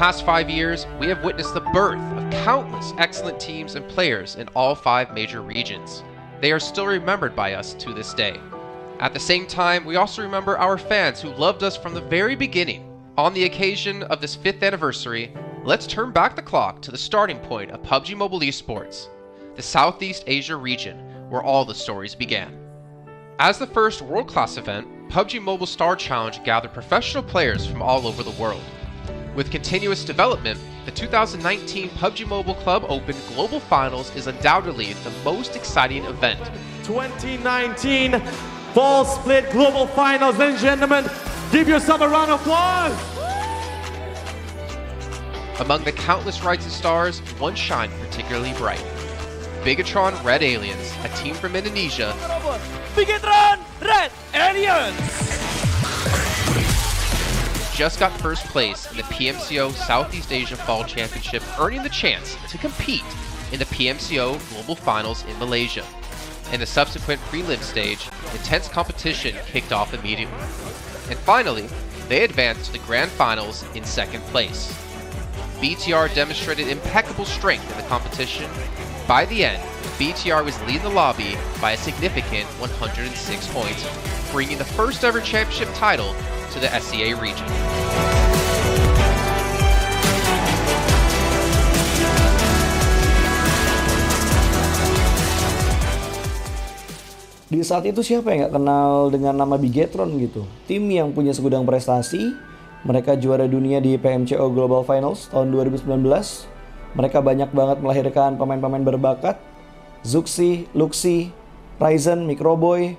past 5 years, we have witnessed the birth of countless excellent teams and players in all 5 major regions. They are still remembered by us to this day. At the same time, we also remember our fans who loved us from the very beginning. On the occasion of this 5th anniversary, let's turn back the clock to the starting point of PUBG Mobile Esports, the Southeast Asia region, where all the stories began. As the first world-class event, PUBG Mobile Star Challenge gathered professional players from all over the world. With continuous development, the 2019 PUBG Mobile Club Open Global Finals is undoubtedly the most exciting event. 2019 Fall Split Global Finals, ladies and gentlemen, give yourself a round of applause! Among the countless rising stars, one shined particularly bright. Bigatron Red Aliens, a team from Indonesia, Bigatron Red Aliens! just got first place in the PMCO Southeast Asia Fall Championship, earning the chance to compete in the PMCO Global Finals in Malaysia. In the subsequent prelim stage, intense competition kicked off immediately. And finally, they advanced to the Grand Finals in 2nd place. BTR demonstrated impeccable strength in the competition. By the end, BTR was leading the lobby by a significant 106 points, bringing the first ever championship title to the SEA region. Di saat itu siapa yang nggak kenal dengan nama Bigatron gitu? Tim yang punya segudang prestasi, mereka juara dunia di PMCO Global Finals tahun 2019. Mereka banyak banget melahirkan pemain-pemain berbakat, Zuxi, Luxi, Ryzen, Microboy.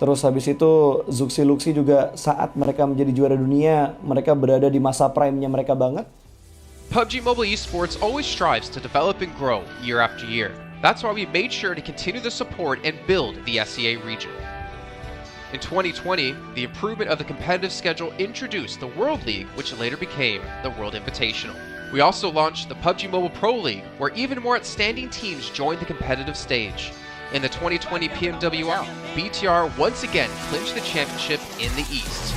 Terus habis itu Zuxi, Luxi juga saat mereka menjadi juara dunia, mereka berada di masa prime-nya mereka banget. PUBG Mobile Esports always strives to develop and grow year after year. That's why we made sure to continue the support and build the SEA region. In 2020, the improvement of the competitive schedule introduced the World League, which later became the World Invitational. We also launched the PUBG Mobile Pro League, where even more outstanding teams joined the competitive stage. In the 2020 PMWL, BTR once again clinched the championship in the East.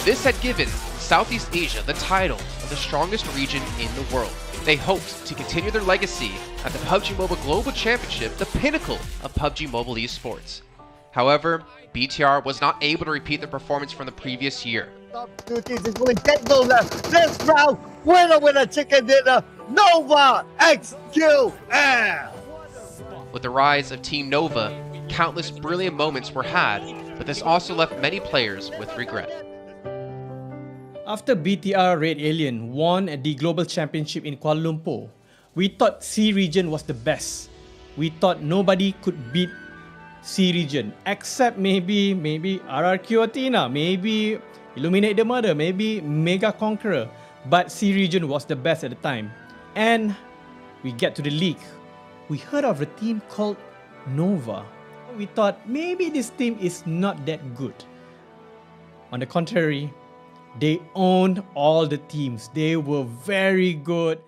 This had given Southeast Asia the title of the strongest region in the world. They hoped to continue their legacy at the PUBG Mobile Global Championship, the pinnacle of PUBG Mobile Esports. However, BTR was not able to repeat their performance from the previous year. Two teams is going this round, winner chicken dinner, Nova XQL. With the rise of Team Nova, countless brilliant moments were had, but this also left many players with regret. After BTR Red Alien won at the Global Championship in Kuala Lumpur, we thought C region was the best. We thought nobody could beat C region except maybe RRQ Athena, maybe Illuminate the Murder, maybe Mega Conqueror, but C region was the best at the time. And we get to the league. We heard of a team called Nova. We thought maybe this team is not that good. On the contrary, they owned all the teams. They were very good.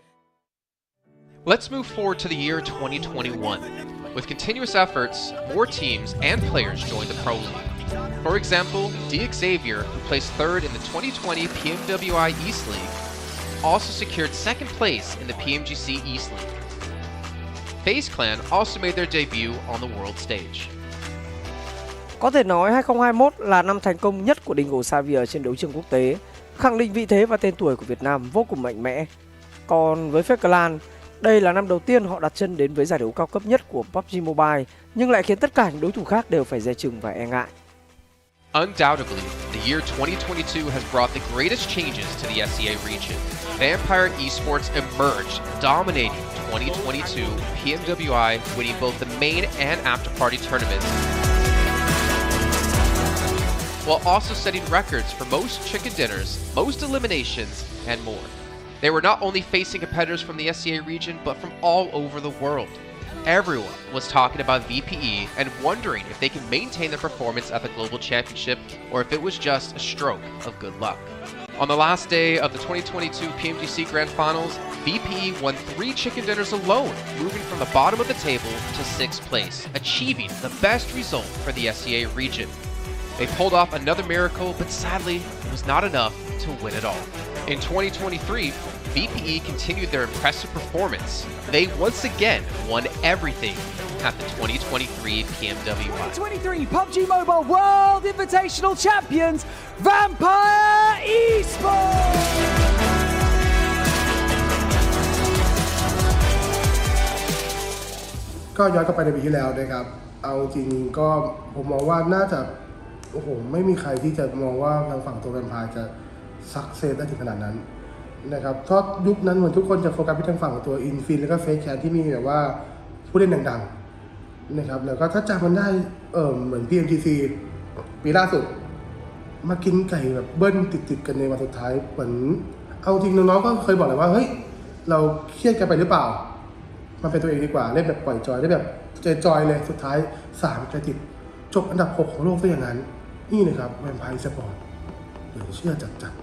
Let's move forward to the year 2021. With continuous efforts, more teams and players joined the Pro League. For example, Xavier, who placed 3rd in the 2020 PMWI East League, also secured 2nd place in the PMGC East League. FaZe Clan also made their debut on the world stage. Có thể nói 2021 là năm thành công nhất của Dingo Xavier trên đấu trường quốc tế, khẳng định vị thế và tên tuổi của Việt Nam vô cùng mạnh mẽ. Còn với FaZe Clan, đây là năm đầu tiên họ đặt chân đến với giải đấu cao cấp nhất của PUBG Mobile, nhưng lại khiến tất cả những đối thủ khác đều phải dè chừng và e ngại. Undoubtedly, the year 2022 has brought the greatest changes to the SEA region. Vampire Esports emerged, dominating 2022 PMWI, winning both the main and after-party tournaments, while also setting records for most chicken dinners, most eliminations, and more. They were not only facing competitors from the SEA region, but from all over the world. Everyone was talking about VPE and wondering if they can maintain their performance at the Global Championship or if it was just a stroke of good luck. On the last day of the 2022 PMGC Grand Finals, VPE won 3 chicken dinners alone, moving from the bottom of the table to 6th place, achieving the best result for the SEA region. They pulled off another miracle, but sadly, it was not enough to win it all. In 2023, VPE continued their impressive performance. They once again won everything at the 2023 PMWI. 2023 PUBG Mobile World Invitational Champions, Vampire Esports! ก็ย้อนกลับไปในปีที่แล้วนะครับเอาจริงก็ผมมองว่าน่าจะโอ้โหไม่มีใครที่จะมองว่าทางฝั่งตัวแวมไพร์จะซักเซสได้ถึงขนาดนั้นนะครับเพราะยุคนั้นเหมือนทุกคนจะโฟกัสไปทางฝั่งของตัวอินฟินแล้วก็เฟคแคนที่มีแบบว่าผู้เล่นดังๆนะครับแล้วก็ถ้าจำมันได้เหมือน PMGC ปีล่าสุดมากินไก่แบบเบิ้ลติดกันในวันสุดท้ายเหมือนเอาจริงน้องๆก็เคยบอกเลยว่าเฮ้ยเราเครียดกันไปหรือเปล่ามันเป็นตัวเองดีกว่าเล่นแบบปล่อยจอยได้แบบจอยเลยสุดท้าย3 กระติดจบอันดับ 6 ของโลกซะอย่างนั้นนี่นะครับ Vampire Esports เหลือเชื่อจัด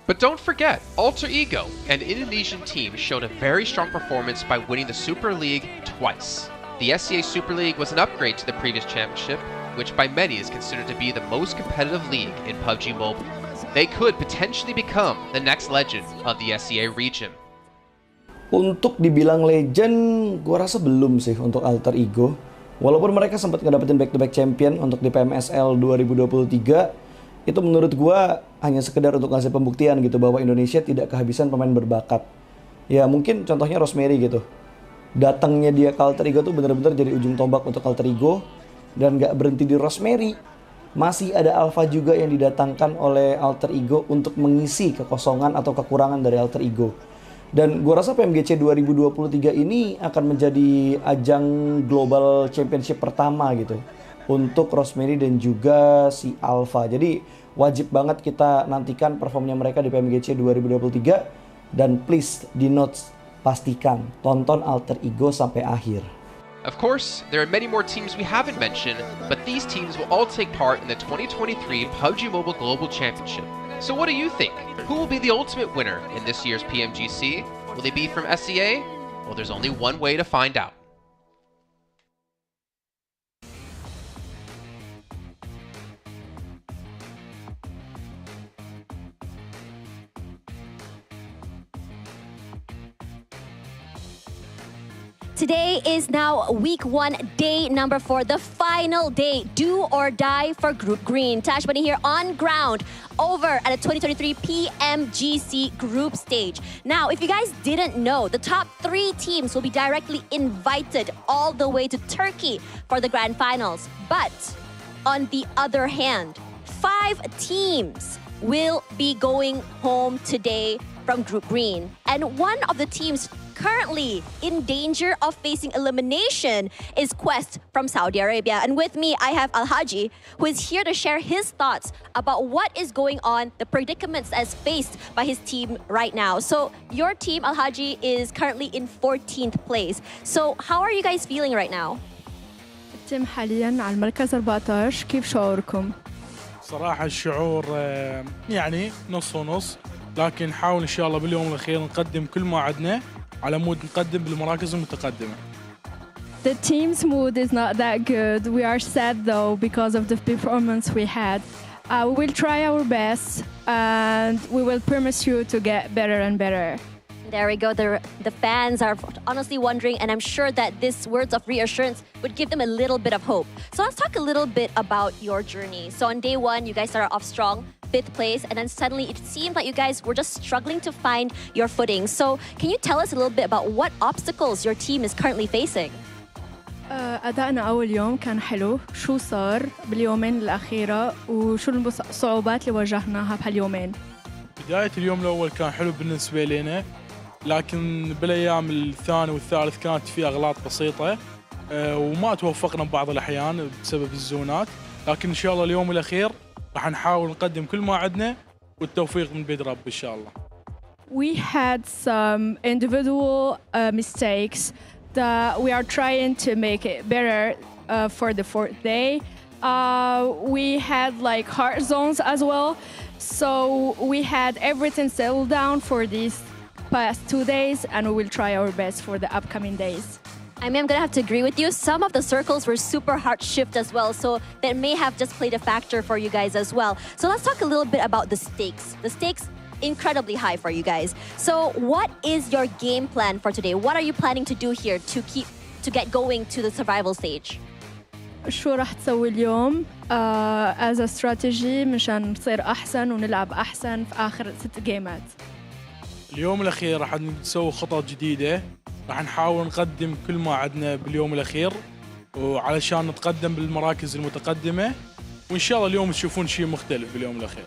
But don't forget, Alter Ego, an Indonesian team, showed a very strong performance by winning the Super League twice. The SCA Super League was an upgrade to the previous championship, which by many is considered to be the most competitive league in PUBG Mobile. They could potentially become the next legend of the SCA region. Untuk dibilang legend, gue rasa belum sih untuk Alter Ego. Walaupun mereka sempat ngedapetin back-to-back champion untuk di PMSL 2023, itu menurut gue hanya sekedar untuk ngasih pembuktian gitu bahwa Indonesia tidak kehabisan pemain berbakat. Ya mungkin contohnya Rosemary gitu. Datangnya dia ke Alter Ego tuh bener-bener jadi ujung tombak untuk Alter Ego. Dan gak berhenti di Rosemary. Masih ada Alpha juga yang didatangkan oleh Alter Ego untuk mengisi kekosongan atau kekurangan dari Alter Ego. Dan gue rasa PMGC 2023 ini akan menjadi ajang global championship pertama gitu untuk Rosemary dan juga si Alpha. Jadi wajib banget kita nantikan performnya mereka di PMGC 2023 dan please di notes pastikan tonton Alter Ego sampai akhir. Of course, there are many more teams we haven't mentioned, but these teams will all take part in the 2023 PUBG Mobile Global Championship. So what do you think? Who will be the ultimate winner in this year's PMGC? Will they be from SCA? Well, there's only one way to find out. Today is now week 1, day number 4, the final day, do or die for Group Green. Tash Bunny here on ground over at the 2023 PMGC group stage. Now, if you guys didn't know, the top 3 teams will be directly invited all the way to Turkey for the Grand Finals. But on the other hand, 5 teams will be going home today from Group Green. And one of the teams currently in danger of facing elimination is Quest from Saudi Arabia. And with me, I have Al-Haji, who is here to share his thoughts about what is going on, the predicaments as faced by his team right now. So your team, Al-Haji, is currently in 14th place. So how are you guys feeling right now? التيم حاليا على المركز 14. كيف شعوركم؟ صراحة الشعور يعني نص ونص، لكن نحاول إن شاء الله باليوم الأخير نقدم كل ما عندنا على مود نقدم بالمراكز المتقدمة. The team's mood is not that good. We are sad though because of the performance we had. We will try our best and we will promise you to get better and better. There we go. The fans are honestly wondering, and I'm sure that this words of reassurance would give them a little bit of hope. So let's talk a little bit about your journey. So on day 1, you guys started off strong, 5th place, and then suddenly it seemed like you guys were just struggling to find your footing. So can you tell us a little bit about what obstacles your team is currently facing? أدائنا أول يوم كان حلو. شو صار باليومين الأخيرة وشو الصعوبات اللي واجهناها بهاليومين؟ بداية اليوم الأول كان حلو بالنسبة لنا، لكن بالأيام الثاني والثالث كانت في أغلاط بسيطة وما توفقنا ببعض الأحيان بسبب الزونات، لكن إن شاء الله اليوم الأخير راح نحاول نقدم كل ما عندنا والتوفيق من بيد رب إن شاء الله. We had some individual mistakes that we are trying to make it better for the 4th day. We had like hard zones as well, so we had everything settled down for these past 2 days, and we will try our best for the upcoming days. I mean, I'm gonna have to agree with you. Some of the circles were super hard shift as well, so that may have just played a factor for you guys as well. So let's talk a little bit about the stakes. The stakes incredibly high for you guys. So what is your game plan for today? What are you planning to do here to get going to the survival stage? شو راح تسوي اليوم as a strategy مشان نصير أحسن ونلعب أحسن في آخر 6 جيمات. اليوم الأخير راح نسوي خطط جديدة، راح نحاول نقدم كل ما عندنا باليوم الأخير وعلشان نتقدم بالمراكز المتقدمة، وإن شاء الله اليوم تشوفون شيء مختلف باليوم الأخير.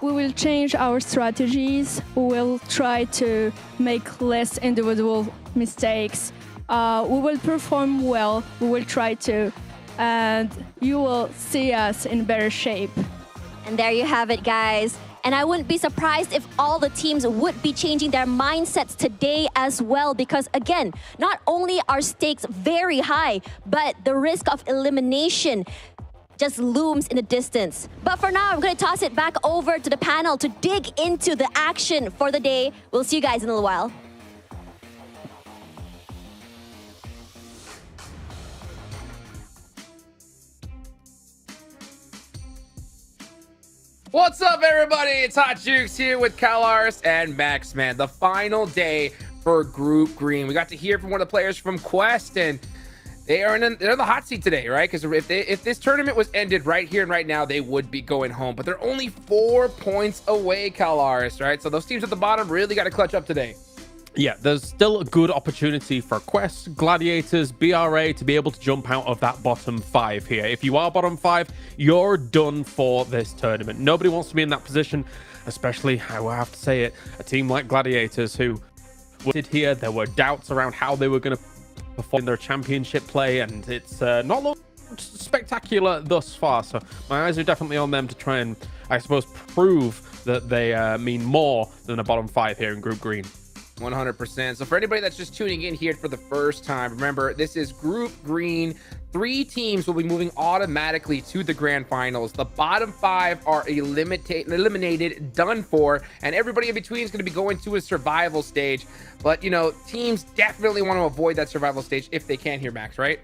We will change our strategies. We will try to make less individual mistakes. We will perform well. We will try to, and you will see us in better shape. And there you have it, guys. And I wouldn't be surprised if all the teams would be changing their mindsets today as well, because again, not only are stakes very high, but the risk of elimination just looms in the distance. But for now, I'm going to toss it back over to the panel to dig into the action for the day. We'll see you guys in a little while. What's up, everybody? It's Hot Jukes here with Kalars and Max, man. The final day for Group Green. We got to hear from one of the players from Quest, and they're in the hot seat today, right? Because if this tournament was ended right here and right now, they would be going home. But they're only 4 points away, Kalars, right? So those teams at the bottom really got to clutch up today. Yeah, there's still a good opportunity for Quest, Gladiators, BRA to be able to jump out of that bottom 5 here. If you are bottom 5, you're done for this tournament. Nobody wants to be in that position, especially, I will have to say it, a team like Gladiators who did here. There were doubts around how they were going to perform in their championship play, and it's not looked spectacular thus far. So my eyes are definitely on them to try and, I suppose, prove that they mean more than a bottom 5 here in Group Green. 100%. So for anybody that's just tuning in here for the first time, remember, this is Group Green. 3 teams will be moving automatically to the Grand Finals. The bottom 5 are eliminated, done for, and everybody in between is going to be going to a survival stage. But, you know, teams definitely want to avoid that survival stage if they can here, Max, right?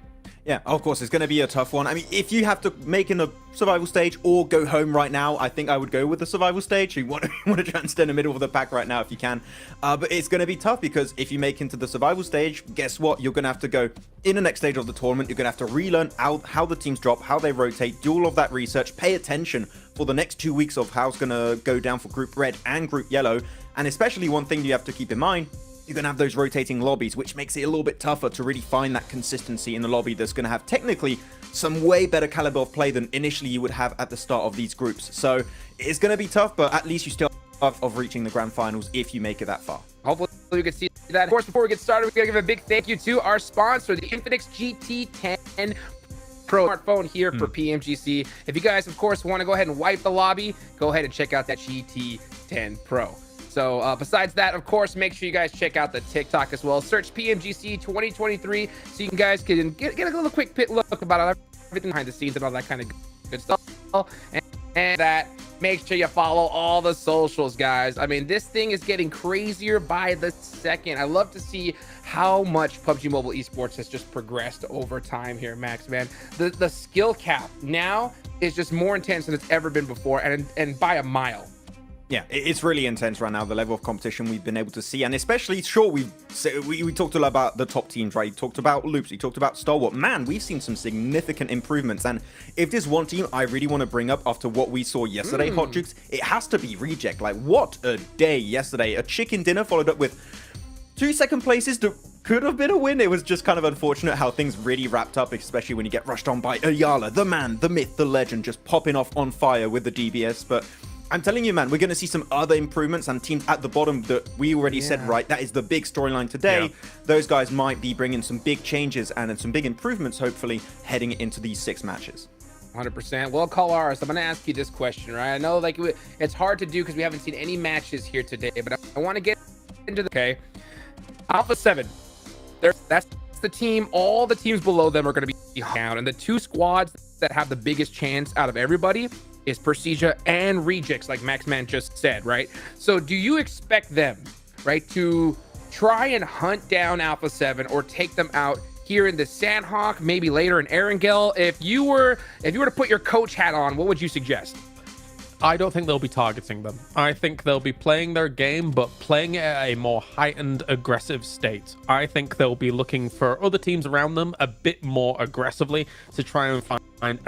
Yeah, of course, it's going to be a tough one. I mean, if you have to make in a survival stage or go home right now, I think I would go with the survival stage. You want to try and stay in the middle of the pack right now if you can. But it's going to be tough because if you make into the survival stage, guess what? You're going to have to go in the next stage of the tournament. You're going to have to relearn how the teams drop, how they rotate, do all of that research, pay attention for the next 2 weeks of how it's going to go down for Group Red and Group Yellow. And especially one thing you have to keep in mind, you're going to have those rotating lobbies, which makes it a little bit tougher to really find that consistency in the lobby that's going to have technically some way better caliber of play than initially you would have at the start of these groups. So it's going to be tough, but at least you still have of reaching the Grand Finals if you make it that far. Hopefully you can see that. Of course, before we get started, we're going to give a big thank you to our sponsor, the Infinix GT10 Pro smartphone here for PMGC. If you guys, of course, want to go ahead and wipe the lobby, go ahead and check out that GT10 Pro. So besides that, of course, make sure you guys check out the TikTok as well. Search PMGC 2023 so you guys can get a little quick look about everything behind the scenes and all that kind of good stuff. And that, make sure you follow all the socials, guys. I mean, this thing is getting crazier by the second. I love to see how much PUBG Mobile Esports has just progressed over time here, Max, man. The skill cap now is just more intense than it's ever been before, and by a mile. Yeah, it's really intense right now, the level of competition we've been able to see. And especially, sure, we talked a lot about the top teams, right? We talked about Loops, we talked about Stalwart. Man, we've seen some significant improvements. And if there's one team I really want to bring up after what we saw yesterday, Hot Jukes, it has to be Reject. Like, what a day yesterday. A chicken dinner followed up with 2 second places that could have been a win. It was just kind of unfortunate how things really wrapped up, especially when you get rushed on by Ayala, the man, the myth, the legend, just popping off on fire with the DBS. But I'm telling you, man, we're going to see some other improvements, and teams at the bottom that we already said, right, that is the big storyline today. Yeah. Those guys might be bringing some big changes and some big improvements, hopefully, heading into these 6 matches. 100%. Well, Kalars, I'm going to ask you this question, right? I know like it's hard to do because we haven't seen any matches here today, but I want to get into the... Okay. Alpha 7. That's the team. All the teams below them are going to be down, and the 2 squads that have the biggest chance out of everybody is Persija and Rejects, like Maxman just said, right? So do you expect them, right, to try and hunt down Alpha 7 or take them out here in the Sanhok, maybe later in Erangel. If you were to put your coach hat on, what would you suggest? I don't think they'll be targeting them. I think they'll be playing their game, but playing it at a more heightened, aggressive state. I think they'll be looking for other teams around them a bit more aggressively to try and find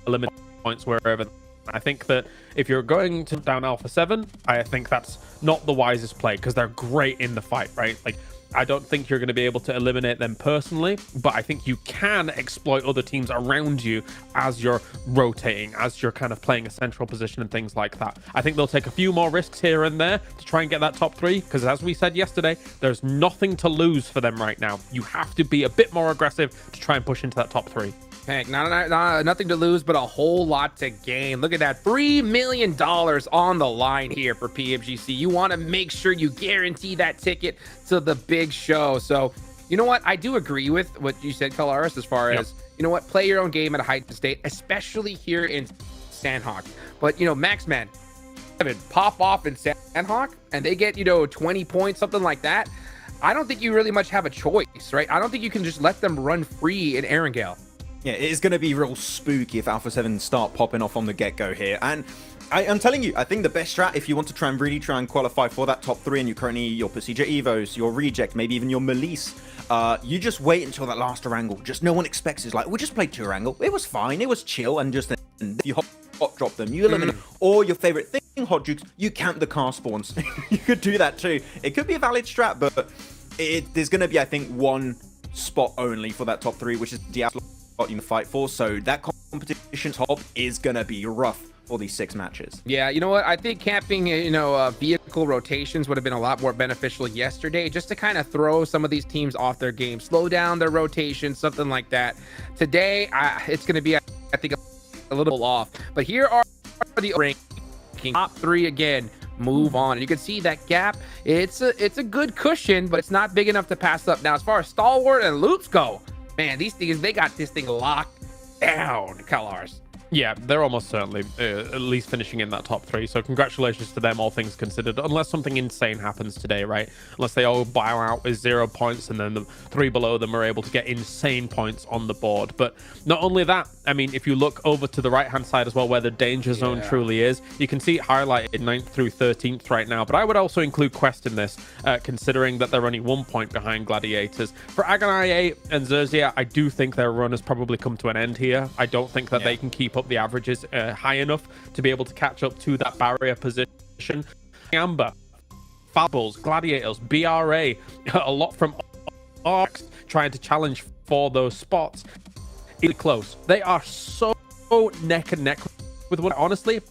eliminate points wherever. I think that if you're going to down Alpha 7, I think that's not the wisest play because they're great in the fight, right? Like, I don't think you're going to be able to eliminate them personally, but I think you can exploit other teams around you as you're rotating, as you're kind of playing a central position and things like that. I think they'll take a few more risks here and there to try and get that top 3, because as we said yesterday, there's nothing to lose for them right now. You have to be a bit more aggressive to try and push into that top 3. Hank, nothing to lose, but a whole lot to gain. Look at that, $3 million on the line here for PMGC. You want to make sure you guarantee that ticket to the big show. So, you know what? I do agree with what you said, Kalaris, as far as, you know what, play your own game at a heightened state, especially here in Sanhok. But, you know, Maxman, pop off in Sanhok, and they get, 20 points, something like that. I don't think you really much have a choice, right? I don't think you can just let them run free in Erangel. Yeah, it is going to be real spooky if Alpha 7 start popping off on the get-go here. And I'm telling you, I think the best strat, if you want to really try and qualify for that top 3, and you currently your Procedure Evos, your Reject, maybe even your Melise, you just wait until that last Erangel. Just no one expects it's like, we just played 2 Erangel. It was fine, it was chill, and just you hot drop them, you eliminate or your favorite thing, Hot Jukes, you camp the car spawns. You could do that too. It could be a valid strat, but there's going to be, I think, one spot only for that top 3, which is the you can fight for, so that competition top is gonna be rough for these 6 matches. Yeah, you know what, I think camping vehicle rotations would have been a lot more beneficial yesterday, just to kind of throw some of these teams off their game, slow down their rotation, something like that. Today it's gonna be, I think, a little off, but here are the ranking top 3 again. Move on, and you can see that gap. It's a good cushion, but it's not big enough to pass up. Now, as far as Stalwart and Loops go, man, these things, they got this thing locked down, Kalars. Yeah, they're almost certainly at least finishing in that top 3. So congratulations to them, all things considered. Unless something insane happens today, right? Unless they all bow out with 0 points and then the 3 below them are able to get insane points on the board. But not only that, I mean, if you look over to the right-hand side as well, where the danger zone truly is, you can see it highlighted 9th through 13th right now. But I would also include Quest in this, considering that they're only 1 point behind Gladiators. For Agonai and Zerzia, I do think their run has probably come to an end here. I don't think that they can keep up the averages high enough to be able to catch up to that barrier position. Amber, Fables, Gladiators, BRA, a lot from Arcs trying to challenge for those spots. Really close. They are so neck and neck with one. Honestly,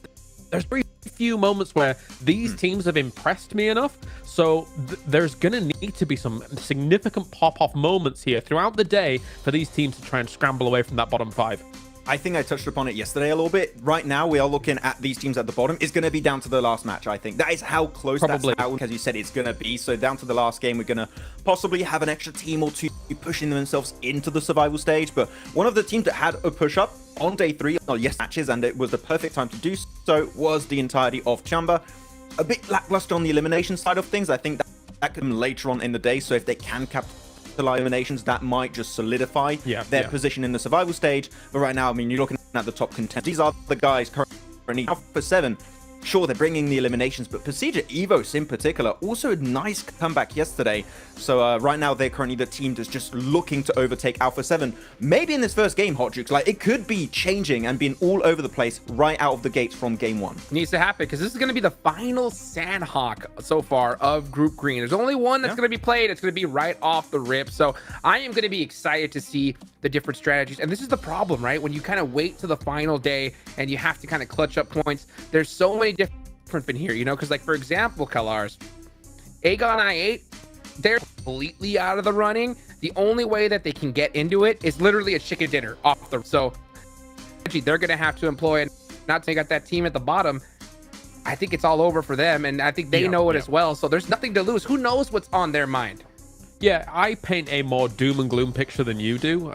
there's very few moments where these teams have impressed me enough, so there's gonna need to be some significant pop-off moments here throughout the day for these teams to try and scramble away from that bottom 5. I think I touched upon it yesterday a little bit. Right now, we are looking at these teams at the bottom. It's going to be down to the last match, I think. That is how close that's how, as you said, it's going to be. So down to the last game, we're going to possibly have an extra team or 2 pushing themselves into the survival stage. But one of the teams that had a push-up on day 3, matches, and it was the perfect time to do so, was the entirety of Chamber. A bit lackluster on the elimination side of things. I think that could come later on in the day. So if they can capture eliminations, that might just solidify their position in the survival stage. But right now, I mean, you're looking at the top contenders. These are the guys currently Alpha 7. Sure, they're bringing the eliminations, but Procedure Evos in particular, also a nice comeback yesterday. So right now, they're currently the team that's just looking to overtake Alpha 7. Maybe in this first game, Hot Jukes, like, it could be changing and being all over the place right out of the gates from game 1. Needs to happen, because this is going to be the final Sanhok so far of Group Green. There's only one that's going to be played. It's going to be right off the rip. So I am going to be excited to see the different strategies. And this is the problem, right? When you kind of wait to the final day and you have to kind of clutch up points, there's so many different in here, because like, for example, Kalars, Aegon I8, they're completely out of the running. The only way that they can get into it is literally a chicken dinner off the, so they're going to have to employ, and not to got that team at the bottom, I think it's all over for them, and I think they know it as well, so there's nothing to lose. Who knows what's on their mind? Yeah, I paint a more doom and gloom picture than you do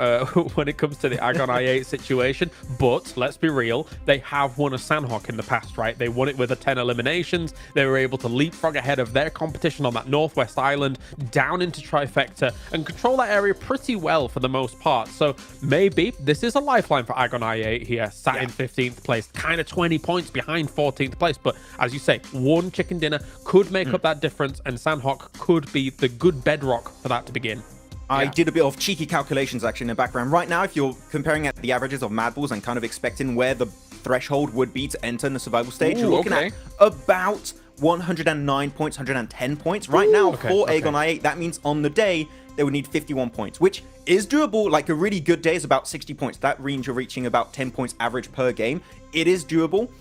when it comes to the Agon I8 situation. But let's be real, they have won a Sanhok in the past, right? They won it with a 10 eliminations. They were able to leapfrog ahead of their competition on that Northwest Island, down into Trifecta, and control that area pretty well for the most part. So maybe this is a lifeline for Agon I8 here, sat in 15th place, kind of 20 points behind 14th place. But as you say, one chicken dinner could make up that difference, and Sanhok could be the good bedrock for that to begin. I did a bit of cheeky calculations actually in the background. Right now, if you're comparing at the averages of Mad Balls and kind of expecting where the threshold would be to enter in the survival stage, you're looking at about 109 points, 110 points. Right now, for Agon I8, that means on the day, they would need 51 points, which is doable. Like a really good day is about 60 points. That range you're reaching about 10 points average per game. It is doable.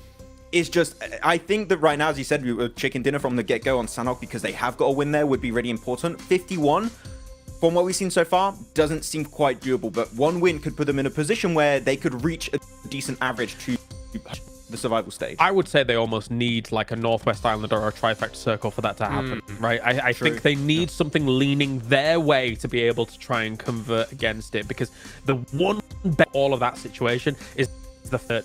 It's just, I think that right now, as you said, we were chicken dinner from the get-go on Sanhok because they have got a win there would be really important. 51, from what we've seen so far, doesn't seem quite doable, but one win could put them in a position where they could reach a decent average to the survival stage. I would say they almost need like a Northwest Island or a Trifecta Circle for that to happen, right? I think they need something leaning their way to be able to try and convert against it, because the one bet all of that situation is the third.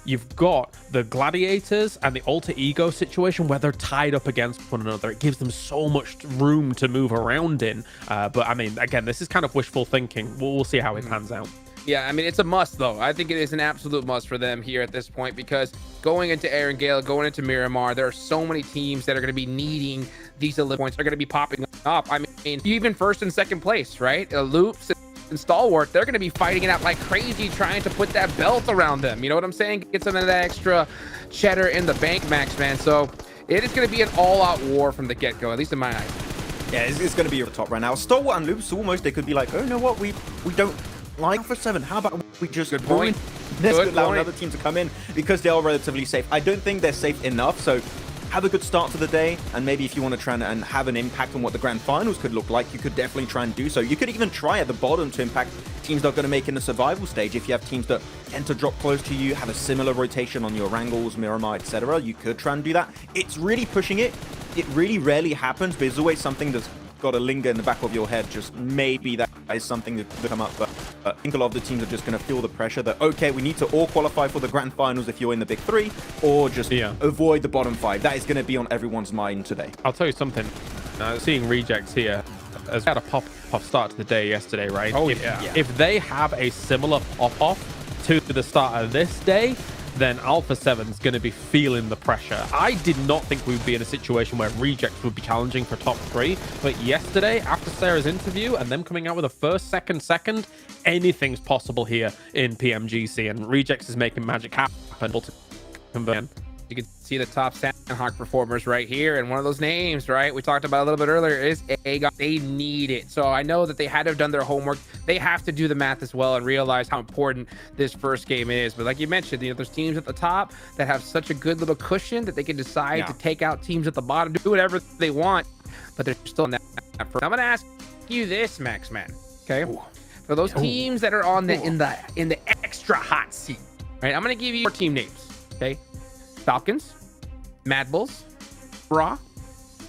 You've got the Gladiators and the Alter Ego situation where they're tied up against one another. It gives them so much room to move around in. But I mean, again, this is kind of wishful thinking. We'll see how it pans out. Yeah, I mean, it's a must, though. I think it is an absolute must for them here at this point, because going into Erangel, going into Miramar, there are so many teams that are going to be needing these elite points. They're going to be popping up. I mean, even first and second place, right? Loops and Stalwart, they're going to be fighting it out like crazy, trying to put that belt around them. You know what I'm saying? Get some of that extra cheddar in the bank, Max, man. So it is going to be an all-out war from the get-go, at least in my eyes. Yeah, it's going to be over the top right now. Stalwart and Loops, almost, they could be like, oh, you know what? We don't like for 7. How about we just ruin this, allow another team to come in, because they are relatively safe. I don't think they're safe enough, so have a good start to the day, and maybe if you want to try and have an impact on what the Grand Finals could look like, you could definitely try and do so. You could even try at the bottom to impact teams that are going to make in the survival stage. If you have teams that tend to drop close to you, have a similar rotation on your Erangels, Miramar, etc., you could try and do that. It's really pushing it. It really rarely happens, but it's always something that's got to linger in the back of your head. Just maybe that is something that could come up, but I think a lot of the teams are just going to feel the pressure that, okay, we need to all qualify for the Grand Finals if you're in the big 3, or just avoid the bottom 5. That is going to be on everyone's mind today. I'll tell you something. Seeing Rejects here has had a pop-off start to the day yesterday, right? If they have a similar pop-off to the start of this day, then Alpha 7's going to be feeling the pressure. I did not think we would be in a situation where Rejects would be challenging for top 3, but yesterday, after Sarah's interview and them coming out with a first, second, anything's possible here in PMGC, and Rejects is making magic happen to convert. You can see the top Sanhok performers right here, and one of those names, right, we talked about a little bit earlier, is Agon. They need it. So I know that they had to have done their homework. They have to do the math as well and realize how important this first game is. But like you mentioned, there's teams at the top that have such a good little cushion that they can decide to take out teams at the bottom, do whatever they want, but they're still in that first. I'm gonna ask you this, Max Man. Okay, for those teams that are on the in the extra hot seat, right? I'm gonna give you 4 team names. Okay. Falcons, Mad Bulls, Raw,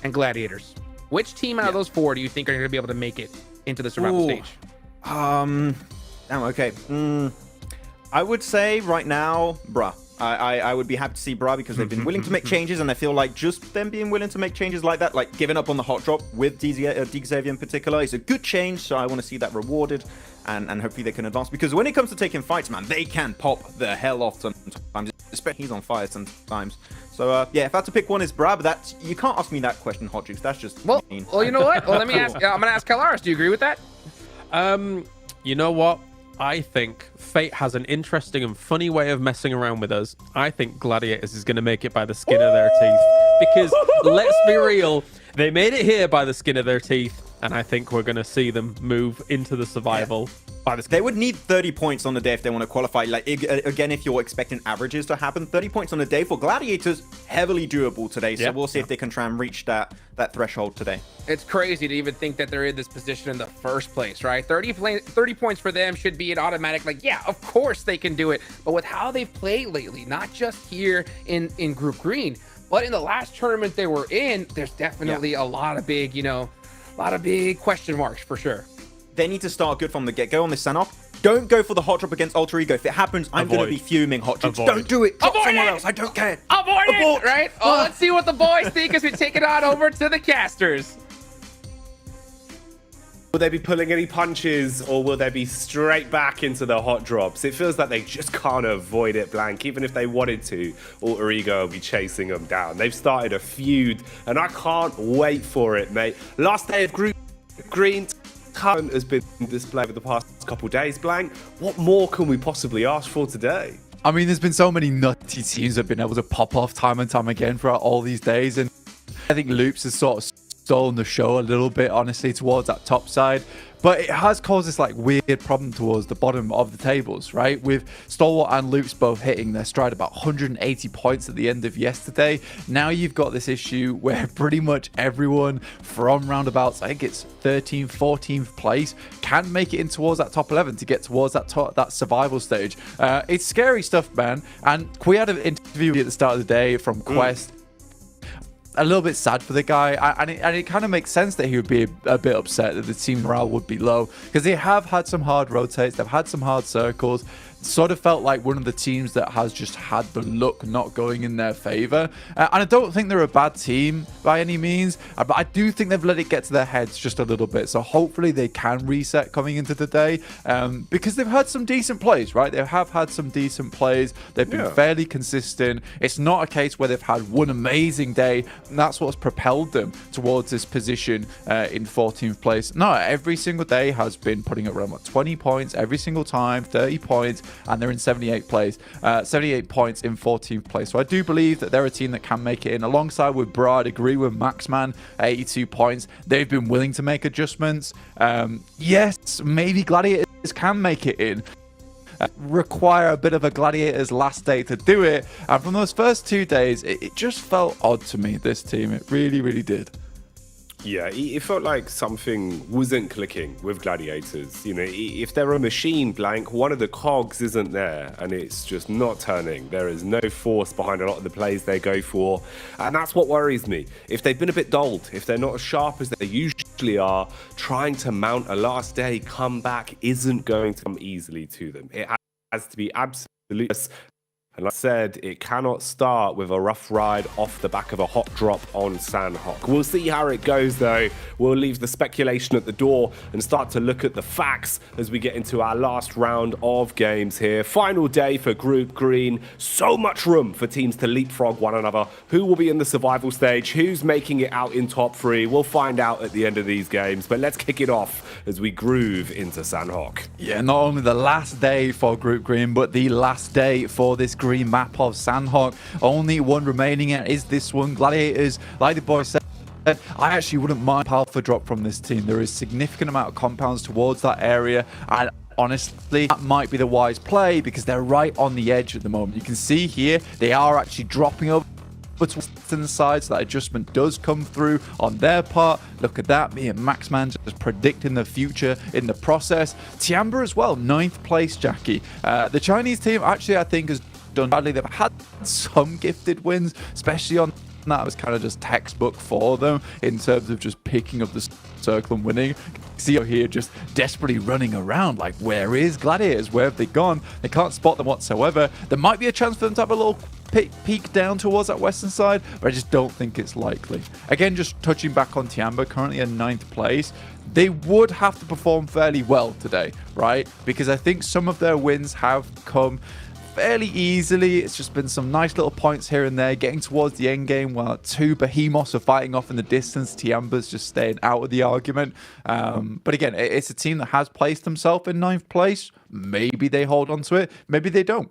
and Gladiators. Which team out of those 4 do you think are going to be able to make it into the survival stage? Okay. I would say right now, Bruh. I would be happy to see Bra, because they've been willing to make changes, and I feel like just them being willing to make changes like that, like giving up on the hot drop with Xavier in particular, is a good change, so I want to see that rewarded, and hopefully they can advance, because when it comes to taking fights, man, they can pop the hell off sometimes, especially he's on fire sometimes. So yeah, if I had to pick one, it's Bra, but that's, you can't ask me that question, Hot Juice. That's just mean. Well, you know what? Well, let me ask. I'm gonna ask Kalaris. Do you agree with that? You know what? I think Fate has an interesting and funny way of messing around with us. I think Gladiators is going to make it by the skin of their teeth. Because, let's be real, they made it here by the skin of their teeth. And I think we're going to see them move into the survival by the skin. They would need 30 points on the day if they want to qualify. Like, again, if you're expecting averages to happen, 30 points on the day for Gladiators, heavily doable today. So we'll see if they can try and reach that threshold today. It's crazy to even think that they're in this position in the first place, right? 30 points for them should be an automatic, like, yeah, of course they can do it. But with how they've played lately, not just here in Group Green, but in the last tournament they were in, there's definitely a lot of big, a lot of big question marks for sure. They need to start good from the get-go on this Sanhok. Don't go for the hot drop against Alter Ego. If it happens, I'm going to be fuming, hot troops. Don't do it. Drop somewhere else. I don't care. Avoid it, right? Oh, let's see what the boys think as we take it on over to the casters. Will they be pulling any punches, or will they be straight back into the hot drops? It feels like they just can't avoid it, Blank. Even if they wanted to, Alter Ego will be chasing them down. They've started a feud, and I can't wait for it, mate. Last day of Group Green talent has been displayed over the past couple of days, Blank. What more can we possibly ask for today? I mean, there's been so many nutty teams that have been able to pop off time and time again throughout all these days, and I think Loops has sort of stolen the show a little bit, honestly, towards that top side. But it has caused this like weird problem towards the bottom of the tables, right? With Stalwart and Loops both hitting their stride about 180 points at the end of yesterday. Now you've got this issue where pretty much everyone from roundabouts, I think it's 13th, 14th place, can make it in towards that top 11 to get towards that survival stage. It's scary stuff, man. And we had an interview at the start of the day from Quest. A little bit sad for the guy, and it kind of makes sense that he would be a bit upset that the team morale would be low, because they have had some hard rotates, they've had some hard circles. Sort of felt like one of the teams that has just had the luck not going in their favor, and I don't think they're a bad team by any means, but I do think they've let it get to their heads just a little bit. So hopefully they can reset coming into today, because they've had some decent plays, right? They have had some decent plays. They've been fairly consistent. It's not a case where they've had one amazing day and that's what's propelled them towards this position in 14th place. No, every single day has been putting up around 20 points every single time, 30 points, and they're in 78 place, 78 points in 14th place. So I do believe that they're a team that can make it in, alongside with Bro. I'd agree with Maxman, 82 points. They've been willing to make adjustments. Yes, maybe Gladiators can make it in. Require a bit of a Gladiators last day to do it, and from those first 2 days it just felt odd to me, this team. It really did. Yeah, it felt like something wasn't clicking with Gladiators. You know, if they're a machine, Blank, one of the cogs isn't there, and it's just not turning. There is no force behind a lot of the plays they go for, and that's what worries me. If they've been a bit dulled, if they're not as sharp as they usually are, trying to mount a last day comeback isn't going to come easily to them. It has to be absolutely. And like I said, it cannot start with a rough ride off the back of a hot drop on Sanhok. We'll see how it goes, though. We'll leave the speculation at the door and start to look at the facts as we get into our last round of games here. Final day for Group Green. So much room for teams to leapfrog one another. Who will be in the survival stage? Who's making it out in top 3? We'll find out at the end of these games. But let's kick it off as we groove into Sanhok. Yeah, not only the last day for Group Green, but the last day for this green map of Sanhok. Only one remaining, and is this one. Gladiators, like the boy said, I actually wouldn't mind alpha drop from this team. There is a significant amount of compounds towards that area, and honestly, that might be the wise play because they're right on the edge at the moment. You can see here, they are actually dropping over to the side, so that adjustment does come through on their part. Look at that, me and Maxman just predicting the future in the process. Tiamba as well, 9th place, Jackie. The Chinese team actually, I think, has done badly. They've had some gifted wins, especially on that was kind of just textbook for them in terms of just picking up the circle and winning. See here just desperately running around like, where is Gladiators? Where have they gone? They can't spot them whatsoever. There might be a chance for them to have a little peek down towards that western side, but I just don't think it's likely. Again, just touching back on Tiamba, currently in 9th place. They would have to perform fairly well today, right? Because I think some of their wins have come fairly easily. It's just been some nice little points here and there, getting towards the end game while 2 behemoths are fighting off in the distance. Tiamba's just staying out of the argument. But again, it's a team that has placed themselves in 9th place. Maybe they hold on to it, maybe they don't.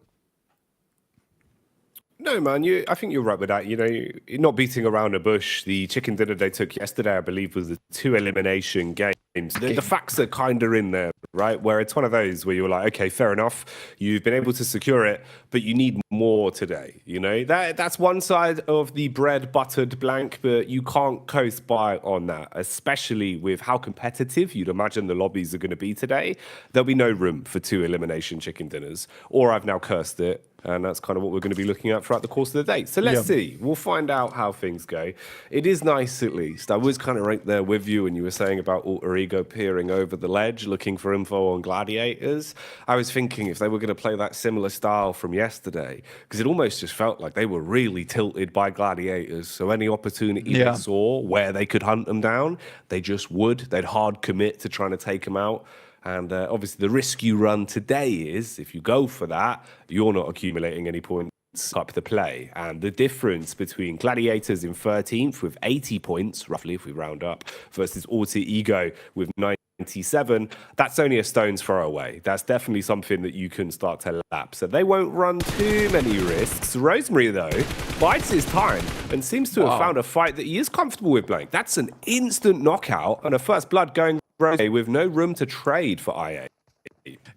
No, man, I think you're right with that. You know, not beating around a bush. The chicken dinner they took yesterday, I believe, was the 2 elimination games. The facts are kind of in there, right? Where it's one of those where you're like, okay, fair enough. You've been able to secure it, but you need more today. You know, that's one side of the bread buttered blank, but you can't coast by on that, especially with how competitive you'd imagine the lobbies are going to be today. There'll be no room for 2 elimination chicken dinners, or I've now cursed it. And that's kind of what we're going to be looking at throughout the course of the day. So let's see. We'll find out how things go. It is nice, at least. I was kind of right there with you when you were saying about Alter Ego peering over the ledge, looking for info on Gladiators. I was thinking if they were going to play that similar style from yesterday, because it almost just felt like they were really tilted by Gladiators. So any opportunity they saw where they could hunt them down, they just would. They'd hard commit to trying to take them out. And obviously, the risk you run today is, if you go for that, you're not accumulating any points up the play. And the difference between Gladiators in 13th with 80 points, roughly, if we round up, versus Alter Ego with 97, that's only a stone's throw away. That's definitely something that you can start to lap. So they won't run too many risks. Rosemary, though, bides his time and seems to have found a fight that he is comfortable with, Blank. That's an instant knockout and a first blood going with no room to trade for IA.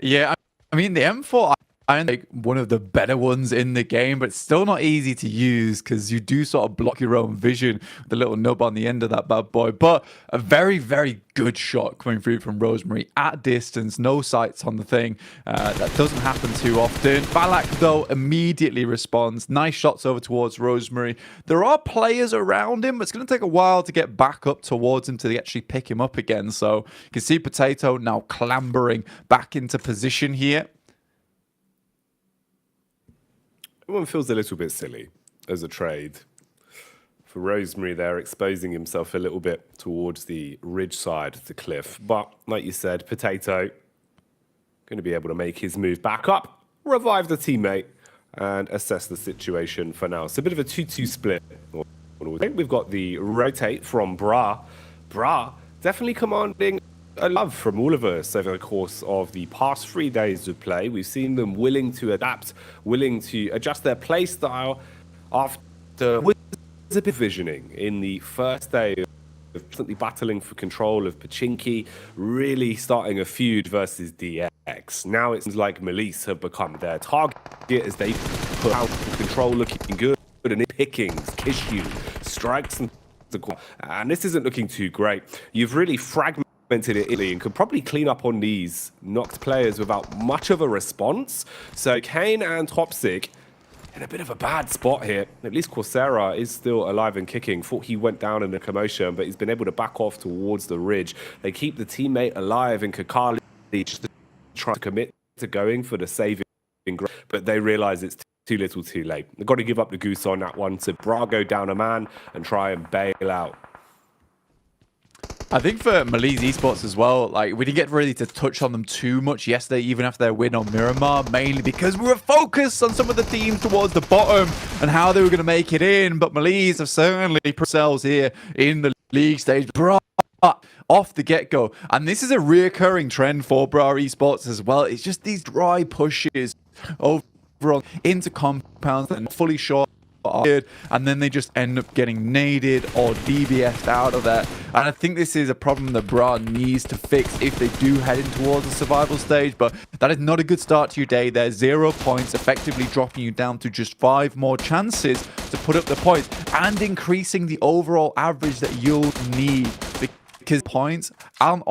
Yeah, I mean, the M4 Iron like one of the better ones in the game, but it's still not easy to use because you do sort of block your own vision with the little nub on the end of that bad boy. But a very, very good shot coming through from Rosemary at distance, no sights on the thing. That doesn't happen too often. Balak, though, immediately responds. Nice shots over towards Rosemary. There are players around him, but it's going to take a while to get back up towards him to actually pick him up again. So you can see Potato now clambering back into position here. Everyone feels a little bit silly as a trade. For Rosemary there, exposing himself a little bit towards the ridge side of the cliff. But, like you said, Potato going to be able to make his move back up, revive the teammate, and assess the situation for now. It's a bit of a 2-2 split. I think we've got the rotate from Bra. Bra definitely commanding a love from all of us over the course of the past 3 days of play. We've seen them willing to adapt, willing to adjust their play style after a bit visioning in the first day of constantly battling for control of Pachinki, really starting a feud versus DX. Now it seems like Melise have become their target as they put out control looking good, and it pickings, Kishu, strikes, and this isn't looking too great. You've really fragmented it and could probably clean up on these knocked players without much of a response. So Kane and Topsic in a bit of a bad spot here. At least Coursera is still alive and kicking. Thought he went down in the commotion, but he's been able to back off towards the ridge. They keep the teammate alive in Kakali, just trying to commit to going for the saving, but they realize it's too little too late. They've got to give up the goose on that one. So Brago down a man and try and bail out. I think for PUBG Esports as well, like we didn't get really to touch on them too much yesterday, even after their win on Miramar, mainly because we were focused on some of the teams towards the bottom and how they were going to make it in. But PUBG have certainly put themselves here in the league stage off the get-go. And this is a reoccurring trend for PUBG Esports as well. It's just these dry pushes over into compounds and fully short, and then they just end up getting naded or DBS'd out of there. And I think this is a problem that Bra needs to fix if they do head in towards the survival stage. But that is not a good start to your day. There's 0 points, effectively dropping you down to just 5 more chances to put up the points and increasing the overall average that you'll need, because points on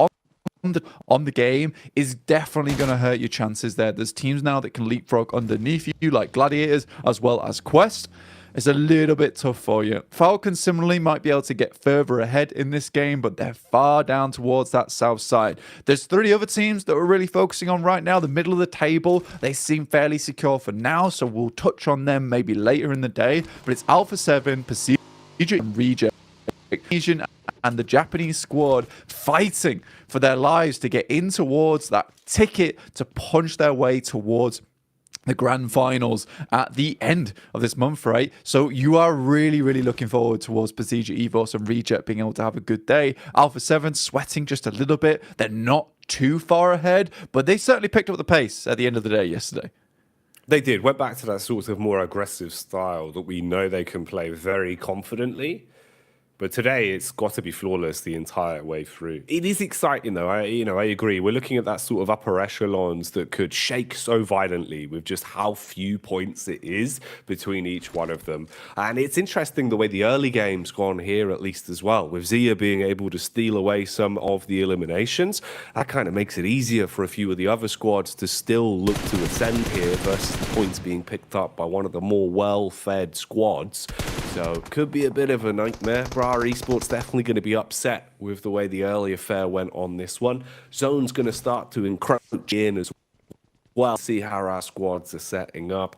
the game is definitely going to hurt your chances there. There's teams now that can leapfrog underneath you, like Gladiators as well as Quest. It's a little bit tough for you. Falcons similarly might be able to get further ahead in this game, but they're far down towards that south side. There's 3 other teams that we're really focusing on right now. The middle of the table, they seem fairly secure for now, so we'll touch on them maybe later in the day. But it's Alpha 7, Pacific, and Reject, and the Japanese squad fighting for their lives to get in towards that ticket to punch their way towards the Grand Finals at the end of this month, right? So you are really, really looking forward towards Pasija, Evos, and Reject being able to have a good day. Alpha 7 sweating just a little bit. They're not too far ahead, but they certainly picked up the pace at the end of the day yesterday. They did. Went back to that sort of more aggressive style that we know they can play very confidently. But today, it's got to be flawless the entire way through. It is exciting, though. I agree. We're looking at that sort of upper echelons that could shake so violently with just how few points it is between each one of them. And it's interesting the way the early game's gone here, at least as well, with Zia being able to steal away some of the eliminations. That kind of makes it easier for a few of the other squads to still look to ascend here versus the points being picked up by one of the more well-fed squads. So could be a bit of a nightmare. Vampire Esports definitely going to be upset with the way the early affair went on this one. Zone's going to start to encroach in as well. See how our squads are setting up.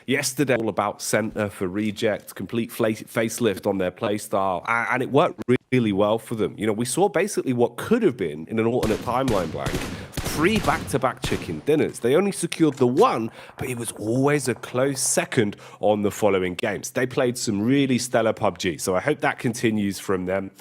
Yesterday, all about center for reject, complete facelift on their playstyle, and it worked really well for them. You know, we saw basically what could have been, in an alternate timeline blank, 3 back-to-back chicken dinners. They only secured the one, but it was always a close second on the following games. They played some really stellar PUBG, so I hope that continues from them.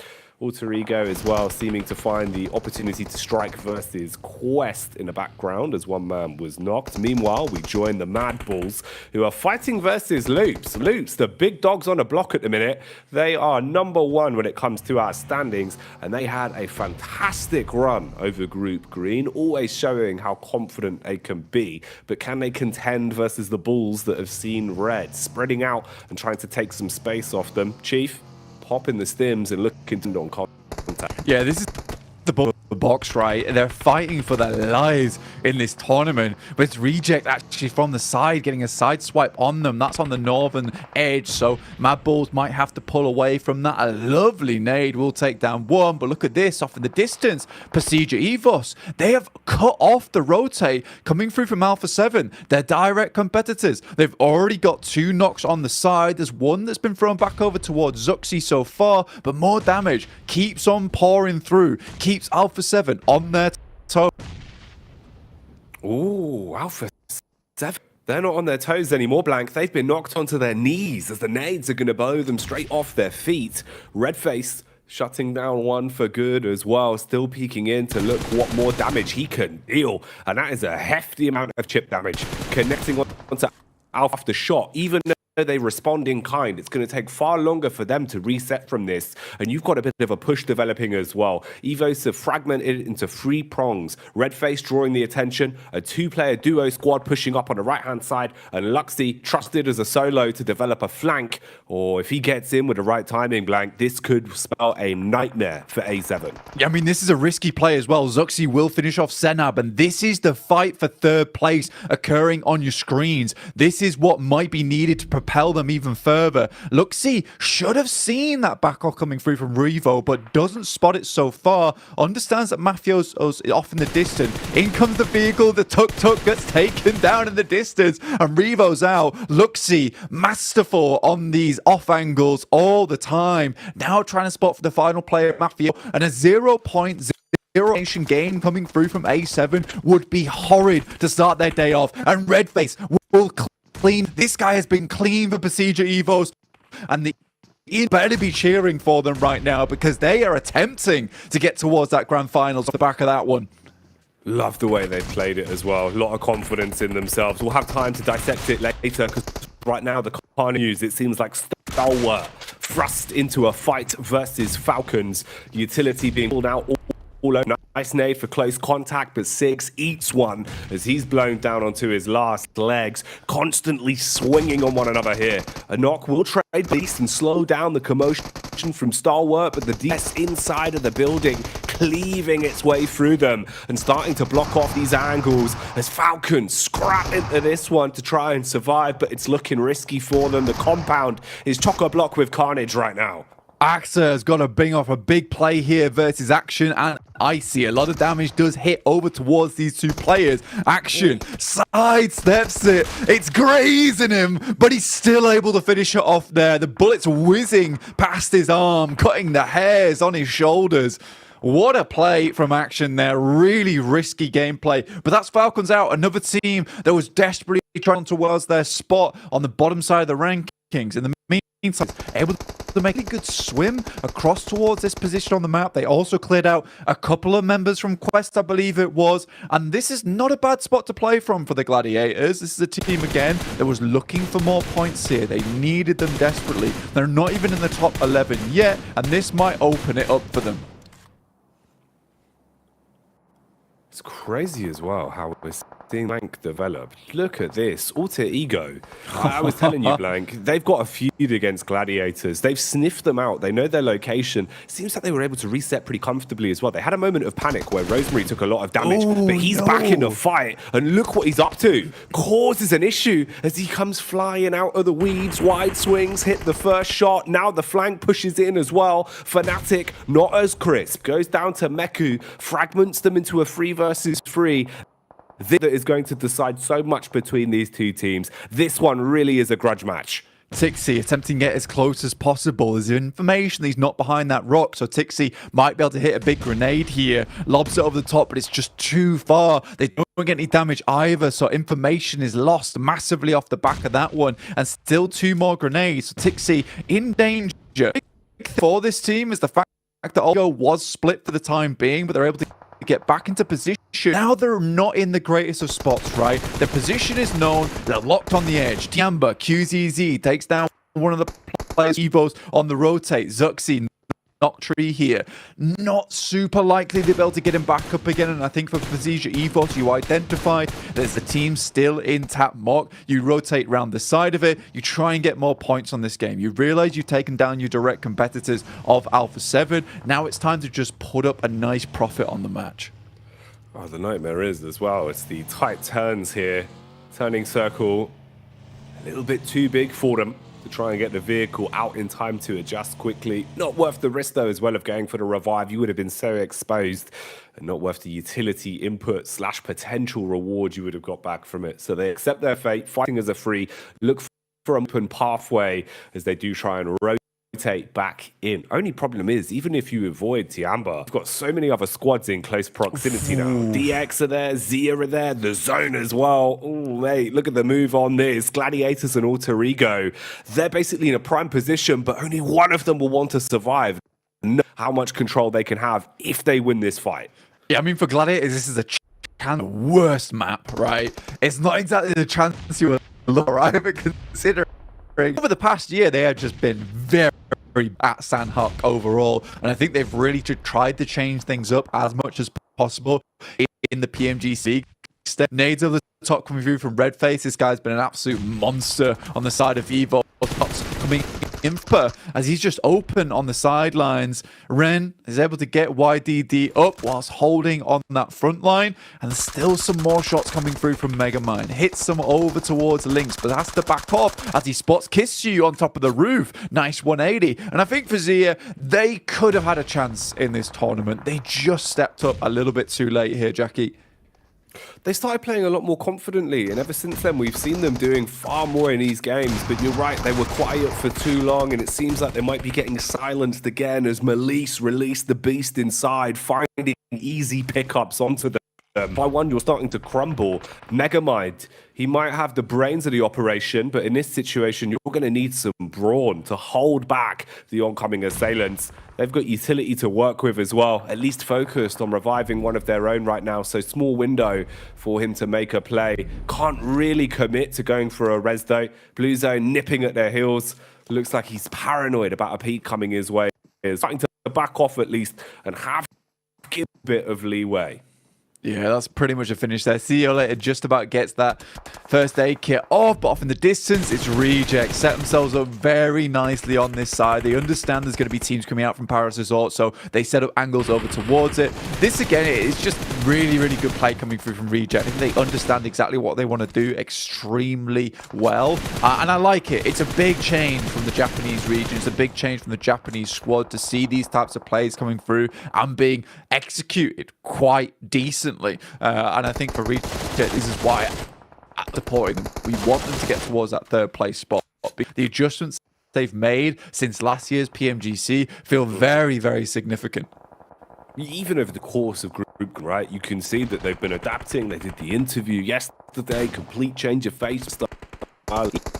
Alter Ego as well, seeming to find the opportunity to strike versus Quest in the background as one man was knocked. Meanwhile, we join the Mad Bulls, who are fighting versus Loops. Loops, the big dogs on the block at the minute. They are #1 when it comes to our standings, and they had a fantastic run over Group Green, always showing how confident they can be. But can they contend versus the Bulls that have seen red, spreading out and trying to take some space off them? Chief? Pop in the stims and look into non-contact. Yeah, this is the box, right? They're fighting for their lives in this tournament, but it's Reject actually from the side, getting a side swipe on them. That's on the northern edge, so Mad Bulls might have to pull away from that. A lovely nade will take down one, but look at this off in the distance. Procedure Evos, they have cut off the rotate coming through from Alpha 7. They're direct competitors. They've already got 2 knocks on the side. There's one that's been thrown back over towards Zuxi so far, but more damage keeps on pouring through, keeps Alpha 7 on their toe. Ooh, Alpha 7. They're not on their toes anymore, Blank. They've been knocked onto their knees as the nades are going to blow them straight off their feet. Redface shutting down one for good as well, still peeking in to look what more damage he can deal. And that is a hefty amount of chip damage. Connecting onto Alpha after shot, even though they respond in kind, it's going to take far longer for them to reset from this, and you've got a bit of a push developing as well. Evos have fragmented into 3 prongs. Redface drawing the attention, a 2-player duo squad pushing up on the right-hand side, and Luxy trusted as a solo to develop a flank, or if he gets in with the right timing, Blank, this could spell a nightmare for A7. Yeah, I mean, this is a risky play as well. Zuxi will finish off Senab, and this is the fight for 3rd place occurring on your screens. This is what might be needed to propel them even further. Luxy should have seen that backhook coming through from Revo, but doesn't spot it so far. Understands that Mafio's off in the distance. In comes the vehicle. The tuk-tuk gets taken down in the distance, and Revo's out. Luxy, masterful on these off angles all the time. Now trying to spot for the final player, Mafia, and a 0.0 nation game coming through from A7 would be horrid to start their day off, and Redface will clean. This guy has been clean for Procedure Evos, and you better be cheering for them right now because they are attempting to get towards that grand finals off the back of that one. Love the way they've played it as well. A lot of confidence in themselves. We'll have time to dissect it later because right now the Carnage news, it seems like Stalwart thrust into a fight versus Falcons. Utility being pulled out all over. Nice nade for close contact, but Six eats one as he's blown down onto his last legs, constantly swinging on one another here. A knock will trade beast and slow down the commotion from Stalwart, but the DS inside of the building cleaving its way through them and starting to block off these angles as Falcons scrap into this one to try and survive, but it's looking risky for them. The compound is chock-a-block with carnage right now. Axa has got to bring off a big play here versus Action and Icy. A lot of damage does hit over towards these 2 players. Action sidesteps it. It's grazing him, but he's still able to finish it off there. The bullets whizzing past his arm, cutting the hairs on his shoulders. What a play from Action there. Really risky gameplay. But that's Falcons out. Another team that was desperately trying towards their spot on the bottom side of the rankings. In the able to make a good swim across towards this position on the map. They also cleared out a couple of members from Quest, I believe it was. And this is not a bad spot to play from for the Gladiators. This is a team, again, that was looking for more points here. They needed them desperately. They're not even in the top 11 yet, and this might open it up for them. It's crazy as well how we're seeing Blank develop. Look at this, alter ego. I was telling you, Blank, they've got a feud against Gladiators. They've sniffed them out. They know their location. Seems like they were able to reset pretty comfortably as well. They had a moment of panic where Rosemary took a lot of damage, but he's back in the fight, and look what he's up to. Causes an issue as he comes flying out of the weeds. Wide swings, hit the first shot. Now the flank pushes in as well. Fnatic, not as crisp. Goes down to Meku, fragments them into a 3 versus 3. This is going to decide so much between these two teams. This one really is a grudge match. Tixi attempting to get as close as possible. There's information that he's not behind that rock, so Tixi might be able to hit a big grenade here. Lobs it over the top, but it's just too far. They don't get any damage either, so information is lost massively off the back of that one. And still 2 more grenades. So Tixi in danger. For this team is the fact that Olgo was split for the time being, but they're able to get back into position. Now they're not in the greatest of spots, right? Their position is known. They're locked on the edge. Tiamba, QZZ takes down one of the players. Evo's on the rotate. Zuxi, Noctree here. Not super likely to be able to get him back up again. And I think for Pazija Evos, you identify there's the team still intact. Mock, you rotate around the side of it. You try and get more points on this game. You realize you've taken down your direct competitors of Alpha 7. Now it's time to just put up a nice profit on the match. Oh, the nightmare is as well. It's the tight turns here. Turning circle a little bit too big for them to try and get the vehicle out in time to adjust quickly. Not worth the risk, though, as well, of going for the revive. You would have been so exposed, and not worth the utility input / potential reward you would have got back from it. So they accept their fate, fighting as a free, look for an open pathway as they do try and rotate back in. Only problem is, even if you avoid Tiamba, you've got so many other squads in close proximity now. DX are there, Zia are there, the Zone as well. Oh, mate, look at the move on this. Gladiators and Alter Ego, they're basically in a prime position, but only one of them will want to survive. Know how much control they can have if they win this fight. Yeah, I mean, for Gladiators, this is the worst map, right? It's not exactly the chance you would look, right? But considering over the past year, they have just been very at Sanhok overall, and I think they've really tried to change things up as much as possible in the PMGC. Nades over the top coming through from Redface. This guy's been an absolute monster on the side of Evo. Coming in as he's just open on the sidelines. Ren is able to get YDD up whilst holding on that front line, and there's still some more shots coming through from Megamind. Hits them over towards Lynx, but has to back off as he spots Kissu on top of the roof. Nice 180. And I think for Zia, they could have had a chance in this tournament. They just stepped up a little bit too late here, Jackie. They started playing a lot more confidently, and ever since then we've seen them doing far more in these games. But you're right, they were quiet for too long, and it seems like they might be getting silenced again as Melise released the beast inside, finding easy pickups onto them. By one, you're starting to crumble. Megamind, he might have the brains of the operation, but in this situation, you're going to need some brawn to hold back the oncoming assailants. They've got utility to work with as well, at least focused on reviving one of their own right now. So small window for him to make a play. Can't really commit to going for a res though. Blue Zone nipping at their heels. Looks like he's paranoid about a peak coming his way. He's starting to back off at least and have a bit of leeway. Yeah, that's pretty much a finish there. See you later just about gets that first aid kit off, but off in the distance, it's Reject. Set themselves up very nicely on this side. They understand there's going to be teams coming out from Paris Resort, so they set up angles over towards it. This, again, is just really, really good play coming through from Reject. I think they understand exactly what they want to do extremely well, and I like it. It's a big change from the Japanese region. It's a big change from the Japanese squad to see these types of plays coming through and being executed quite decently. And I think for Reject, this is why I'm supporting them. We want them to get towards that third place spot. The adjustments they've made since last year's PMGC feel very, very significant. Even over the course of group, right, you can see that they've been adapting. They did the interview yesterday, complete change of face.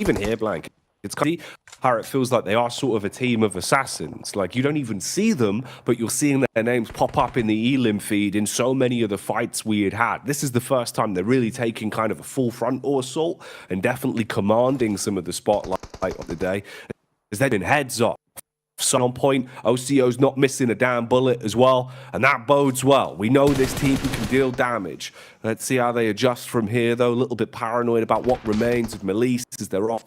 Even here, Blank, it's crazy it feels like they are sort of a team of assassins. Like, you don't even see them, but you're seeing their names pop up in the elim feed in so many of the fights we had. This is the first time they're really taking kind of a full frontal assault and definitely commanding some of the spotlight of the day. As they've been heads up. Sun on point, OCO's not missing a damn bullet as well, and that bodes well. We know this team can deal damage. Let's see how they adjust from here, though. A little bit paranoid about what remains of Melise as they're off.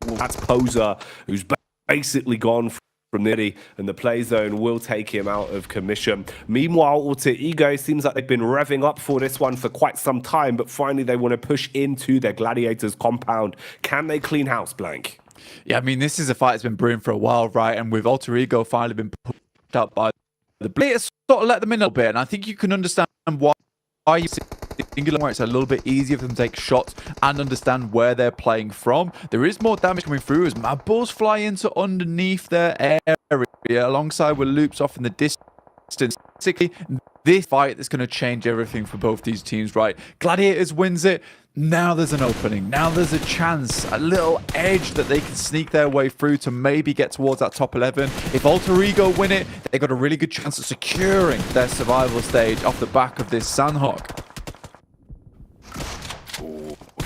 That's Poser, who's basically gone from Nitty, and the play zone will take him out of commission. Meanwhile, Alter Ego seems like they've been revving up for this one for quite some time, but finally they want to push into their Gladiators compound. Can they clean house, Blank? Yeah, I mean, this is a fight that's been brewing for a while, right? And with Alter Ego finally been pushed up by the Blitz, sort of let them in a little bit. And I think you can understand why you see Singular, where it's a little bit easier for them to take shots and understand where they're playing from. There is more damage coming through as Mad Bulls fly into underneath their area alongside with Loops off in the distance. Basically, this fight is going to change everything for both these teams, right? Gladiators wins it. Now there's an opening. Now there's a chance, a little edge that they can sneak their way through to maybe get towards that top 11. If Alter Ego win it, they got a really good chance of securing their survival stage off the back of this Sanhok.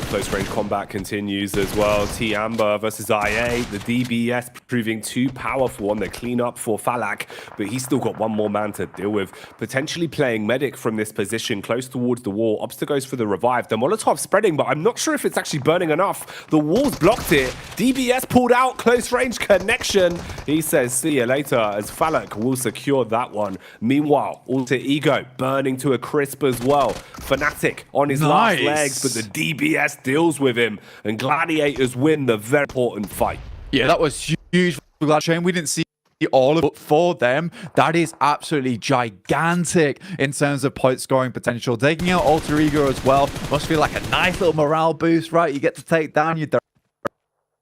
Close range combat continues as well. T Amber versus IA. The DBS proving too powerful on the cleanup for Falak, but he's still got one more man to deal with. Potentially playing medic from this position close towards the wall. Obsta goes for the revive. The Molotov spreading, but I'm not sure if it's actually burning enough. The wall's blocked it. DBS pulled out. Close range connection. He says, see you later, as Falak will secure that one. Meanwhile, Alter Ego burning to a crisp as well. Fnatic on his last legs, but the DBS deals with him, and Gladiators win the very important fight. Yeah, that was huge. Shame we didn't see all of it, but for them, that is absolutely gigantic in terms of point scoring potential. Taking out Alter Ego as well must feel like a nice little morale boost, right? You get to take down your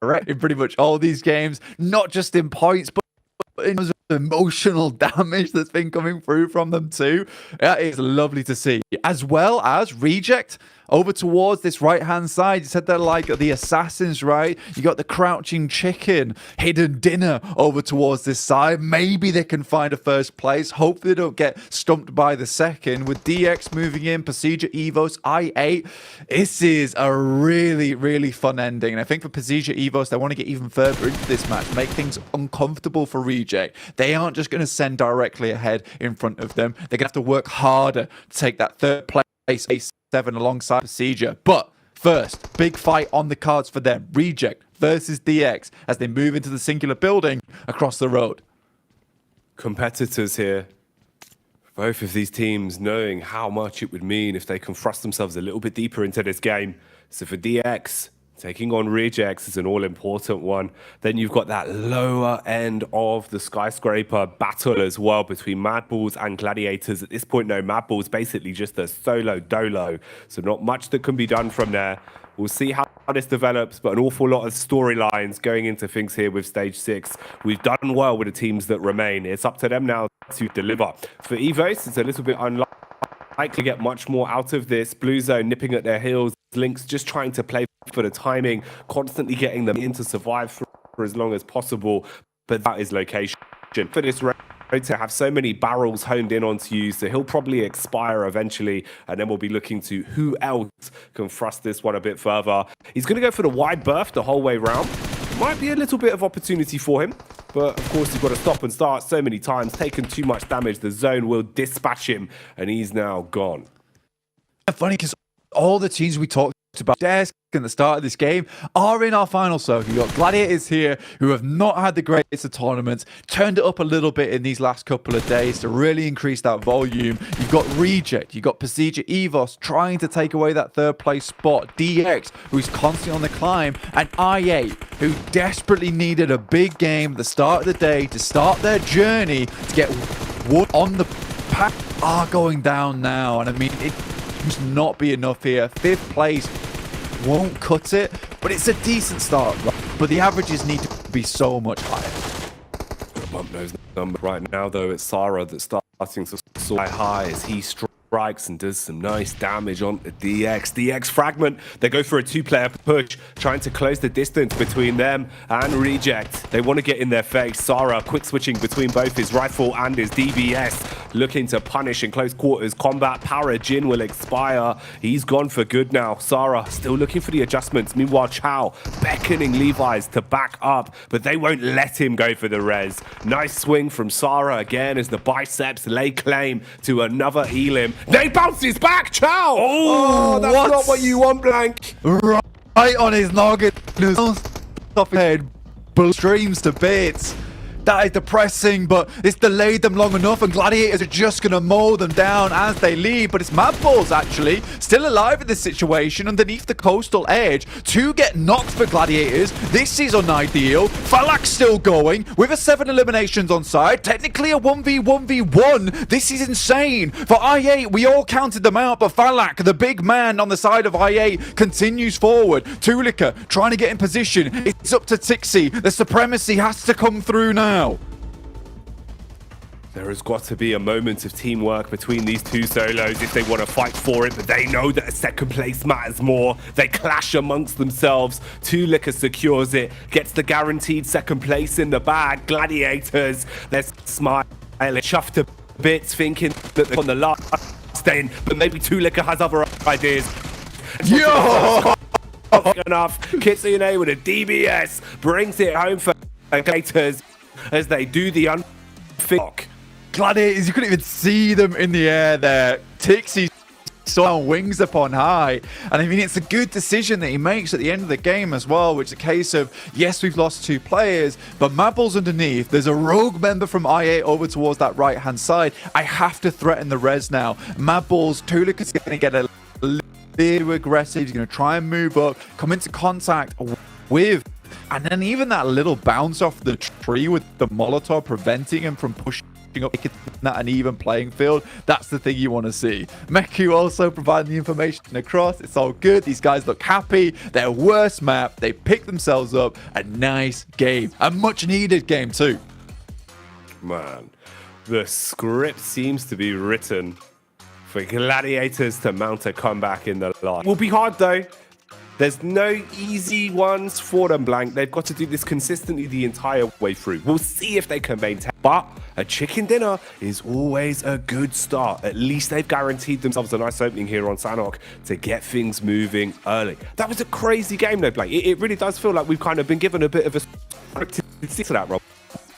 direct in pretty much all these games, not just in points, but in terms of emotional damage that's been coming through from them too. That is lovely to see. As well as Reject over towards this right-hand side. You said they're like the assassins, right? You got the crouching chicken, hidden dinner over towards this side. Maybe they can find a first place. Hopefully they don't get stumped by the second. With DX moving in, Procedure Evos, I8. This is a really, really fun ending. And I think for Procedure Evos, they want to get even further into this match, make things uncomfortable for Reject. They aren't just going to send directly ahead in front of them. They're going to have to work harder to take that third place, A7 alongside Procedure. But first, big fight on the cards for them. Reject versus DX as they move into the singular building across the road. Competitors here. Both of these teams knowing how much it would mean if they can thrust themselves a little bit deeper into this game. So for DX, taking on Rejects is an all-important one. Then you've got that lower end of the skyscraper battle as well between Mad Bulls and Gladiators. At this point, no, Mad Bulls basically just a solo dolo. So not much that can be done from there. We'll see how this develops, but an awful lot of storylines going into things here with Stage 6. We've done well with the teams that remain. It's up to them now to deliver. For Evos, it's a little bit unlikely to get much more out of this. Blue Zone nipping at their heels. Lynx just trying to play for the timing, constantly getting them in to survive for as long as possible. But that is location. For this raid to have so many barrels honed in onto you, so he'll probably expire eventually, and then we'll be looking to who else can thrust this one a bit further. He's going to go for the wide berth the whole way round. Might be a little bit of opportunity for him, but of course you've got to stop and start so many times. Taken too much damage, the zone will dispatch him, and he's now gone. Funny because all the teams we talked about desk in the start of this game are in our final circle. You've got Gladiators here who have not had the greatest of tournaments, turned it up a little bit in these last couple of days to really increase that volume. You've got Reject, you've got Procedure Evos trying to take away that third place spot, DX who's constantly on the climb, and IA who desperately needed a big game at the start of the day to start their journey to get wood on the pack are going down now. And I mean, it must not be enough here. Fifth place won't cut it, but it's a decent start. But the averages need to be so much higher. Bump those numbers right now, though. It's Sarah that's starting to soar high as he strikes and does some nice damage on the DX fragment. They go for a 2-player push, trying to close the distance between them and Reject. They want to get in their face. Sarah quick switching between both his rifle and his DBS, looking to punish in close quarters combat. Para Jin will expire. He's gone for good now. Sarah still looking for the adjustments. Meanwhile, Chow beckoning Levi's to back up, but they won't let him go for the res. Nice swing from Sarah again as the biceps lay claim to another Elim. They bounces back, Chow! Oh, that's not what you want, Blank. Right on his noggin. Off his head. Streams to bits. That is depressing, but it's delayed them long enough, and Gladiators are just going to mow them down as they leave. But it's Mad Balls, actually, still alive in this situation underneath the coastal edge to get knocked for Gladiators. This is unideal. Falak's still going with a 7 eliminations on side. Technically a 1v1v1. This is insane. For I8, we all counted them out, but Falak, the big man on the side of I8, continues forward. Tulika trying to get in position. It's up to Tixie. The supremacy has to come through now. There has got to be a moment of teamwork between these two solos if they want to fight for it, but they know that a second place matters more. They clash amongst themselves. Tulika secures it, gets the guaranteed second place in the bag. Gladiators, they're smiling, chuffed to bits, thinking that they're on the last day, but maybe Tulika has other ideas. Yo! Enough. Kitsune with a DBS brings it home for Gladiators as they do the unfit. Gladiators, you couldn't even see them in the air there. Tixie saw wings upon high, and I mean, it's a good decision that he makes at the end of the game as well, which is a case of, yes, we've lost 2 players, but Mabel's underneath. There's a rogue member from IA over towards that right hand side. I have to threaten the res now. Mabel's Tulika's going to get a little aggressive. He's going to try and move up, come into contact with, and then even that little bounce off the tree with the Molotov preventing him from pushing up, making that an even playing field. That's the thing you want to see. Meku also providing the information across. It's all good. These guys look happy. Their worst map. They pick themselves up. A nice game. A much needed game too. Man, the script seems to be written for Gladiators to mount a comeback in the last. Will be hard though. There's no easy ones for them, Blank. They've got to do this consistently the entire way through. We'll see if they can maintain. But a chicken dinner is always a good start. At least they've guaranteed themselves a nice opening here on Sanhok to get things moving early. That was a crazy game though, Blank. It really does feel like we've kind of been given a bit of a scripted to that, Rob.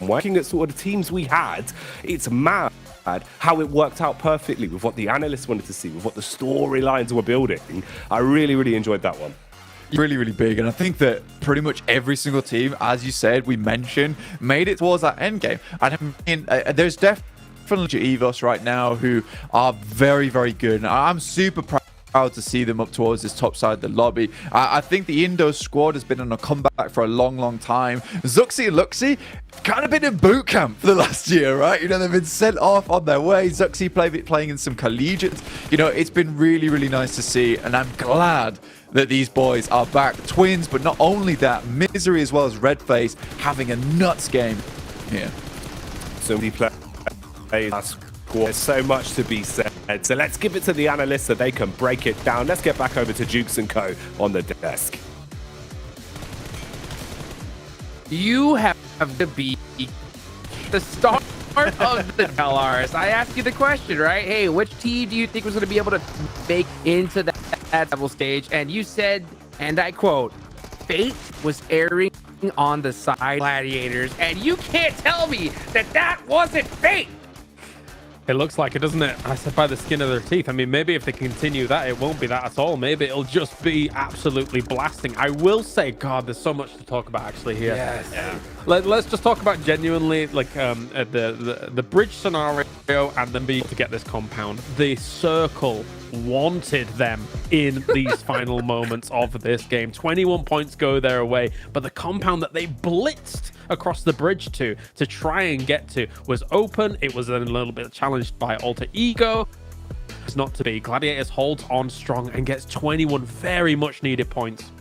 Working at sort of the teams we had, it's mad how it worked out perfectly with what the analysts wanted to see, with what the storylines were building. I really enjoyed that one. Really big, and I think that pretty much every single team, as you said, we mentioned, made it towards that end game. And I mean, there's definitely Evos right now who are very good, and I'm super proud to see them up towards this top side of the lobby. I think the Indo squad has been on a comeback for a long time. Zuxi and Luxi kind of been in boot camp for the last year, right? You know, they've been sent off on their way. Zuxi playing in some collegiates. You know, it's been really nice to see, and I'm glad that these boys are back. Twins, but not only that, Misery as well as Redface having a nuts game here. So many players. There's so much to be said. So let's give it to the analysts so they can break it down. Let's get back over to Jukes and Co. on the desk. You have to be the start of the LRs. I asked you the question, right? Hey, which team do you think was going to be able to make into that level stage? And you said, and I quote, fate was erring on the side Gladiators. And you can't tell me that wasn't fate. It looks like it, doesn't it? I said by the skin of their teeth. I mean, maybe if they continue that, it won't be that at all. Maybe it'll just be absolutely blasting. I will say, God, there's so much to talk about actually here. Yes. Yeah. Let's just talk about genuinely, like, the bridge scenario and then be able to get this compound. The circle wanted them in these final moments of this game. 21 points go their way, but the compound that they blitzed across the bridge to try and get to was open. It was a little bit challenged by Alter Ego. It's not to be. Gladiators holds on strong and gets 21 very much needed points.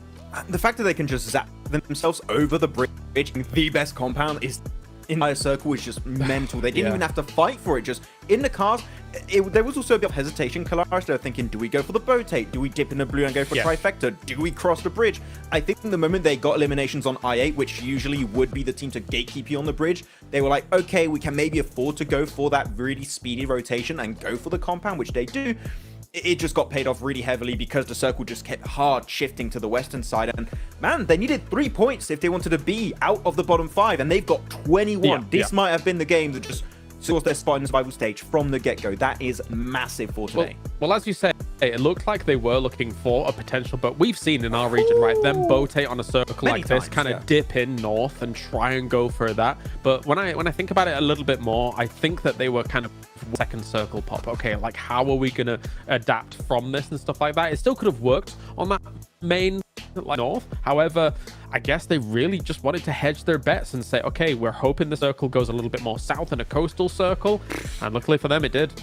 The fact that they can just zap themselves over the bridge, the best compound, is entire circle is just mental. They didn't even have to fight for it. Just in the cars, there was also a bit of hesitation. Kalaris, they're thinking, do we go for the rotate? Do we dip in the blue and go for trifecta? Do we cross the bridge? I think the moment they got eliminations on I8, which usually would be the team to gatekeep you on the bridge, they were like, okay, we can maybe afford to go for that really speedy rotation and go for the compound, which they do. It just got paid off really heavily because the circle just kept hard shifting to the western side. And man, they needed 3 points if they wanted to be out of the bottom 5, and they've got 21. This might have been the game that just secures their spot in the survival stage from the get-go. That is massive for today. Well, as you say, it looked like they were looking for a potential, but we've seen in our region, right, them rotate on a circle like this, kind of dip in north and try and go for that. But when I think about it a little bit more, I think that they were kind of second circle pop. Okay, like how are we going to adapt from this and stuff like that? It still could have worked on that main like north. However, I guess they really just wanted to hedge their bets and say, okay, we're hoping the circle goes a little bit more south in a coastal circle, and luckily for them it did.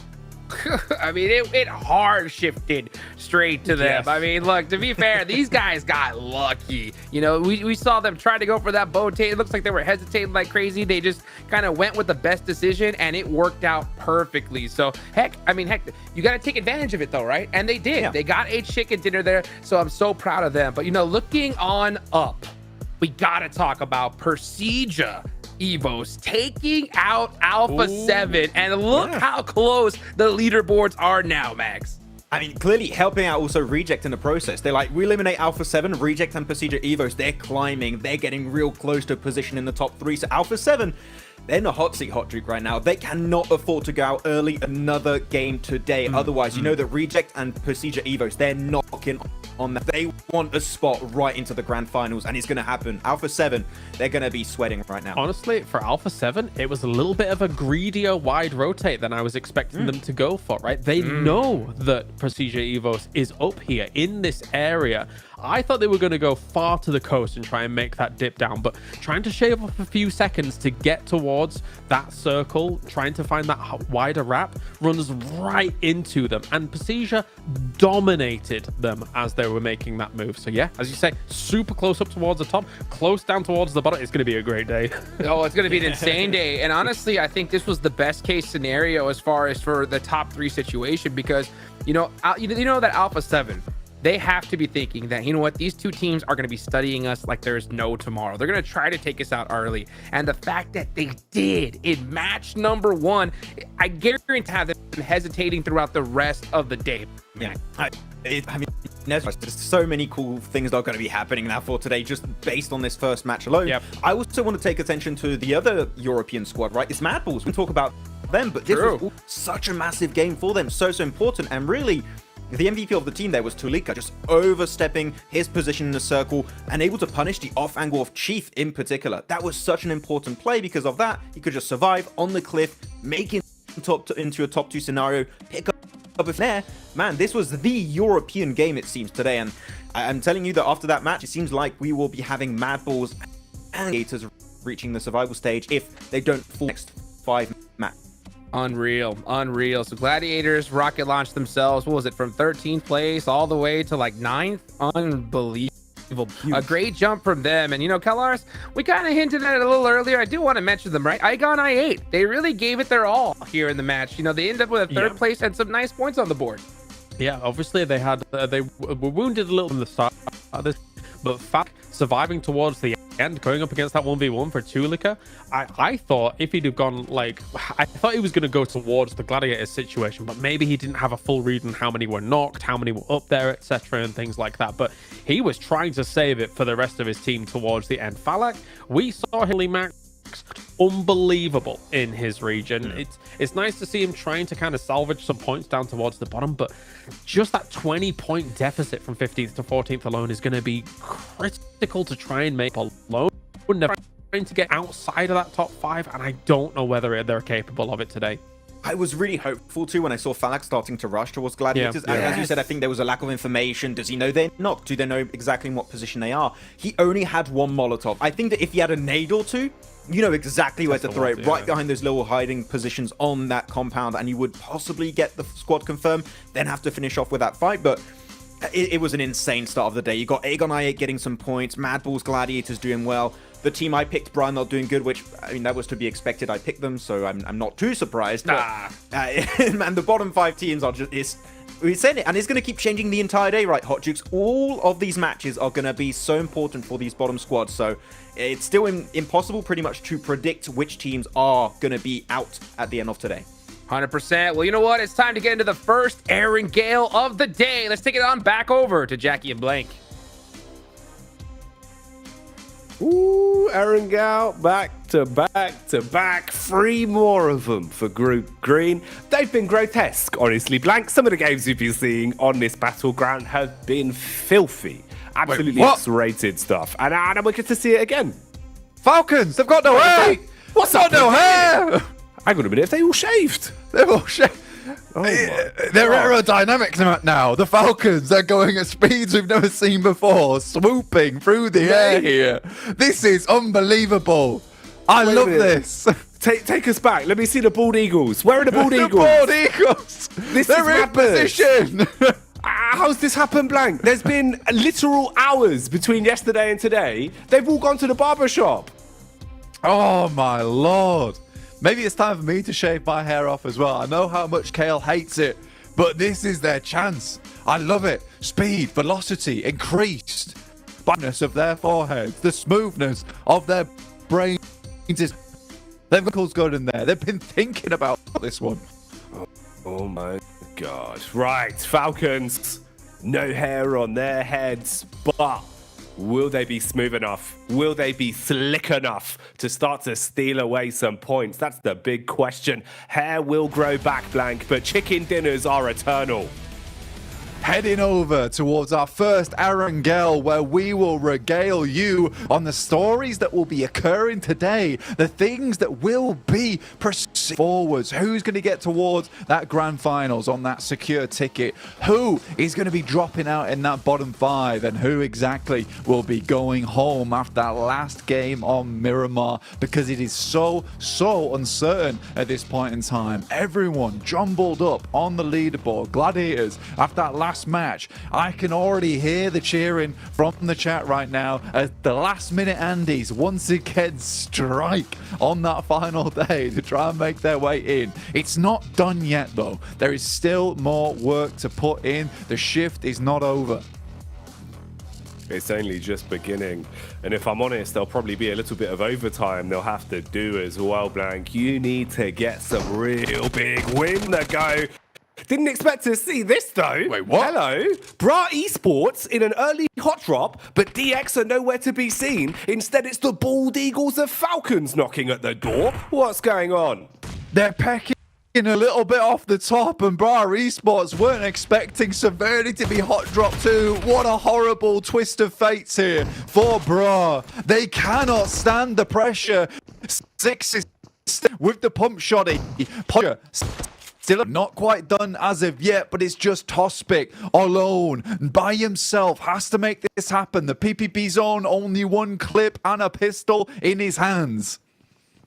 I mean, it hard shifted straight to them. I mean, look, to be fair, these guys got lucky. You know, we saw them try to go for that bow tape. It looks like they were hesitating like crazy. They just kind of went with the best decision, and it worked out perfectly. So, heck, you got to take advantage of it, though, right? And they did. They got a chicken dinner there, so I'm so proud of them. But, you know, looking on up, we got to talk about PMGC Evos taking out Alpha 7, and look how close the leaderboards are now, Max. I mean, clearly helping out also Reject in the process. They're like, we eliminate Alpha 7, Reject and PMGC Evos. They're climbing. They're getting real close to a position in the top 3. So Alpha 7, they're in a hot seat, hot streak right now. They cannot afford to go out early another game today. Otherwise, you know that Reject and PMGC Evos, they're knocking on that. They want a spot right into the Grand Finals, and it's going to happen. Alpha 7, they're going to be sweating right now. Honestly, for Alpha 7, it was a little bit of a greedier wide rotate than I was expecting them to go for, right? They know that PMGC Evos is up here in this area. I thought they were going to go far to the coast and try and make that dip down, but trying to shave off a few seconds to get towards that circle, trying to find that wider wrap, runs right into them, and PMGC dominated them as they were making that move. So yeah, as you say, super close up towards the top, close down towards the bottom. It's going to be a great day. Oh, it's going to be an insane day. And honestly, I think this was the best case scenario as far as for the top 3 situation, because you know that Alpha 7, they have to be thinking that, you know what, these two teams are going to be studying us like there's no tomorrow. They're going to try to take us out early. And the fact that they did in match number 1, I guarantee to have them hesitating throughout the rest of the day. Yeah. I mean, there's so many cool things that are going to be happening now for today, just based on this first match alone. I also want to take attention to the other European squad, right? It's Mad Bulls. We talk about them, but this was such a massive game for them. So important. And really, the MVP of the team there was Tulika, just overstepping his position in the circle and able to punish the off angle of Chief in particular. That was such an important play. Because of that, he could just survive on the cliff, make it into a top 2 scenario, pick up there. Man, this was the European game, it seems, today. And I'm telling you that after that match, it seems like we will be having Mad Bulls and Gators reaching the survival stage if they don't fall next 5 matches. Unreal. So Gladiators rocket launched themselves, what was it, from 13th place all the way to like 9th? Unbelievable. A great jump from them. And you know, Kalaris, we kind of hinted at it a little earlier. I do want to mention them, right? Igon I8, they really gave it their all here in the match. You know, they ended up with a 3rd place and some nice points on the board. Yeah, obviously they had they were wounded a little from the start of this, but surviving towards the end, going up against that 1v1 for Tulika, I thought if he'd have gone I thought he was going to go towards the Gladiator situation, but maybe he didn't have a full read on how many were knocked, how many were up there, etc., and things like that. But he was trying to save it for the rest of his team towards the end. Falak, we saw Hilly Max unbelievable in his region. It's nice to see him trying to kind of salvage some points down towards the bottom, but just that 20-point deficit from 15th to 14th alone is going to be critical to try and make alone. They're trying to get outside of that top 5, and I don't know whether they're capable of it today. I was really hopeful too when I saw Falak starting to rush towards Gladiators. As you said, I think there was a lack of information. Does he know they're knocked? Do they know exactly in what position they are? He only had 1 Molotov. I think that if he had a nade or 2, you know exactly where to throw it, right behind those little hiding positions on that compound, and you would possibly get the squad confirmed, then have to finish off with that fight. But it was an insane start of the day. You got Aegon I8 getting some points, Mad Bulls Gladiators doing well. the team I picked, Brian, not doing good, which, I mean, that was to be expected. I picked them, so I'm not too surprised. Nah. And the bottom 5 teams are just... We said it, and it's going to keep changing the entire day, right, Hot Jukes? All of these matches are going to be so important for these bottom squads, so it's still impossible pretty much to predict which teams are going to be out at the end of today. 100%. Well, you know what? It's time to get into the first Erangel of the day. Let's take it on back over to Jackie and Blank. Ooh, Erangel, back to back. 3 more of them for Group Green. They've been grotesque, honestly, Blank. Some of the games you've been seeing on this battleground have been filthy. Absolutely X-rated stuff. And we're good to see it again. Falcons, they've got no hair! What's got no hair? Hang on a minute, have they all shaved? They've all shaved. Oh they're aerodynamic now. The Falcons, they're going at speeds we've never seen before, swooping through the air here. This is unbelievable. I love this. Take us back. Let me see the bald eagles. Where are the bald eagles? The bald eagles. They're in position. How's this happened, Blank? There's been literal hours between yesterday and today. They've all gone to the barber shop. Oh my lord. Maybe it's time for me to shave my hair off as well. I know how much Kale hates it, but this is their chance. I love it. Speed, velocity, increased. Brightness of their foreheads, the smoothness of their brains. They've got good in there. They've been thinking about this one. Oh my god. Right, Falcons. No hair on their heads, but will they be smooth enough? Will they be slick enough to start to steal away some points? That's the big question. Hair will grow back, Blank, but chicken dinners are eternal. Heading over towards our first Erangel, where we will regale you on the stories that will be occurring today, the things that will be proceeding forwards. Who's going to get towards that Grand Finals on that secure ticket? Who is going to be dropping out in that bottom 5? And who exactly will be going home after that last game on Miramar? Because it is so uncertain at this point in time. Everyone jumbled up on the leaderboard. Gladiators, after that last match, I can already hear the cheering from the chat right now as the last minute Andes once again strike on that final day to try and make their way in. It's not done yet though. There is still more work to put in. The shift is not over. It's only just beginning. And if I'm honest, there'll probably be a little bit of overtime they'll have to do as well, Blank. You need to get some real big win to go. Didn't expect to see this though. Wait, what? Hello. Vampire Esports in an early hot drop, but DX are nowhere to be seen. Instead, it's the bald eagles of Falcons knocking at the door. What's going on? They're pecking a little bit off the top, and Vampire Esports weren't expecting Severity to be hot drop too. What a horrible twist of fates here for Bra. They cannot stand the pressure. 6 is with the pump shotty. Still not quite done as of yet, but it's just Tospic alone by himself has to make this happen. The PPP zone, only 1 clip and a pistol in his hands.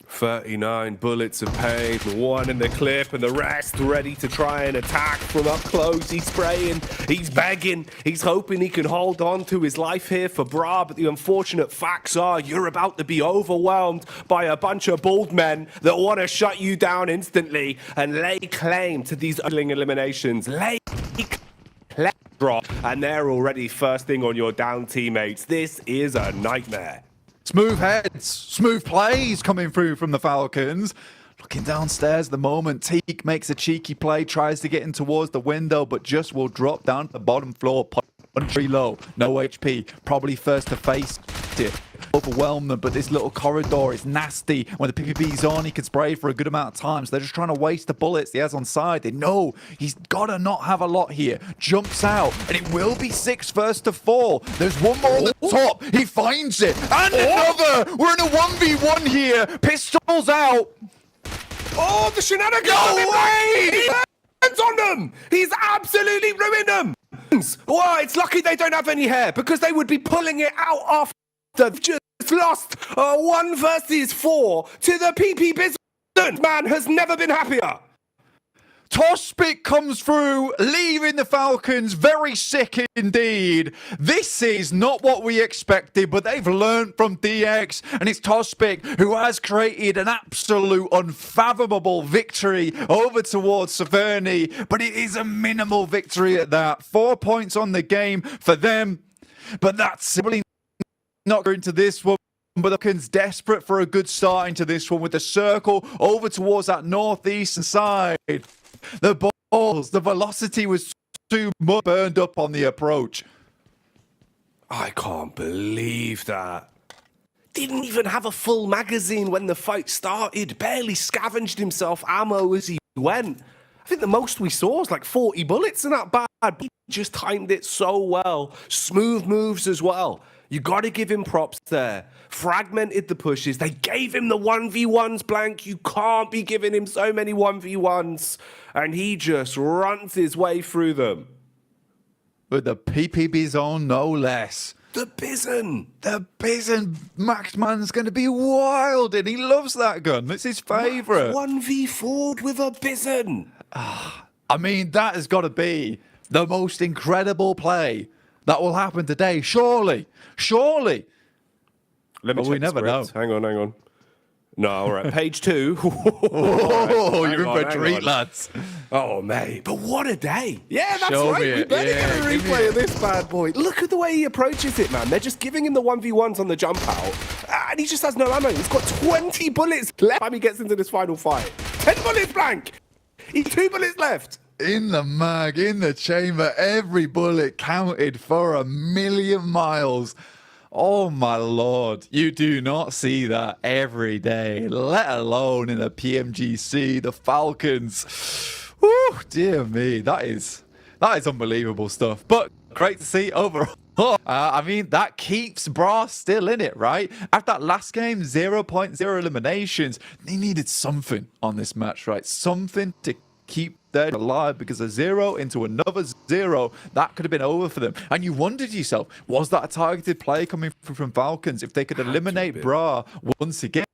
39 bullets of pain, 1 in the clip, and the rest ready to try and attack from up close. He's spraying, he's begging, he's hoping he can hold on to his life here for Bra, but the unfortunate facts are you're about to be overwhelmed by a bunch of bald men that want to shut you down instantly and lay claim to these eliminations. Lay claim, Bra, and they're already firsting on your down teammates. This is a nightmare. Smooth heads, smooth plays coming through from the Falcons. Looking downstairs at the moment, Teak makes a cheeky play, tries to get in towards the window, but just will drop down to the bottom floor. Punch low, no HP, probably first to face it. Overwhelm them, but this little corridor is nasty. When the PPP's on, he can spray for a good amount of time, so they're just trying to waste the bullets he has on side. They know he's got to not have a lot here. Jumps out, and it will be 6 first to 4. There's one more at the top. He finds it, and another. We're in a 1v1 here. Pistols out. Oh, the shenanigans! No way! He lands on them! He's absolutely ruined them! Well, it's lucky they don't have any hair, because they would be pulling it out after they've just lost 1 versus 4 to the PP business. Man has never been happier. Tospic comes through, leaving the Falcons very sick indeed. This is not what we expected, but they've learned from DX, and it's Tospic who has created an absolute unfathomable victory over towards Severny, but it is a minimal victory at that. 4 points on the game for them, but that's simply not going to this one. But the Falcons desperate for a good start into this one with the circle over towards that northeastern side. The balls, the velocity was too much burned up on the approach. I can't believe that. Didn't even have a full magazine when the fight started. Barely scavenged himself ammo as he went. I think the most we saw was like 40 bullets in that bad. He just timed it so well. Smooth moves as well. You got to give him props there. Fragmented the pushes. They gave him the 1v1s, Blank. You can't be giving him so many 1v1s. And he just runs his way through them. With the PPB zone, no less. The Bison. The Bison. Maxman's going to be wild, and he loves that gun. It's his favourite. 1v4 with a Bison. I mean, that has got to be the most incredible play that will happen today. Surely. Let me check we never know. Hang on. No, all right. Page 2. Oh, you're in for a treat, lads. Oh, mate. But what a day. Yeah, that's Show right. me We it. better Yeah, get a give me replay it. of this bad boy. Look at the way he approaches it, man. They're just giving him the 1v1s on the jump out. And he just has no ammo. He's got 20 bullets left time he gets into this final fight. 10 bullets, Blank. He's 2 bullets left. In the mag, in the chamber, every bullet counted for 1,000,000 miles. Oh my lord, you do not see that every day, let alone in a PMGC, the Falcons. Woo, dear me, that is unbelievable stuff. But great to see overall. I mean, that keeps Bra still in it, right? After that last game, 0.0 eliminations, they needed something on this match, right? Something to keep them alive, because a 0 into another 0, that could have been over for them. And you wondered yourself, was that a targeted play coming from Falcons? If they could eliminate Bra once again,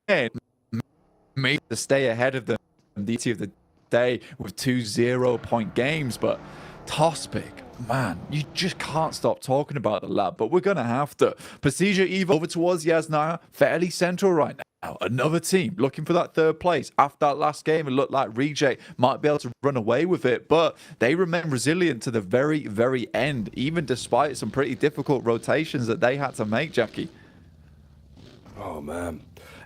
maybe to stay ahead of them the of the day with 2 0-point games. But Tospic, man, you just can't stop talking about the lad, but we're going to have to. Procedure Eve over towards Yasnaya, fairly central right now. Another team looking for that 3rd place. After that last game, it looked like Reject might be able to run away with it, but they remain resilient to the very, very end, even despite some pretty difficult rotations that they had to make, Jackie. Oh, man.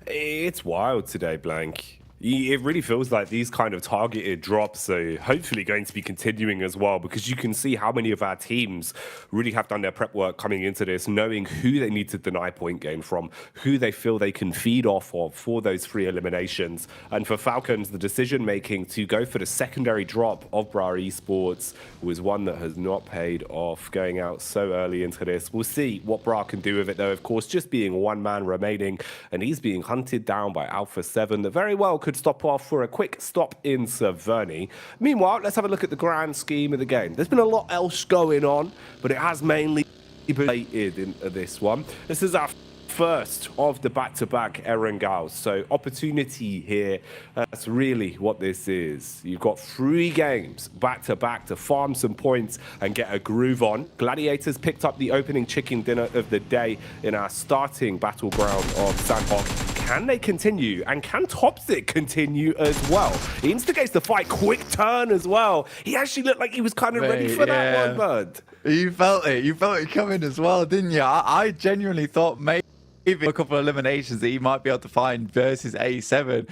It's wild today, Blank. It really feels like these kind of targeted drops are hopefully going to be continuing as well, because you can see how many of our teams really have done their prep work coming into this, knowing who they need to deny point gain from, who they feel they can feed off of for those 3 eliminations. And for Falcons, the decision making to go for the secondary drop of Vampire Esports was one that has not paid off, going out so early into this. We'll see what Bra can do with it, though, of course, just being 1 man remaining, and he's being hunted down by Alpha 7 that very well could stop off for a quick stop in Severny. Meanwhile, let's have a look at the grand scheme of the game. There's been a lot else going on, but it has mainly been related into this one. This is our first of the back-to-back Erangel. So opportunity here. That's really what this is. You've got 3 games back-to-back to farm some points and get a groove on. Gladiators picked up the opening chicken dinner of the day in our starting battleground of Sanhok. Can they continue? And can Topsic continue as well? He instigates the fight. Quick turn as well. He actually looked like he was kind of ready for that one, bud. You felt it. You felt it coming as well, didn't you? I genuinely thought maybe a couple of eliminations that he might be able to find versus A7.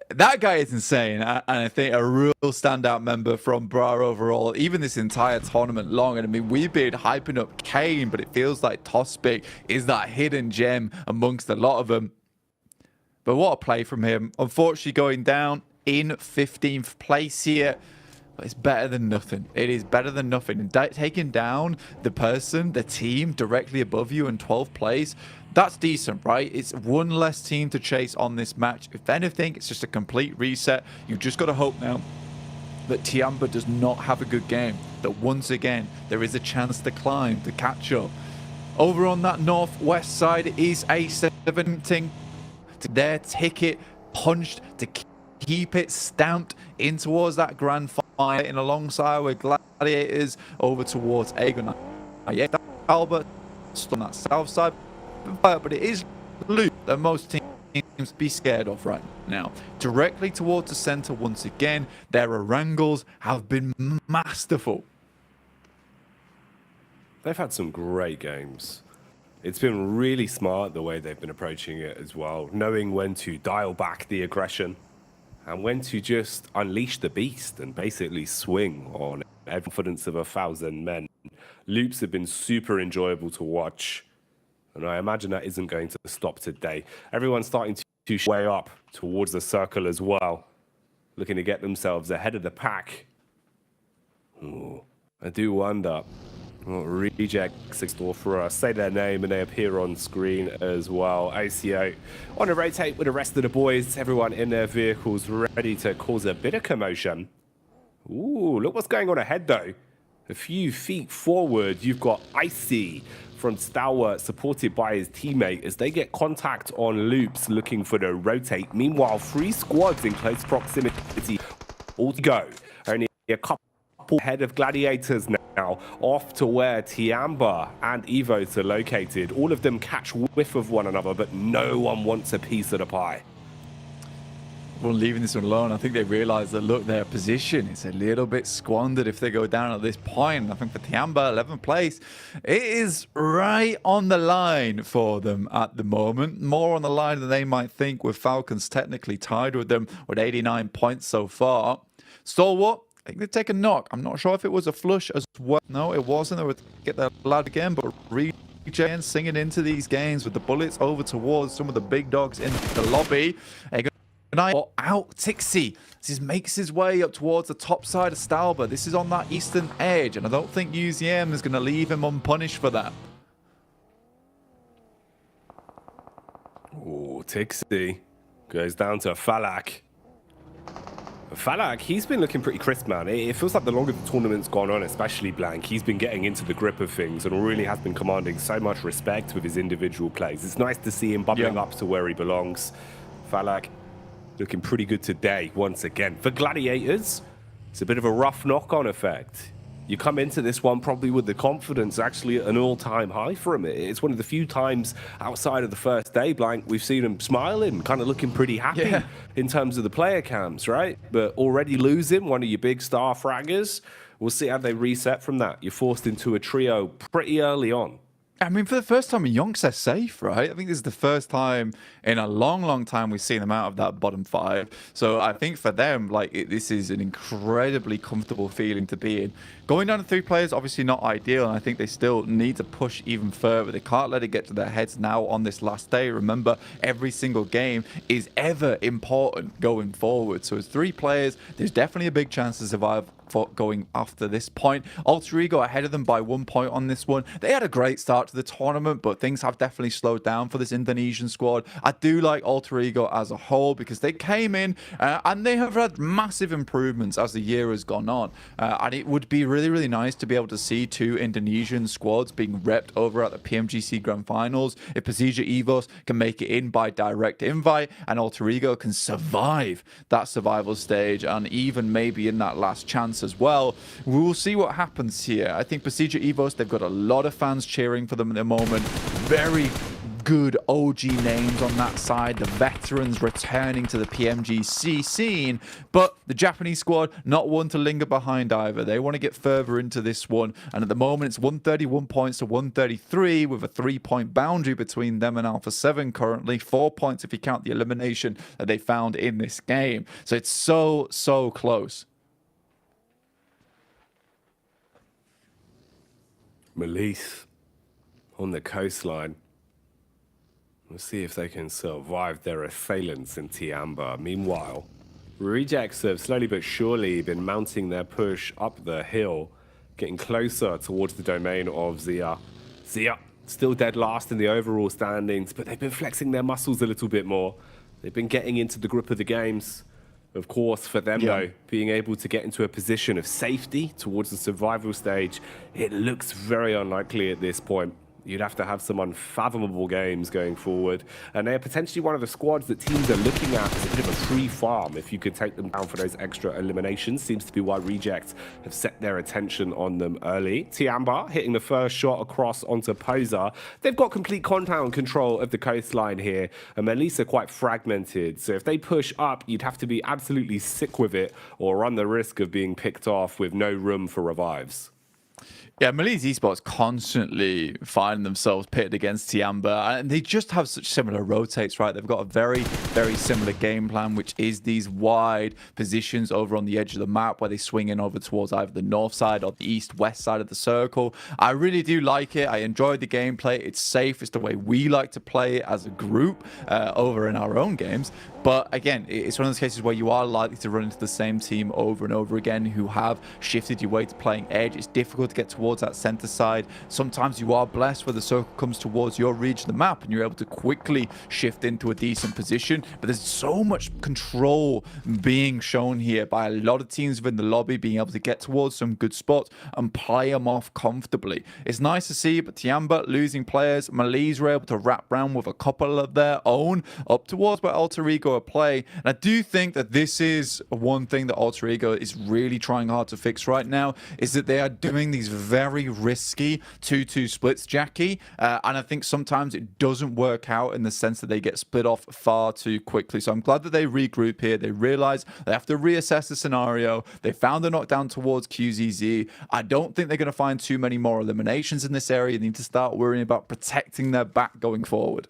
That guy is insane, and I think a real standout member from Bra overall, even this entire tournament long. And I mean, we've been hyping up Kane, but it feels like Tospic is that hidden gem amongst a lot of them. But what a play from him. Unfortunately, going down in 15th place here. But it's better than nothing. It is better than nothing. And taking down the person, the team directly above you in 12th place, that's decent, right? It's 1 less team to chase on this match. If anything, it's just a complete reset. You've just got to hope now that Tiamba does not have a good game. That once again, there is a chance to climb, to catch up. Over on that northwest side is A17. Their ticket punched to keep it stamped in towards that grand fighting alongside with Gladiators over towards Aegon. Yeah, Albert on that south side, but it is loot that most teams be scared of right now. Directly towards the center once again, their Erangels have been masterful. They've had some great games. It's been really smart the way they've been approaching it as well, knowing when to dial back the aggression and when to just unleash the beast and basically swing on confidence of 1,000 men. Loops have been super enjoyable to watch, and I imagine that isn't going to stop today. Everyone's starting to way up towards the circle as well, looking to get themselves ahead of the pack. Ooh, I do wonder what rejects in store for us. Say their name and they appear on screen as well. ACO on a rotate with the rest of the boys, everyone in their vehicles ready to cause a bit of commotion. Ooh, look what's going on ahead though. A few feet forward, you've got Icy from Stalwart supported by his teammate as they get contact on Loops looking for the rotate. Meanwhile, 3 squads in close proximity all to go. Only a couple ahead of Gladiators now, off to where Tiamba and Evos are located. All of them catch whiff of one another, but no one wants a piece of the pie. Well, leaving this one alone, I think they realise that, look, their position is a little bit squandered if they go down at this point. I think for Tiamba, 11th place, it is right on the line for them at the moment. More on the line than they might think, with Falcons technically tied with them with 89 points so far. Stalwart, I think they take a knock. I'm not sure if it was a flush as well. No, it wasn't. They would get their lad again, but Regen singing into these games with the bullets over towards some of the big dogs in the lobby. Out Tixie. This makes his way up towards the top side of Stalber. This is on that eastern edge, and I don't think UZM is going to leave him unpunished for that. Oh, Tixie goes down to Falak. Falak, he's been looking pretty crisp, man. It feels like the longer the tournament's gone on, especially Blank, he's been getting into the grip of things and really has been commanding so much respect with his individual plays. It's nice to see him bubbling up to where he belongs. Falak looking pretty good today, once again. For Gladiators, it's a bit of a rough knock-on effect. You come into this one probably with the confidence actually at an all-time high for him. It's one of the few times outside of the first day, Blank, we've seen him smiling, kind of looking pretty happy in terms of the player cams, right? But already losing one of your big star fraggers, we'll see how they reset from that. You're forced into a trio pretty early on. I mean, for the first time in Yonks, they're safe, right? I think this is the first time in a long, long time we've seen them out of that bottom 5. So I think for them, like, this is an incredibly comfortable feeling to be in. Going down to 3 players, obviously not ideal, and I think they still need to push even further. They can't let it get to their heads now on this last day. Remember, every single game is ever important going forward. So as 3 players, there's definitely a big chance to survive for going after this point. Alter Ego ahead of them by 1 point on this one. They had a great start to the tournament, but things have definitely slowed down for this Indonesian squad. I do like Alter Ego as a whole because they came in and they have had massive improvements as the year has gone on. And it would be really, really nice to be able to see 2 Indonesian squads being repped over at the PMGC Grand Finals. If Persija Evos can make it in by direct invite and Alter Ego can survive that survival stage and even maybe in that last chance as well, we will see what happens here. I think Persija Evos, they've got a lot of fans cheering for them at the moment. Very good OG names on that side, the veterans returning to the PMGC scene, but the Japanese squad not one to linger behind either. They want to get further into this one, and at the moment it's 131 points to 133 with a 3-point boundary between them and Alpha 7 currently. 4 points if you count the elimination that they found in this game. So it's so close. Malise on the coastline. We'll see if they can survive their assailants in Tiamba. Meanwhile, Rejects have slowly but surely been mounting their push up the hill, getting closer towards the domain of Zia. Zia still dead last in the overall standings, but they've been flexing their muscles a little bit more. They've been getting into the grip of the games. Of course, for them, though, being able to get into a position of safety towards the survival stage, it looks very unlikely at this point. You'd have to have some unfathomable games going forward. And they're potentially one of the squads that teams are looking at as a bit of a free farm if you could take them down for those extra eliminations. Seems to be why Reject have set their attention on them early. Tiamba hitting the first shot across onto Poser. They've got complete compound control of the coastline here. And Melissa quite fragmented. So if they push up, you'd have to be absolutely sick with it or run the risk of being picked off with no room for revives. Yeah, Malays Esports constantly find themselves pitted against Tiamba, and they just have such similar rotates, right? They've got a very, very similar game plan, which is these wide positions over on the edge of the map where they swing in over towards either the north side or the east-west side of the circle. I really do like it. I enjoyed the gameplay. It's safe. It's the way we like to play it as a group over in our own games. But again, it's one of those cases where you are likely to run into the same team over and over again who have shifted your way to playing edge. It's difficult to get towards that center side. Sometimes you are blessed where the circle comes towards your region of the map and you're able to quickly shift into a decent position. But there's so much control being shown here by a lot of teams within the lobby being able to get towards some good spots and play them off comfortably. It's nice to see, but Tiamba losing players. Malays were able to wrap around with a couple of their own up towards where Alter Ego are play. And I do think that this is one thing that Alter Ego is really trying hard to fix right now, is that they are doing these very risky 2-2 splits, Jackie. And I think sometimes it doesn't work out in the sense that they get split off far too quickly. So I'm glad that they regroup here. They realize they have to reassess the scenario. They found a knockdown towards QZZ. I don't think they're going to find too many more eliminations in this area. They need to start worrying about protecting their back going forward.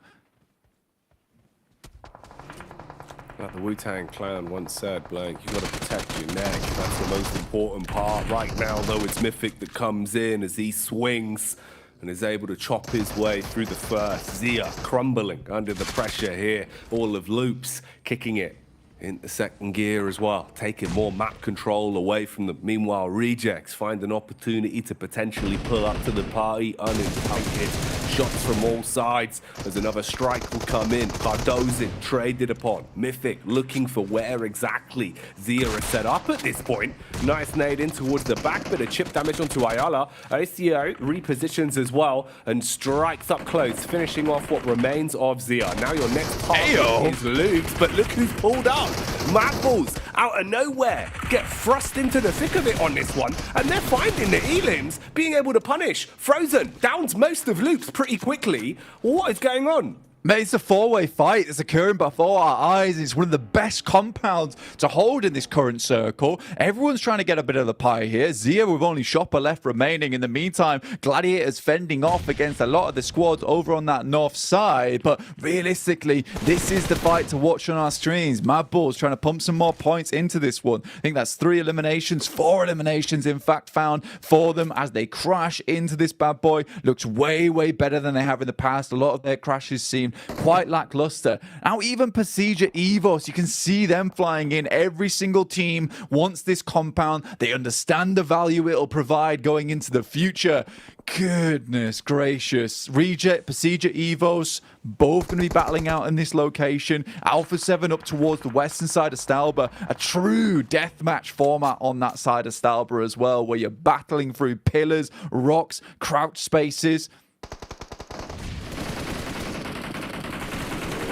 Like the Wu-Tang Clan once said, Blank, you got to protect your neck. That's the most important part. Right now, though, it's Mythic that comes in as he swings and is able to chop his way through the first. Zia crumbling under the pressure here. All of Loops kicking it into second gear as well, taking more map control away from them. Meanwhile, Rejects find an opportunity to potentially pull up to the party uninvited. Shots from all sides as another strike will come in. Cardozin traded upon. Mythic looking for where exactly Zia is set up at this point. Nice nade in towards the back, bit of chip damage onto Ayala. ACO repositions as well and strikes up close, finishing off what remains of Zia. Now your next target is Luke's, but look who's pulled up. Madballs out of nowhere get thrust into the thick of it on this one, and they're finding the Elims being able to punish. Frozen downs most of Luke's pretty quickly. What is going on? Mate, it's a four-way fight that's occurring before our eyes. It's one of the best compounds to hold in this current circle. Everyone's trying to get a bit of the pie here. Zia with only Shopper left remaining. In the meantime, Gladiators fending off against a lot of the squads over on that north side. But realistically, this is the fight to watch on our streams. Madball's trying to pump some more points into this one. I think that's 4 eliminations, in fact, found for them as they crash into this bad boy. Looks way, way better than they have in the past. A lot of their crashes seem quite lackluster. Now even PMGC Evos, you can see them flying in. Every single team wants this compound. They understand the value it'll provide going into the future. Goodness gracious. Reject, PMGC Evos, both going to be battling out in this location. Alpha 7 up towards the western side of Stalba. A true deathmatch format on that side of Stalba as well, where you're battling through pillars, rocks, crouch spaces.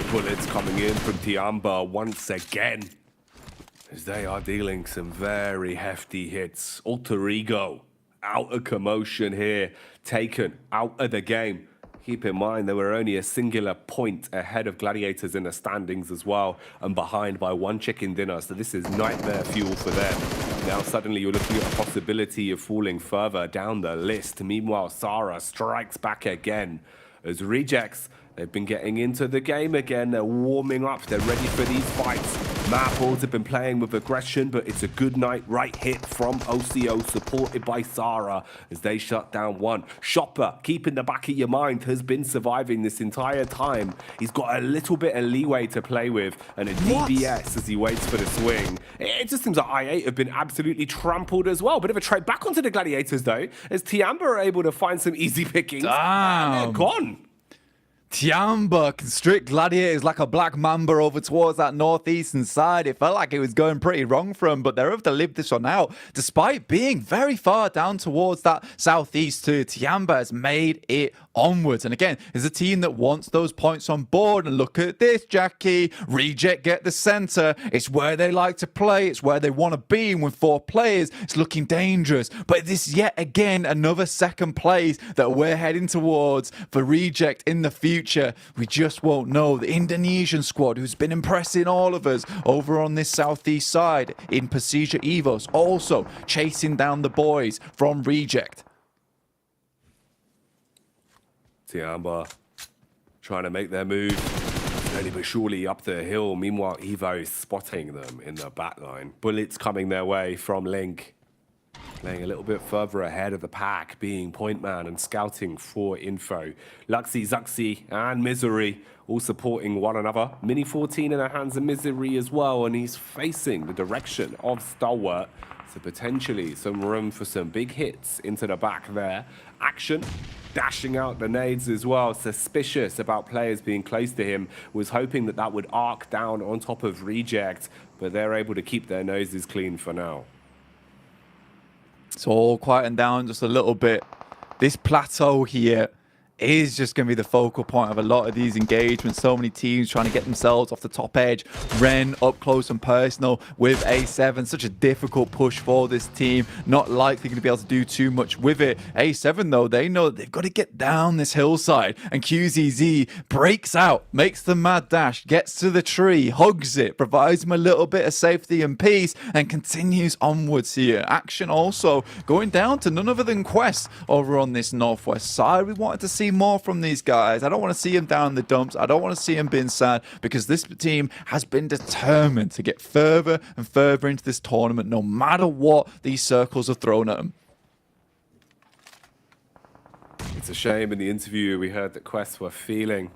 Bullets coming in from Tiamba once again, as they are dealing some very hefty hits. Alter Ego out of commotion here, taken out of the game. Keep in mind, they were only a singular point ahead of Gladiators in the standings as well, and behind by 1 chicken dinner, so this is nightmare fuel for them. Now suddenly you're looking at a possibility of falling further down the list. Meanwhile, Sarah strikes back again as Rejects. They've been getting into the game again. They're warming up. They're ready for these fights. Madballs have been playing with aggression, but it's a good night right hit from OCO, supported by Sarah, as they shut down one. Shopper, keep in the back of your mind, has been surviving this entire time. He's got a little bit of leeway to play with, and a DBS as he waits for the swing. It just seems like I8 have been absolutely trampled as well. Bit of a trade back onto the Gladiators, though, as Tiamba are able to find some easy pickings. Damn. And they're gone. Tiamba constrict gladiators like a black mamba over towards that northeastern side. It felt like it was going pretty wrong for them, but they're able to live this one out despite being very far down towards that southeast too. Tiamba has made it onwards, and again, is a team that wants those points on board. And look at this, Jackie. Reject get the center. It's where they like to play. It's where they want to be. And with 4 players, it's looking dangerous. But this yet again another second place that we're heading towards for Reject in the future. We just won't know. The Indonesian squad, who's been impressing all of us over on this southeast side in Persija Evos, also chasing down the boys from Reject. Tiamba trying to make their move slowly but surely up the hill. Meanwhile, Evo is spotting them in the back line. Bullets coming their way from Link. Playing a little bit further ahead of the pack, being point man and scouting for info. Luxy, Zuxi, and Misery all supporting one another. Mini 14 in the hands of Misery as well, and he's facing the direction of Stalwart. So potentially some room for some big hits into the back there. Action, dashing out the nades as well. Suspicious about players being close to him. Was hoping that that would arc down on top of Reject, but they're able to keep their noses clean for now. It's all quieting down just a little bit. This plateau here is just going to be the focal point of a lot of these engagements. So many teams trying to get themselves off the top edge. Ren up close and personal with A7. Such a difficult push for this team. Not likely going to be able to do too much with it. A7 though, they know that they've got to get down this hillside. And QZZ breaks out, makes the mad dash, gets to the tree, hugs it, provides him a little bit of safety and peace, and continues onwards here. Action also going down to none other than Quest over on this northwest side. We wanted to see more from these guys. I don't want to see him down in the dumps. I don't want to see him being sad, because this team has been determined to get further and further into this tournament, no matter what these circles are thrown at them. It's a shame in the interview we heard that Quest were feeling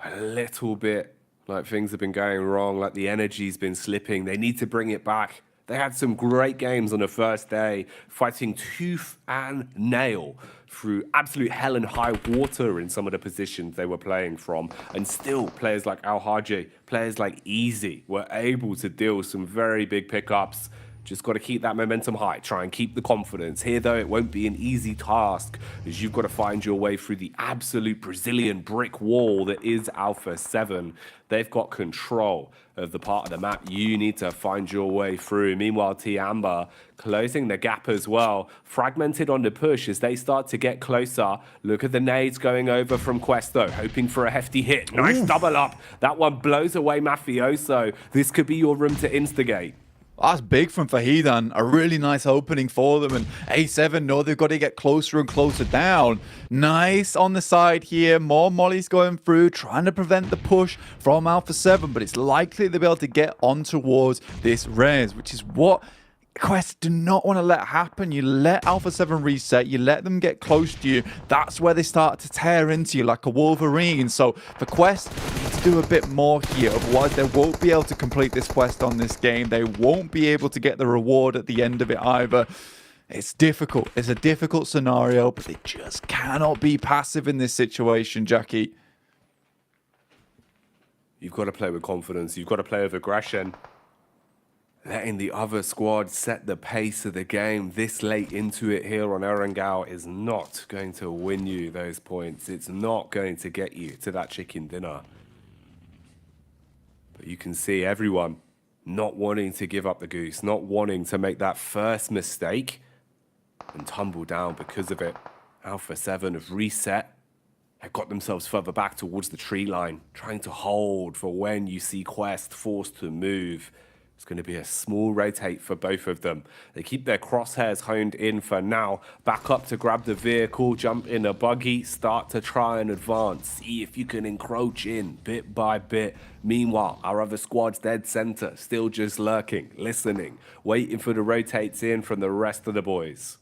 a little bit like things have been going wrong, like the energy's been slipping. They need to bring it back. They had some great games on the first day, fighting tooth and nail through absolute hell and high water in some of the positions they were playing from. And still, players like Al-Haji, players like Easy were able to deal some very big pickups. Just got to keep that momentum high, try and keep the confidence. Here, though, it won't be an easy task, as you've got to find your way through the absolute Brazilian brick wall that is Alpha 7. They've got control of the part of the map you need to find your way through. Meanwhile, Tiamba closing the gap as well. Fragmented on the push as they start to get closer. Look at the nades going over from Quest, though, hoping for a hefty hit. Nice double up. That one blows away Mafioso. This could be your room to instigate. That's big from Fahidan. A really nice opening for them. And A7 know they've got to get closer and closer down. Nice on the side here. More mollies going through, trying to prevent the push from Alpha 7. But it's likely they'll be able to get on towards this res, which is what Quest do not want to let happen. You let Alpha 7 reset, you let them get close to you. That's where they start to tear into you like a Wolverine. So for Quest, they need to do a bit more here. Otherwise, they won't be able to complete this quest on this game. They won't be able to get the reward at the end of it either. It's difficult. It's a difficult scenario, but they just cannot be passive in this situation, Jackie. You've got to play with confidence. You've got to play with aggression. Letting the other squad set the pace of the game this late into it here on Erangel is not going to win you those points. It's not going to get you to that chicken dinner. But you can see everyone not wanting to give up the goose, not wanting to make that first mistake and tumble down because of it. Alpha 7 have reset, have got themselves further back towards the tree line, trying to hold for when you see Quest forced to move. It's going to be a small rotate for both of them. They keep their crosshairs honed in for now. Back up to grab the vehicle, jump in a buggy, start to try and advance. See if you can encroach in bit by bit. Meanwhile, our other squad's dead center, still just lurking, listening, waiting for the rotates in from the rest of the boys.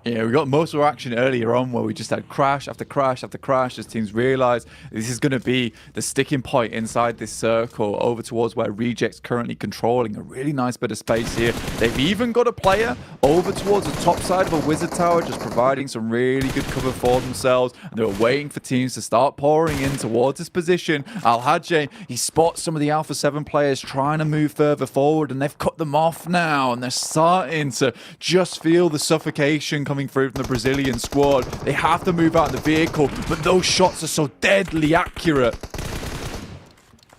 Yeah, we got most of our action earlier on where we just had crash after crash after crash as teams realised this is going to be the sticking point inside this circle over towards where Reject's currently controlling a really nice bit of space here. They've even got a player over towards the top side of a wizard tower just providing some really good cover for themselves, and they were waiting for teams to start pouring in towards this position. Al-Hajj, he spots some of the Alpha 7 players trying to move further forward, and they've cut them off now, and they're starting to just feel the suffocation coming through from the Brazilian squad. They have to move out of the vehicle, but those shots are so deadly accurate.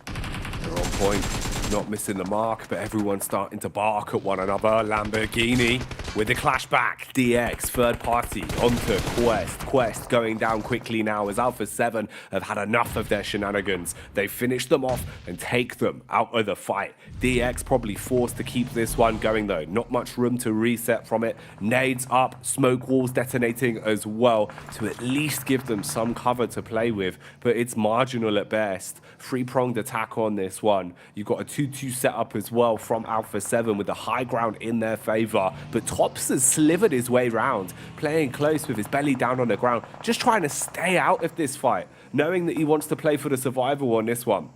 They're on point, not missing the mark, but everyone's starting to bark at one another. Lamborghini with the clash back. DX, third party, onto Quest. Quest going down quickly now as Alpha 7 have had enough of their shenanigans. They finish them off and take them out of the fight. DX probably forced to keep this one going though. Not much room to reset from it. Nades up, smoke walls detonating as well to at least give them some cover to play with, but it's marginal at best. Three-pronged attack on this one. You've got a 2-2 setup as well from Alpha 7 with the high ground in their favor, but Tops has slivered his way round, playing close with his belly down on the ground, just trying to stay out of this fight, knowing that he wants to play for the survival on this one.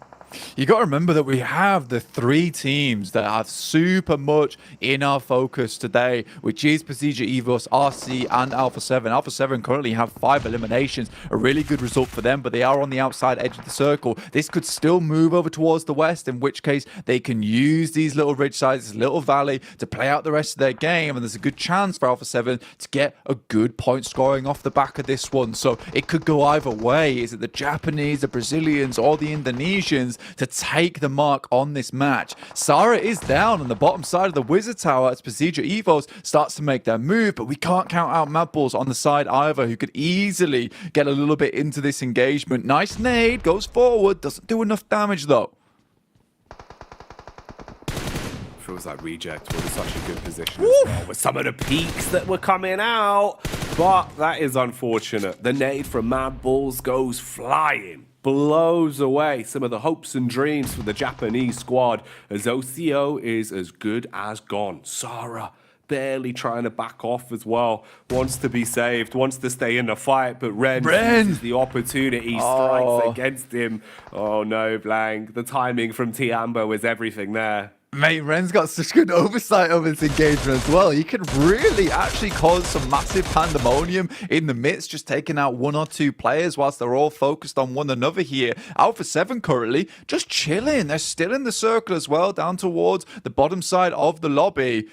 You got to remember that we have the three teams that are super much in our focus today, which is Procedure Evos, RC, and Alpha 7. Alpha 7 currently have 5 eliminations, a really good result for them, but they are on the outside edge of the circle. This could still move over towards the west, in which case they can use these little ridge sides, this little valley, to play out the rest of their game, and there's a good chance for Alpha 7 to get a good point scoring off the back of this one. So it could go either way. Is it the Japanese, the Brazilians, or the Indonesians to take the mark on this match? Sarah is down on the bottom side of the wizard tower as Procedure Evos starts to make their move, but we can't count out Mad Balls on the side either, who could easily get a little bit into this engagement. Nice nade, goes forward, doesn't do enough damage though. Feels like Reject was in such a good position as well with some of the peaks that were coming out, but that is unfortunate. The nade from Mad Balls goes flying, blows away some of the hopes and dreams for the Japanese squad as OCO is as good as gone. Sarah barely trying to back off as well, wants to be saved, wants to stay in the fight, but Ren uses the opportunity, strikes against him. Oh no, Blank. The timing from Tiambo was everything there. Mate, Ren's got such good oversight over this engagement as well. He could really actually cause some massive pandemonium in the midst, just taking out 1 or 2 players whilst they're all focused on one another here. Alpha 7 currently just chilling. They're still in the circle as well, down towards the bottom side of the lobby.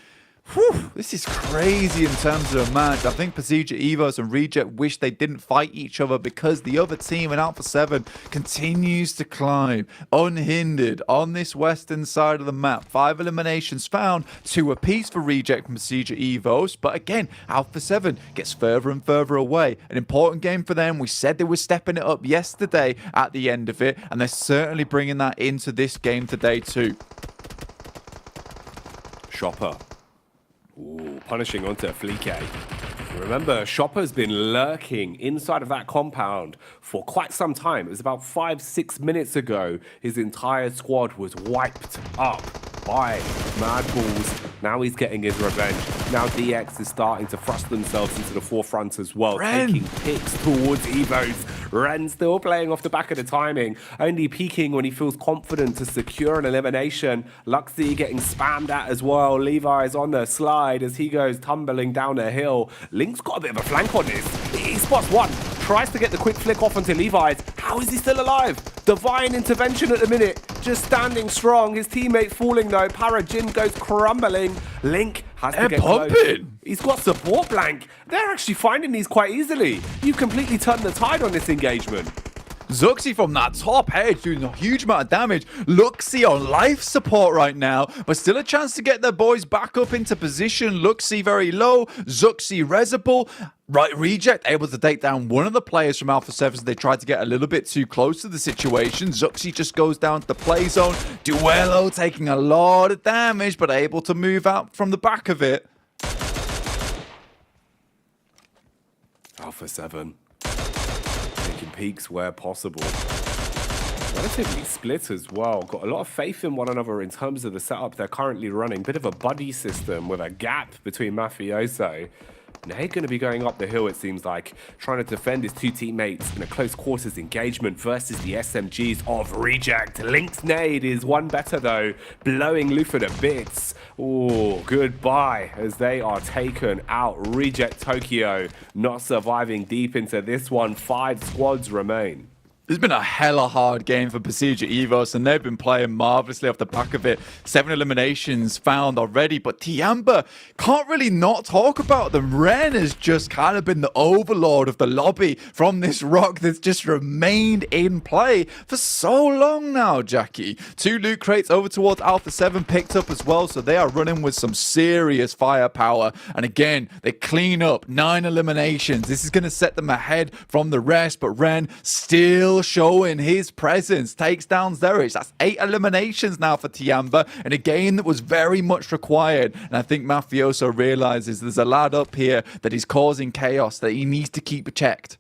Whew, this is crazy in terms of a match. I think Procedure Evos and Reject wish they didn't fight each other because the other team in Alpha 7 continues to climb unhindered on this western side of the map. 5 eliminations found, 2 apiece for Reject and Procedure Evos. But again, Alpha 7 gets further and further away. An important game for them. We said they were stepping it up yesterday at the end of it, and they're certainly bringing that into this game today too. Shopper. Ooh, punishing onto Fleeke. Remember, Shopper's been lurking inside of that compound for quite some time. It was about 5-6 minutes ago. His entire squad was wiped up by Mad Balls. Now he's getting his revenge. Now DX is starting to thrust themselves into the forefront as well, taking picks towards Evos. Ren still playing off the back of the timing, only peeking when he feels confident to secure an elimination. Luxy getting spammed at as well. Levi's on the slide as he goes tumbling down a hill. Link's got a bit of a flank on this. He spots one, tries to get the quick flick off onto Levi's. How is he still alive? Divine intervention at the minute, just standing strong. His teammate falling though. Parajin goes crumbling. Link has to get pumping. He's got support, Blank. They're actually finding these quite easily. You completely turned the tide on this engagement. Zuxi from that top edge doing a huge amount of damage. Luxi on life support right now, but still a chance to get their boys back up into position. Luxi very low, Zuxi resible. Right, Reject able to take down one of the players from Alpha 7. They tried to get a little bit too close to the situation. Zuxi just goes down to the play zone. Duello taking a lot of damage, but able to move out from the back of it. Alpha 7. Taking peaks where possible. Relatively split as well. Got a lot of faith in one another in terms of the setup they're currently running. Bit of a buddy system with a gap between Mafioso. Nade going to be going up the hill, it seems like, trying to defend his two teammates in a close quarters engagement versus the SMGs of Reject. Link's nade is one better though, blowing Lufa to bits. Oh, goodbye as they are taken out. Reject Tokyo not surviving deep into this one. 5 squads remain. It's been a hella hard game for PMGC Evos, and they've been playing marvelously off the back of it. 7 eliminations found already, but Tiamba can't really not talk about them. Ren has just kind of been the overlord of the lobby from this rock that's just remained in play for so long now, Jackie. 2 loot crates over towards Alpha 7 picked up as well, so they are running with some serious firepower. And again, they clean up 9 eliminations. This is going to set them ahead from the rest, but Ren still showing his presence, takes down Zerich. That's 8 eliminations now for Tiamba in a game that was very much required. And I think Mafioso realizes there's a lad up here that is causing chaos that he needs to keep checked.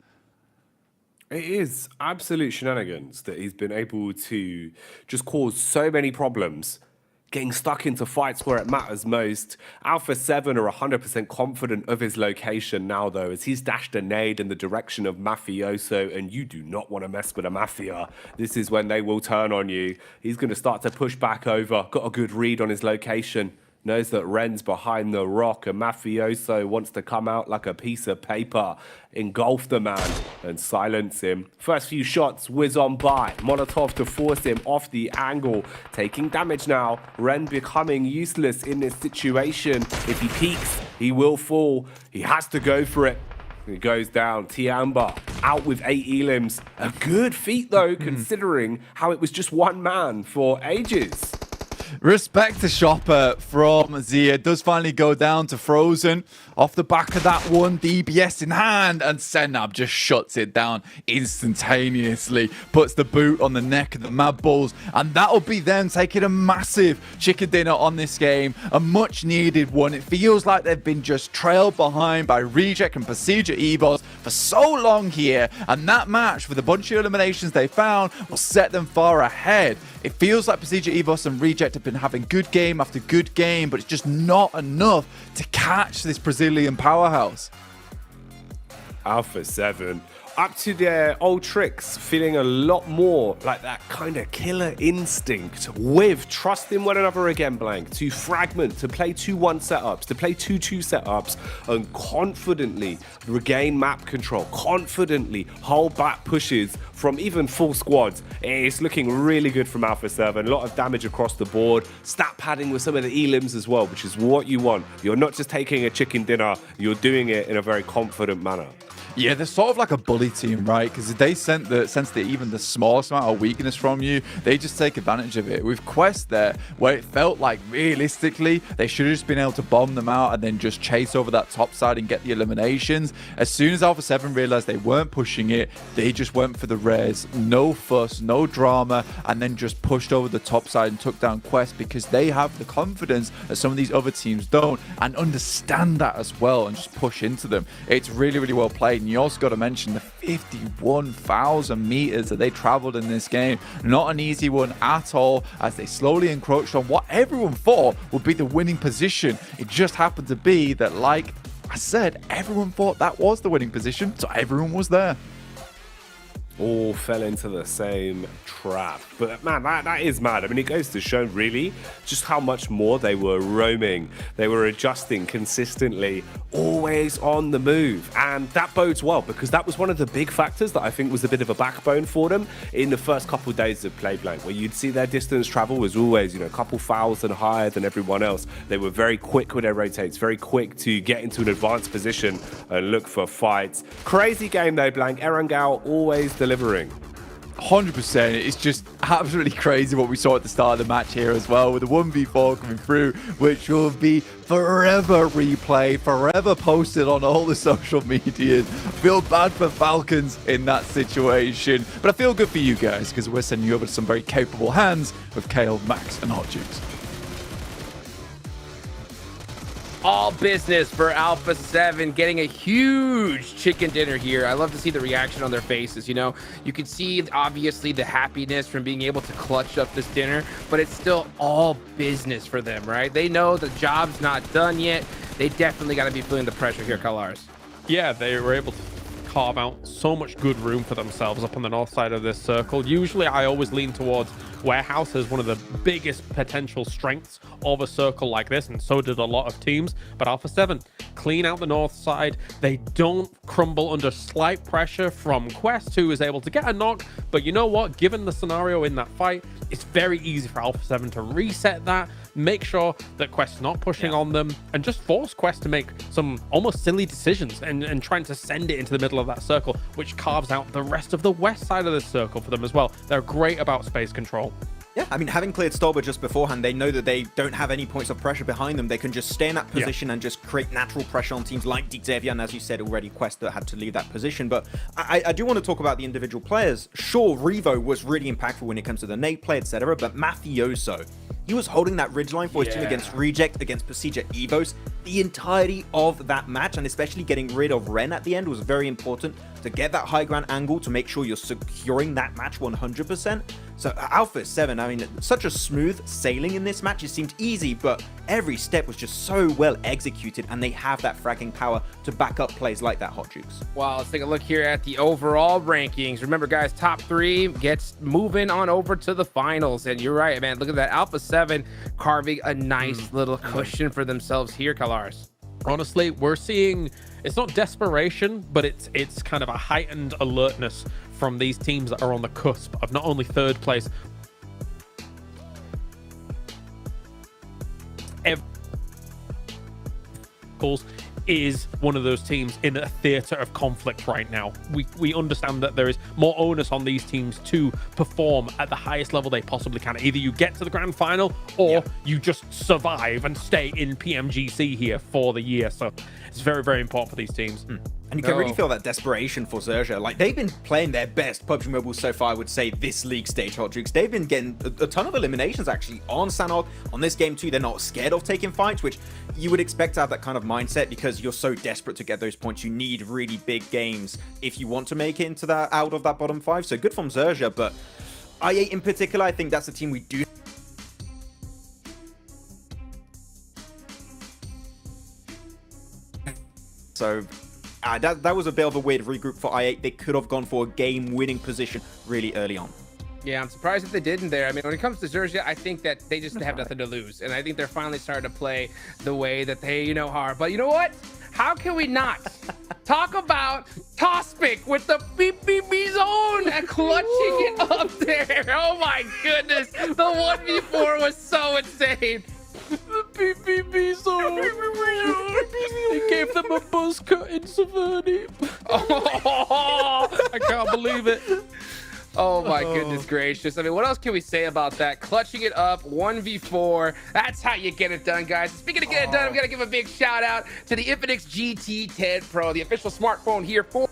It is absolute shenanigans that he's been able to just cause so many problems, getting stuck into fights where it matters most. Alpha 7 are 100% confident of his location now, though, as he's dashed a nade in the direction of Mafioso, and you do not want to mess with a Mafia. This is when they will turn on you. He's going to start to push back over. Got a good read on his location. Knows that Ren's behind the rock, and Mafioso wants to come out like a piece of paper, engulf the man and silence him. First few shots whiz on by. Molotov to force him off the angle. Taking damage now. Ren becoming useless in this situation. If he peeks, he will fall. He has to go for it. He goes down. Tiamba out with 8 elims. A good feat though, considering how it was just one man for ages. Respect to Shopper from Zia. Does finally go down to Frozen. Off the back of that one, DBS in hand, and Senab just shuts it down instantaneously. Puts the boot on the neck of the Mad Bulls, and that'll be them taking a massive chicken dinner on this game. A much needed one. It feels like they've been just trailed behind by Reject and PMGC Evos for so long here, and that match with a bunch of eliminations they found will set them far ahead. It feels like PMGC Evos and Reject have been having good game after good game, but it's just not enough to catch this Brazilian powerhouse. Alpha 7 up to their old tricks, feeling a lot more like that kind of killer instinct with trusting one another again, Blank, to fragment, to play 2-1 setups, to play 2-2 setups, and confidently regain map control, confidently hold back pushes from even full squads. It's looking really good from Alpha 7. A lot of damage across the board, stat padding with some of the elims as well, which is what you want. You're not just taking a chicken dinner, you're doing it in a very confident manner. Yeah, they're sort of like a bully team, right? Because they sense that even the smallest amount of weakness from you, they just take advantage of it. With Quest there, where it felt like realistically, they should have just been able to bomb them out and then just chase over that top side and get the eliminations. As soon as Alpha 7 realized they weren't pushing it, they just went for the res, no fuss, no drama, and then just pushed over the top side and took down Quest because they have the confidence that some of these other teams don't and understand that as well and just push into them. It's really, really well played. And you also got to mention the 51,000 meters that they traveled in this game. Not an easy one at all, as they slowly encroached on what everyone thought would be the winning position. It just happened to be that, like I said, everyone thought that was the winning position, so everyone was there. All fell into the same trap. But man, that is mad. I mean, it goes to show really just how much more they were roaming. They were adjusting consistently, always on the move. And that bodes well, because that was one of the big factors that I think was a bit of a backbone for them in the first couple of days of play, Blank, where you'd see their distance travel was always, a couple thousand higher than everyone else. They were very quick with their rotates, very quick to get into an advanced position and look for fights. Crazy game though, Blank. Erangel always delivering. 100%. It's just absolutely crazy what we saw at the start of the match here as well, with the 1v4 coming through, which will be forever replayed, forever posted on all the social medias. I feel bad for Falcons in that situation, but I feel good for you guys because we're sending you over to some very capable hands with Kale, Max, and Hot Juice. all business for Alpha 7, getting a huge chicken dinner here. I love to see the reaction on their faces. You know, you can see obviously the happiness from being able to clutch up this dinner, but it's still all business for them, right? They know the job's not done yet. They definitely got to be feeling the pressure here, Colors. Yeah, they were able to carve out so much good room for themselves up on the north side of this circle. Usually I always lean towards warehouse as one of the biggest potential strengths of a circle like this, and so did a lot of teams. But Alpha 7 clean out the north side. They don't crumble under slight pressure from Quest, who is able to get a knock. But you know what, given the scenario in that fight, it's very easy for Alpha 7 to reset that, make sure that Quest's not pushing on them, and just force Quest to make some almost silly decisions and trying to send it into the middle of that circle, which carves out the rest of the west side of this circle for them as well. They're great about space control. Yeah, I mean, having cleared Stolber just beforehand, they know that they don't have any points of pressure behind them. They can just stay in that position and just create natural pressure on teams like Xavier, and as you said already, Quest that had to leave that position. But I do want to talk about the individual players. Sure, Revo was really impactful when it comes to the nade play, etc., but Mafioso, he was holding that ridgeline for his team against Reject, against Pasija Evos, the entirety of that match, and especially getting rid of Ren at the end was very important to get that high ground angle to make sure you're securing that match 100%. So Alpha 7, I mean, such a smooth sailing in this match. It seemed easy, but every step was just so well executed, and they have that fragging power to back up plays like that, Hot Jukes. Well, let's take a look here at the overall rankings. Remember, guys, top 3 gets moving on over to the finals. And you're right, man. Look at that. Alpha 7 carving a nice little cushion for themselves here, Kalars. Honestly, we're seeing, it's not desperation, but it's kind of a heightened alertness from these teams that are on the cusp of not only third place, is one of those teams in a theater of conflict right now. We understand that there is more onus on these teams to perform at the highest level they possibly can. Either you get to the grand final or you just survive and stay in PMGC here for the year. So it's very, very important for these teams. And you can really feel that desperation for Zerja. Like, they've been playing their best PUBG Mobile so far, I would say, this league stage, Hot Jukes. They've been getting a ton of eliminations, actually, on Sanhok. On this game, too, they're not scared of taking fights, which you would expect to have that kind of mindset because you're so desperate to get those points. You need really big games if you want to make it into that, out of that bottom 5. So good from Zerja, but i8 in particular, I think that's a team we do. So that was a bit of a weird regroup for i8. They could have gone for a game-winning position really early on. Yeah, I'm surprised that they didn't there. I mean, when it comes to Zerja, I think that they just have nothing to lose. And I think they're finally starting to play the way that they, you know, are. But you know what? How can we not talk about Tospic with the PPB zone and clutching it up there? Oh my goodness. The 1v4 was so insane. The PPB zone. They gave them a buzz cut in Saverni. Oh, I can't believe it. Oh my goodness gracious. I mean, what else can we say about that? Clutching it up, 1v4. That's how you get it done, guys. Speaking of get it done, I'm going to give a big shout out to the Infinix GT10 Pro, the official smartphone here for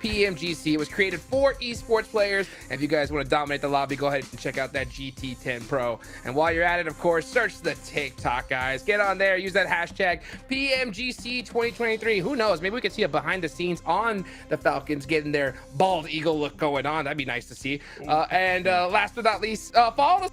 PMGC. It was created for esports players. And if you guys want to dominate the lobby, go ahead and check out that GT10 Pro. And while you're at it, of course, search the TikTok, guys. Get on there. Use that hashtag PMGC 2023. Who knows? Maybe we could see a behind the scenes on the Falcons getting their bald eagle look going on. That'd be nice to see. And last but not least, follow us.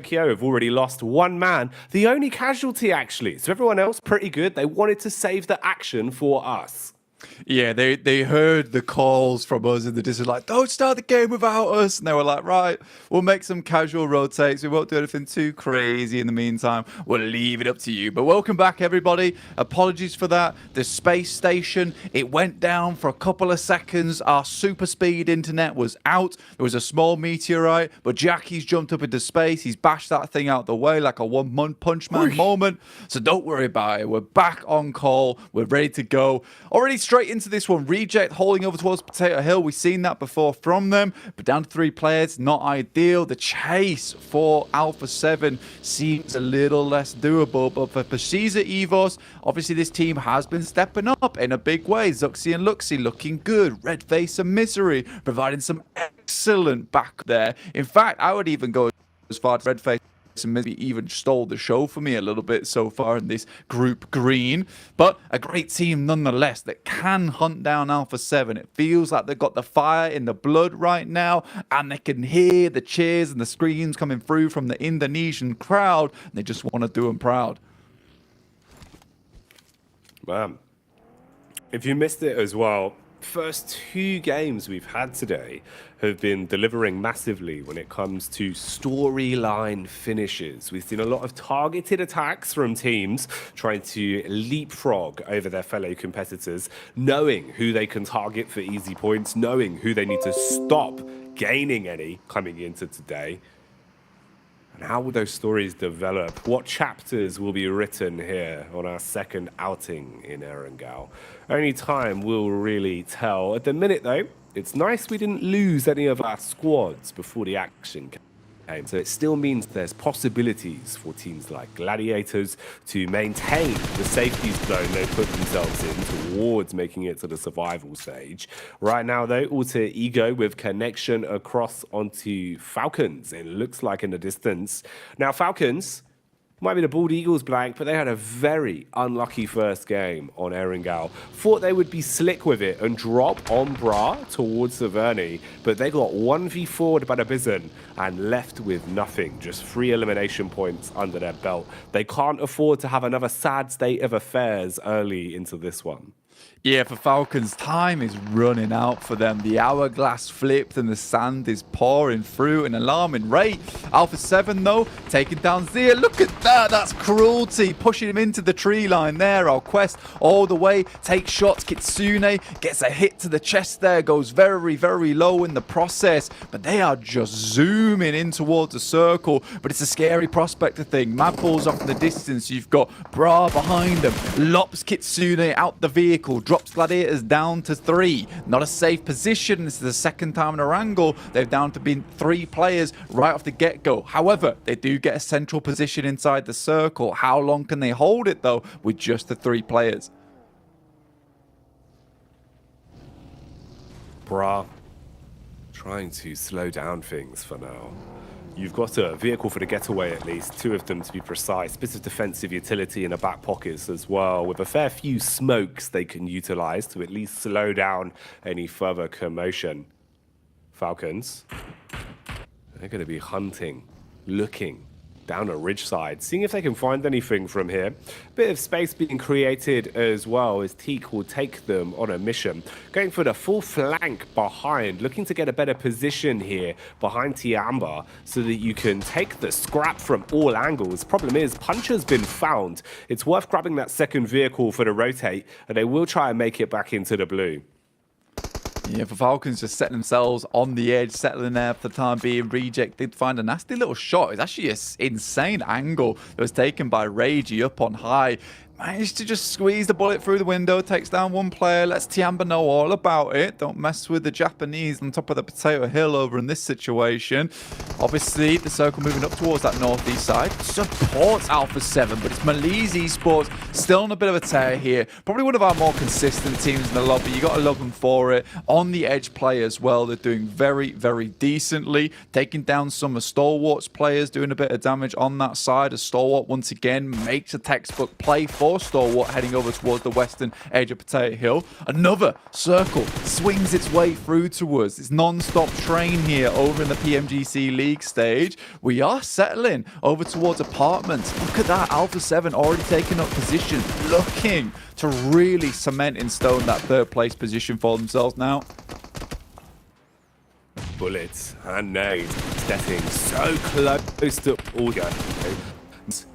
Tokyo have already lost one man, the only casualty actually. So everyone else pretty good. They wanted to save the action for us. Yeah, they heard the calls from us in the distance, like, don't start the game without us. And they were like, right, we'll make some casual rotates. We won't do anything too crazy in the meantime. We'll leave it up to you. But welcome back, everybody. Apologies for that. The space station, it went down for a couple of seconds. Our super speed internet was out. There was a small meteorite, but Jackie's jumped up into space. He's bashed that thing out the way like a one-punch man moment. So don't worry about it. We're back on call. We're ready to go. Already straight into this one. Reject holding over towards Potato Hill. We've seen that before from them, but down to 3 players, not ideal. The chase for Alpha 7 seems a little less doable, but for Precisa Evos, obviously this team has been stepping up in a big way. Zuxi and Luxi looking good. Red Face and Misery providing some excellent back there. In fact, I would even go as far as Red Face and maybe even stole the show for me a little bit so far in this group green, but a great team nonetheless that can hunt down Alpha 7. It feels like they've got the fire in the blood right now, and they can hear the cheers and the screams coming through from the Indonesian crowd, and they just want to do them proud. Man, if you missed it as well, first 2 games we've had today have been delivering massively when it comes to storyline finishes. We've seen a lot of targeted attacks from teams trying to leapfrog over their fellow competitors, knowing who they can target for easy points, knowing who they need to stop gaining any coming into today. And how will those stories develop? What chapters will be written here on our second outing in Erangel? Only time will really tell. At the minute, though, it's nice we didn't lose any of our squads before the action came. So it still means there's possibilities for teams like Gladiators to maintain the safety zone they put themselves in towards making it to the survival stage. Right now, though, Alter Ego with connection across onto Falcons. It looks like in the distance. Now, Falcons might be the Bald Eagles blank, but they had a very unlucky first game on Erangel. Thought they would be slick with it and drop on Bra towards Saverni, but they got 1v4'd by the Bison and left with nothing, just 3 elimination points under their belt. They can't afford to have another sad state of affairs early into this one. Yeah, for Falcons, time is running out for them. The hourglass flipped and the sand is pouring through an alarming rate. Alpha 7, though, taking down Zia. Look at that. That's cruelty. Pushing him into the tree line there. Our Quest all the way. Takes shots. Kitsune gets a hit to the chest there. Goes very, very low in the process. But they are just zooming in towards the circle. But it's a scary prospect, I think. Mad pulls off in the distance. You've got Bra behind them. Lops Kitsune out the vehicle. Drops Gladiators down to 3. Not a safe position. This is the second time in Erangel they've down to be 3 players right off the get-go. However, they do get a central position inside the circle. How long can they hold it, though, with just the 3 players? Bra, trying to slow down things for now. You've got a vehicle for the getaway at least, 2 of them to be precise, bits of defensive utility in the back pockets as well, with a fair few smokes they can utilize to at least slow down any further commotion. Falcons, they're going to be hunting, looking down a ridge side, seeing if they can find anything from here. Bit of space being created as well as Teak will take them on a mission. Going for the full flank behind, looking to get a better position here behind Tiamba so that you can take the scrap from all angles. Problem is, Puncher's been found. It's worth grabbing that second vehicle for the rotate, and they will try and make it back into the blue. Yeah, for Falcons just setting themselves on the edge, settling there for the time being. Reject did find a nasty little shot. It's actually an insane angle that was taken by Ragey up on high. Managed to just squeeze the bullet through the window, takes down 1 player, lets Tiamba know all about it. Don't mess with the Japanese on top of the Potato Hill over in this situation. Obviously, the circle moving up towards that northeast side supports Alpha 7, but it's Malise Esports still on a bit of a tear here. Probably one of our more consistent teams in the lobby. You got to love them for it. On the edge play as well, they're doing very, very decently. Taking down some of Stalwart's players, doing a bit of damage on that side. A Stalwart, once again, makes a textbook play for for Stalwart, heading over towards the western edge of Potato Hill. Another circle swings its way through to us. It's non-stop train here over in the PMGC League stage. We are settling over towards apartments. Look at that, Alpha 7 already taking up position, looking to really cement in stone that third place position for themselves now. Bullets and nades getting so close to Olga.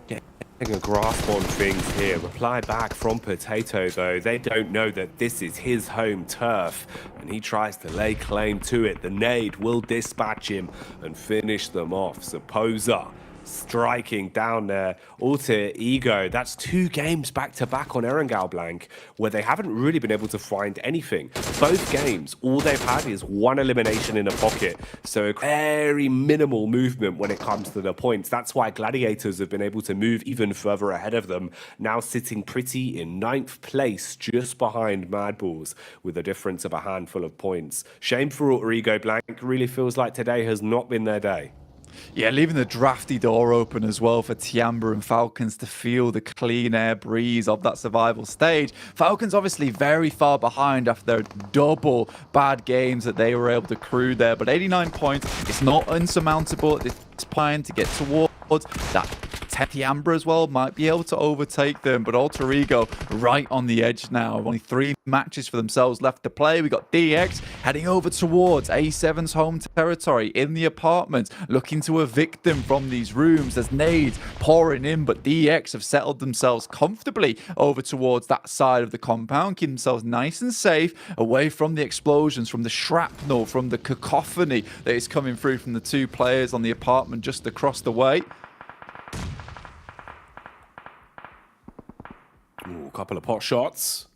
Getting a grasp on things here. Reply back from Potato, though. They don't know that this is his home turf, and he tries to lay claim to it. The nade will dispatch him and finish them off. Supposer striking down there. Alter Ego, that's 2 games back-to-back on Erangel Blank, where they haven't really been able to find anything. Both games, all they've had is 1 elimination in a pocket, so very minimal movement when it comes to the points. That's why Gladiators have been able to move even further ahead of them, now sitting pretty in 9th place, just behind Mad Balls, with a difference of a handful of points. Shame for Alter Ego. Blank really feels like today has not been their day. Yeah, leaving the drafty door open as well for Tiamba and Falcons to feel the clean air breeze of that survival stage. Falcons obviously very far behind after their double bad games that they were able to accrue there. But 89 points, it's not unsurmountable at this point to get towards that. Tiamba as well might be able to overtake them, but Alter Ego right on the edge now. Only 3 matches for themselves left to play. We got DX heading over towards A7's home territory in the apartment, looking to evict them from these rooms. There's nades pouring in, but DX have settled themselves comfortably over towards that side of the compound, keeping themselves nice and safe away from the explosions, from the shrapnel, from the cacophony that is coming through from the 2 players on the apartment just across the way. Ooh, a couple of pot shots.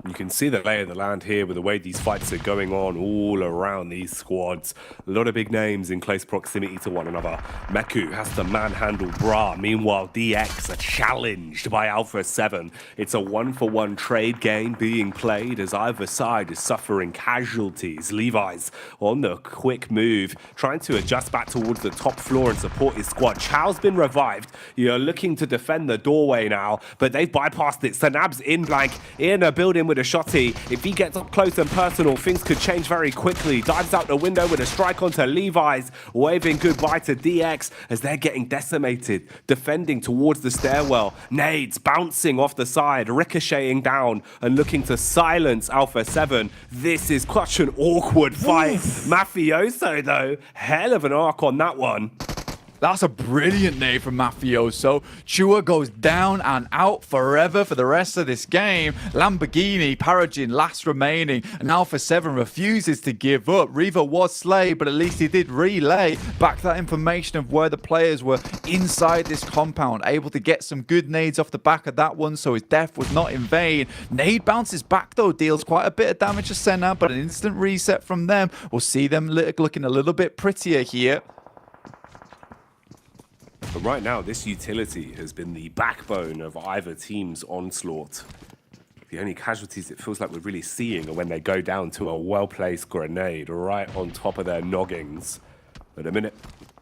You can see the lay of the land here with the way these fights are going on all around these squads. A lot of big names in close proximity to one another. Meku has to manhandle Bra. Meanwhile, DX are challenged by Alpha 7. It's a 1-for-1 trade game being played as either side is suffering casualties. Levi's on the quick move, trying to adjust back towards the top floor and support his squad. Chow's been revived. You're looking to defend the doorway now, but they've bypassed it. Sanab's in Blank, in a building with a shotty. If he gets up close and personal, things could change very quickly. Dives out the window with a strike onto Levi's, waving goodbye to DX as they're getting decimated. Defending towards the stairwell. Nades bouncing off the side, ricocheting down and looking to silence Alpha 7. This is such an awkward fight. Mafioso, though, hell of an arc on that one. That's a brilliant nade from Mafioso. Chua goes down and out forever for the rest of this game. Lamborghini, Paragin last remaining, and Alpha 7 refuses to give up. Reaver was slayed, but at least he did relay back that information of where the players were inside this compound, able to get some good nades off the back of that one, so his death was not in vain. Nade bounces back though, deals quite a bit of damage to Senna, but an instant reset from them. We'll see them looking a little bit prettier here. But right now, this utility has been the backbone of either team's onslaught. The only casualties it feels like we're really seeing are when they go down to a well-placed grenade right on top of their noggins. But a minute,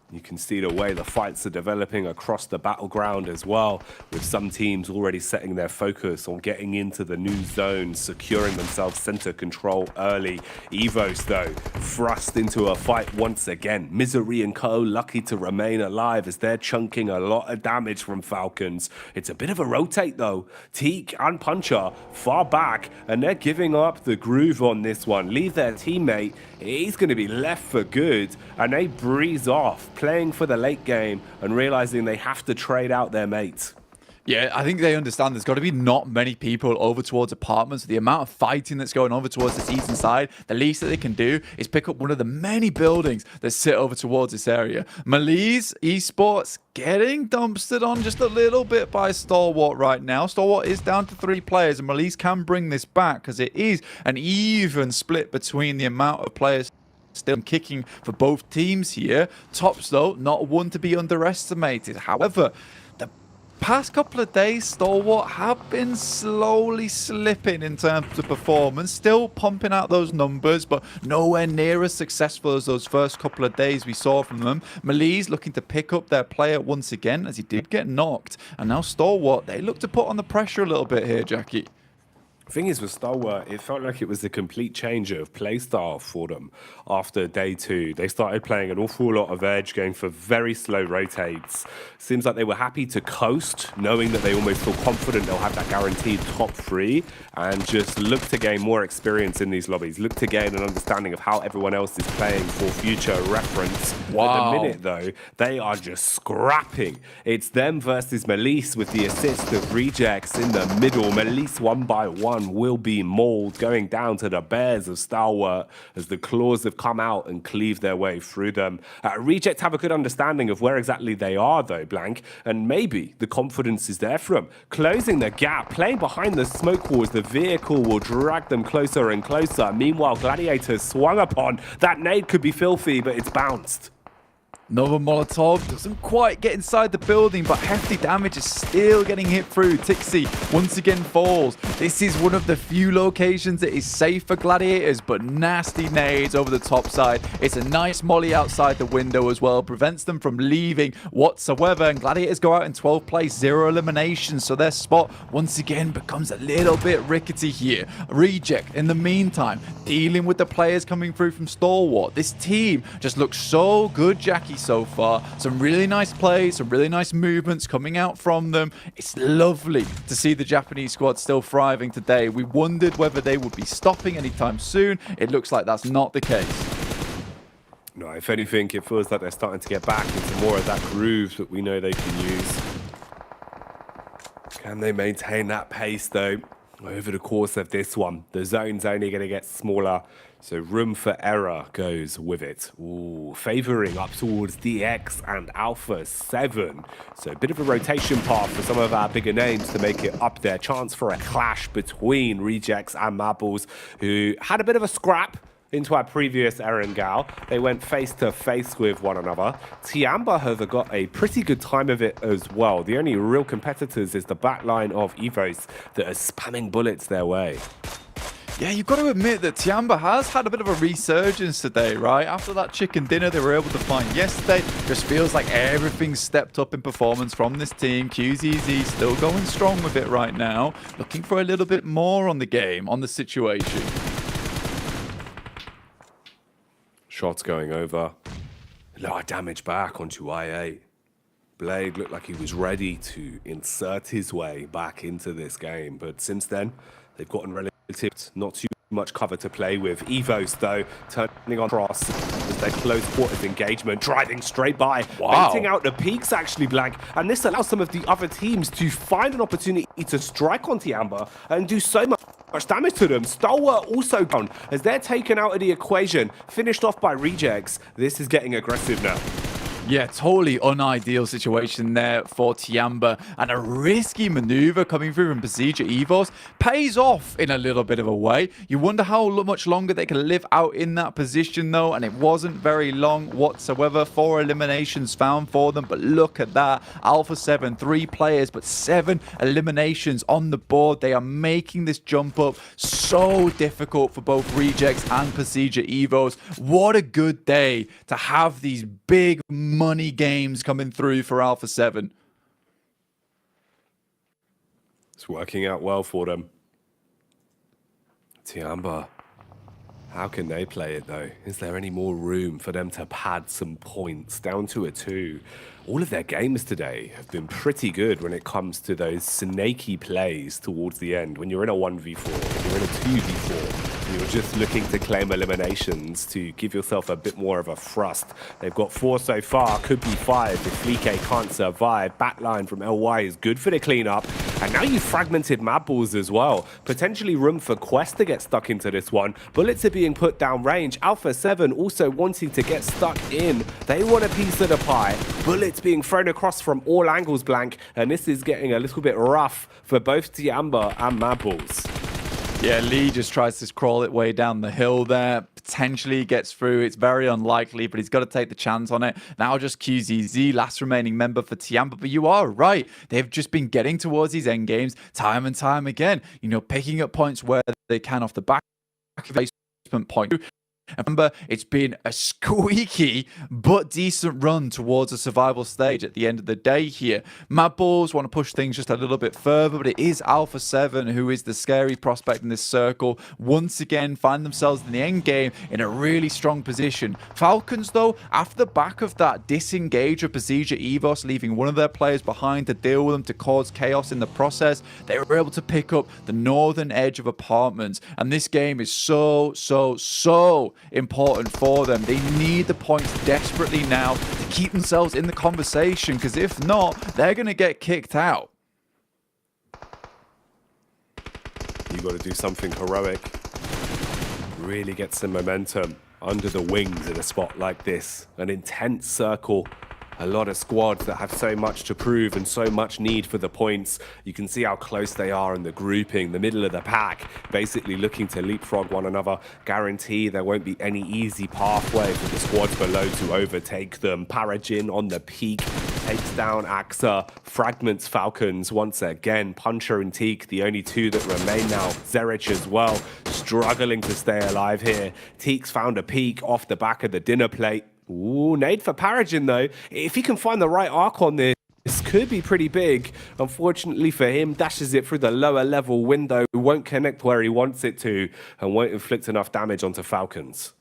you can see the way the fights are developing across the battleground as well, with some teams already setting their focus on getting into the new zone, securing themselves center control early. Evos, though, thrust into a fight once again. Misery and Co. lucky to remain alive as they're chunking a lot of damage from Falcons. It's a bit of a rotate, though. Teak and Puncher far back, and they're giving up the groove on this one. Leave their teammate. He's going to be left for good, and they breeze off, playing for the late game and realizing they have to trade out their mates. Yeah, I think they understand there's got to be not many people over towards apartments. The amount of fighting that's going over towards this eastern side, the least that they can do is pick up one of the many buildings that sit over towards this area. Malaise Esports getting dumpstered on just a little bit by Stalwart right now. Stalwart is down to 3 players, and Malaise can bring this back because it is an even split between the amount of players still kicking for both teams here. Tops, though, not one to be underestimated. However, the past couple of days, Stalwart have been slowly slipping in terms of performance, still pumping out those numbers, but nowhere near as successful as those first couple of days we saw from them. Mali's looking to pick up their player once again, as he did get knocked, and now Stalwart, they look to put on the pressure a little bit here, Jackie. The thing is with Stalwart, it felt like it was a complete change of play style for them after day 2. They started playing an awful lot of edge, going for very slow rotates. Seems like they were happy to coast, knowing that they almost feel confident they'll have that guaranteed top 3, and just look to gain more experience in these lobbies, look to gain an understanding of how everyone else is playing for future reference. Wow. At the minute, though, they are just scrapping. It's them versus Melise with the assist of Rejects in the middle. Melise 1 by 1 will be mauled, going down to the bears of Stalwart as the claws have come out and cleaved their way through them. Reject have a good understanding of where exactly they are, though, Blank, and maybe the confidence is there for them. Closing the gap, playing behind the smoke walls, the vehicle will drag them closer and closer. Meanwhile, Gladiators swung upon. That nade could be filthy, but it's bounced. Another Molotov doesn't quite get inside the building, but hefty damage is still getting hit through. Tixi once again falls. This is one of the few locations that is safe for Gladiators, but nasty nades over the top side. It's a nice molly outside the window as well, prevents them from leaving whatsoever, and Gladiators go out in 12th place, 0 eliminations, so their spot once again becomes a little bit rickety here. Reject, in the meantime, dealing with the players coming through from Stalwart. This team just looks so good, Jackie, so far. Some really nice plays, some really nice movements coming out from them. It's lovely to see the Japanese squad still thriving today. We wondered whether they would be stopping anytime soon. It looks like that's not the case. No, if anything, it feels like they're starting to get back into more of that groove that we know they can use. Can they maintain that pace, though, over the course of this one? The zone's only going to get smaller, so room for error goes with it. Ooh, favoring up towards DX and Alpha 7. So a bit of a rotation path for some of our bigger names to make it up there. Chance for a clash between Rejects and Marbles, who had a bit of a scrap into our previous Erangel. They went face to face with one another. Tiamba have got a pretty good time of it as well. The only real competitors is the backline of Evos that are spamming bullets their way. Yeah, you've got to admit that Tiamba has had a bit of a resurgence today, right? After that chicken dinner they were able to find yesterday, just feels like everything's stepped up in performance from this team. QZZ still going strong with it right now, looking for a little bit more on the game, on the situation. Shots going over. A lot of damage back onto I8. Blade looked like he was ready to insert his way back into this game, but since then, they've gotten relative, not too much cover to play with. Evos, though, turning on cross as their close quarters engagement, driving straight by, baiting out the peaks, actually, Blank. And this allows some of the other teams to find an opportunity to strike on Tiamba and do so much damage to them. Stalwart also down as they're taken out of the equation, finished off by Rejects. This is getting aggressive now. Yeah, totally unideal situation there for Tiamba, and a risky maneuver coming through from Pasija Evos pays off in a little bit of a way. You wonder how much longer they can live out in that position though, and it wasn't very long whatsoever. 4 eliminations found for them, but look at that. Alpha 7, 3 players, but 7 eliminations on the board. They are making this jump up so difficult for both Rejects and Pasija Evos. What a good day to have these big money games coming through for Alpha 7. It's working out well for them. Tiamba, how can they play it though? Is there any more room for them to pad some points down to a 2? All of their games today have been pretty good when it comes to those snaky plays towards the end. When you're in a 1v4, when you're in a 2v4, you're just looking to claim eliminations to give yourself a bit more of a thrust. They've got 4 so far, could be 5 if Flique can't survive. Backline from LY is good for the cleanup. And now you've fragmented Mad Balls as well. Potentially room for Quest to get stuck into this one. Bullets are being put down range. Alpha 7 also wanting to get stuck in. They want a piece of the pie. Bullets being thrown across from all angles, Blank. And this is getting a little bit rough for both Tiamba and Mad Balls. Yeah, Lee just tries to crawl it way down the hill there. Potentially gets through. It's very unlikely, but he's got to take the chance on it. Now just QZZ, last remaining member for Tiamba. But you are right. They've just been getting towards these end games time and time again. You know, picking up points where they can off the back of the placement point. And remember, it's been a squeaky but decent run towards a survival stage at the end of the day here. Mad Bulls want to push things just a little bit further, but it is Alpha 7 who is the scary prospect in this circle. Once again, find themselves in the end game in a really strong position. Falcons, though, after the back of that disengage of Besieger Evos, leaving one of their players behind to deal with them to cause chaos in the process, they were able to pick up the northern edge of apartments. And this game is so important for them. They need the points desperately now to keep themselves in the conversation, because if not, they're going to get kicked out. You got to do something heroic. Really get some momentum under the wings in a spot like this. An intense circle. A lot of squads that have so much to prove and so much need for the points. You can see how close they are in the grouping, the middle of the pack, basically looking to leapfrog one another. Guarantee there won't be any easy pathway for the squads below to overtake them. Parajin on the peak, takes down AXA, fragments Falcons once again. Puncher and Teak, the only two that remain now. Zerich as well, struggling to stay alive here. Teak's found a peak off the back of the dinner plate. Ooh, nade for Parajin though. If he can find the right arc on this could be pretty big. Unfortunately for him, dashes it through the lower level window, won't connect where he wants it to, and won't inflict enough damage onto Falcons.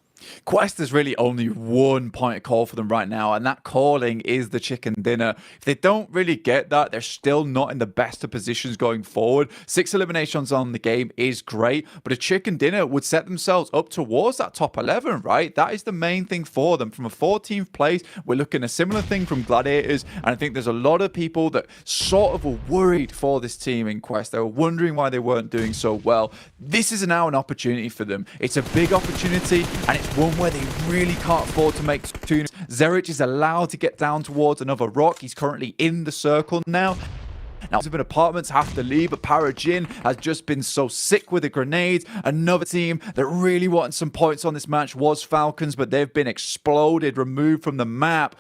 Quest is really only one point of call for them right now, and that calling is the chicken dinner. If they don't really get that, they're still not in the best of positions going forward. 6 eliminations on the game is great, but a chicken dinner would set themselves up towards that top 11, right? That is the main thing for them. From a 14th place, we're looking at a similar thing from Gladiators, and I think there's a lot of people that sort of were worried for this team in Quest. They were wondering why they weren't doing so well. This is now an opportunity for them. It's a big opportunity, and it's one where they really can't afford to make tunes. Zerich is allowed to get down towards another rock. He's currently in the circle now. Now, some apartments have to leave, but Parajin has just been so sick with the grenades. Another team that really wanted some points on this match was Falcons, but they've been exploded, removed from the map.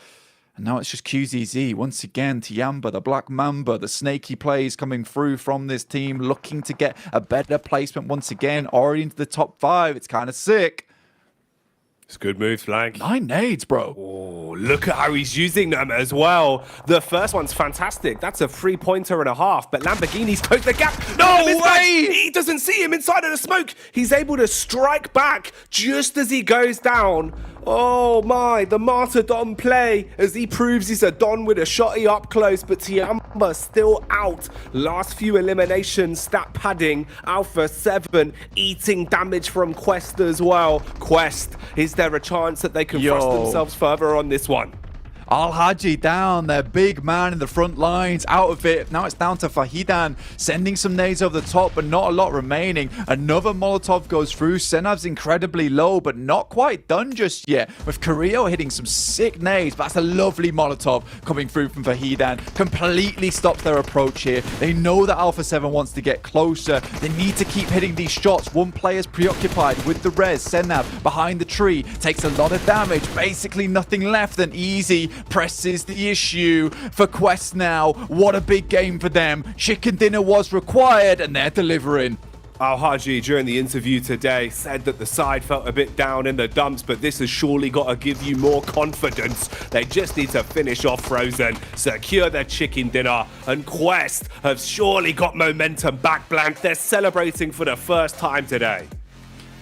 And now it's just QZZ. Once again, Tiamba, the Black Mamba, the snaky plays coming through from this team, looking to get a better placement once again, already into the top 5. It's kind of sick. It's good moves, Blank. 9 nades, bro. Oh, look at how he's using them as well. The first one's fantastic. That's a 3-pointer and a half, but Lamborghini's closed the gap. No way! He doesn't see him inside of the smoke. He's able to strike back just as he goes down. Oh my, the Martyrdom play as he proves he's a Don with a shotty up close, but Tiamba still out. Last few eliminations, stat padding, Alpha 7 eating damage from Quest as well. Quest, is there a chance that they can thrust themselves further on this one? Al-Haji down, their big man in the front lines, out of it. Now it's down to Fahidan, sending some nades over the top, but not a lot remaining. Another Molotov goes through. Senav's incredibly low, but not quite done just yet. With Carrillo hitting some sick nades, but that's a lovely Molotov coming through from Fahidan. Completely stops their approach here. They know that Alpha 7 wants to get closer. They need to keep hitting these shots. One player's preoccupied with the res. Senav behind the tree, takes a lot of damage. Basically nothing left than easy. Presses the issue for Quest now. What a big game for them. Chicken dinner was required, and they're delivering. Al-Haji, during the interview today, said that the side felt a bit down in the dumps, but this has surely got to give you more confidence. They just need to finish off Frozen, secure their chicken dinner, and Quest have surely got momentum back, Blank. They're celebrating for the first time today.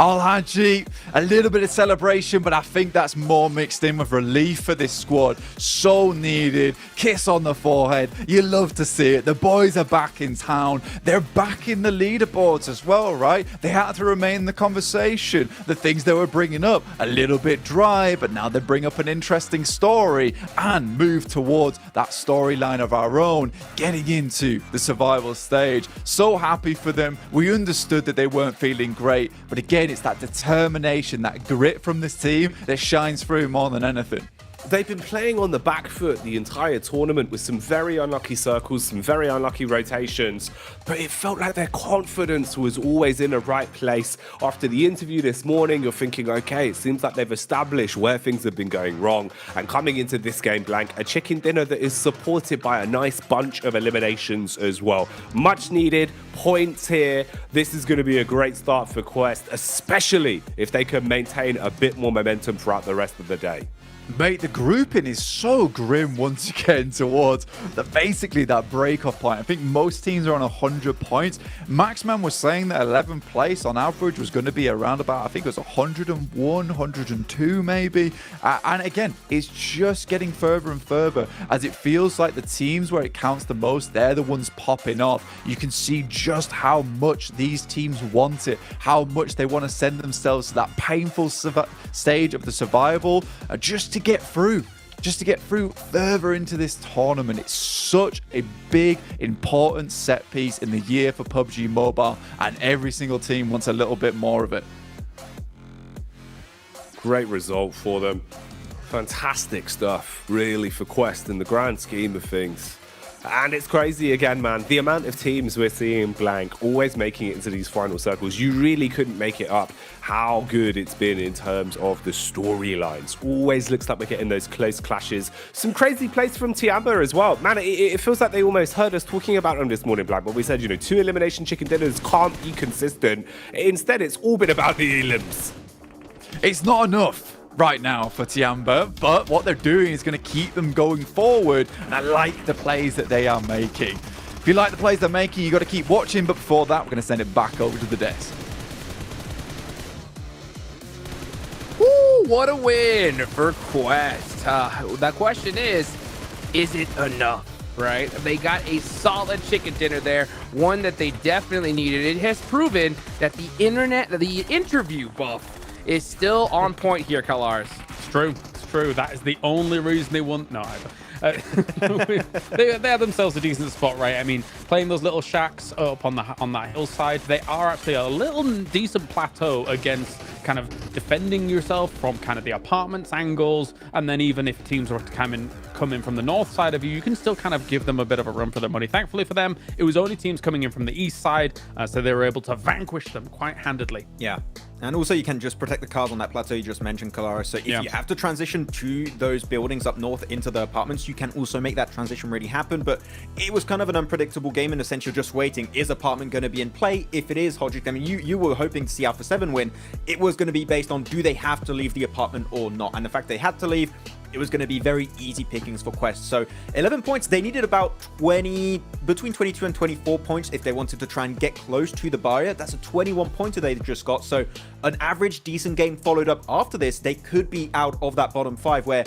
Al-Haji, a little bit of celebration, but I think that's more mixed in with relief for this squad. So needed. Kiss on the forehead. You love to see it. The boys are back in town. They're back in the leaderboards as well, right? They had to remain in the conversation. The things they were bringing up, a little bit dry, but now they bring up an interesting story and move towards that storyline of our own, getting into the survival stage. So happy for them. We understood that they weren't feeling great, but again, it's that determination, that grit from this team that shines through more than anything. they've been playing on the back foot the entire tournament with some very unlucky circles, some very unlucky rotations, but it felt like their confidence was always in the right place. After the interview this morning, you're thinking, okay, it seems like they've established where things have been going wrong, and coming into this game, Blank, a chicken dinner that is supported by a nice bunch of eliminations as well. Much needed points here. This is going to be a great start for Quest, especially if they can maintain a bit more momentum throughout the rest of the day. Mate, the grouping is so grim once again towards basically that break-off point. I think most teams are on 100 points. Maxman was saying that 11th place on average was going to be around about, I think it was 101, 102 maybe. And again, it's just getting further and further as it feels like the teams where it counts the most, they're the ones popping off. You can see just how much these teams want it, how much they want to send themselves to that painful stage of the survival, just to get through further into this tournament. It's such a big, important set piece in the year for PUBG Mobile, and every single team wants a little bit more of it. Great result for them. Fantastic stuff, really, for Quest in the grand scheme of things. And it's crazy again, man. The amount of teams we're seeing, Blank, always making it into these final circles. You really couldn't make it up how good it's been in terms of the storylines. Always looks like we're getting those close clashes. Some crazy plays from Tiamba as well. Man, it feels like they almost heard us talking about them this morning, Blank. But we said, 2 elimination chicken dinners can't be consistent. Instead, it's all been about the elims. It's not enough right now for Tiamba, but what they're doing is going to keep them going forward, and I like the plays that they are making. If you like the plays they're making, you got to keep watching, but before that, we're going to send it back over to the desk. Woo, what a win for Quest. The question is it enough? Right? They got a solid chicken dinner there, one that they definitely needed. It has proven that the interview buff is still on point here, Kalars. It's true. That is the only reason they won. No, they have themselves a decent spot, right? I mean, playing those little shacks up on that hillside, they are actually a little decent plateau against kind of defending yourself from kind of the apartments angles, and then even if teams were to come in from the north side of you, you can still kind of give them a bit of a run for their money. Thankfully for them, it was only teams coming in from the east side, so they were able to vanquish them quite handedly. Yeah. And also, you can just protect the cars on that plateau you just mentioned, Kalara. So if you have to transition to those buildings up north into the apartments, you can also make that transition really happen. But it was kind of an unpredictable game in the sense you're just waiting. Is apartment going to be in play? If it is, Hodgick, I mean, you were hoping to see Alpha 7 win. It was going to be based on, do they have to leave the apartment or not? And the fact they had to leave, it was going to be very easy pickings for Quest. So 11 points, they needed about between 22 and 24 points if they wanted to try and get close to the barrier. That's a 21 pointer they just got. So an average decent game followed up after this, they could be out of that bottom 5 where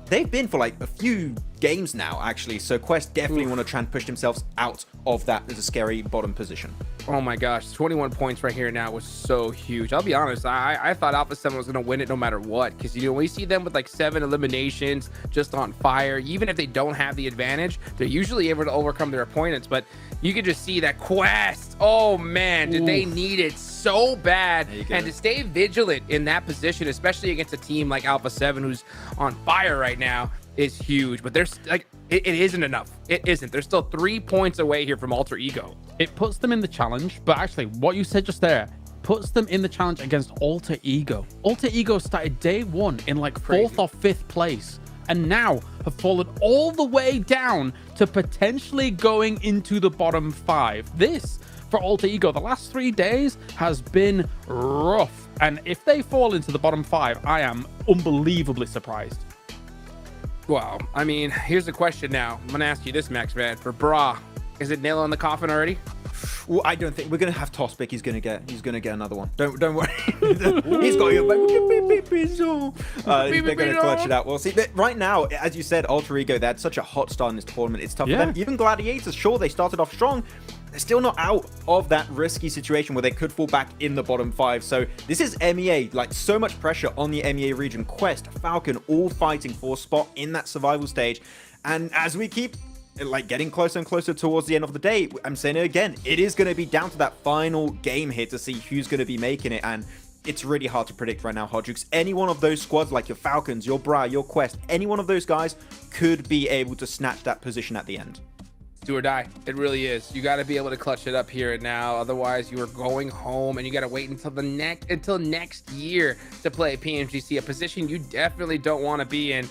they've been for like a few games now, actually. So Quest definitely want to try and push themselves out of that as a scary bottom position. Oh my gosh, 21 points right here now was so huge. I'll be honest, I thought Alpha 7 was going to win it no matter what, because we see them with like 7 eliminations just on fire. Even if they don't have the advantage, they're usually able to overcome their opponents. But you can just see that Quest, oh man, did they need it so bad. And to stay vigilant in that position, especially against a team like Alpha 7 who's on fire right now, is huge. But there's like it isn't enough. It isn't. They're still 3 points away here from Alter Ego. It puts them in the challenge, but actually what you said just there puts them in the challenge against Alter Ego. Alter Ego started day 1 in like 4th or 5th place, and now have fallen all the way down to potentially going into the bottom 5. This for Alter Ego, the last 3 days has been rough, and if they fall into the bottom 5, I am unbelievably surprised. Wow. I mean, here's the question now. I'm gonna ask you this, Max, man. For Bra, is it nail on the coffin already? Well, I don't think we're gonna have Tospic. He's gonna get another one. Don't worry. He's got you. They're gonna clutch it out. Well, see, right now, as you said, Alter Ego, they had such a hot start in this tournament. It's tough for them. Even Gladiators, sure, they started off strong. They're still not out of that risky situation where they could fall back in the bottom 5. So this is MEA, like so much pressure on the MEA region. Quest, Falcon, all fighting for a spot in that survival stage. And as we keep like getting closer and closer towards the end of the day, I'm saying it again, it is going to be down to that final game here to see who's going to be making it. And it's really hard to predict right now, Hodjux. Any one of those squads, like your Falcons, your Bra, your Quest, any one of those guys could be able to snatch that position at the end. Do or die. It really is. You got to be able to clutch it up here and now. Otherwise, you are going home, and you got to wait until next year to play PMGC, a position you definitely don't want to be in.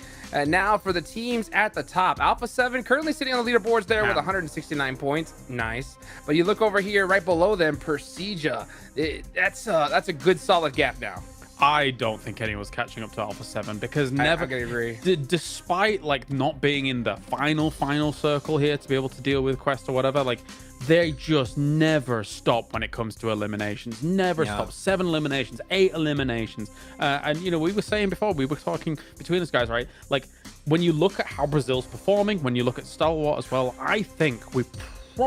Now for the teams at the top, Alpha 7 currently sitting on the leaderboards there with 169 points. Nice. But you look over here, right below them, Persija. That's a good solid gap now. I don't think anyone's catching up to Alpha 7 because never, I agree. Despite like not being in the final circle here to be able to deal with Quest or whatever, like they just never stop when it comes to eliminations. Never stop. 7 eliminations, 8 eliminations. And you know, we were saying before, we were talking between us guys, right? Like when you look at how Brazil's performing, when you look at Stalwart as well, I think we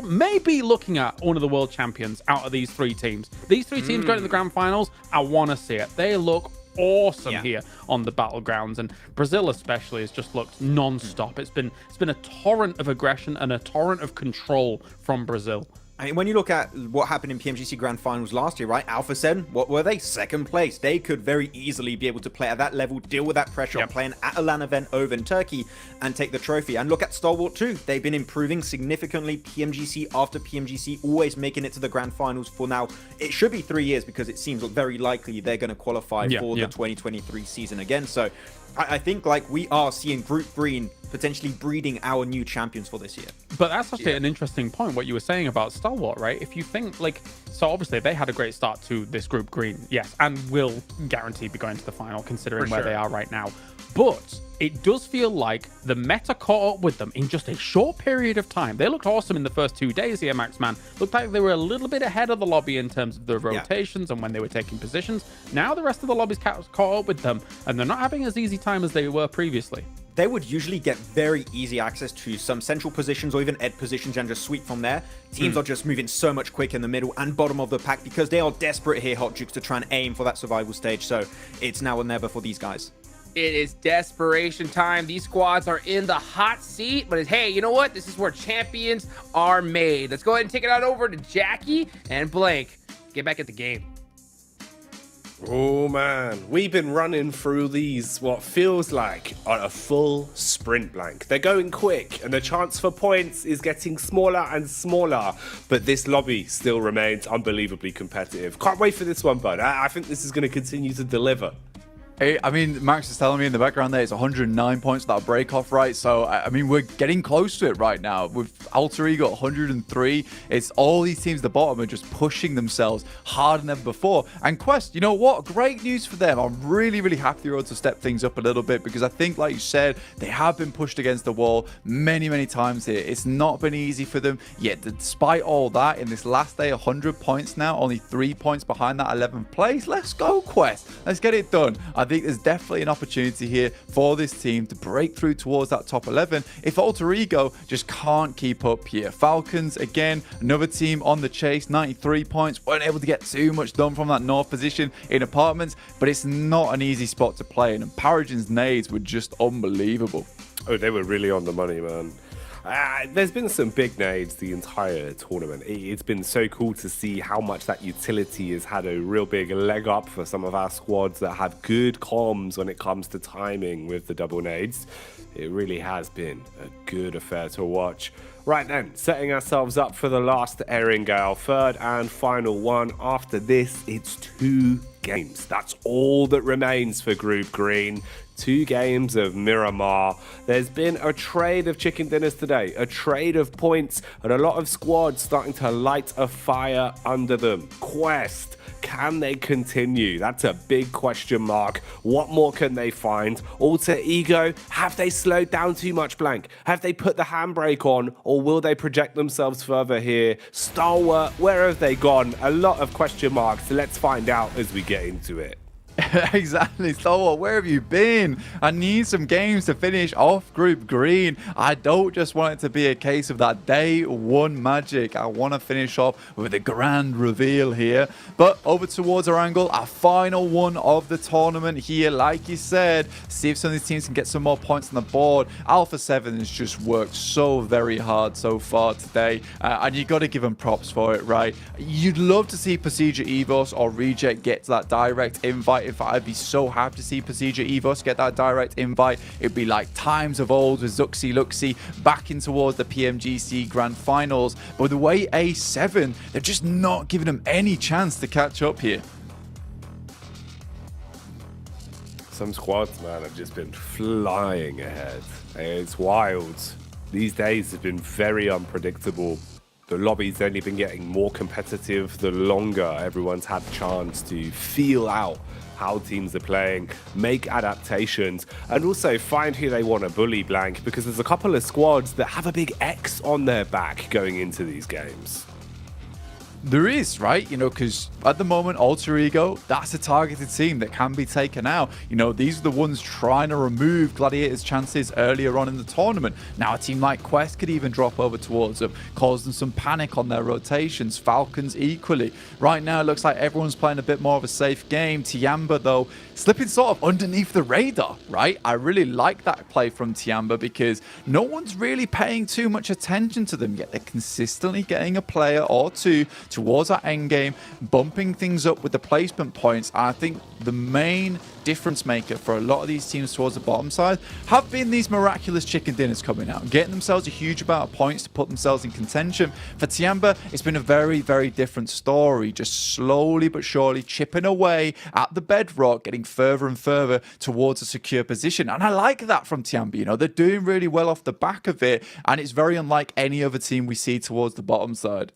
maybe looking at one of the world champions out of these 3 teams. These 3 teams going to the grand finals, I want to see it. They look awesome here on the battlegrounds, and Brazil especially has just looked non-stop. It's been a torrent of aggression and a torrent of control from Brazil. I mean, when you look at what happened in PMGC Grand Finals last year, right? Alpha 7, what were they? 2nd place. They could very easily be able to play at that level, deal with that pressure, playing at a LAN event over in Turkey, and take the trophy. And look at Stalwart too. They've been improving significantly, PMGC after PMGC, always making it to the Grand Finals for now. It should be 3 years because it seems very likely they're going to qualify for the 2023 season again. So I think like we are seeing Group Green potentially breeding our new champions for this year. But that's actually an interesting point, what you were saying about Stalwart, right? If you think like, so obviously they had a great start to this Group Green, yes, and will guaranteed be going to the final considering where they are right now. But it does feel like the meta caught up with them in just a short period of time. They looked awesome in the first 2 days here, Max Man. Looked like they were a little bit ahead of the lobby in terms of the rotations and when they were taking positions. Now the rest of the lobby's caught up with them, and they're not having as easy time as they were previously. They would usually get very easy access to some central positions or even ed positions and just sweep from there. Teams are just moving so much quicker in the middle and bottom of the pack because they are desperate here, Hot Jukes, to try and aim for that survival stage. So it's now or never for these guys. It is desperation time. These squads are in the hot seat, but hey, you know what? This is where champions are made. Let's go ahead and take it out over to Jackie and Blank. Get back at the game. Oh man, we've been running through these what feels like a full sprint, Blank. They're going quick and the chance for points is getting smaller and smaller, but this lobby still remains unbelievably competitive. Can't wait for this one, bud. I think this is going to continue to deliver. I mean, Max is telling me in the background there it's 109 points without break off, right? So, I mean, we're getting close to it right now. With Alter Ego 103, it's all these teams at the bottom are just pushing themselves harder than ever before. And Quest, you know what? Great news for them. I'm really, really happy they're able to step things up a little bit because I think, like you said, they have been pushed against the wall many, many times here. It's not been easy for them. Yet, despite all that, in this last day, 100 points now, only 3 points behind that 11th place. Let's go, Quest. Let's get it done. I think there's definitely an opportunity here for this team to break through towards that top 11 if Alter Ego just can't keep up here. Falcons, again, another team on the chase, 93 points, weren't able to get too much done from that north position in apartments, but it's not an easy spot to play in, and Paragen's nades were just unbelievable. Oh, they were really on the money, man. There's been some big nades the entire tournament. It's been so cool to see how much that utility has had a real big leg up for some of our squads that have good comms when it comes to timing with the double nades. It really has been a good affair to watch. Right then, setting ourselves up for the last Erangel, third and final one. After this, it's 2 games. That's all that remains for Group Green. 2 games of Miramar. There's been a trade of chicken dinners today, a trade of points, and a lot of squads starting to light a fire under them. Quest, can they continue? That's a big question mark. What more can they find? Alter Ego, have they slowed down too much, Blank? Have they put the handbrake on, or will they project themselves further here? Stalwart, where have they gone? A lot of question marks. Let's find out as we get into it. Exactly. So where have you been? I need some games to finish off Group Green. I don't just want it to be a case of that day one magic. I want to finish off with a grand reveal here. But over towards Erangel, our final one of the tournament here. Like you said, see if some of these teams can get some more points on the board. Alpha 7 has just worked so very hard so far today. And you got to give them props for it, right? You'd love to see Procedure Evos or Reject get that direct invite. In fact, I'd be so happy to see Procedure Evos get that direct invite. It'd be like times of old with Zuxi Luxi back in towards the PMGC Grand Finals. But the way A7, they're just not giving them any chance to catch up here. Some squads, man, have just been flying ahead. It's wild. These days have been very unpredictable. The lobby's only been getting more competitive the longer everyone's had a chance to feel out how teams are playing, make adaptations, and also find who they want to bully, Blank, because there's a couple of squads that have a big X on their back going into these games. There is, right? You know, because at the moment, Alter Ego, that's a targeted team that can be taken out. You know, these are the ones trying to remove Gladiator's chances earlier on in the tournament. Now, a team like Quest could even drop over towards them, cause them some panic on their rotations. Falcons equally. Right now, it looks like everyone's playing a bit more of a safe game. Tiamba, though, slipping sort of underneath the radar, right? I really like that play from Tiamba because no one's really paying too much attention to them yet. They're consistently getting a player or two towards our end game, bumping things up with the placement points. I think the main difference maker for a lot of these teams towards the bottom side have been these miraculous chicken dinners coming out, getting themselves a huge amount of points to put themselves in contention. For Tiamba, it's been a very, very different story, just slowly but surely chipping away at the bedrock, getting further and further towards a secure position. And I like that from Tiamba. You know, they're doing really well off the back of it, and it's very unlike any other team we see towards the bottom side.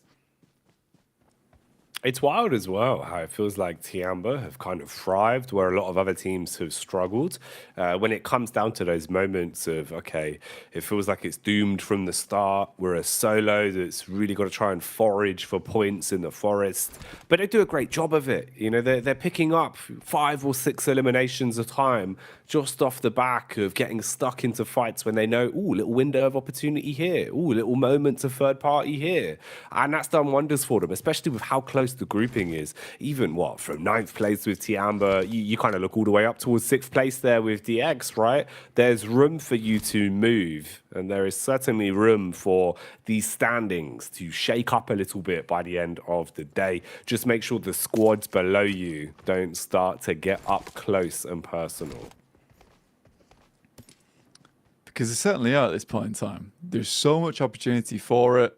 It's wild as well how it feels like Tiamba have kind of thrived where a lot of other teams have struggled. When it comes down to those moments of, okay, it feels like it's doomed from the start. We're a solo that's really got to try and forage for points in the forest. But they do a great job of it. You know, they're picking up 5 or 6 eliminations a time just off the back of getting stuck into fights when they know, ooh, little window of opportunity here. Ooh, little moments of third party here. And that's done wonders for them, especially with how close the grouping is. Even from 9th place with Tiamba, you kind of look all the way up towards 6th place there with DX, right? There's room for you to move, and there is certainly room for these standings to shake up a little bit by the end of the day. Just make sure the squads below you don't start to get up close and personal. Because they certainly are at this point in time. There's so much opportunity for it.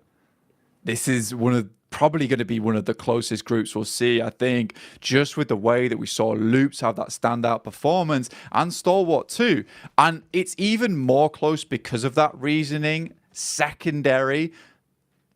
This is probably going to be one of the closest groups we'll see, I think, just with the way that we saw Loops have that standout performance and Stalwart too. And it's even more close because of that reasoning. Secondary,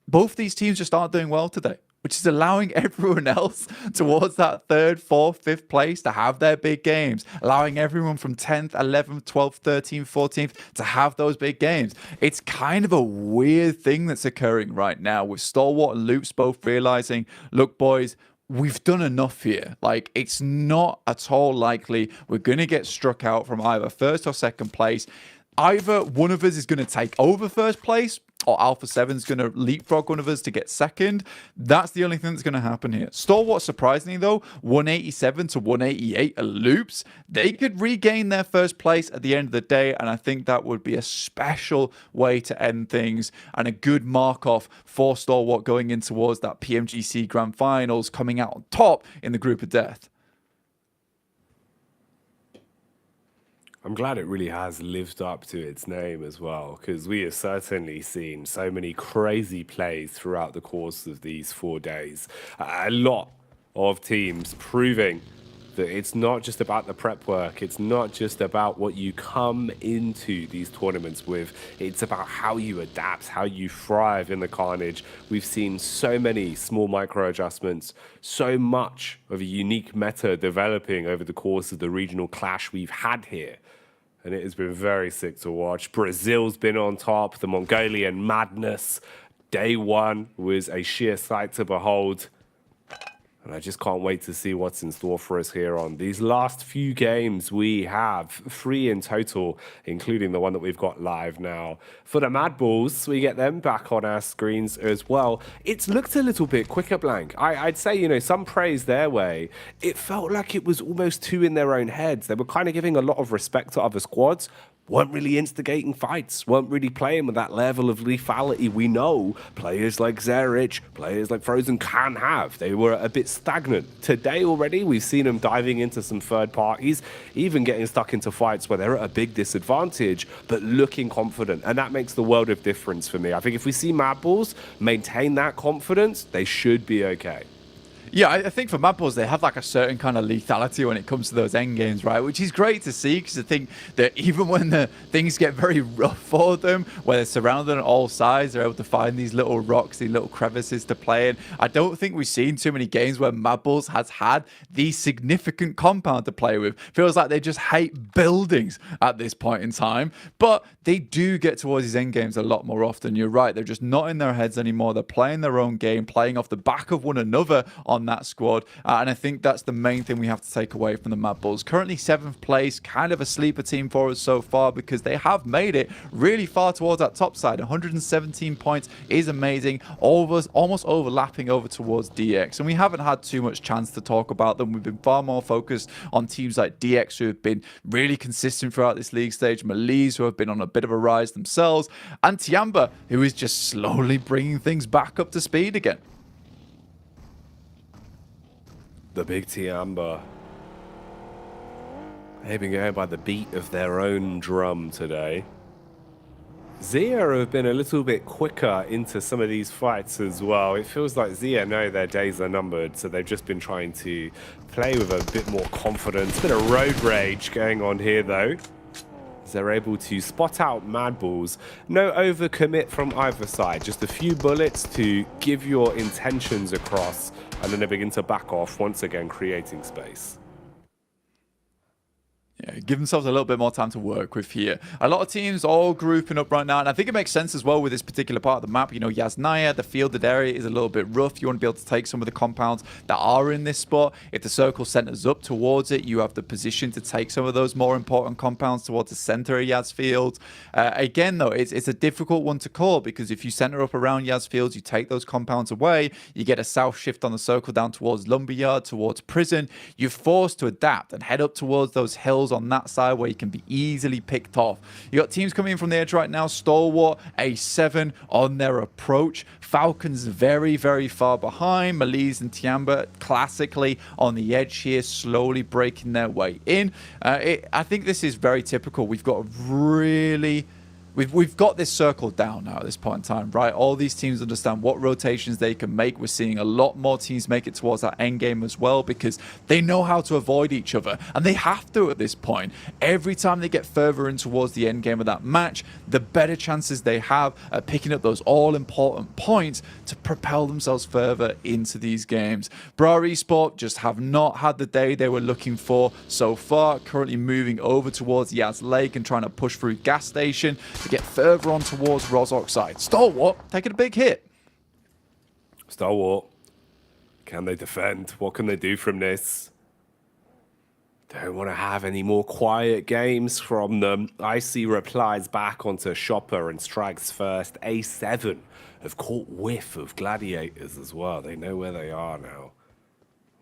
both these teams just aren't doing well today, which is allowing everyone else towards that 3rd, 4th, 5th place to have their big games, allowing everyone from 10th, 11th, 12th, 13th, 14th to have those big games. It's kind of a weird thing that's occurring right now with Stalwart and Loops both realizing, look, boys, we've done enough here. Like, it's not at all likely we're going to get struck out from either 1st or 2nd place. Either one of us is going to take over 1st place, or Alpha 7 is going to leapfrog one of us to get 2nd. That's the only thing that's going to happen here. Stalwart, surprisingly though, 187 to 188 are Loops. They could regain their 1st place at the end of the day, and I think that would be a special way to end things and a good mark-off for Stalwart going in towards that PMGC Grand Finals, coming out on top in the group of death. I'm glad it really has lived up to its name as well, because we have certainly seen so many crazy plays throughout the course of these 4 days. A lot of teams proving that it's not just about the prep work, it's not just about what you come into these tournaments with, it's about how you adapt, how you thrive in the carnage. We've seen so many small micro adjustments, so much of a unique meta developing over the course of the regional clash we've had here. And it has been very sick to watch. Brazil's been on top, the Mongolian madness. Day one was a sheer sight to behold. And I just can't wait to see what's in store for us here on these last few games. We have 3 in total, including the one that we've got live now. For the Mad Balls, we get them back on our screens as well. It's looked a little bit quicker, Blank. I'd say, you know, some praise their way. It felt like it was almost too in their own heads. They were kind of giving a lot of respect to other squads, weren't really instigating fights, weren't really playing with that level of lethality we know players like Zerich, players like Frozen can have. They were a bit stagnant. Today already, we've seen them diving into some third parties, even getting stuck into fights where they're at a big disadvantage, but looking confident. And that makes the world of difference for me. I think if we see Mad Balls maintain that confidence, they should be okay. Yeah, I think for Mad Balls, they have like a certain kind of lethality when it comes to those end games, right? Which is great to see, because I think that even when the things get very rough for them, where they're surrounded on all sides, they're able to find these little rocks, these little crevices to play in. I don't think we've seen too many games where Mad Balls has had the significant compound to play with. Feels like they just hate buildings at this point in time, but they do get towards these end games a lot more often. You're right, they're just not in their heads anymore. They're playing their own game, playing off the back of one another on that squad, and I think that's the main thing we have to take away from the Mad Balls. Currently 7th place, kind of a sleeper team for us so far, because they have made it really far towards that top side. 117 points is amazing, almost overlapping over towards DX, and we haven't had too much chance to talk about them. We've been far more focused on teams like DX, who have been really consistent throughout this league stage, Malise, who have been on a bit of a rise themselves, and Tiamba, who is just slowly bringing things back up to speed again. The big Tiamba. They've been going by the beat of their own drum today. Zia have been a little bit quicker into some of these fights as well. It feels like Zia know their days are numbered, so they've just been trying to play with a bit more confidence. A bit of road rage going on here, though. They're able to spot out Mad Balls. No overcommit from either side. Just a few bullets to give your intentions across, and then they begin to back off, once again creating space. Yeah, give themselves a little bit more time to work with here. A lot of teams all grouping up right now, and I think it makes sense as well with this particular part of the map. You know, Yasnaya, the fielded area is a little bit rough. You want to be able to take some of the compounds that are in this spot. If the circle centers up towards it, you have the position to take some of those more important compounds towards the center of Yas Fields. Again, though, it's a difficult one to call, because if you center up around Yas Fields, you take those compounds away, you get a south shift on the circle down towards Lumberyard, towards Prison. You're forced to adapt and head up towards those hills on that side where you can be easily picked off. You got teams coming in from the edge right now. Stalwart, A7 on their approach. Falcons very, very far behind. Malise and Tiamba classically on the edge here, slowly breaking their way in. I think this is very typical. We've got a really... We've got this circle down now at this point in time, right? All these teams understand what rotations they can make. We're seeing a lot more teams make it towards that end game as well, because they know how to avoid each other, and they have to at this point. Every time they get further in towards the end game of that match, the better chances they have at picking up those all-important points to propel themselves further into these games. Bra Esports just have not had the day they were looking for so far, currently moving over towards Yas Lake and trying to push through gas station to get further on towards Rozhok side. Stalwart taking a big hit. Stalwart, can they defend? What can they do from this? Don't want to have any more quiet games from them. I see replies back onto Shopper and strikes first. A7 have caught whiff of Gladiators as well. They know where they are now.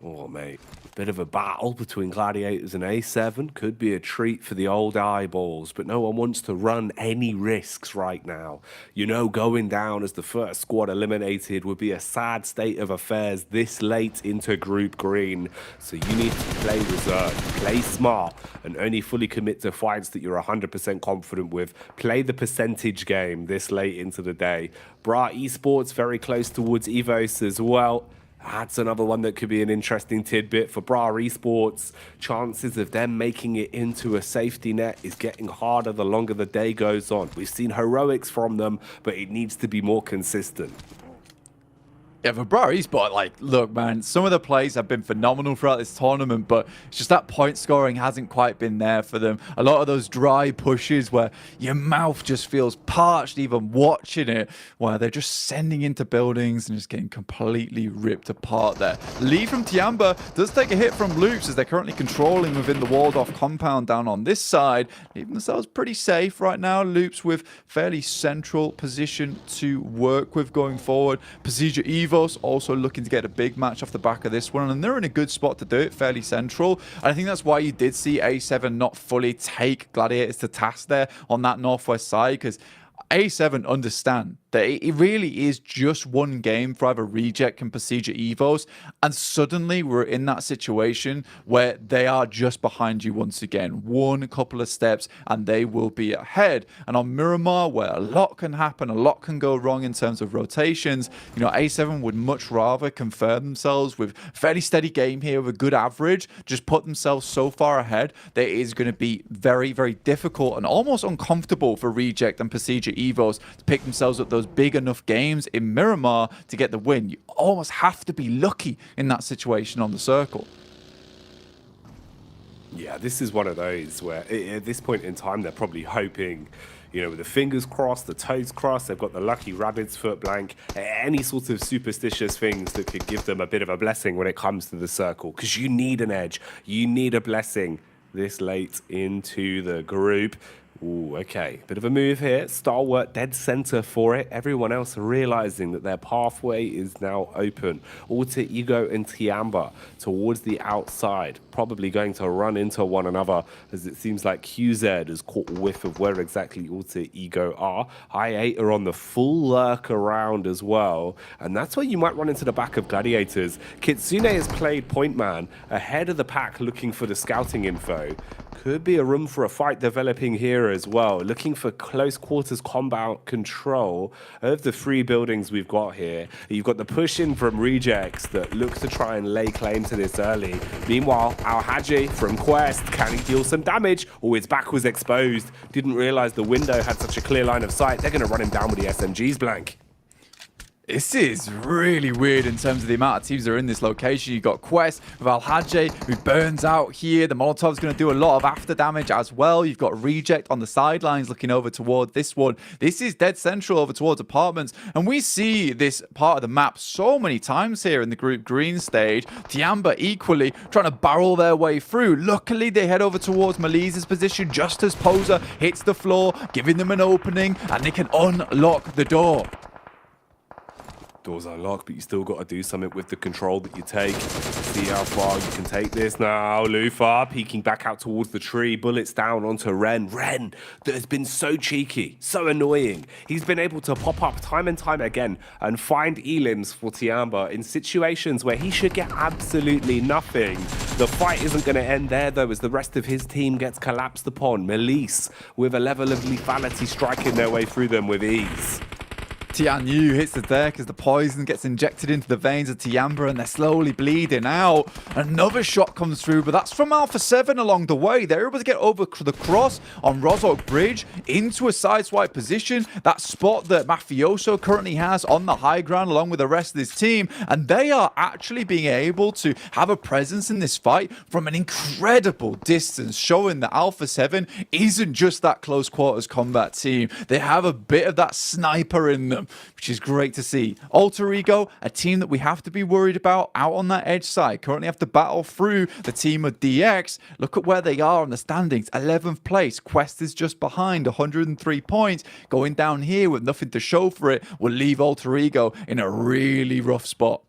Oh, mate. Bit of a battle between Gladiators and A7. Could be a treat for the old eyeballs, but no one wants to run any risks right now. You know, going down as the first squad eliminated would be a sad state of affairs this late into Group Green. So you need to play reserved, play smart, and only fully commit to fights that you're 100% confident with. Play the percentage game this late into the day. Bra Esports very close towards Evos as well. That's another one that could be an interesting tidbit for Bra Esports. Chances of them making it into a safety net is getting harder the longer the day goes on. We've seen heroics from them, but it needs to be more consistent. Yeah, for Vampire Esports, like, look, man, some of the plays have been phenomenal throughout this tournament, but it's just that point scoring hasn't quite been there for them. A lot of those dry pushes where your mouth just feels parched even watching it, where they're just sending into buildings and just getting completely ripped apart there. Lead from Tiamba does take a hit from Loops as they're currently controlling within the walled-off compound down on this side, leaving themselves pretty safe right now. Loops with fairly central position to work with going forward. Procedure Evos also looking to get a big match off the back of this one, and they're in a good spot to do it, fairly central. And I think that's why you did see A7 not fully take Gladiators to task there on that northwest side, because A7 understand that it really is just one game for either Reject and Procedure Evos, and suddenly we're in that situation where they are just behind you once again. One couple of steps and they will be ahead. And on Miramar, where a lot can happen, a lot can go wrong in terms of rotations, you know, A7 would much rather confirm themselves with fairly steady game here with a good average, just put themselves so far ahead that it is going to be very, very difficult and almost uncomfortable for Reject and Procedure Evos to pick themselves up those big enough games in Miramar to get the win. You almost have to be lucky in that situation on the circle. Yeah, this is one of those where at this point in time, they're probably hoping, you know, with the fingers crossed, the toes crossed, they've got the lucky rabbit's foot blank, any sort of superstitious things that could give them a bit of a blessing when it comes to the circle. Because you need an edge, you need a blessing this late into the group. Ooh, okay. Bit of a move here. Stalwart dead center for it. Everyone else realizing that their pathway is now open. Alter Ego and Tiamba towards the outside. Probably going to run into one another as it seems like QZ has caught whiff of where exactly Alter Ego are. I8 are on the full lurk around as well. And that's where you might run into the back of Gladiators. Kitsune has played point man ahead of the pack looking for the scouting info. Could be a room for a fight developing here as well. Looking for close quarters combat control of the three buildings we've got here. You've got the push in from Rejects that look to try and lay claim to this early. Meanwhile, Al Haji from Quest, can he deal some damage? Oh, his back was exposed. Didn't realize the window had such a clear line of sight. They're going to run him down with the SMGs blank. This is really weird in terms of the amount of teams that are in this location. You've got Quest with Al-Hajj, who burns out here. The Molotov's going to do a lot of after damage as well. You've got Reject on the sidelines looking over toward this one. This is dead central over towards apartments. And we see this part of the map so many times here in the group green stage. Tiamba equally trying to barrel their way through. Luckily, they head over towards Malise's position just as Poser hits the floor, giving them an opening, and they can unlock the door. Doors unlocked, but you still got to do something with the control that you take. See how far you can take this now. Lufa peeking back out towards the tree. Bullets down onto Ren. Ren, that has been so cheeky, so annoying. He's been able to pop up time and time again and find elims for Tiamba in situations where he should get absolutely nothing. The fight isn't going to end there, though, as the rest of his team gets collapsed upon. Melise with a level of lethality striking their way through them with ease. Tianyu hits the deck as the poison gets injected into the veins of Tiamba and they're slowly bleeding out. Another shot comes through, but that's from Alpha 7 along the way. They're able to get over the cross on Rozok Bridge into a sideswipe position, that spot that Mafioso currently has on the high ground along with the rest of his team, and they are actually being able to have a presence in this fight from an incredible distance, showing that Alpha 7 isn't just that close quarters combat team. They have a bit of that sniper in them, which is great to see. Alter Ego, a team that we have to be worried about out on that edge side. Currently have to battle through the team of DX. Look at where they are on the standings. 11th place. Quest is just behind, 103 points. Going down here with nothing to show for it will leave Alter Ego in a really rough spot.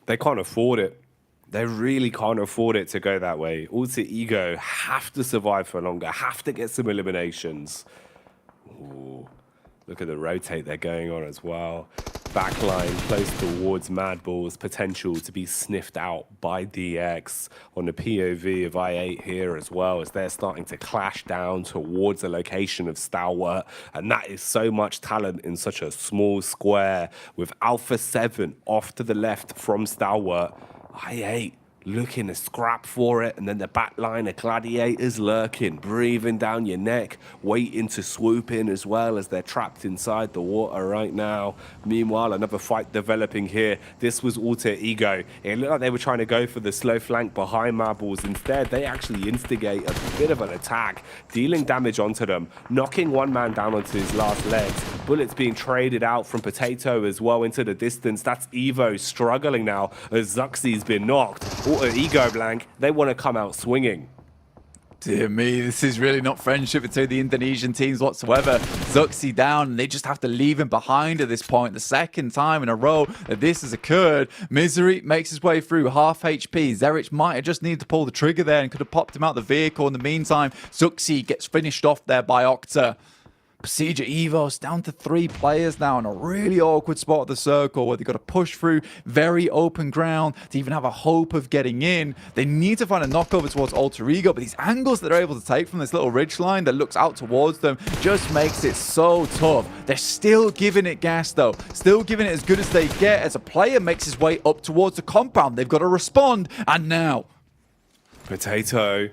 They can't afford it. They really can't afford it to go that way. Alter Ego have to survive for longer, have to get some eliminations. Ooh, look at the rotate they're going on as well. Backline close towards Madball's potential to be sniffed out by DX on the POV of I8 here as well, as they're starting to clash down towards the location of Stalwart. And that is so much talent in such a small square with Alpha 7 off to the left from Stalwart. I8 looking to scrap for it, and then the back line of gladiators lurking, breathing down your neck, waiting to swoop in as well as they're trapped inside the water right now. Meanwhile, another fight developing here. This was Alter Ego. It looked like they were trying to go for the slow flank behind Marbles. Instead, they actually instigate a bit of an attack, dealing damage onto them, knocking one man down onto his last legs. Bullets being traded out from Potato as well into the distance. That's Evo struggling now as Zuxi's been knocked. Alter Ego, Blank, they want to come out swinging. Dear me, this is really not friendship between the Indonesian teams whatsoever. Zuxi down, and they just have to leave him behind at this point. The second time in a row that this has occurred. Misery makes his way through, half HP. Zerich might have just needed to pull the trigger there and could have popped him out the vehicle. In the meantime, Zuxi gets finished off there by Octa. Procedure Evos down to 3 players now in a really awkward spot of the circle where they've got to push through very open ground to even have a hope of getting in. They need to find a knockover towards Alter Ego, but these angles that they're able to take from this little ridge line that looks out towards them just makes it so tough. They're still giving it gas though, still giving it as good as they get as a player makes his way up towards the compound. They've got to respond, and now Potato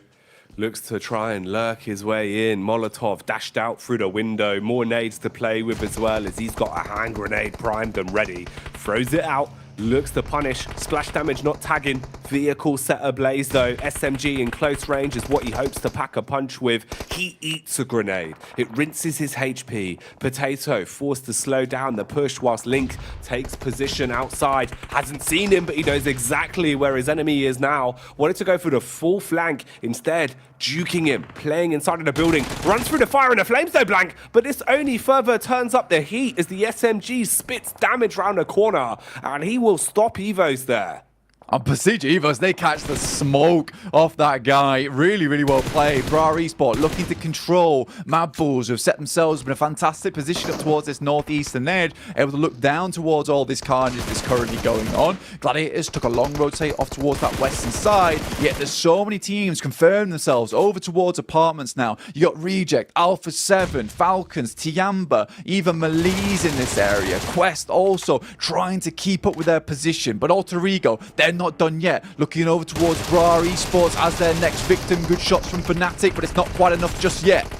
looks to try and lurk his way in. Molotov dashed out through the window. More nades to play with as well as he's got a hand grenade primed and ready. Throws it out. Looks to punish. Splash damage not tagging. Vehicle set ablaze though. SMG in close range is what he hopes to pack a punch with. He eats a grenade. It rinses his HP. Potato forced to slow down the push whilst Link takes position outside. Hasn't seen him, but he knows exactly where his enemy is now. Wanted to go for the full flank. Instead, juking him, playing inside of the building. Runs through the fire and the flames though, Blank. But this only further turns up the heat as the SMG spits damage around the corner. And he will stop Evos there. On Procedure Evos, they catch the smoke off that guy. Really, really well played. Vampire Esports looking to control Mad Bulls, who have set themselves in a fantastic position up towards this northeastern edge, able to look down towards all this carnage that's currently going on. Gladiators took a long rotate off towards that western side, yet there's so many teams confirming themselves over towards apartments now. You got Reject, Alpha 7, Falcons, Tiamba, even Malise in this area. Quest also trying to keep up with their position, but Alter Ego, they're not done yet. Looking over towards Vampire Esports as their next victim. Good shots from Fnatic, but it's not quite enough just yet.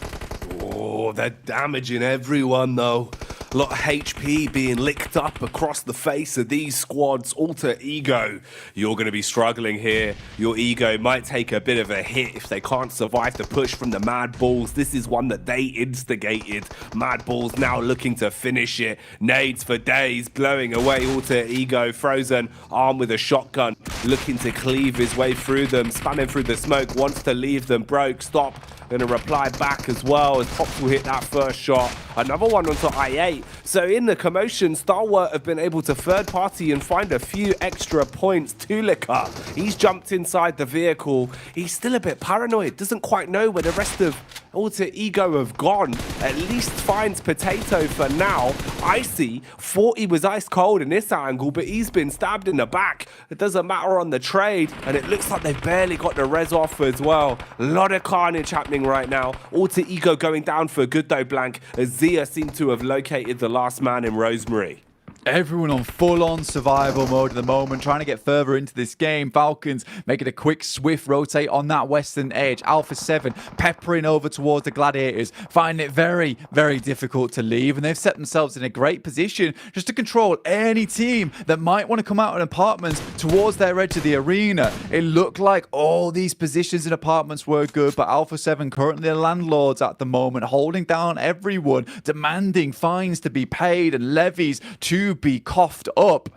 Oh, they're damaging everyone though. A lot of HP being licked up across the face of these squads. Alter Ego, you're going to be struggling here. Your ego might take a bit of a hit if they can't survive the push from the Mad Bulls. This is one that they instigated. Mad Bulls now looking to finish it. Nades for days, blowing away Alter Ego. Frozen, armed with a shotgun, looking to cleave his way through them. Spamming through the smoke, wants to leave them broke. Stop. Going to reply back as well as Pops will hit that first shot. Another one onto I8. So in the commotion, Stalwart have been able to third party and find a few extra points. Tulika, he's jumped inside the vehicle. He's still a bit paranoid. Doesn't quite know where the rest of Alter Ego have gone. At least finds Potato for now. Icy thought he was ice cold in this angle, but he's been stabbed in the back. It doesn't matter on the trade, and it looks like they've barely got the res off as well. A lot of carnage happening right now. Alter Ego going down for good though, Blank, as Zia seemed to have located the last man in Rosemary. Everyone on full-on survival mode at the moment, trying to get further into this game. Falcons making a quick, swift rotate on that western edge. Alpha 7 peppering over towards the Gladiators, finding it very, very difficult to leave. And they've set themselves in a great position just to control any team that might want to come out in apartments towards their edge of the arena. It looked like all these positions in apartments were good, but Alpha 7 currently the landlords at the moment, holding down everyone, demanding fines to be paid and levies to be coughed up.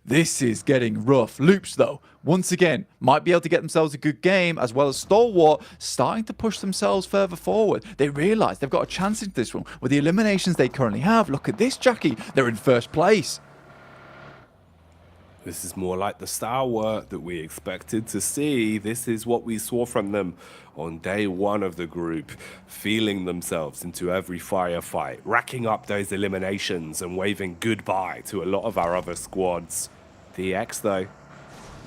This is getting rough. Loops, though, once again, might be able to get themselves a good game, as well as Stalwart starting to push themselves further forward. They realise they've got a chance into this one with the eliminations they currently have. Look at this, Jackie. They're in first place. This is more like the Stalwart that we expected to see. This is what we saw from them on day one of the group, feeling themselves into every firefight, racking up those eliminations and waving goodbye to a lot of our other squads. DX, though,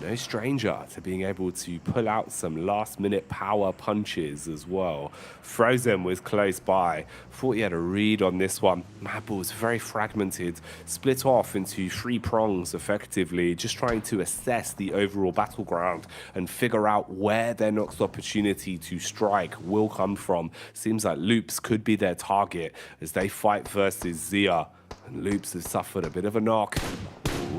no stranger to being able to pull out some last-minute power punches as well. Frozen was close by. Thought he had a read on this one. Mad Bull's very fragmented, split off into 3 prongs effectively, just trying to assess the overall battleground and figure out where their next opportunity to strike will come from. Seems like Loops could be their target as they fight versus Zia. And Loops has suffered a bit of a knock.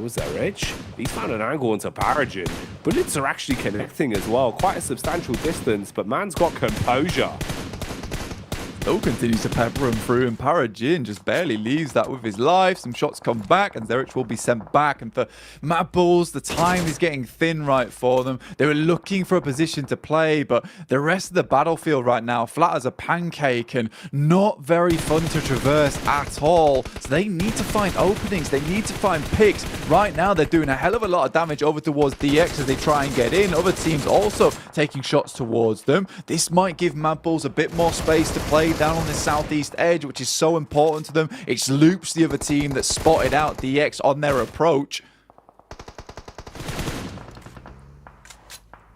Was that Rich? He's found an angle into Paragin. Bullets are actually connecting as well. Quite a substantial distance, but man's got composure. Still continues to pepper him through, and Paragin just barely leaves that with his life. Some shots come back, and Zerich will be sent back. And for Mad Bulls, the time is getting thin right for them. They were looking for a position to play, but the rest of the battlefield right now, flat as a pancake and not very fun to traverse at all. So they need to find openings. They need to find picks. Right now, they're doing a hell of a lot of damage over towards DX as they try and get in. Other teams also taking shots towards them. This might give Mad Bulls a bit more space to play down on the southeast edge, which is so important to them. It's Loops, the other team, that spotted out DX on their approach.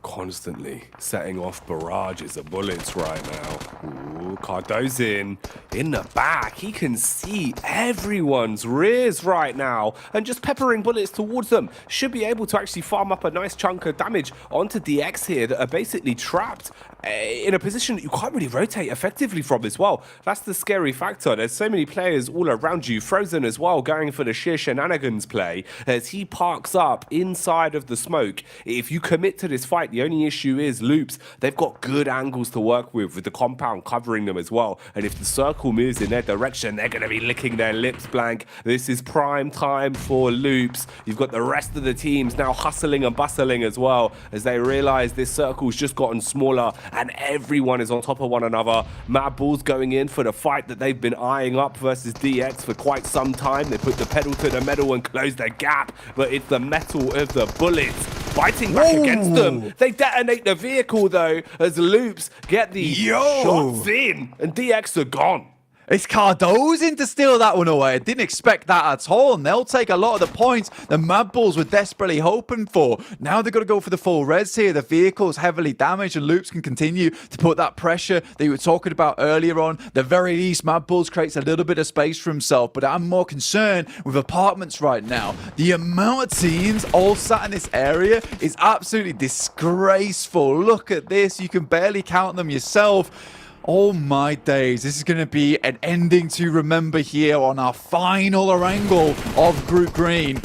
Constantly setting off barrages of bullets right now. Ooh, Cardozin in the back. He can see everyone's rears right now and just peppering bullets towards them. Should be able to actually farm up a nice chunk of damage onto DX here that are basically trapped in a position that you can't really rotate effectively from as well. That's the scary factor. There's so many players all around you. Frozen as well, going for the sheer shenanigans play as he parks up inside of the smoke. If you commit to this fight, the only issue is Loops. They've got good angles to work with the compound covering them as well. And if the circle moves in their direction, they're going to be licking their lips blank. This is prime time for Loops. You've got the rest of the teams now hustling and bustling as well as they realize this circle's just gotten smaller and everyone is on top of one another. Mad Bulls going in for the fight that they've been eyeing up versus DX for quite some time. They put the pedal to the metal and close the gap, but it's the metal of the bullets biting back against them. They detonate the vehicle though as Loops get the shots in and DX are gone. It's Cardozin to steal that one away. I didn't expect that at all, and they'll take a lot of the points the Mad Bulls were desperately hoping for. Now they've got to go for the full res here. The vehicle's heavily damaged, and Loops can continue to put that pressure that you were talking about earlier on. The very least, Mad Bulls creates a little bit of space for himself, but I'm more concerned with apartments right now. The amount of teams all sat in this area is absolutely disgraceful. Look at this. You can barely count them yourself. Oh my days, this is going to be an ending to remember here on our final Erangel of Group Green.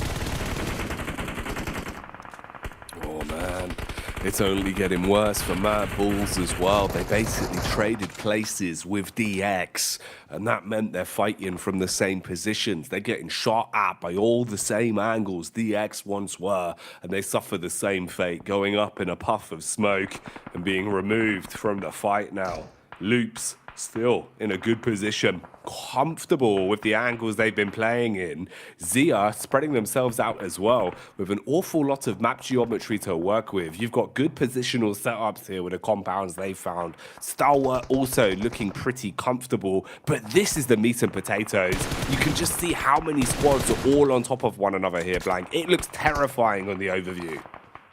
Oh man, it's only getting worse for Mad Bulls as well. They basically traded places with DX, and that meant they're fighting from the same positions. They're getting shot at by all the same angles DX once were, and they suffer the same fate, going up in a puff of smoke and being removed from the fight now. Loops still in a good position, comfortable with the angles they've been playing in. Zia spreading themselves out as well with an awful lot of map geometry to work with. You've got good positional setups here with the compounds they found. Stalwart also looking pretty comfortable, but this is the meat and potatoes. You can just see how many squads are all on top of one another here, Blank. It looks terrifying on the overview.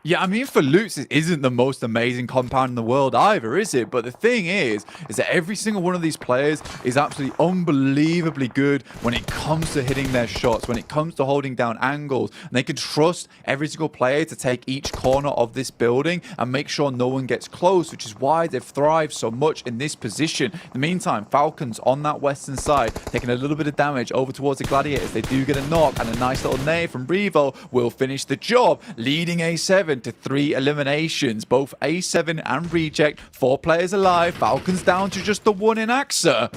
Yeah, I mean, for Loops, it isn't the most amazing compound in the world either, is it? But the thing is that every single one of these players is absolutely unbelievably good when it comes to hitting their shots, when it comes to holding down angles. And they can trust every single player to take each corner of this building and make sure no one gets close, which is why they've thrived so much in this position. In the meantime, Falcons on that western side, taking a little bit of damage over towards the Gladiators. They do get a knock, and a nice little nade from Revo will finish the job, leading A7 to 3 eliminations. Both A7 and Reject, 4 players alive. Falcons down to just the 1 in AXA.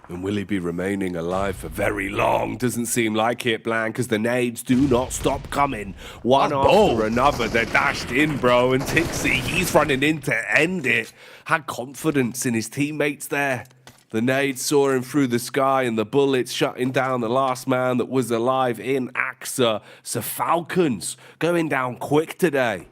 And will he be remaining alive for very long? Doesn't seem like it, Blank, because the nades do not stop coming. One after another, they're dashed in, bro. And Tixie, he's running in to end it. Had confidence in his teammates there. The nades soaring through the sky and the bullets shutting down the last man that was alive in AXA. So Falcons going down quick today.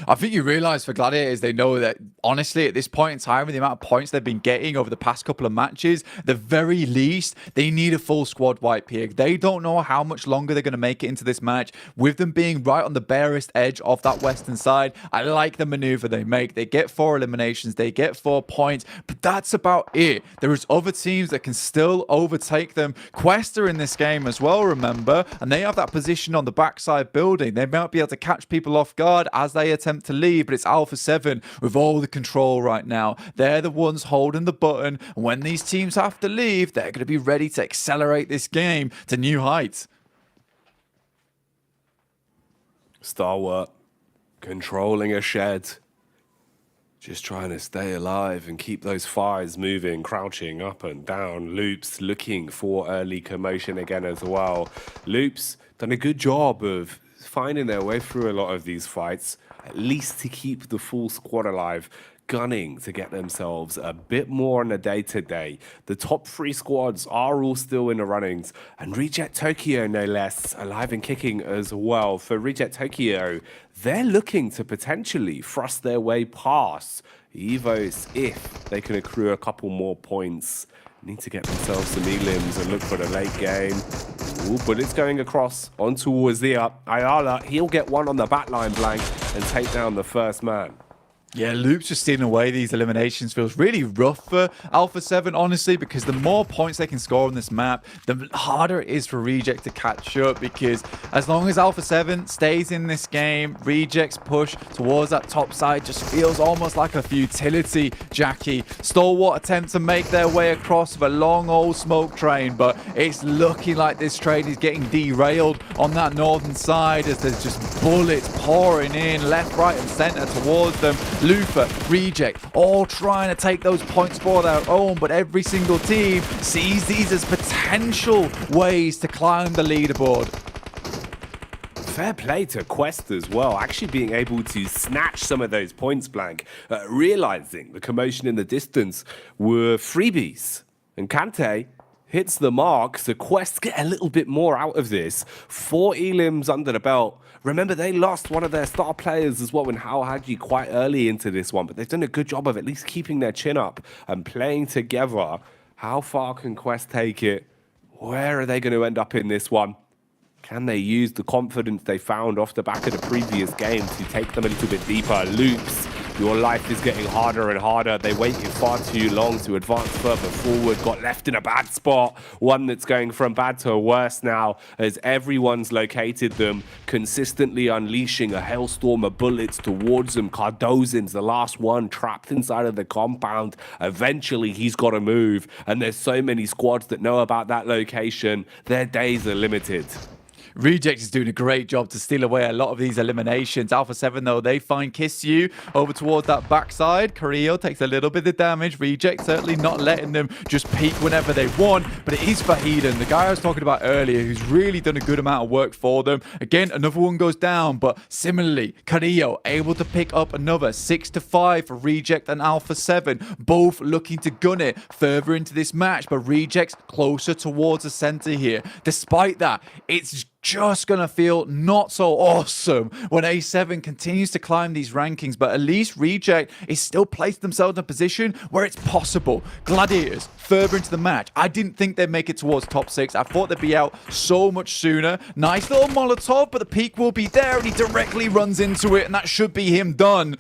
I think you realise for Gladiators, they know that, honestly, at this point in time, with the amount of points they've been getting over the past couple of matches, the very least, they need a full squad wipe here. They don't know how much longer they're going to make it into this match. With them being right on the barest edge of that western side, I like the maneuver they make. They get 4 eliminations, they get 4 points, but that's about it. There is other teams that can still overtake them. Quest are in this game as well, remember, and they have that position on the backside building. They might be able to catch people off guard as they attempt to leave, but it's Alpha 7 with all the control right now. They're the ones holding the button, and when these teams have to leave, they're going to be ready to accelerate this game to new heights. Stalwart controlling a shed, just trying to stay alive and keep those fires moving, crouching up and down. Loops looking for early commotion again as well. Loops done a good job of finding their way through a lot of these fights, at least to keep the full squad alive, gunning to get themselves a bit more on a day-to-day. The top 3 squads are all still in the runnings, and Reject Tokyo, no less, alive and kicking as well. For Reject Tokyo, they're looking to potentially thrust their way past Evos if they can accrue a couple more points. Need to get themselves some elims and look for the late game. Ooh, but it's going across on towards the up. Ayala, he'll get one on the backline blank and take down the first man. Yeah, Loops just stealing away these eliminations feels really rough for Alpha 7, honestly, because the more points they can score on this map, the harder it is for Reject to catch up, because as long as Alpha 7 stays in this game, Reject's push towards that top side just feels almost like a futility, Jackie. Stalwart attempt to make their way across with a long old smoke train, but it's looking like this train is getting derailed on that northern side as there's just bullets pouring in left, right, and center towards them. Lufa, Reject, all trying to take those points for their own, but every single team sees these as potential ways to climb the leaderboard. Fair play to Quest as well, actually being able to snatch some of those points blank, realizing the commotion in the distance were freebies. And Kante hits the mark, so Quest get a little bit more out of this. 4 elims under the belt. Remember, they lost one of their star players as well in Hao Haji quite early into this one, but they've done a good job of at least keeping their chin up and playing together. How far can Quest take it? Where are they going to end up in this one? Can they use the confidence they found off the back of the previous game to take them a little bit deeper? Loops, your life is getting harder and harder. They waited far too long to advance further forward, got left in a bad spot. One that's going from bad to worse now as everyone's located them, consistently unleashing a hailstorm of bullets towards them. Cardozin's the last one trapped inside of the compound. Eventually, he's got to move, and there's so many squads that know about that location. Their days are limited. Reject is doing a great job to steal away a lot of these eliminations. Alpha 7, though, they find Kiss You over towards that backside. Carrillo takes a little bit of damage. Reject certainly not letting them just peek whenever they want. But it is Fahiden, the guy I was talking about earlier, who's really done a good amount of work for them. Again, another one goes down, but similarly, Carrillo able to pick up another 6-5 for Reject and Alpha 7. Both looking to gun it further into this match, but Reject's closer towards the center here. Despite that, it's just going to feel not so awesome when A7 continues to climb these rankings, but at least Reject is still placed themselves in a position where it's possible. Gladiators, further into the match, I didn't think they'd make it towards top 6. I thought they'd be out so much sooner. Nice little Molotov, but the peak will be there, and he directly runs into it, and that should be him done.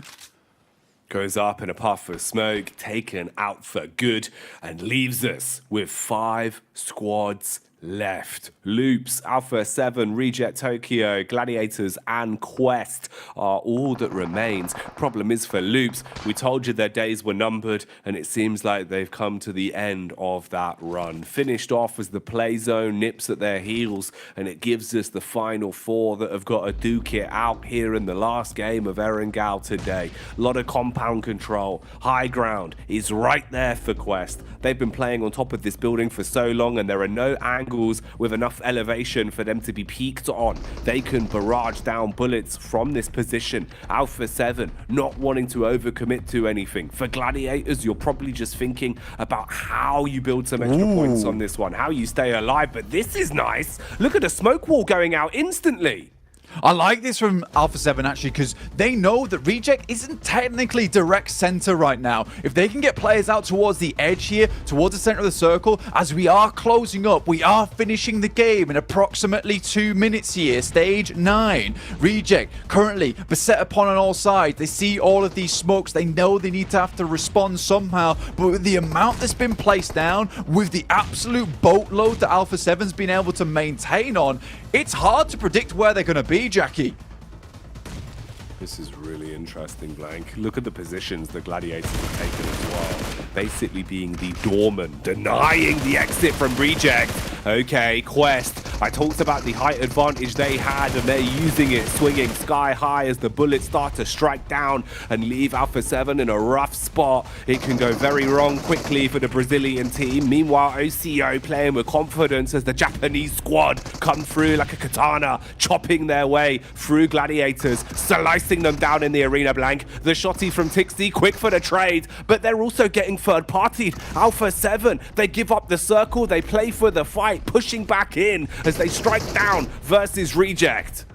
Goes up in a puff of smoke, taken out for good, and leaves us with 5 squads left. Loops, Alpha 7, Reject Tokyo, Gladiators, and Quest are all that remains. Problem is for Loops, we told you their days were numbered, and it seems like they've come to the end of that run. Finished off as the play zone nips at their heels, and it gives us the final 4 that have got to duke it out here in the last game of Erangel today. A lot of compound control. High ground is right there for Quest. They've been playing on top of this building for so long, and there are no angles with enough elevation for them to be peaked on. They can barrage down bullets from this position. Alpha 7 not wanting to overcommit to anything. For Gladiators, you're probably just thinking about how you build some extra points on this one, how you stay alive, but this is nice. Look at the smoke wall going out instantly. I like this from Alpha 7 actually, because they know that Reject isn't technically direct center right now. If they can get players out towards the edge here, towards the center of the circle, as we are closing up, we are finishing the game in approximately 2 minutes here, stage 9. Reject currently beset upon on all sides. They see all of these smokes. They know they need to have to respond somehow, but with the amount that's been placed down, with the absolute boatload that Alpha 7's been able to maintain on, it's hard to predict where they're going to be, Jackie. This is really interesting, Blank. Look at the positions the Gladiators have taken as well. Basically being the doorman, denying the exit from Reject. Okay, Quest. I talked about the height advantage they had, and they're using it, swinging sky high as the bullets start to strike down and leave Alpha 7 in a rough spot. It can go very wrong quickly for the Brazilian team. Meanwhile, OCO playing with confidence as the Japanese squad come through like a katana, chopping their way through Gladiators, slicing them down in the arena, Blank. The shotty from Tixi, quick for the trade, but they're also getting third-partied. Alpha 7, they give up the circle, they play for the fight, pushing back in as they strike down versus Reject.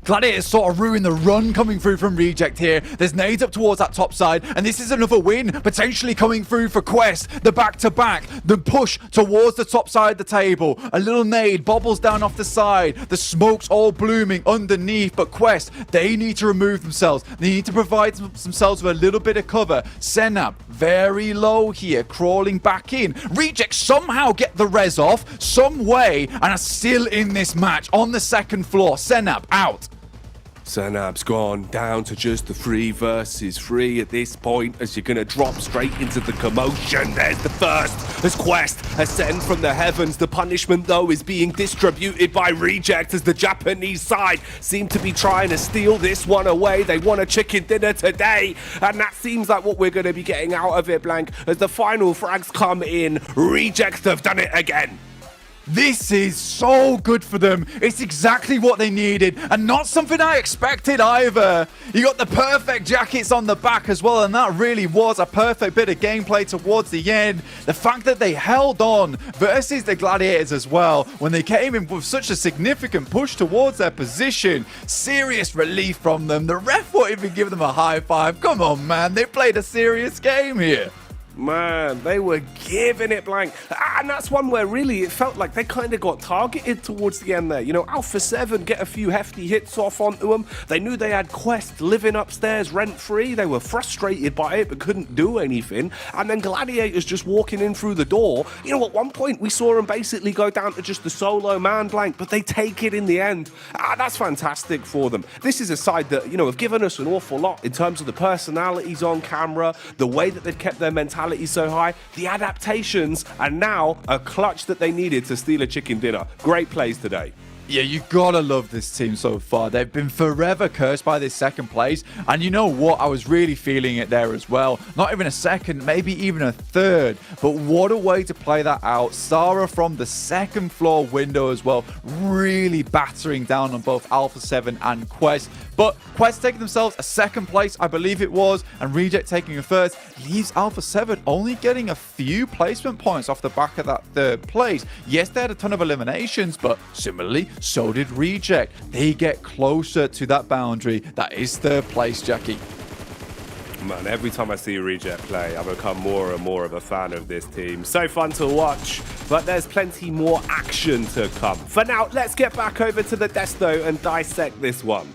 Gladiators sort of ruin the run coming through from Reject here. There's nades up towards that top side, and this is another win potentially coming through for Quest. The back-to-back, the push towards the top side of the table. A little nade bobbles down off the side. The smoke's all blooming underneath, but Quest, they need to remove themselves. They need to provide themselves with a little bit of cover. Senab, very low here, crawling back in. Reject somehow get the res off, some way, and are still in this match on the second floor. Senab out. Sanab's gone down to just the 3 versus 3 at this point, as you're going to drop straight into the commotion. There's the first as Quest ascend from the heavens. The punishment, though, is being distributed by Reject as the Japanese side seem to be trying to steal this one away. They want a chicken dinner today, and that seems like what we're going to be getting out of it, Blank, as the final frags come in. Reject have done it again. This is so good for them. It's exactly what they needed, and not something I expected either. You got the perfect jackets on the back as well, and that really was a perfect bit of gameplay towards the end. The fact that they held on versus the Gladiators as well, when they came in with such a significant push towards their position. Serious relief from them. The ref won't even give them a high five. Come on, man. They played a serious game here. Man, they were giving it, Blank. And that's one where really it felt like they kind of got targeted towards the end there. You know, Alpha 7 get a few hefty hits off onto them. They knew they had Quest living upstairs rent-free. They were frustrated by it but couldn't do anything. And then Gladiators just walking in through the door. You know, at one point we saw them basically go down to just the solo man, Blank, but they take it in the end. That's fantastic for them. This is a side that, you know, have given us an awful lot in terms of the personalities on camera, the way that they've kept their mentality so high, the adaptations, and now a clutch that they needed to steal a chicken dinner. Great plays today. Yeah, you gotta love this team so far. They've been forever cursed by this second place. And you know what? I was really feeling it there as well. Not even a second, maybe even a third. But what a way to play that out. Sarah from the second floor window as well. Really battering down on both Alpha 7 and Quest. But Quest taking themselves a second place, I believe it was, and Reject taking a first, leaves Alpha 7 only getting a few placement points off the back of that third place. Yes, they had a ton of eliminations, but similarly, so did Reject. They get closer to that boundary. That is third place, Jackie. Man, every time I see Reject play, I become more and more of a fan of this team. So fun to watch, but there's plenty more action to come. For now, let's get back over to the desk though and dissect this one.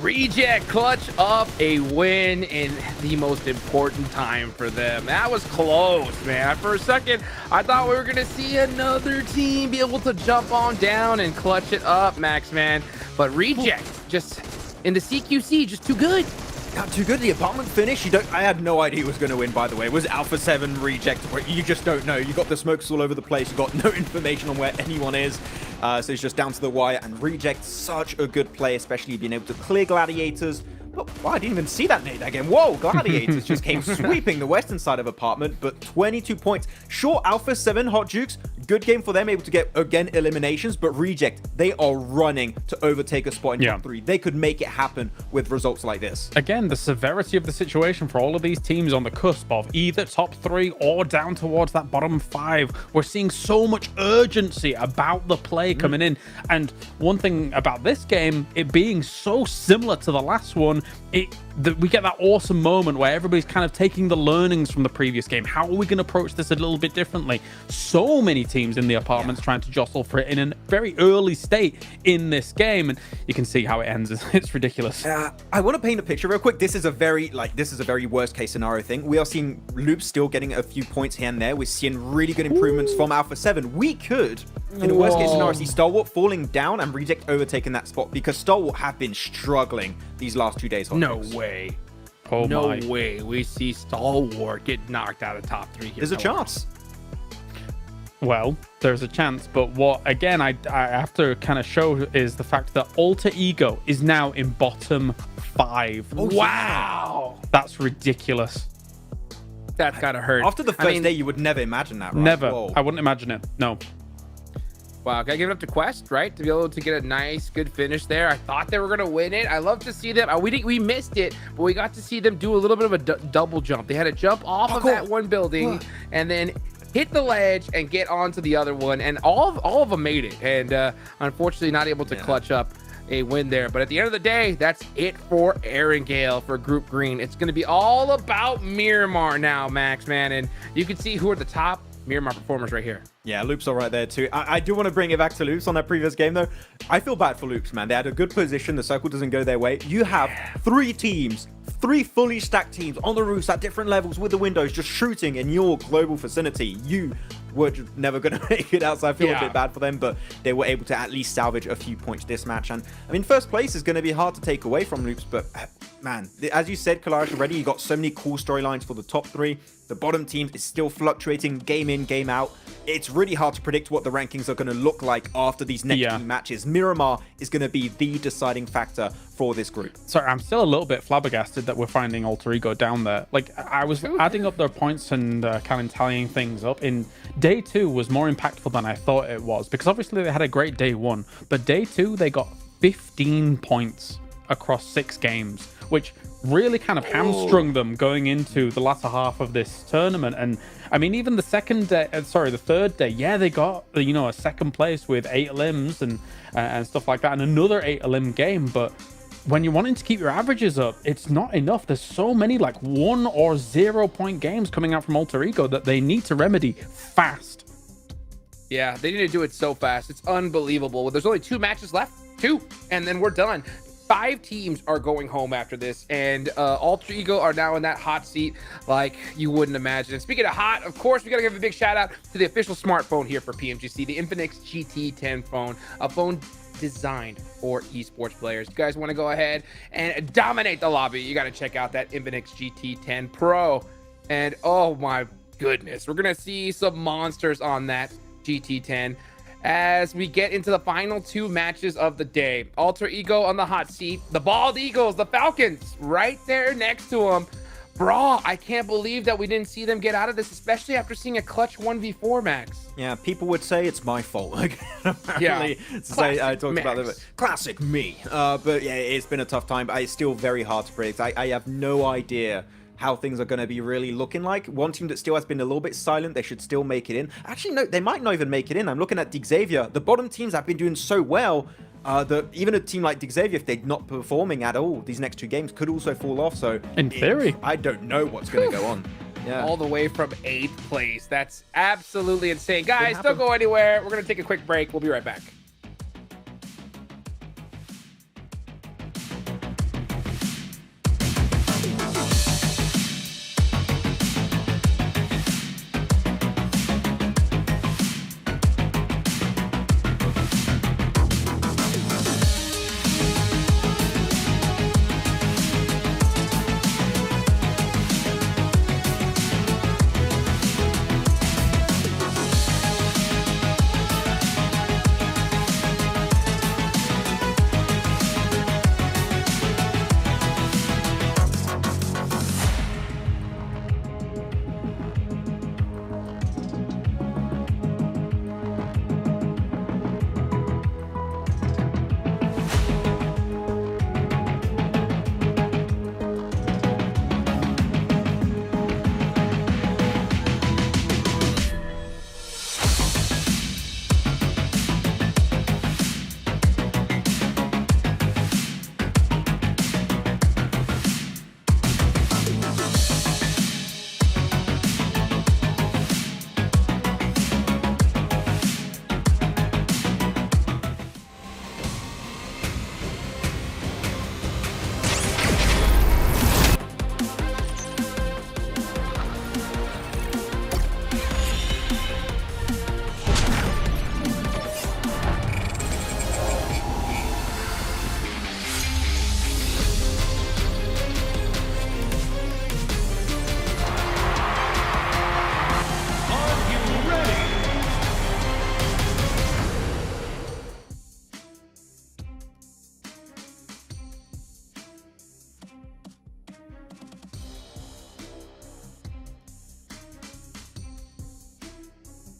Reject clutch up a win in the most important time for them. That was close, man. For a second, I thought we were going to see another team be able to jump on down and clutch it up, Max, man. But Reject, just in the CQC, just too good. Not too good. The apartment finish, I had no idea who was going to win, by the way. It was Alpha 7 Reject, where you just don't know. You got the smokes all over the place. You got no information on where anyone is. So it's just down to the wire. And Reject, such a good play, especially being able to clear Gladiators, Wow, I didn't even see that nade again. Whoa, Gladiators just came sweeping the western side of apartment, but 22 points. Sure, Alpha 7 Hot Jukes, good game for them, able to get, again, eliminations, but Reject, they are running to overtake a spot in top 3. They could make it happen with results like this. Again, the severity of the situation for all of these teams on the cusp of either top 3 or down towards that bottom 5. We're seeing so much urgency about the play coming in. And one thing about this game, it being so similar to the last one, we get that awesome moment where everybody's kind of taking the learnings from the previous game. How are we going to approach this a little bit differently? So many teams in the apartments trying to jostle for it in a very early state in this game, and you can see how it ends. It's ridiculous. I want to paint a picture real quick. This is a very worst case scenario thing. We are seeing Loop still getting a few points here and there. We're seeing really good improvements from Alpha 7. We could, in a worst case scenario, see Stalwart falling down and Reject overtaking that spot, because Stalwart have been struggling these last 2 days. No way. Oh no my. way we see Stalwart get knocked out of top 3 here. There's a chance. Well, there's a chance, but what, again, I have to kind of show is the fact that Alter Ego is now in bottom 5. Oh, wow. That's ridiculous. That's gotta hurt. After the first day, you would never imagine that, right? Never. Whoa. I wouldn't imagine it. No. Wow, gotta give it up to Quest, right? To be able to get a nice, good finish there. I thought they were gonna win it. I love to see them. We missed it, but we got to see them do a little bit of a double jump. They had to jump off of that one building and then hit the ledge and get onto the other one, and all of them made it. And unfortunately, not able to clutch up a win there. But at the end of the day, that's it for Erangel for Group Green. It's gonna be all about Miramar now, Max, man, and you can see who are the top Miramar performers right here. Yeah, Loops are right there too. I do want to bring it back to Loops on that previous game though. I feel bad for Loops, man. They had a good position. The circle doesn't go their way. You have 3 teams, 3 fully stacked teams on the roofs at different levels with the windows just shooting in your global vicinity. You were just never going to make it out, so I feel a bit bad for them, but they were able to at least salvage a few points this match. And I mean, first place is going to be hard to take away from Loops, but man, as you said, Kalash, already, you got so many cool storylines for the top 3. The bottom team is still fluctuating game in, game out. It's really hard to predict what the rankings are going to look like after these next few matches. Miramar is going to be the deciding factor for this group. Sorry, I'm still a little bit flabbergasted that we're finding Alter Ego down there. Like, I was adding up their points and kind of tallying things up. In day 2 was more impactful than I thought it was, because obviously they had a great day 1, but day 2 they got 15 points across 6 games, which really kind of hamstrung them going into the latter half of this tournament. And I mean, even the third day, yeah, they got, you know, a second place with 8 elims and stuff like that, and another 8 elim game. But when you're wanting to keep your averages up, it's not enough. There's so many like 1 or 0 point games coming out from Alter Ego that they need to remedy fast. Yeah, they need to do it so fast. It's unbelievable. There's only 2 matches left, 2, and then we're done. 5 teams are going home after this, and Alter Ego are now in that hot seat like you wouldn't imagine. And speaking of hot, of course, we got to give a big shout out to the official smartphone here for PMGC, the Infinix GT10 phone, a phone designed for esports players. You guys want to go ahead and dominate the lobby, you got to check out that Infinix GT10 Pro. And oh my goodness, we're going to see some monsters on that GT10 as we get into the final 2 matches of the day. Alter Ego on the hot seat, the Bald Eagles, the Falcons, right there next to them. Bro, I can't believe that we didn't see them get out of this, especially after seeing a clutch 1v4, Max. Yeah, people would say it's my fault. Like, Yeah, I talked about it. Classic me. But yeah, it's been a tough time. But it's still very hard to predict. I have no idea how things are going to be really looking like. One team that still has been a little bit silent, they should still make it in. Actually, no, they might not even make it in. I'm looking at Xavier. The bottom teams have been doing so well that even a team like Xavier, if they're not performing at all, these next 2 games could also fall off. So in theory, I don't know what's going to go on. Yeah. All the way from 8th place. That's absolutely insane. Guys, don't go anywhere. We're going to take a quick break. We'll be right back.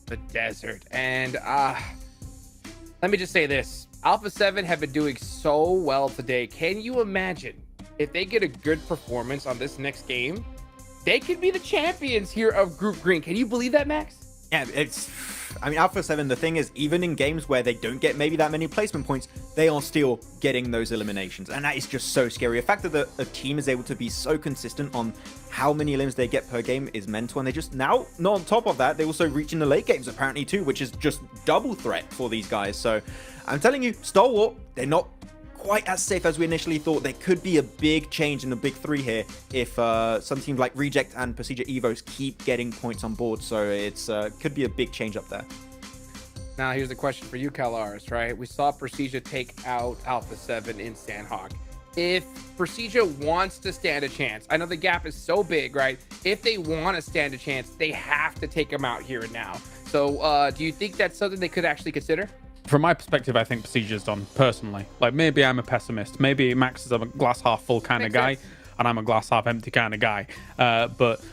the desert. And let me just say this. Alpha 7 have been doing so well today. Can you imagine if they get a good performance on this next game? They could be the champions here of Group Green. Can you believe that, Max? Yeah, I mean, Alpha 7, the thing is, even in games where they don't get maybe that many placement points, they are still getting those eliminations. And that is just so scary. The fact that a team is able to be so consistent on how many elims they get per game is mental. And they just now, not on top of that, they also reach in the late games apparently too, which is just double threat for these guys. So I'm telling you, Stalwart, they're not quite as safe as we initially thought. There could be a big change in the big three here if some teams like Reject and Procedure Evos keep getting points on board. So it's could be a big change up there. Now here's the question for you, CalRs, right? We saw Procedure take out Alpha 7 in Sanhok. If Procedure wants to stand a chance, I know the gap is so big, right? If they want to stand a chance, they have to take them out here and now. So do you think that's something they could actually consider? From my perspective, I think Procedure's done, personally. Like, maybe I'm a pessimist. Maybe Max is a glass half full kind of guy, and I'm a glass half empty kind of guy. But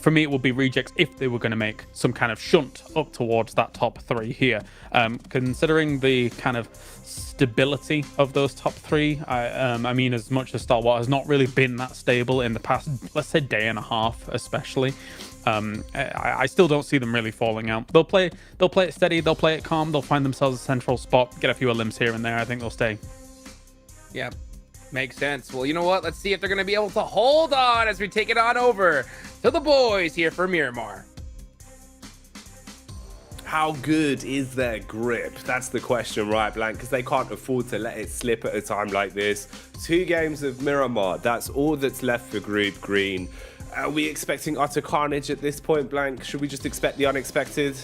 for me, it would be Rejects if they were going to make some kind of shunt up towards that top three here. Considering the kind of stability of those top three, I mean, as much as Stalwart has not really been that stable in the past, let's say, day and a half, especially. I still don't see them really falling out. They'll play it steady, they'll play it calm, they'll find themselves a central spot, get a few limbs here and there. I think they'll stay. Yeah, makes sense. Well, you know what? Let's see if they're going to be able to hold on as we take it on over to the boys here for Miramar. How good is their grip? That's the question, right, Blank? Because they can't afford to let it slip at a time like this. 2 games of Miramar, that's all that's left for Group Green. Are we expecting utter carnage at this point, Blank? Should we just expect the unexpected?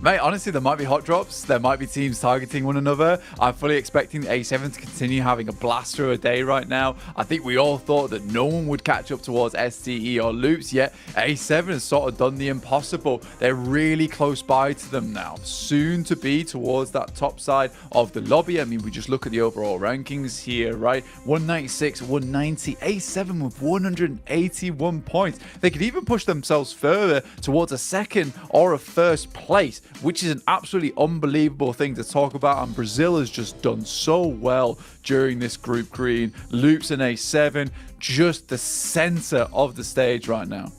Mate, honestly, there might be hot drops. There might be teams targeting one another. I'm fully expecting A7 to continue having a blaster a day right now. I think we all thought that no one would catch up towards STE or Loops, yet A7 has sort of done the impossible. They're really close by to them now. Soon to be towards that top side of the lobby. I mean, we just look at the overall rankings here, right? 196, 190, A7 with 181 points. They could even push themselves further towards a second or a first place, which is an absolutely unbelievable thing to talk about. And Brazil has just done so well during this Group Green. Loops and A7, just the center of the stage right now.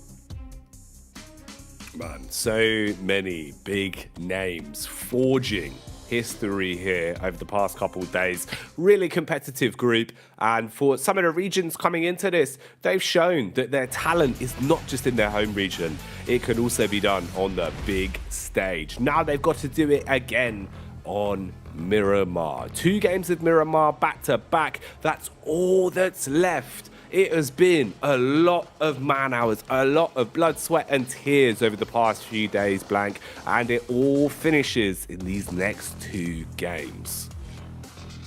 Man, so many big names forging history here over the past couple of days. Really competitive group, and for some of the regions coming into this, they've shown that their talent is not just in their home region. It can also be done on the big stage. Now they've got to do it again on Miramar. 2 games of Miramar back to back. That's all that's left. It has been a lot of man hours, a lot of blood, sweat and tears over the past few days, Blank, and it all finishes in these next 2 games.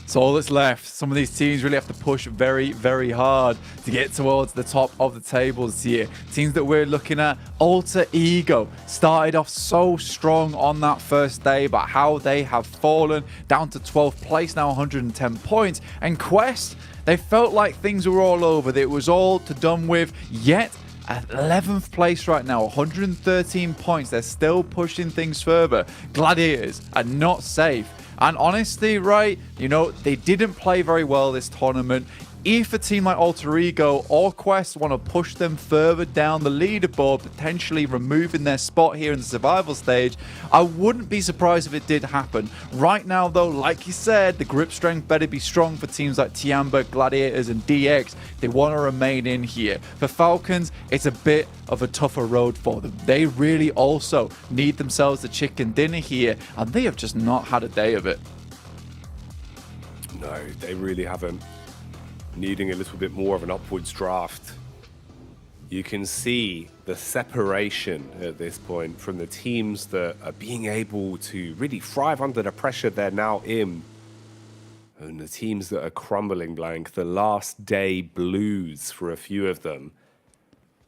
It's all that's left. Some of these teams really have to push very, very hard to get towards the top of the tables here. Teams that we're looking at, Alter Ego, started off so strong on that first day, but how they have fallen down to 12th place now, 110 points. And Quest, they felt like things were all over. That it was all to done with, yet at 11th place right now, 113 points. They're still pushing things further. Gladiators are not safe. And honestly, right, you know, they didn't play very well this tournament. If a team like Alter Ego or Quest want to push them further down the leaderboard, potentially removing their spot here in the survival stage, I wouldn't be surprised if it did happen. Right now, though, like you said, the grip strength better be strong for teams like Tiamba, Gladiators, and DX. They want to remain in here. For Falcons, it's a bit of a tougher road for them. They really also need themselves a chicken dinner here, and they have just not had a day of it. No, they really haven't. Needing a little bit more of an upwards draft. You can see the separation at this point from the teams that are being able to really thrive under the pressure they're now in, and the teams that are crumbling, Blank. The last day blues for a few of them.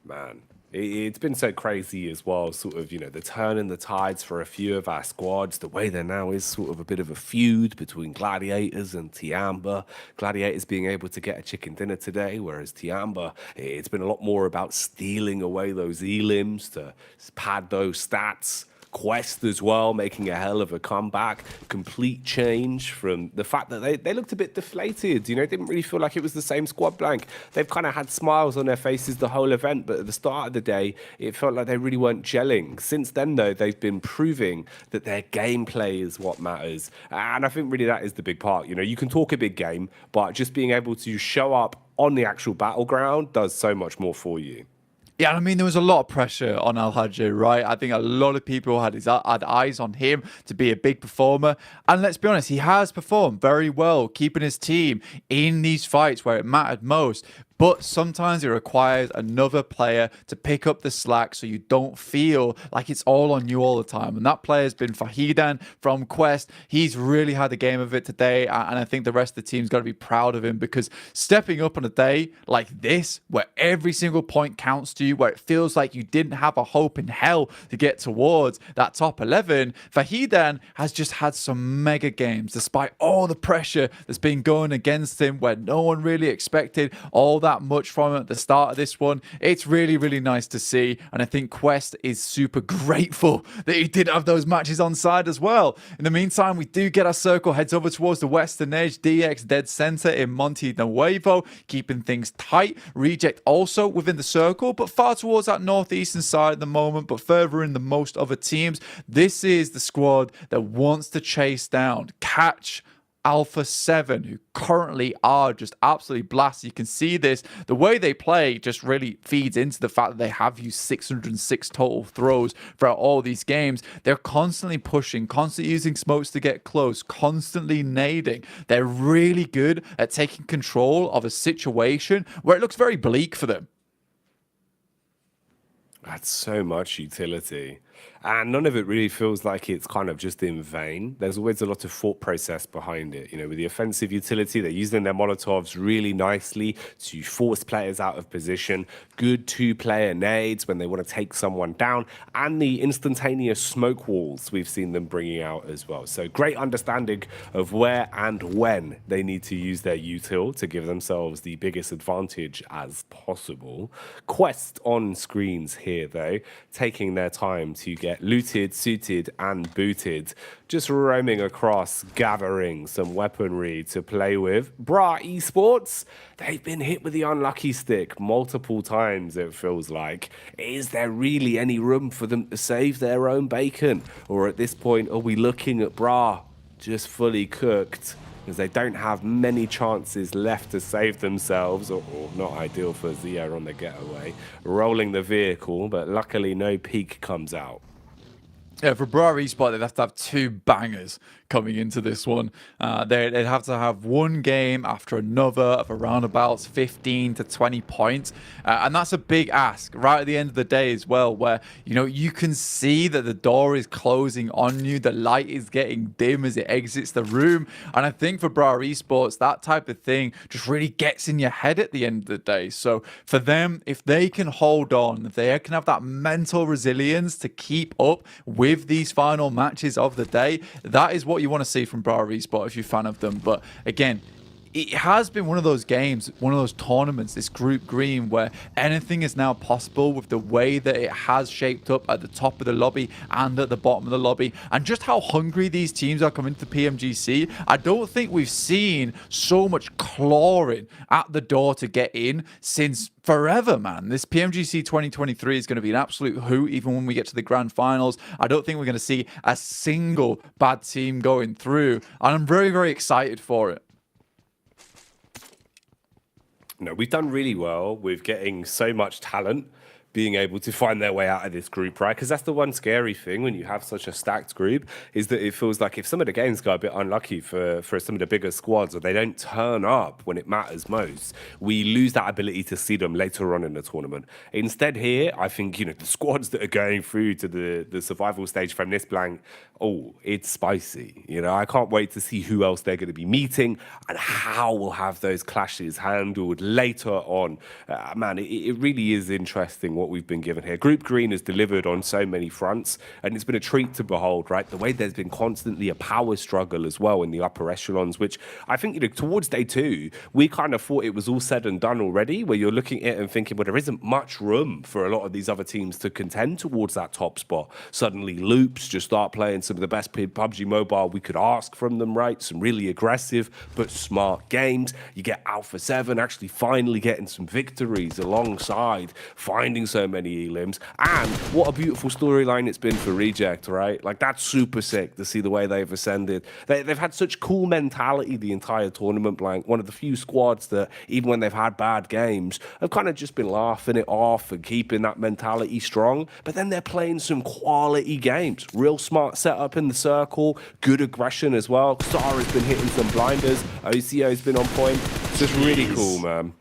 Man, it's been so crazy as well, sort of, you know, the turn in the tides for a few of our squads. The way there now is sort of a bit of a feud between Gladiators and Tiamba. Gladiators being able to get a chicken dinner today, whereas Tiamba, it's been a lot more about stealing away those elims to pad those stats. Quest as well, making a hell of a comeback. Complete change from the fact that they looked a bit deflated. You know, it didn't really feel like it was the same squad blank. They've kind of had smiles on their faces the whole event, but at the start of the day, it felt like they really weren't gelling. Since then, though, they've been proving that their gameplay is what matters. And I think really that is the big part. You know, you can talk a big game, but just being able to show up on the actual battleground does so much more for you. Yeah, I mean, there was a lot of pressure on Al-Hajj, right? I think a lot of people had eyes on him to be a big performer. And let's be honest, he has performed very well, keeping his team in these fights where it mattered most. But sometimes it requires another player to pick up the slack so you don't feel like it's all on you all the time. And that player has been Fahidan from Quest. He's really had the game of it today. And I think the rest of the team's got to be proud of him, because stepping up on a day like this, where every single point counts to you, where it feels like you didn't have a hope in hell to get towards that top 11, Fahidan has just had some mega games, despite all the pressure that's been going against him, where no one really expected all that much from him at the start of this one. It's really, really nice to see. And I think Quest is super grateful that he did have those matches on side as well. In the meantime, we do get our circle, heads over towards the western edge. DX dead center in Monte Nuevo, keeping things tight. Reject also within the circle, but far towards that northeastern side at the moment, but further in than most other teams. This is the squad that wants to chase down, catch Alpha 7, who currently are just absolutely blasted. You can see this. The way they play just really feeds into the fact that they have used 606 total throws throughout all these games. They're constantly pushing, constantly using smokes to get close, constantly nading. They're really good at taking control of a situation where it looks very bleak for them. That's so much utility. And none of it really feels like it's kind of just in vain. There's always a lot of thought process behind it. You know, with the offensive utility, they're using their Molotovs really nicely to force players out of position. Good two-player nades when they want to take someone down. And the instantaneous smoke walls we've seen them bringing out as well. So great understanding of where and when they need to use their util to give themselves the biggest advantage as possible. Quest on screens here, though, taking their time to get looted, suited, and booted. Just roaming across, gathering some weaponry to play with. Esports, they've been hit with the unlucky stick multiple times, it feels like. Is there really any room for them to save their own bacon? Or at this point, are we looking at just fully cooked? Because they don't have many chances left to save themselves, or not ideal for Zia on the getaway. Rolling the vehicle, but luckily no peak comes out. Yeah, for Esports, they'd have to have two bangers coming into this one. They'd have to have one game after another of around about 15 to 20 points. And that's a big ask right at the end of the day as well, where, you know, you can see that the door is closing on you. The light is getting dim as it exits the room. And I think for Esports, that type of thing just really gets in your head at the end of the day. So for them, if they can hold on, if they can have that mental resilience to keep up with these final matches of the day, that is what you want to see from Esports if you're a fan of them. But again, it has been one of those games, one of those tournaments, this group green, where anything is now possible with the way that it has shaped up at the top of the lobby and at the bottom of the lobby, and just how hungry these teams are coming to the PMGC. I don't think we've seen so much clawing at the door to get in since forever, man. This PMGC 2023 is going to be an absolute hoot, even when we get to the Grand Finals. I don't think we're going to see a single bad team going through, and I'm very, very excited for it. No, we've done really well with getting so much talent being able to find their way out of this group, right? Because that's the one scary thing when you have such a stacked group, is that it feels like if some of the games go a bit unlucky for some of the bigger squads, or they don't turn up when it matters most, we lose that ability to see them later on in the tournament. Instead here, I think, you know, the squads that are going through to the survival stage from this blank, oh, it's spicy. You know, I can't wait to see who else they're going to be meeting and how we'll have those clashes handled later on. Man, it really is interesting what we've been given here. Group Green has delivered on so many fronts, and it's been a treat to behold, right? The way there's been constantly a power struggle as well in the upper echelons, which I think, you know, towards day 2, we kind of thought it was all said and done already, where you're looking at it and thinking, well, there isn't much room for a lot of these other teams to contend towards that top spot. Suddenly, Loops just start playing some of the best PUBG Mobile we could ask from them, right? Some really aggressive but smart games. You get Alpha 7 actually finally getting some victories alongside finding so many elims. And what a beautiful storyline it's been for Reject, right? Like, that's super sick to see the way they've ascended. They've had such cool mentality the entire tournament, Blank. One of the few squads that, even when they've had bad games, have kind of just been laughing it off and keeping that mentality strong. But then they're playing some quality games. Real smart setup in the circle, good aggression as well. Star has been hitting some blinders. OCO's been on point. It's just really cool, man.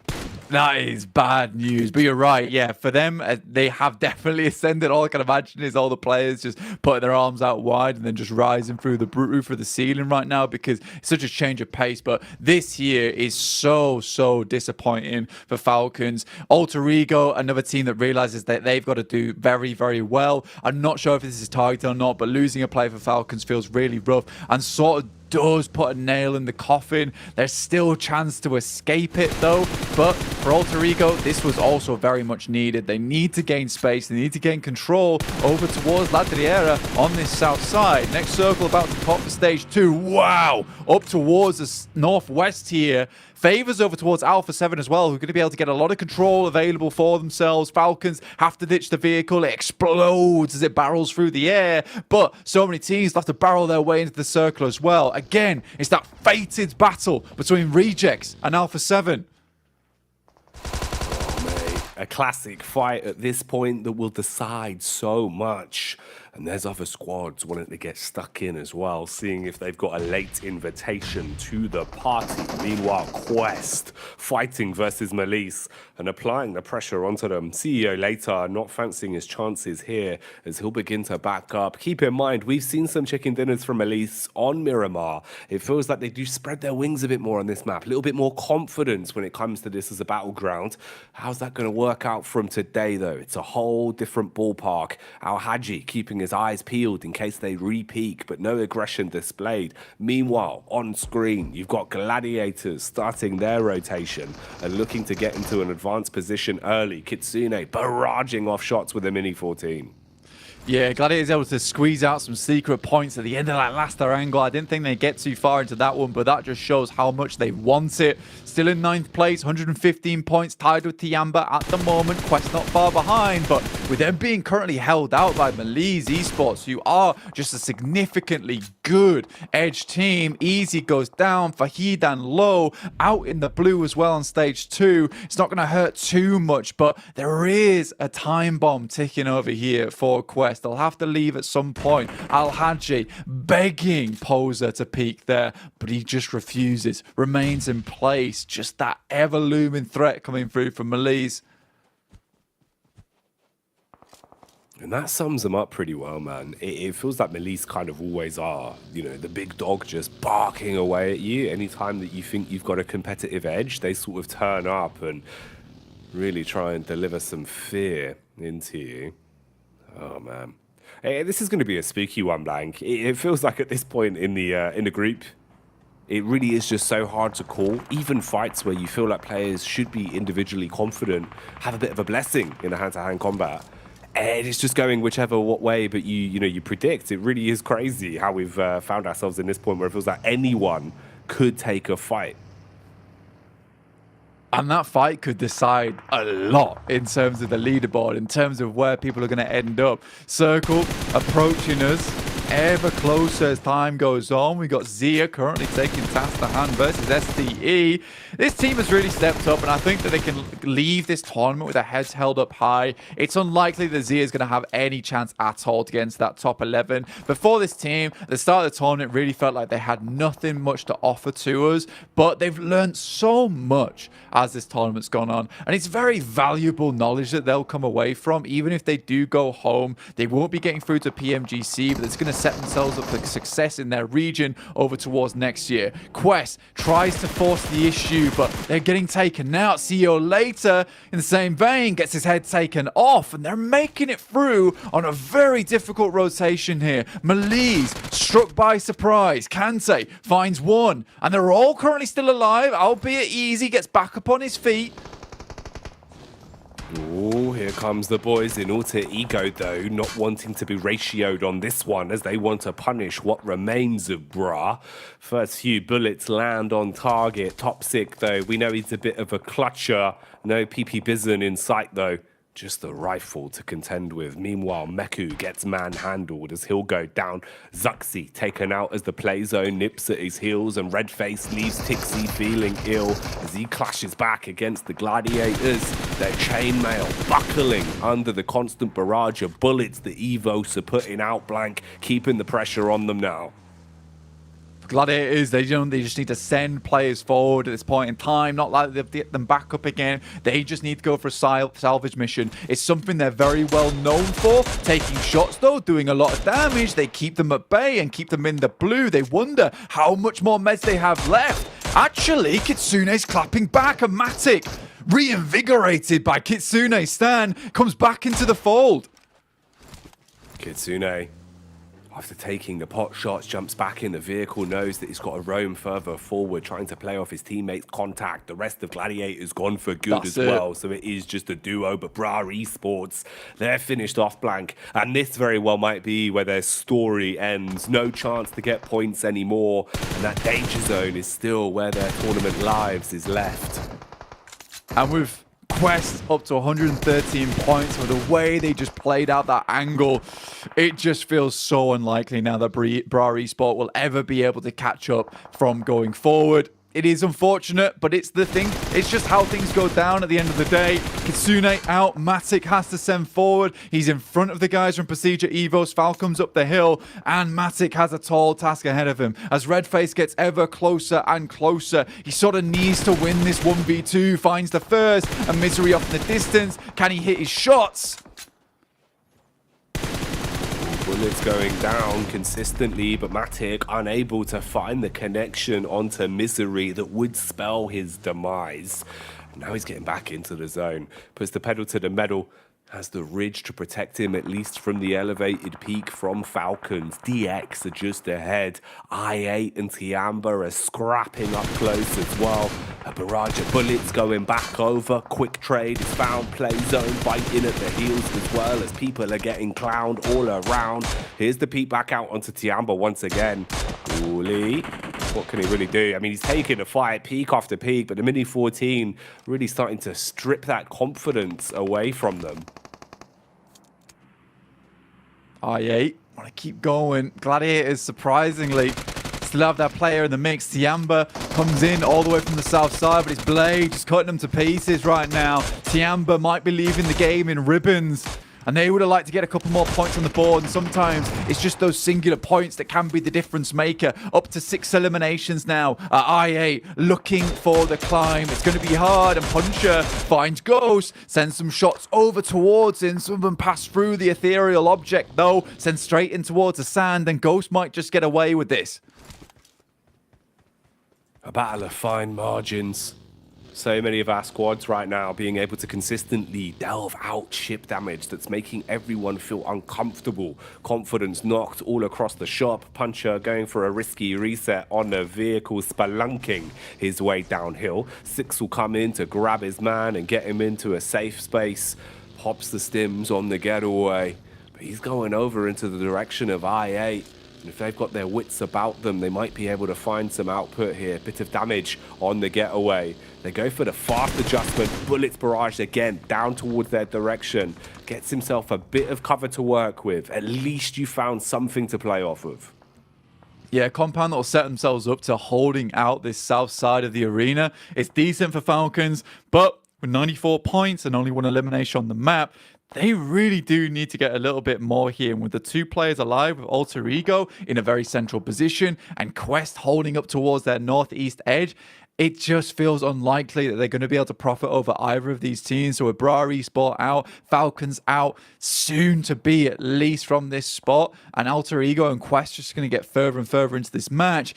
That is bad news, but you're right. Yeah, for them, they have definitely ascended. All I can imagine is all the players just putting their arms out wide and then just rising through the roof of the ceiling right now, because it's such a change of pace. But this year is so disappointing for Falcons. Alter Ego, another team that realizes that they've got to do very, very well. I'm not sure if this is targeted or not, but losing a play for Falcons feels really rough and sort of does put a nail in the coffin. There's still a chance to escape it though, but for Alter Ego, this was also very much needed. They need to gain space, they need to gain control over towards La Driera on this south side. Next circle about to pop for stage 2. Wow! Up towards the northwest here. Favors over towards Alpha 7 as well, who are going to be able to get a lot of control available for themselves. Falcons have to ditch the vehicle. It explodes as it barrels through the air. But so many teams have to barrel their way into the circle as well. Again, it's that fated battle between Rejects and Alpha 7. A classic fight at this point that will decide so much. And there's other squads wanting to get stuck in as well, seeing if they've got a late invitation to the party. Meanwhile, Quest fighting versus Melise and applying the pressure onto them. CEO later not fancying his chances here as he'll begin to back up. Keep in mind, we've seen some chicken dinners from Melise on Miramar. It feels like they do spread their wings a bit more on this map, a little bit more confidence when it comes to this as a battleground. How's that going to work out from today, though? It's a whole different ballpark. Al Haji keeping his eyes peeled in case they re-peak, but no aggression displayed. Meanwhile, on screen, you've got Gladiators starting their rotation and looking to get into an advanced position early. Kitsune barraging off shots with a Mini 14. Yeah, Gladiators able to squeeze out some secret points at the end of that last Erangel. I didn't think they'd get too far into that one, but that just shows how much they want it. Still in 9th place, 115 points, tied with Tiamba at the moment. Quest not far behind, but with them being currently held out by PUBG Esports, who are just a significantly good edge team. Easy goes down, Fahidan low, out in the blue as well on stage 2. It's not going to hurt too much, but there is a time bomb ticking over here for Quest. They'll have to leave at some point. Al Haji begging Poser to peek there, but he just refuses, remains in place. Just that ever-looming threat coming through from Melise. And that sums them up pretty well, man. It feels like Melise kind of always are, you know, the big dog just barking away at you. Anytime that you think you've got a competitive edge, they sort of turn up and really try and deliver some fear into you. Oh, man. Hey, this is going to be a spooky one, Blank. It feels like at this point in the group, it really is just so hard to call. Even fights where you feel like players should be individually confident have a bit of a blessing in a hand-to-hand combat. And it's just going whichever way, but you predict. It really is crazy how we've found ourselves in this point where it feels like anyone could take a fight. And that fight could decide a lot in terms of the leaderboard, in terms of where people are going to end up. Circle approaching us ever closer as time goes on. We got Zia currently taking task to hand versus SDE. This team has really stepped up, and I think that they can leave this tournament with their heads held up high. It's unlikely that Zia is going to have any chance at all to get into that top 11. Before this team, at the start of the tournament, really felt like they had nothing much to offer to us, but they've learned so much as this tournament's gone on, and it's very valuable knowledge that they'll come away from. Even if they do go home, they won't be getting through to PMGC, but it's going to set themselves up for success in their region over towards next year. Quest tries to force the issue, but they're getting taken out. CEO later, in the same vein, gets his head taken off, and they're making it through on a very difficult rotation here. Malise struck by surprise. Kante finds one, and they're all currently still alive, albeit easy, gets back up on his feet. Oh, here comes the boys in alter ego, though, not wanting to be ratioed on this one as they want to punish what remains of Bra. First few bullets land on target. Topsic, though, we know he's a bit of a clutcher. No PP Bizen in sight, though. Just the rifle to contend with. Meanwhile, Meku gets manhandled as he'll go down. Zuxi taken out as the play zone nips at his heels, and Redface leaves Tixie feeling ill as he clashes back against the Gladiators. Their chainmail buckling under the constant barrage of bullets the Evos are putting out blank, keeping the pressure on them now. Gladiators, they just need to send players forward at this point in time, not like they've get them back up again. They just need to go for a salvage mission. It's something they're very well known for. Taking shots though, doing a lot of damage. They keep them at bay and keep them in the blue. They wonder how much more meds they have left. Actually, Kitsune's clapping back, and Matic, reinvigorated by Kitsune, Stan comes back into the fold. Kitsune, after taking the pot shots, jumps back in the vehicle, knows that he's got to roam further forward, trying to play off his teammates' contact. The rest of Gladiators gone for good as well, so it is just a duo. But PUBG Esports, they're finished off blank, and this very well might be where their story ends. No chance to get points anymore, and that danger zone is still where their tournament lives is left. And with Quest up to 113 points, with the way they just played out that angle, it just feels so unlikely now that PUBG Esports will ever be able to catch up from going forward. It is unfortunate, but it's the thing. It's just how things go down at the end of the day. Kitsune out. Matic has to send forward. He's in front of the guys from Procedure Evos. Falcom's up the hill, and Matic has a tall task ahead of him. As Redface gets ever closer and closer, he sort of needs to win this 1v2. Finds the first, and Misery off in the distance. Can he hit his shots? Bullets going down consistently, but Matic unable to find the connection onto Misery that would spell his demise. Now he's getting back into the zone, puts the pedal to the metal, has the ridge to protect him at least from the elevated peak from Falcons. DX are just ahead. I8 and Tiamba are scrapping up close as well. A barrage of bullets going back over. Quick trade is found. Play zone biting at the heels as well as people are getting clowned all around. Here's the peek back out onto Tiamba once again. Uli, what can he really do? I mean, he's taking a fight peak after peak, but the Mini 14 really starting to strip that confidence away from them. I8 want to keep going. Gladiators, surprisingly, still have that player in the mix. Tiamba comes in all the way from the south side, but it's Blade just cutting them to pieces right now. Tiamba might be leaving the game in ribbons, and they would have liked to get a couple more points on the board, and sometimes it's just those singular points that can be the difference maker. Up to 6 eliminations now. I8 looking for the climb. It's going to be hard, and Puncher finds Ghost, sends some shots over towards him. Some of them pass through the ethereal object, though, send straight in towards the sand, and Ghost might just get away with this. A battle of fine margins. So many of our squads right now being able to consistently delve out ship damage that's making everyone feel uncomfortable. Confidence knocked all across the shop. Puncher going for a risky reset on the vehicle, spelunking his way downhill. Six will come in to grab his man and get him into a safe space. Pops the stims on the getaway. But he's going over into the direction of I8. And if they've got their wits about them, they might be able to find some output here. Bit of damage on the getaway. They go for the fast adjustment. Bullets barraged again down towards their direction. Gets himself a bit of cover to work with. At least you found something to play off of. Yeah, Compound that will set themselves up to holding out this south side of the arena. It's decent for Falcons, but with 94 points and only one elimination on the map, they really do need to get a little bit more here. And with the 2 players alive, with Alter Ego in a very central position and Quest holding up towards their northeast edge, it just feels unlikely that they're going to be able to profit over either of these teams. So with Vampire Esports out, Falcons out, soon to be at least from this spot, and Alter Ego and Quest just going to get further and further into this match.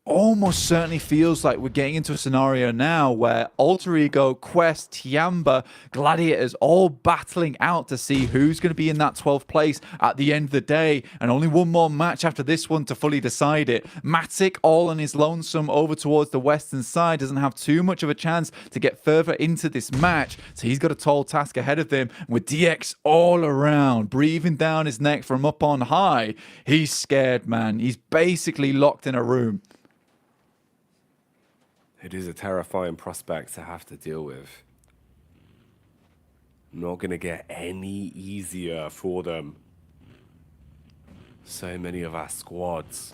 Almost certainly feels like we're getting into a scenario now where Alter Ego, Quest, Tiamba, Gladiators all battling out to see who's going to be in that 12th place at the end of the day, and only one more match after this one to fully decide it. Matic all on his lonesome over towards the western side, doesn't have too much of a chance to get further into this match, so he's got a tall task ahead of him. With DX all around, breathing down his neck from up on high, he's scared, man. He's basically locked in a room. It is a terrifying prospect to have to deal with. Not going to get any easier for them. So many of our squads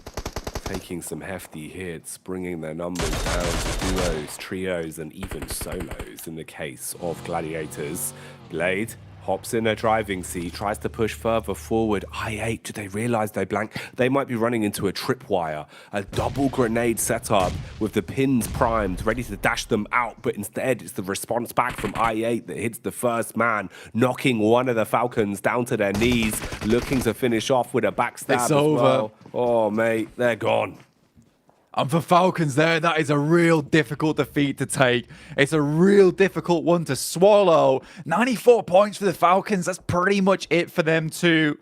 taking some hefty hits, bringing their numbers down to duos, trios, and even solos in the case of Gladiators. Blade hops in a driving seat, tries to push further forward. I8, do they realize they blank? They might be running into a tripwire, a double grenade setup with the pins primed, ready to dash them out, but instead it's the response back from I8 that hits the first man, knocking one of the Falcons down to their knees, looking to finish off with a backstab It's over. well. Oh, mate, they're gone. And for Falcons there, that is a real difficult defeat to take. It's a real difficult one to swallow. 94 points for the Falcons. That's pretty much it for them too.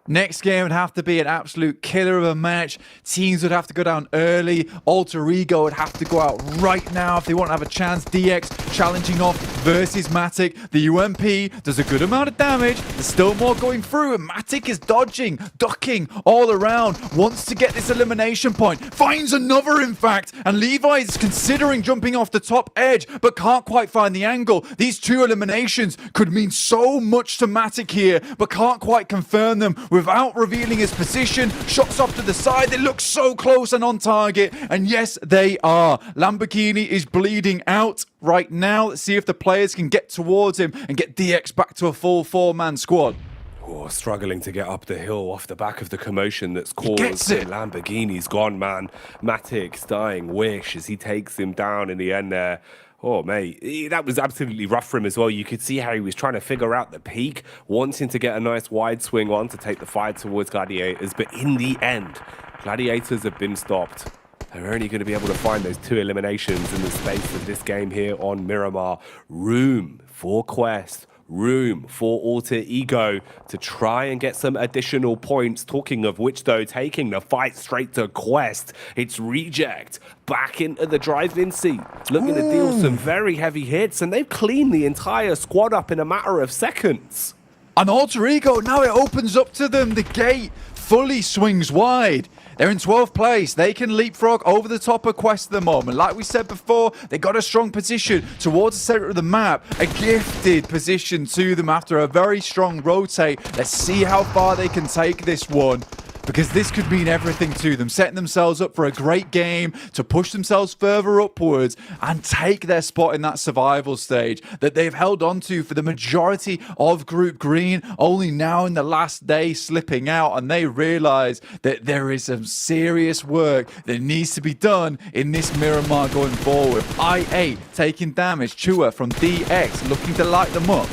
Next game would have to be an absolute killer of a match. Teams would have to go down early. Alter Ego would have to go out right now if they want to have a chance. DX challenging off versus Matic. The UMP does a good amount of damage. There's still more going through, and Matic is dodging, ducking all around. Wants to get this elimination point. Finds another, in fact. And Levi is considering jumping off the top edge, but can't quite find the angle. These two eliminations could mean so much to Matic here, but can't quite confirm them without revealing his position. Shots off to the side. They look so close and on target. And yes, they are. Lamborghini is bleeding out right now. Let's see if the players can get towards him and get DX back to a full four-man squad. Oh, struggling to get up the hill off the back of the commotion that's caused. Lamborghini's gone, man. Matic's dying wish as he takes him down in the end there. Oh, mate, that was absolutely rough for him as well. You could see how he was trying to figure out the peak, wanting to get a nice wide swing on to take the fight towards Gladiators. But in the end, Gladiators have been stopped. They're only going to be able to find those two eliminations in the space of this game here on Miramar. Room for Quest. Room for Alter Ego to try and get some additional points. Talking of which, though, taking the fight straight to Quest. It's Reject back into the drive-in seat, looking to deal some very heavy hits, and they've cleaned the entire squad up in a matter of seconds. And Alter Ego, now it opens up to them. The gate fully swings wide. They're in 12th place. They can leapfrog over the top of Quest at the moment. Like we said before, they got a strong position towards the center of the map. A gifted position to them after a very strong rotate. Let's see how far they can take this one, because this could mean everything to them, setting themselves up for a great game to push themselves further upwards and take their spot in that survival stage that they've held on to for the majority of Group Green, only now in the last day slipping out, and they realize that there is some serious work that needs to be done in this Miramar going forward. I8 taking damage, Chua from DX looking to light them up.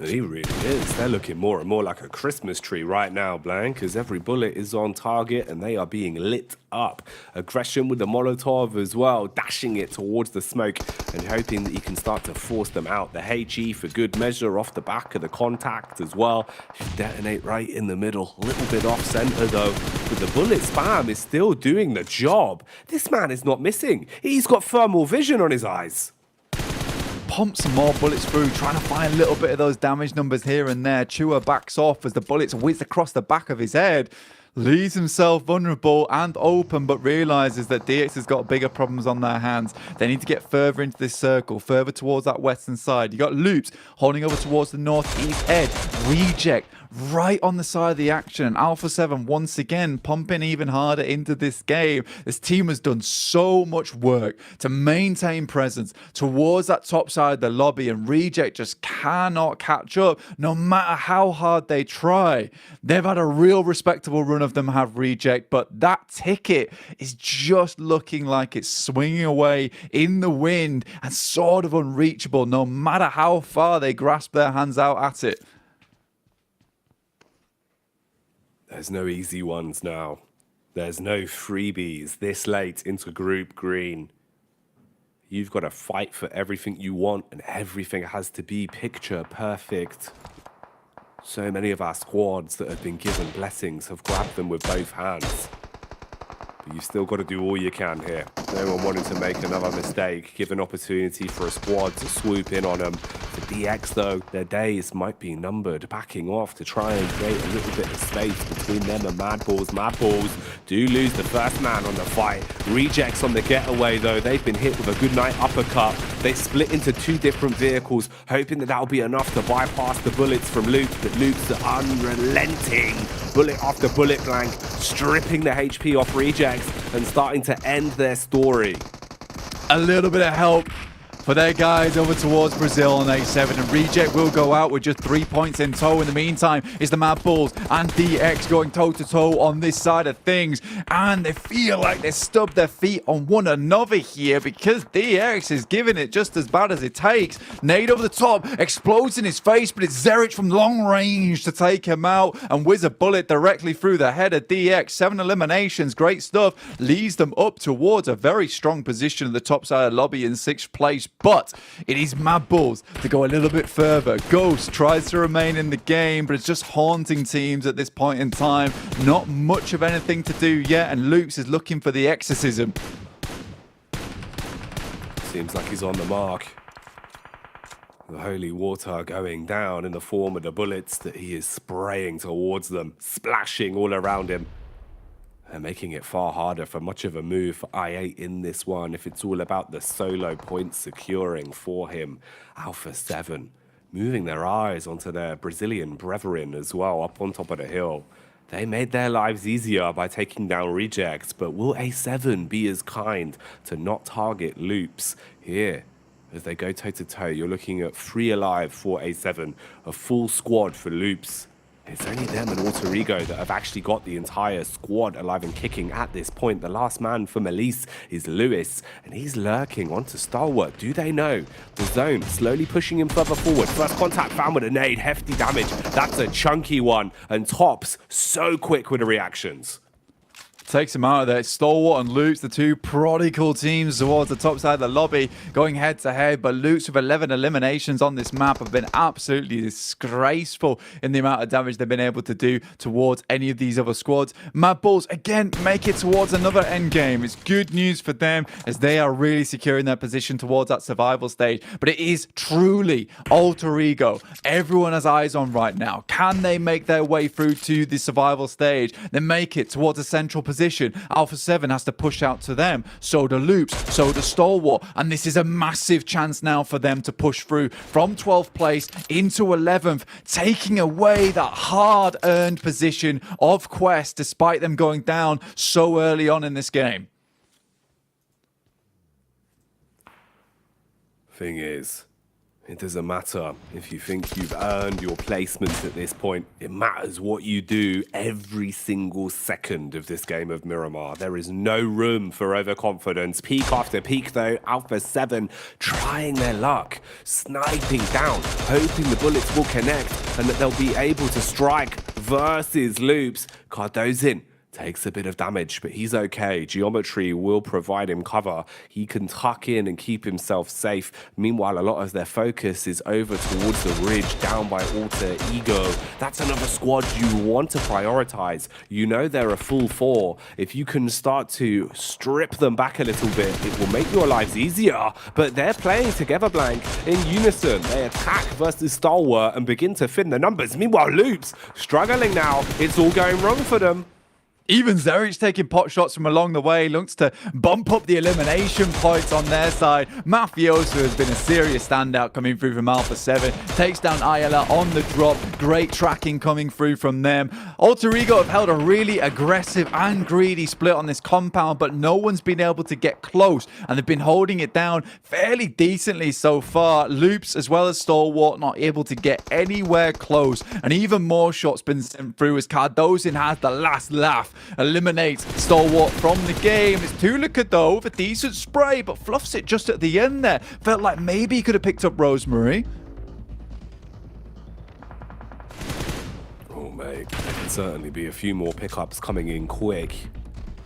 He really is. They're looking more and more like a Christmas tree right now, Blank, as every bullet is on target and they are being lit up. Aggression with the Molotov as well, dashing it towards the smoke and hoping that you can start to force them out. The HE for good measure off the back of the contact as well. Should detonate right in the middle. A little bit off center though, but the bullet spam is still doing the job. This man is not missing. He's got thermal vision on his eyes. Pump some more bullets through, trying to find a little bit of those damage numbers here and there. Chua backs off as the bullets whiz across the back of his head. Leaves himself vulnerable and open, but realizes that DX has got bigger problems on their hands. They need to get further into this circle, further towards that western side. You got Loops holding over towards the northeast edge. Reject right on the side of the action. And Alpha 7 once again pumping even harder into this game. This team has done so much work to maintain presence towards that top side of the lobby, and Reject just cannot catch up no matter how hard they try. They've had a real respectable run of them have Reject, but that ticket is just looking like it's swinging away in the wind and sort of unreachable no matter how far they grasp their hands out at it. There's no easy ones now. There's no freebies this late into Group Green. You've got to fight for everything you want, and everything has to be picture perfect. So many of our squads that have been given blessings have grabbed them with both hands. But you've still got to do all you can here. No one wanting to make another mistake, give an opportunity for a squad to swoop in on them. For DX though, their days might be numbered, backing off to try and create a little bit of space between them and Mad Balls. Mad Balls do lose the first man on the fight. Rejects on the getaway though, they've been hit with a good night uppercut. They split into two different vehicles, hoping that that'll be enough to bypass the bullets from Luke, but Luke's the unrelenting bullet after bullet blank, stripping the HP off Rejects and starting to end their story. A little bit of help for their guys over towards Brazil on 8-7, and Reject will go out with just 3 points in tow. In the meantime, is the Mad Bulls and DX going toe-to-toe on this side of things, and they feel like they stubbed their feet on one another here because DX is giving it just as bad as it takes. Nade over the top, explodes in his face, but it's Zerich from long range to take him out and whiz a bullet directly through the head of DX. 7 eliminations, great stuff, leads them up towards a very strong position at the top side of the lobby in 6th place. But it is Mad Bulls to go a little bit further. Ghost tries to remain in the game, but it's just haunting teams at this point in time. Not much of anything to do yet, and Lukes is looking for the exorcism. Seems like he's on the mark. The holy water going down in the form of the bullets that he is spraying towards them, splashing all around him. And making it far harder for much of a move for I8 in this one if it's all about the solo points securing for him. Alpha 7 moving their eyes onto their Brazilian brethren as well up on top of the hill. They made their lives easier by taking down Rejects, but will A7 be as kind to not target Loops here? As they go toe-to-toe, you're looking at 3 alive for A7, a full squad for Loops. It's only them and Alter Ego that have actually got the entire squad alive and kicking at this point. The last man for Melise is Lewis, and he's lurking onto Stalwart. Do they know? The zone slowly pushing him further forward. First contact found with a nade, hefty damage. That's a chunky one, and Tops so quick with the reactions. Takes him out of there. Stalwart and Lutz, the two prodigal teams towards the top side of the lobby, going head to head. But Lutz, with 11 eliminations on this map, have been absolutely disgraceful in the amount of damage they've been able to do towards any of these other squads. Mad Bulls, again, make it towards another end game. It's good news for them as they are really securing their position towards that survival stage. But it is truly Alter Ego everyone has eyes on right now. Can they make their way through to the survival stage? Then make it towards a central position. Alpha 7 has to push out to them. So do Loops, so do Stalwart. And this is a massive chance now for them to push through from 12th place into 11th, taking away that hard-earned position of Quest despite them going down so early on in this game. Thing is, it doesn't matter if you think you've earned your placement at this point. It matters what you do every single second of this game of Miramar. There is no room for overconfidence. Peak after peak, though, Alpha 7 trying their luck, sniping down, hoping the bullets will connect and that they'll be able to strike versus Loops. Cardozin takes a bit of damage, but he's okay. Geometry will provide him cover. He can tuck in and keep himself safe. Meanwhile, a lot of their focus is over towards the ridge, down by Alter Ego. That's another squad you want to prioritize. You know they're a full 4. If you can start to strip them back a little bit, it will make your lives easier. But they're playing together, Blank, in unison. They attack versus Stalwart and begin to thin the numbers. Meanwhile, Loops struggling now. It's all going wrong for them. Even Zerich taking pot shots from along the way, looks to bump up the elimination points on their side. Mafioso has been a serious standout coming through from Alpha 7. Takes down Ayala on the drop. Great tracking coming through from them. Alter Ego have held a really aggressive and greedy split on this compound, but no one's been able to get close, and they've been holding it down fairly decently so far. Loops as well as Stalwart not able to get anywhere close, and even more shots been sent through as Cardozin has the last laugh. Eliminates Stalwart from the game. It's Tulika though with a decent spray, but fluffs it just at the end there. Felt like maybe he could have picked up Rosemary. Oh mate, there can certainly be a few more pickups coming in quick,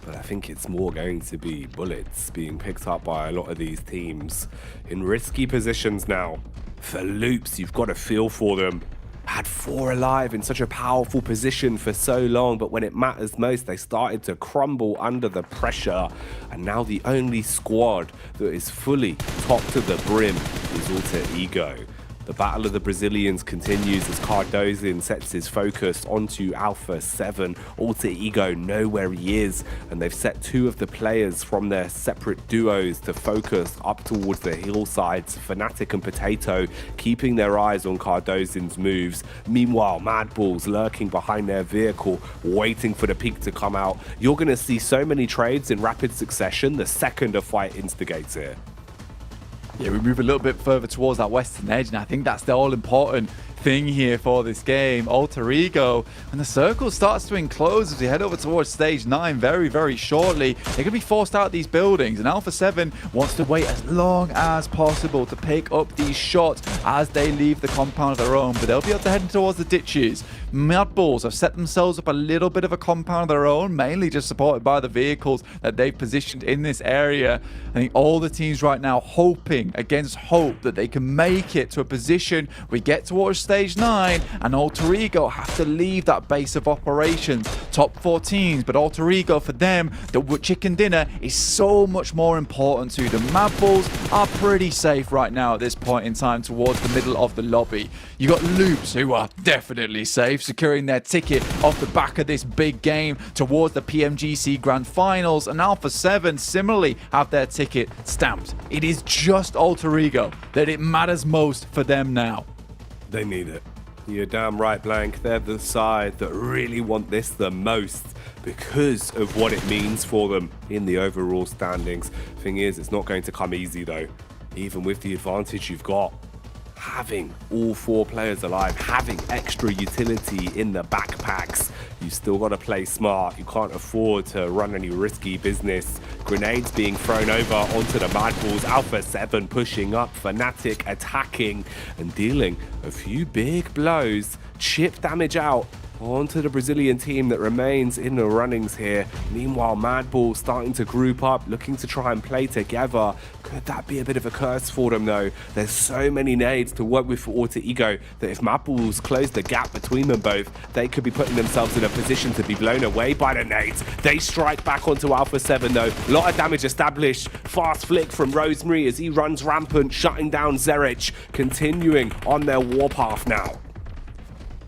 but I think it's more going to be bullets being picked up by a lot of these teams in risky positions now. For Loops, you've got to feel for them. Had 4 alive in such a powerful position for so long, but when it matters most, they started to crumble under the pressure. And now the only squad that is fully top to the brim is Alter Ego. The battle of the Brazilians continues as Cardozin sets his focus onto Alpha 7. Alter Ego know where he is, and they've set 2 of the players from their separate duos to focus up towards the hillsides. Fnatic and Potato keeping their eyes on Cardozin's moves. Meanwhile, Madballs lurking behind their vehicle, waiting for the peak to come out. You're going to see so many trades in rapid succession the second a fight instigates here. Yeah, we move a little bit further towards that western edge, and I think that's the all-important thing here for this game. Alter Ego, and the circle starts to enclose as we head over towards stage 9 very, very shortly. They're going to be forced out of these buildings, and Alpha 7 wants to wait as long as possible to pick up these shots as they leave the compound of their own, but they'll be able to head towards the ditches. Madballs have set themselves up a little bit of a compound of their own, mainly just supported by the vehicles that they've positioned in this area. I think all the teams right now hoping against hope that they can make it to a position we get towards stage 9 and Alter Ego have to leave that base of operations. Top 4 teams, but Alter Ego for them, the chicken dinner is so much more important to them. Madballs are pretty safe right now at this point in time towards the middle of the lobby. You got Loops, who are definitely safe, securing their ticket off the back of this big game towards the PMGC Grand Finals, and Alpha 7 similarly have their ticket stamped. It is just Alter Ego that it matters most for them now. They need it. You're damn right, Blank. They're the side that really want this the most because of what it means for them in the overall standings. Thing is, it's not going to come easy though. Even with the advantage you've got, having all 4 players alive, having extra utility in the backpacks, you still got to play smart. You can't afford to run any risky business. Grenades being thrown over onto the Madballs. Alpha 7 pushing up, Fnatic attacking and dealing a few big blows. Chip damage out onto the Brazilian team that remains in the runnings here. Meanwhile, Madballs starting to group up, looking to try and play together. Could that be a bit of a curse for them though? There's so many nades to work with for Alter Ego that if Madballs close the gap between them both, they could be putting themselves in a position to be blown away by the nades. They strike back onto Alpha 7 though. A lot of damage established. Fast flick from Rosemary as he runs rampant, shutting down Zerich, continuing on their warpath now.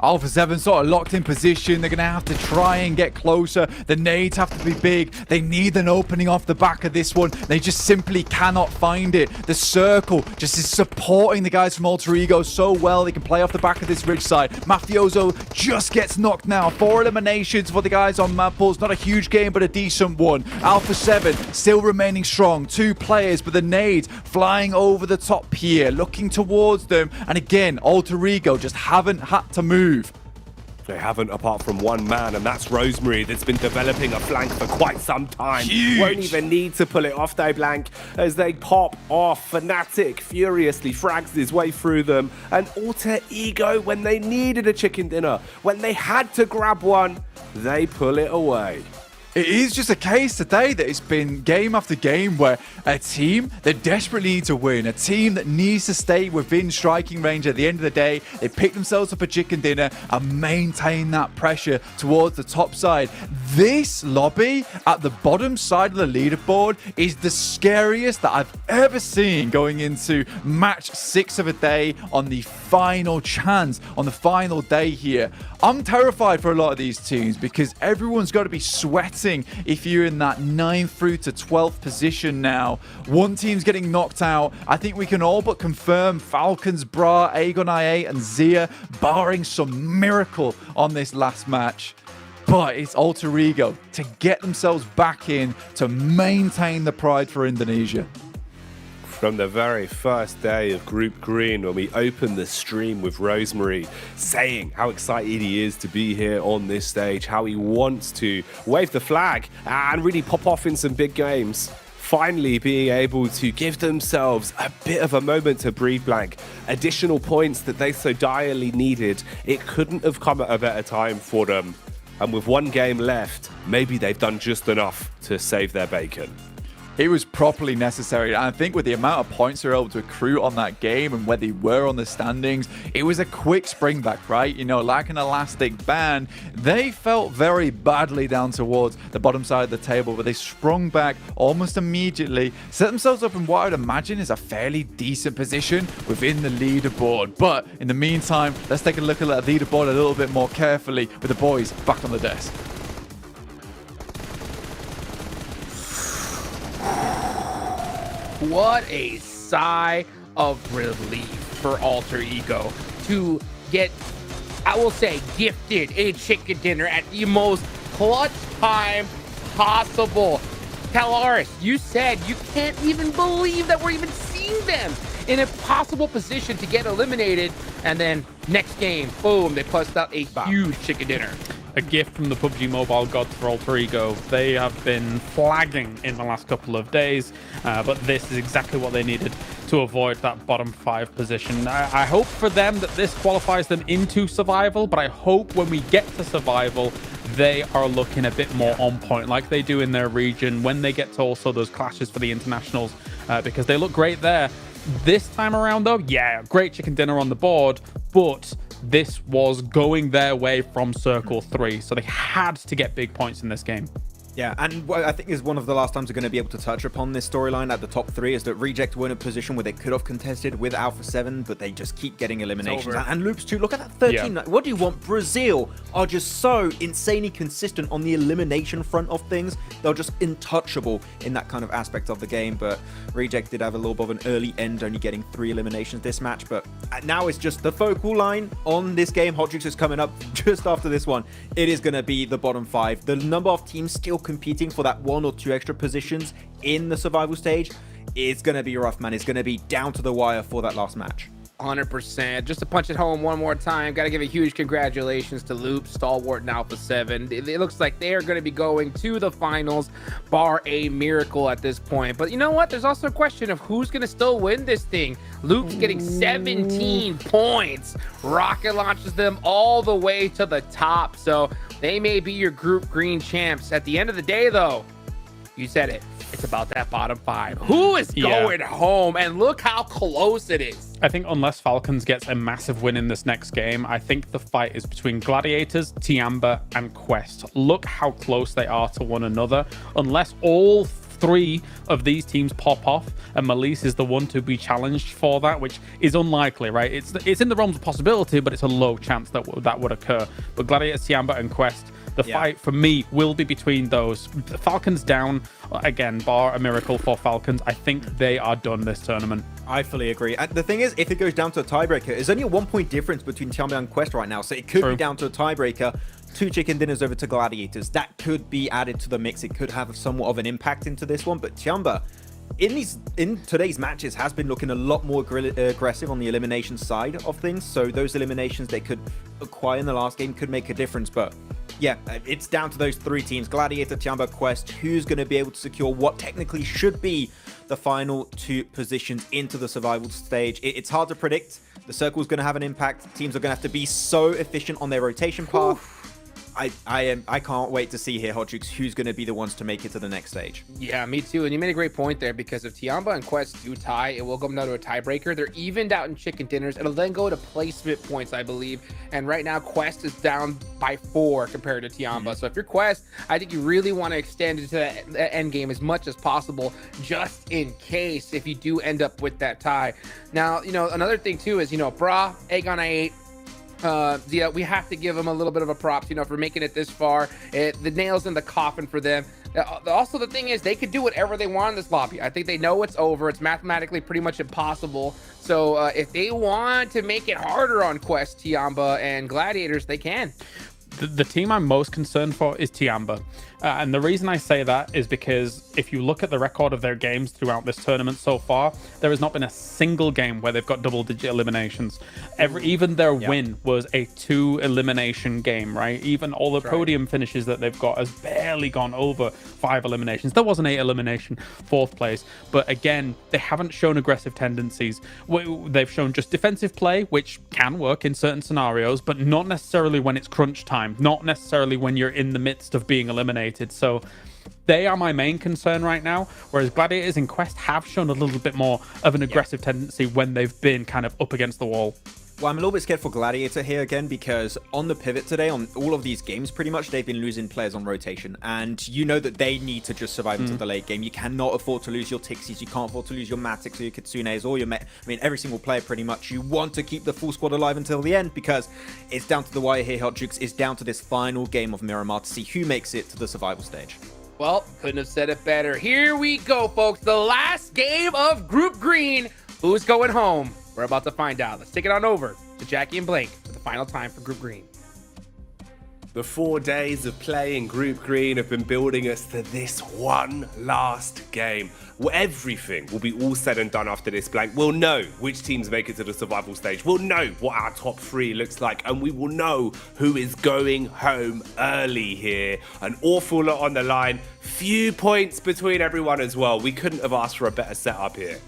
Alpha 7 sort of locked in position. They're going to have to try and get closer. The nades have to be big. They need an opening off the back of this one. They just simply cannot find it. The circle just is supporting the guys from Alter Ego so well. They can play off the back of this ridge side. Mafioso just gets knocked now. 4 eliminations for the guys on Madballs. Not a huge game, but a decent one. Alpha 7 still remaining strong. 2 players, but the nades flying over the top here, looking towards them. And again, Alter Ego just haven't had to move. They haven't, apart from one man, and that's Rosemary that's been developing a flank for quite some time. Huge. Won't even need to pull it off though, Blank, as they pop off. Fnatic furiously frags his way through them, and Alter Ego, when they needed a chicken dinner, when they had to grab one, they pull it away. It is just a case today that it's been game after game where a team that desperately need to win, a team that needs to stay within striking range at the end of the day, they pick themselves up a chicken dinner and maintain that pressure towards the top side. This lobby at the bottom side of the leaderboard is the scariest that I've ever seen going into match 6 of a day on the final chance, on the final day here. I'm terrified for a lot of these teams because everyone's got to be sweating if you're in that 9th through to 12th position now. One team's getting knocked out. I think we can all but confirm Falcons, Bra, Aegon IA, and Zia, barring some miracle on this last match. But it's Alter Ego to get themselves back in to maintain the pride for Indonesia. From the very first day of Group Green, when we opened the stream with Rosemary saying how excited he is to be here on this stage, how he wants to wave the flag and really pop off in some big games. Finally being able to give themselves a bit of a moment to breathe, blank. Additional points that they so direly needed. It couldn't have come at a better time for them. And with one game left, maybe they've done just enough to save their bacon. It was properly necessary. And I think with the amount of points they were able to accrue on that game and where they were on the standings, it was a quick spring back, right? You know, like an elastic band, they felt very badly down towards the bottom side of the table, but they sprung back almost immediately, set themselves up in what I would imagine is a fairly decent position within the leaderboard. But in the meantime, let's take a look at that leaderboard a little bit more carefully with the boys back on the desk. What a sigh of relief for Alter Ego to get, I will say, gifted a chicken dinner at the most clutch time possible. Talaris, you said you can't even believe that we're even seeing them in a possible position to get eliminated. And then next game, boom, they bust out a huge chicken dinner. A gift from the PUBG Mobile gods for Alter Ego. They have been flagging in the last couple of days, but this is exactly what they needed to avoid that bottom 5 position. I hope for them that this qualifies them into survival, but I hope when we get to survival, they are looking a bit more on point like they do in their region when they get to also those clashes for the internationals, because they look great there. This time around though, yeah, great chicken dinner on the board, but this was going their way from Circle 3, so they had to get big points in this game. Yeah, and what I think is one of the last times we're going to be able to touch upon this storyline at the top 3 is that Reject were in a position where they could have contested with Alpha 7, but they just keep getting eliminations. And Loops too, look at that 13. Yeah. What do you want? Brazil are just so insanely consistent on the elimination front of things. They're just untouchable in that kind of aspect of the game, but Reject did have a little bit of an early end, only getting 3 eliminations this match, but now it's just the focal line on this game. Hot Juice is coming up just after this one. It is going to be the bottom 5. The number of teams still competing for that 1 or 2 extra positions in the survival stage, it's going to be rough, man. It's going to be down to the wire for that last match. 100%. Just to punch it home one more time, got to give a huge congratulations to Loop, Stalwart, and Alpha 7. It looks like they are going to be going to the finals, bar a miracle at this point. But you know what? There's also a question of who's going to still win this thing. Loop's getting 17 points. Rocket launches them all the way to the top. So they may be your Group Green champs. At the end of the day, though, you said it. It's about that bottom 5. Who is going home? And look how close it is. I think unless Falcons gets a massive win in this next game, I think the fight is between Gladiators, Tiamba, and Quest. Look how close they are to one another. Unless all 3 of these teams pop off and Malise is the one to be challenged for that, which is unlikely, right? It's in the realms of possibility, but it's a low chance that that would occur. But Gladiators, Tiamba, and Quest, the fight for me will be between those. The Falcons down, again, bar a miracle for Falcons. I think they are done this tournament. I fully agree. And the thing is, if it goes down to a tiebreaker, there's only a 1-point difference between Tiamba and Quest right now, so it could be down to a tiebreaker. 2 chicken dinners over to Gladiators. That could be added to the mix. It could have somewhat of an impact into this one, but Tiamba, in today's matches, has been looking a lot more aggressive on the elimination side of things. So those eliminations they could acquire in the last game could make a difference. But yeah, it's down to those 3 teams: Gladiator, Tiamba, Quest. Who's going to be able to secure what technically should be the final 2 positions into the survival stage? It's hard to predict. The circle's going to have an impact. Teams are going to have to be so efficient on their rotation path. I can't wait to see here, Hot Jukes, who's going to be the ones to make it to the next stage. Yeah, me too. And you made a great point there, because if Tiamba and Quest do tie, it will come down to a tiebreaker. They're evened out in chicken dinners. It'll then go to placement points, I believe. And right now, Quest is down by 4 compared to Tiamba. So if you're Quest, I think you really want to extend it to that end game as much as possible, just in case if you do end up with that tie. Now, another thing too is, Bra, Egg on I8, yeah, we have to give them a little bit of a props, for making it this far. The nails in the coffin for them. Also, the thing is, they could do whatever they want in this lobby. I think they know it's over. It's mathematically pretty much impossible. So if they want to make it harder on Quest, Tiamba, and Gladiators, they can. The team I'm most concerned for is Tiamba. And the reason I say that is because if you look at the record of their games throughout this tournament so far, there has not been a single game where they've got double-digit eliminations. Even their win was a 2 elimination game, right? Even all the podium finishes that they've got has barely gone over 5 eliminations. There was an 8 elimination, 4th place. But again, they haven't shown aggressive tendencies. They've shown just defensive play, which can work in certain scenarios, but not necessarily when it's crunch time, not necessarily when you're in the midst of being eliminated. So they are my main concern right now, whereas Gladiators and Quest have shown a little bit more of an aggressive tendency when they've been kind of up against the wall. Well, I'm a little bit scared for Gladiator here again, because on the pivot today, on all of these games, pretty much they've been losing players on rotation, and you know that they need to just survive until the late game. You cannot afford to lose your Tixies, you can't afford to lose your Matics or your Kitsunes or your every single player pretty much. You want to keep the full squad alive until the end, because it's down to the wire here, Hot Jukes. It's down to this final game of Miramar to see who makes it to the survival stage. Well, couldn't have said it better. Here we go, folks. The last game of Group Green. Who's going home? We're about to find out. Let's take it on over to Jackie and Blake for the final time for Group Green. The 4 days of playing Group Green have been building us to this one last game. Everything will be all said and done after this blank. We'll know which teams make it to the survival stage. We'll know what our top 3 looks like, and we will know who is going home early here. An awful lot on the line. Few points between everyone as well. We couldn't have asked for a better setup here.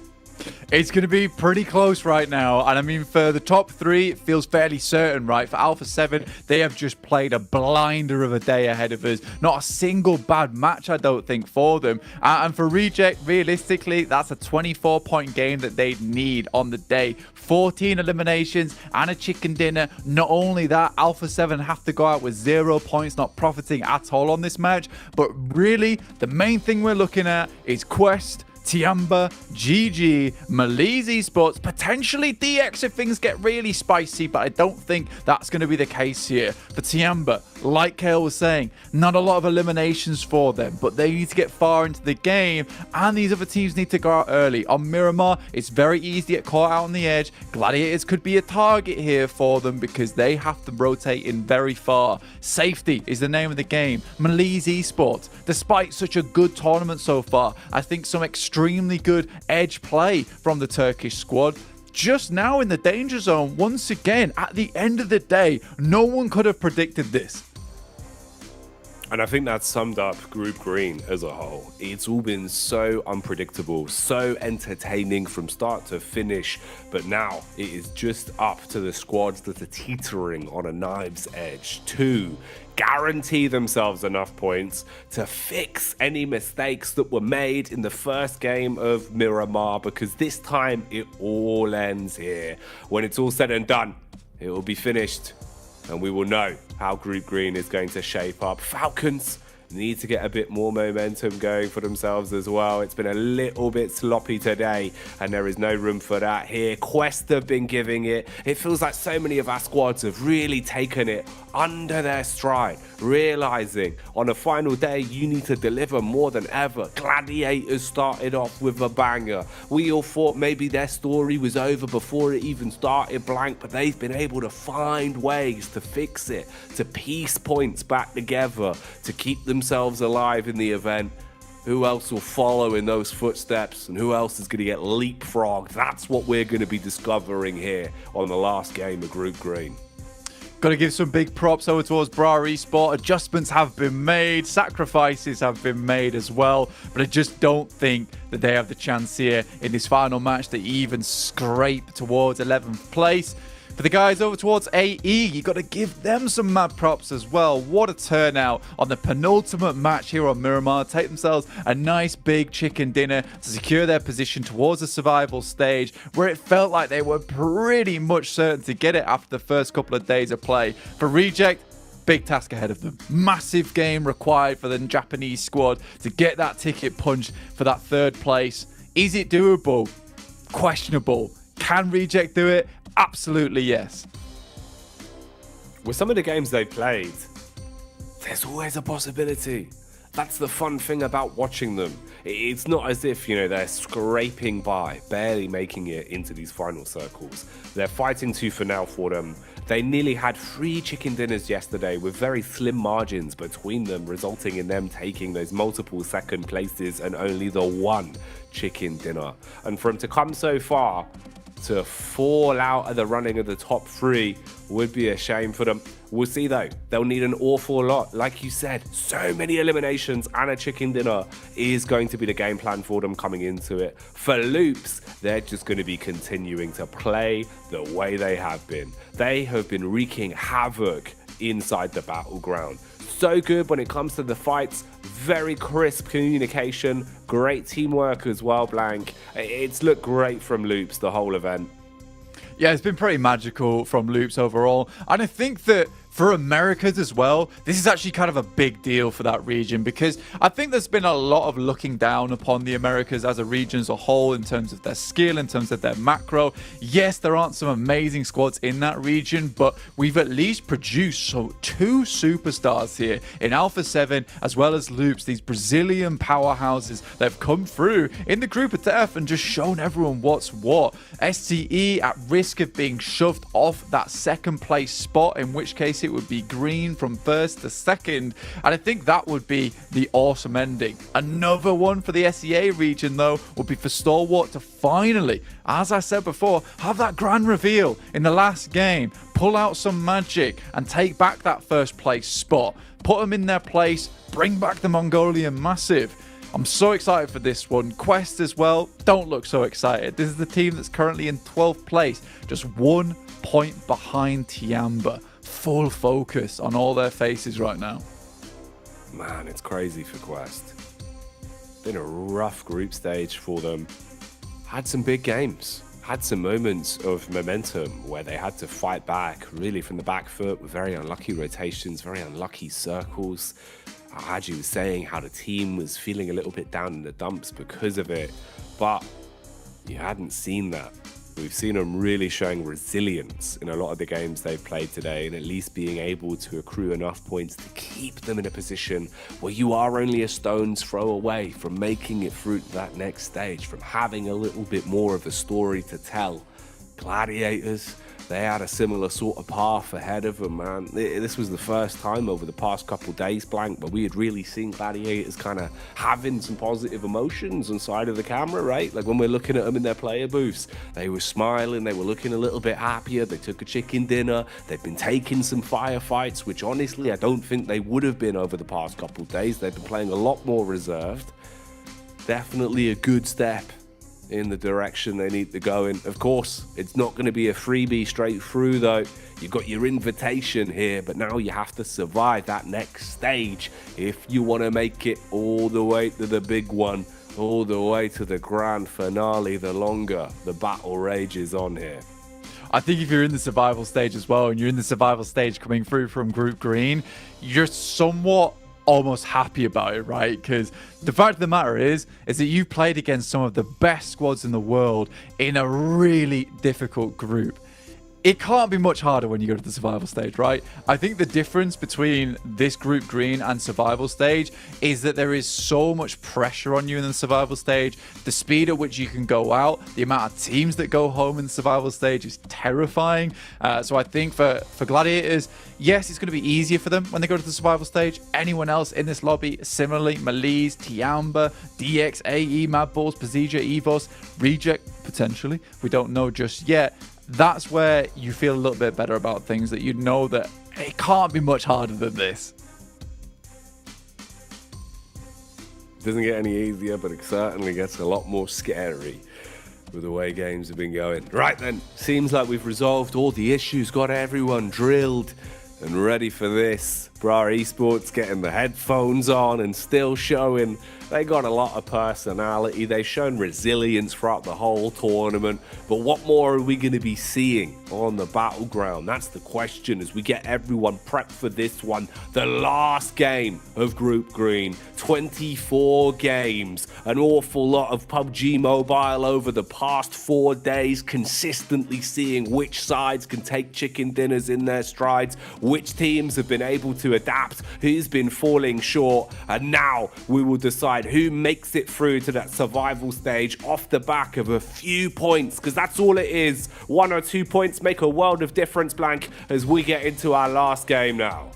It's going to be pretty close right now. And I mean, for the top 3, it feels fairly certain, right? For Alpha 7, they have just played a blinder of a day ahead of us. Not a single bad match, I don't think, for them. And for Reject, realistically, that's a 24-point game that they'd need on the day. 14 eliminations and a chicken dinner. Not only that, Alpha 7 have to go out with 0 points, not profiting at all on this match. But really, the main thing we're looking at is Quest, Tiamba, GG, Maliz Esports, potentially DX if things get really spicy, but I don't think that's going to be the case here. For Tiamba, like Kale was saying, not a lot of eliminations for them, but they need to get far into the game, and these other teams need to go out early. On Miramar, it's very easy to get caught out on the edge. Gladiators could be a target here for them because they have to rotate in very far. Safety is the name of the game. Maliz Esports, despite such a good tournament so far, I think some extremely good edge play from the Turkish squad. Just now in the danger zone, once again, at the end of the day, no one could have predicted this. And I think that summed up Group Green as a whole. It's all been so unpredictable, so entertaining from start to finish. But now it is just up to the squads that are teetering on a knife's edge to guarantee themselves enough points to fix any mistakes that were made in the first game of Miramar, because this time it all ends here. When it's all said and done, it will be finished, and we will know how Group Green is going to shape up. Falcons need to get a bit more momentum going for themselves as well. It's been a little bit sloppy today, and there is no room for that here. Quest have been giving it. It feels like so many of our squads have really taken it under their stride, realizing on a final day you need to deliver more than ever. Gladiators started off with a banger. We all thought maybe their story was over before it even started blank, but they've been able to find ways to fix it, to piece points back together, to keep themselves alive in the event. Who else will follow in those footsteps, and who else is going to get leapfrogged? That's what we're going to be discovering here on the last game of Group Green. Got to give some big props over towards Bra Esport. Adjustments have been made, sacrifices have been made as well, but I just don't think that they have the chance here in this final match to even scrape towards 11th place. For the guys over towards AE, you got to give them some mad props as well. What a turnout on the penultimate match here on Miramar. Take themselves a nice big chicken dinner to secure their position towards the survival stage, where it felt like they were pretty much certain to get it after the first couple of days of play. For Reject, big task ahead of them. Massive game required for the Japanese squad to get that ticket punched for that third place. Is it doable? Questionable. Can Reject do it? Absolutely yes. With some of the games they played, there's always a possibility. That's the fun thing about watching them. It's not as if, they're scraping by, barely making it into these final circles. They're fighting tooth and nail for them. They nearly had 3 chicken dinners yesterday with very slim margins between them, resulting in them taking those multiple second places and only the 1 chicken dinner. And for them to come so far, to fall out of the running of the top 3 would be a shame for them. We'll see though, they'll need an awful lot. Like you said, so many eliminations and a chicken dinner is going to be the game plan for them coming into it. For Loops, they're just going to be continuing to play the way they have been. They have been wreaking havoc inside the battleground. So good when it comes to the fights, very crisp communication, great teamwork as well, Blank. It's looked great from Loops the whole event. Yeah, it's been pretty magical from Loops overall. And I think that for Americas as well, this is actually kind of a big deal for that region, because I think there's been a lot of looking down upon the Americas as a region as a whole in terms of their skill, in terms of their macro. Yes, there aren't some amazing squads in that region, but we've at least produced 2 superstars here in Alpha 7 as well as Loops, these Brazilian powerhouses that have come through in the group of death and just shown everyone what's what. STE at risk of being shoved off that second place spot, in which case it would be green from first to second, and I think that would be the awesome ending. Another one for the SEA region though would be for Stalwart to finally, as I said before, have that grand reveal in the last game, pull out some magic and take back that first place spot, put them in their place, bring back the Mongolian Massive. I'm so excited for this one. Quest as well, don't look so excited. This is the team that's currently in 12th place, just 1 point behind Tiamba. Full focus on all their faces right now. Man, it's crazy for Quest. Been a rough group stage for them. Had some big games. Had some moments of momentum where they had to fight back really from the back foot with very unlucky rotations, very unlucky circles. Haji was saying how the team was feeling a little bit down in the dumps because of it, but you hadn't seen that. We've seen them really showing resilience in a lot of the games they've played today, and at least being able to accrue enough points to keep them in a position where you are only a stone's throw away from making it through to that next stage, from having a little bit more of a story to tell. Gladiators, they had a similar sort of path ahead of them, man. This was the first time over the past couple days, Blank, but we had really seen Gladiators kind of having some positive emotions on side of the camera, right? Like when we're looking at them in their player booths, they were smiling, they were looking a little bit happier, they took a chicken dinner, they've been taking some firefights, which honestly I don't think they would have been over the past couple days. They've been playing a lot more reserved. Definitely a good step in the direction they need to go in. Of course, it's not going to be a freebie straight through though. You've got your invitation here, but now you have to survive that next stage if you want to make it all the way to the big one, all the way to the grand finale. The longer the battle rages on here. I think if you're in the survival stage as well, and you're in the survival stage coming through from Group Green, you're somewhat almost happy about it, right? Because the fact of the matter is that you've played against some of the best squads in the world in a really difficult group. It can't be much harder when you go to the survival stage, right? I think the difference between this Group Green and survival stage is that there is so much pressure on you in the survival stage. The speed at which you can go out, the amount of teams that go home in the survival stage is terrifying. So I think for Gladiators, yes, it's going to be easier for them when they go to the survival stage. Anyone else in this lobby, similarly, Malise, Tiamba, DX, AE, Madballs, Pazija, Evos, Reject, potentially. We don't know just yet. That's where you feel a little bit better about things, that you know that it can't be much harder than this. Doesn't get any easier, but it certainly gets a lot more scary. with the way games have been going. Right then, seems like we've resolved all the issues, got everyone drilled and ready for this. Vampire Esports getting the headphones on and still showing they got a lot of personality. They've shown resilience throughout the whole tournament. But what more are we going to be seeing on the battleground? That's the question as we get everyone prepped for this one. The last game of Group Green. 24 games. An awful lot of PUBG Mobile over the past 4 days. Consistently seeing which sides can take chicken dinners in their strides. Which teams have been able to adapt. Who's been falling short. And now we will decide who makes it through to that survival stage off the back of a few points, because that's all it is. 1 or 2 points make a world of difference, Blank, as we get into our last game now.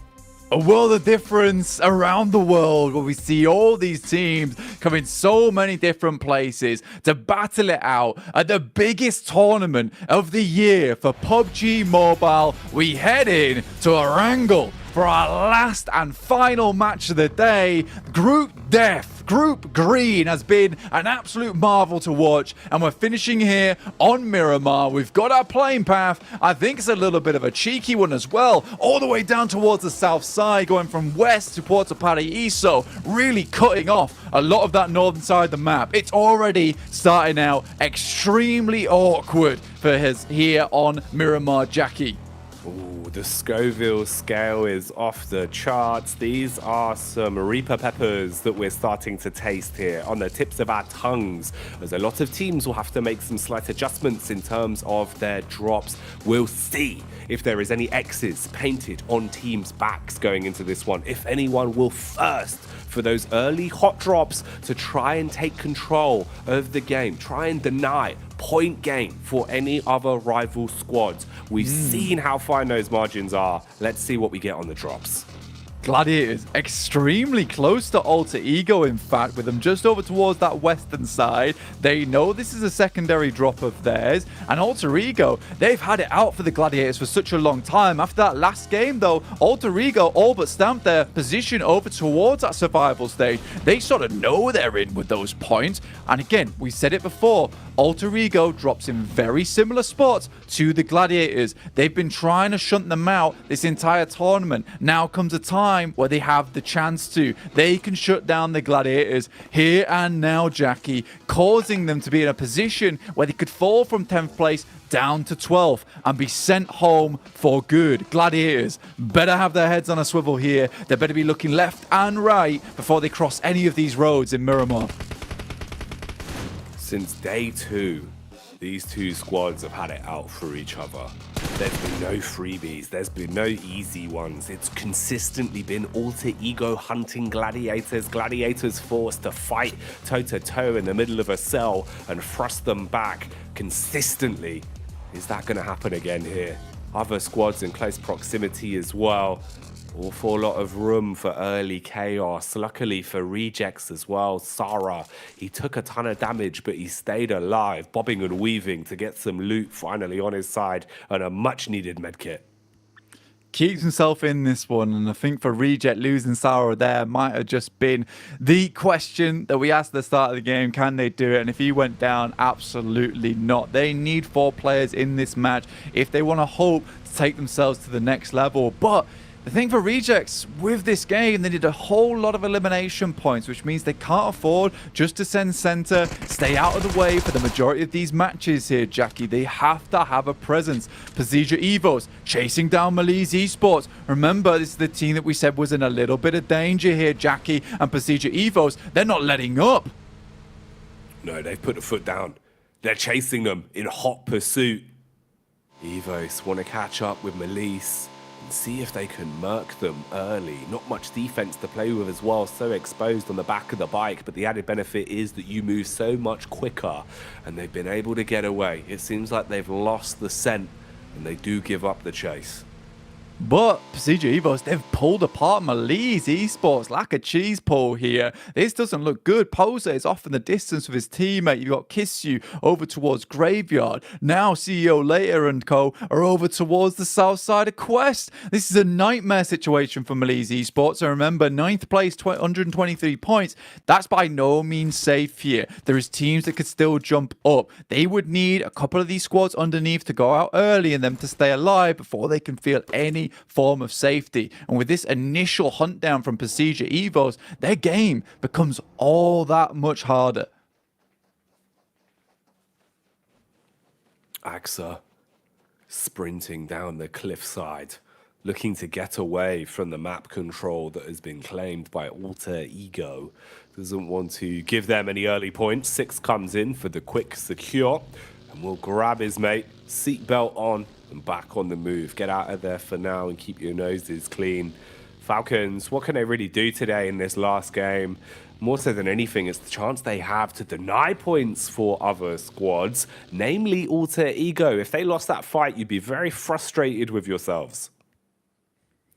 A world of difference around the world where we see all these teams come in so many different places to battle it out at the biggest tournament of the year for PUBG Mobile. We head in to Erangel for our last and final match of the day. Group Death, Group Green has been an absolute marvel to watch, and we're finishing here on Miramar. We've got our playing path. I think it's a little bit of a cheeky one as well, all the way down towards the south side, going from west to Puerto Paraíso, really cutting off a lot of that northern side of the map. It's already starting out extremely awkward for us here on Miramar, Jackie. Ooh, the Scoville scale is off the charts. These are some Reaper peppers that we're starting to taste here on the tips of our tongues, as a lot of teams will have to make some slight adjustments in terms of their drops. We'll see if there is any X's painted on teams' backs going into this one, if anyone will thirst for those early hot drops to try and take control of the game, try and deny point gain for any other rival squads. We've seen how fine those margins are. Let's see what we get on the drops. Gladiators extremely close to Alter Ego, in fact, with them just over towards that western side. They know this is a secondary drop of theirs, and Alter Ego, they've had it out for the Gladiators for such a long time. After that last game, though, Alter Ego all but stamped their position over towards that survival stage. They sort of know they're in with those points, and again, we said it before, Alter Ego drops in very similar spots to the Gladiators. They've been trying to shunt them out this entire tournament. Now comes a time where they have the chance to. They can shut down the Gladiators here and now, Jackie, causing them to be in a position where they could fall from 10th place down to 12th and be sent home for good. Gladiators better have their heads on a swivel here. They better be looking left and right before they cross any of these roads in Miramar. Since day 2, these two squads have had it out for each other. There's been no freebies, there's been no easy ones. It's consistently been Alter Ego hunting Gladiators, Gladiators forced to fight toe-to-toe in the middle of a cell and thrust them back consistently. Is that going to happen again here? Other squads in close proximity as well. Awful lot of room for early chaos. Luckily for Rejects as well, Sarah, he took a ton of damage, but he stayed alive, bobbing and weaving to get some loot finally on his side and a much needed medkit. Keeps himself in this one, and I think for Reject, losing Sarah there might have just been the question that we asked at the start of the game. Can they do it? And if he went down, absolutely not. They need 4 players in this match if they want to hope to take themselves to the next level. But the thing for Rejects with this game, they need a whole lot of elimination points, which means they can't afford just to send center, stay out of the way for the majority of these matches here, Jackie. They have to have a presence. PMGC Evos chasing down Malice Esports. Remember, this is the team that we said was in a little bit of danger here, Jackie, and PMGC Evos, they're not letting up. No, they've put the foot down. They're chasing them in hot pursuit. Evos want to catch up with Malice and see if they can murk them early. Not much defense to play with as well, so exposed on the back of the bike, but the added benefit is that you move so much quicker, and they've been able to get away. It seems like they've lost the scent, and they do give up the chase. But PMGC Evos, they've pulled apart Malice Esports like a cheese pull here. This doesn't look good. Poser is off in the distance with his teammate. You've got Kissu over towards Graveyard. Now CEO Later and co are over towards the south side of Quest. This is a nightmare situation for Malice Esports. And remember, 9th place, 123 points. That's by no means safe here. There is teams that could still jump up. They would need a couple of these squads underneath to go out early and them to stay alive before they can feel any form of safety. And with this initial hunt down from PMGC Evos, their game becomes all that much harder. Axa sprinting down the cliffside, looking to get away from the map control that has been claimed by Alter Ego. Doesn't want to give them any early points. 6 comes in for the quick secure and will grab his mate, seatbelt on, and back on the move. Get out of there for now and keep your noses clean. Falcons, what can they really do today in this last game? More so than anything, it's the chance they have to deny points for other squads, namely Alter Ego. If they lost that fight, you'd be very frustrated with yourselves.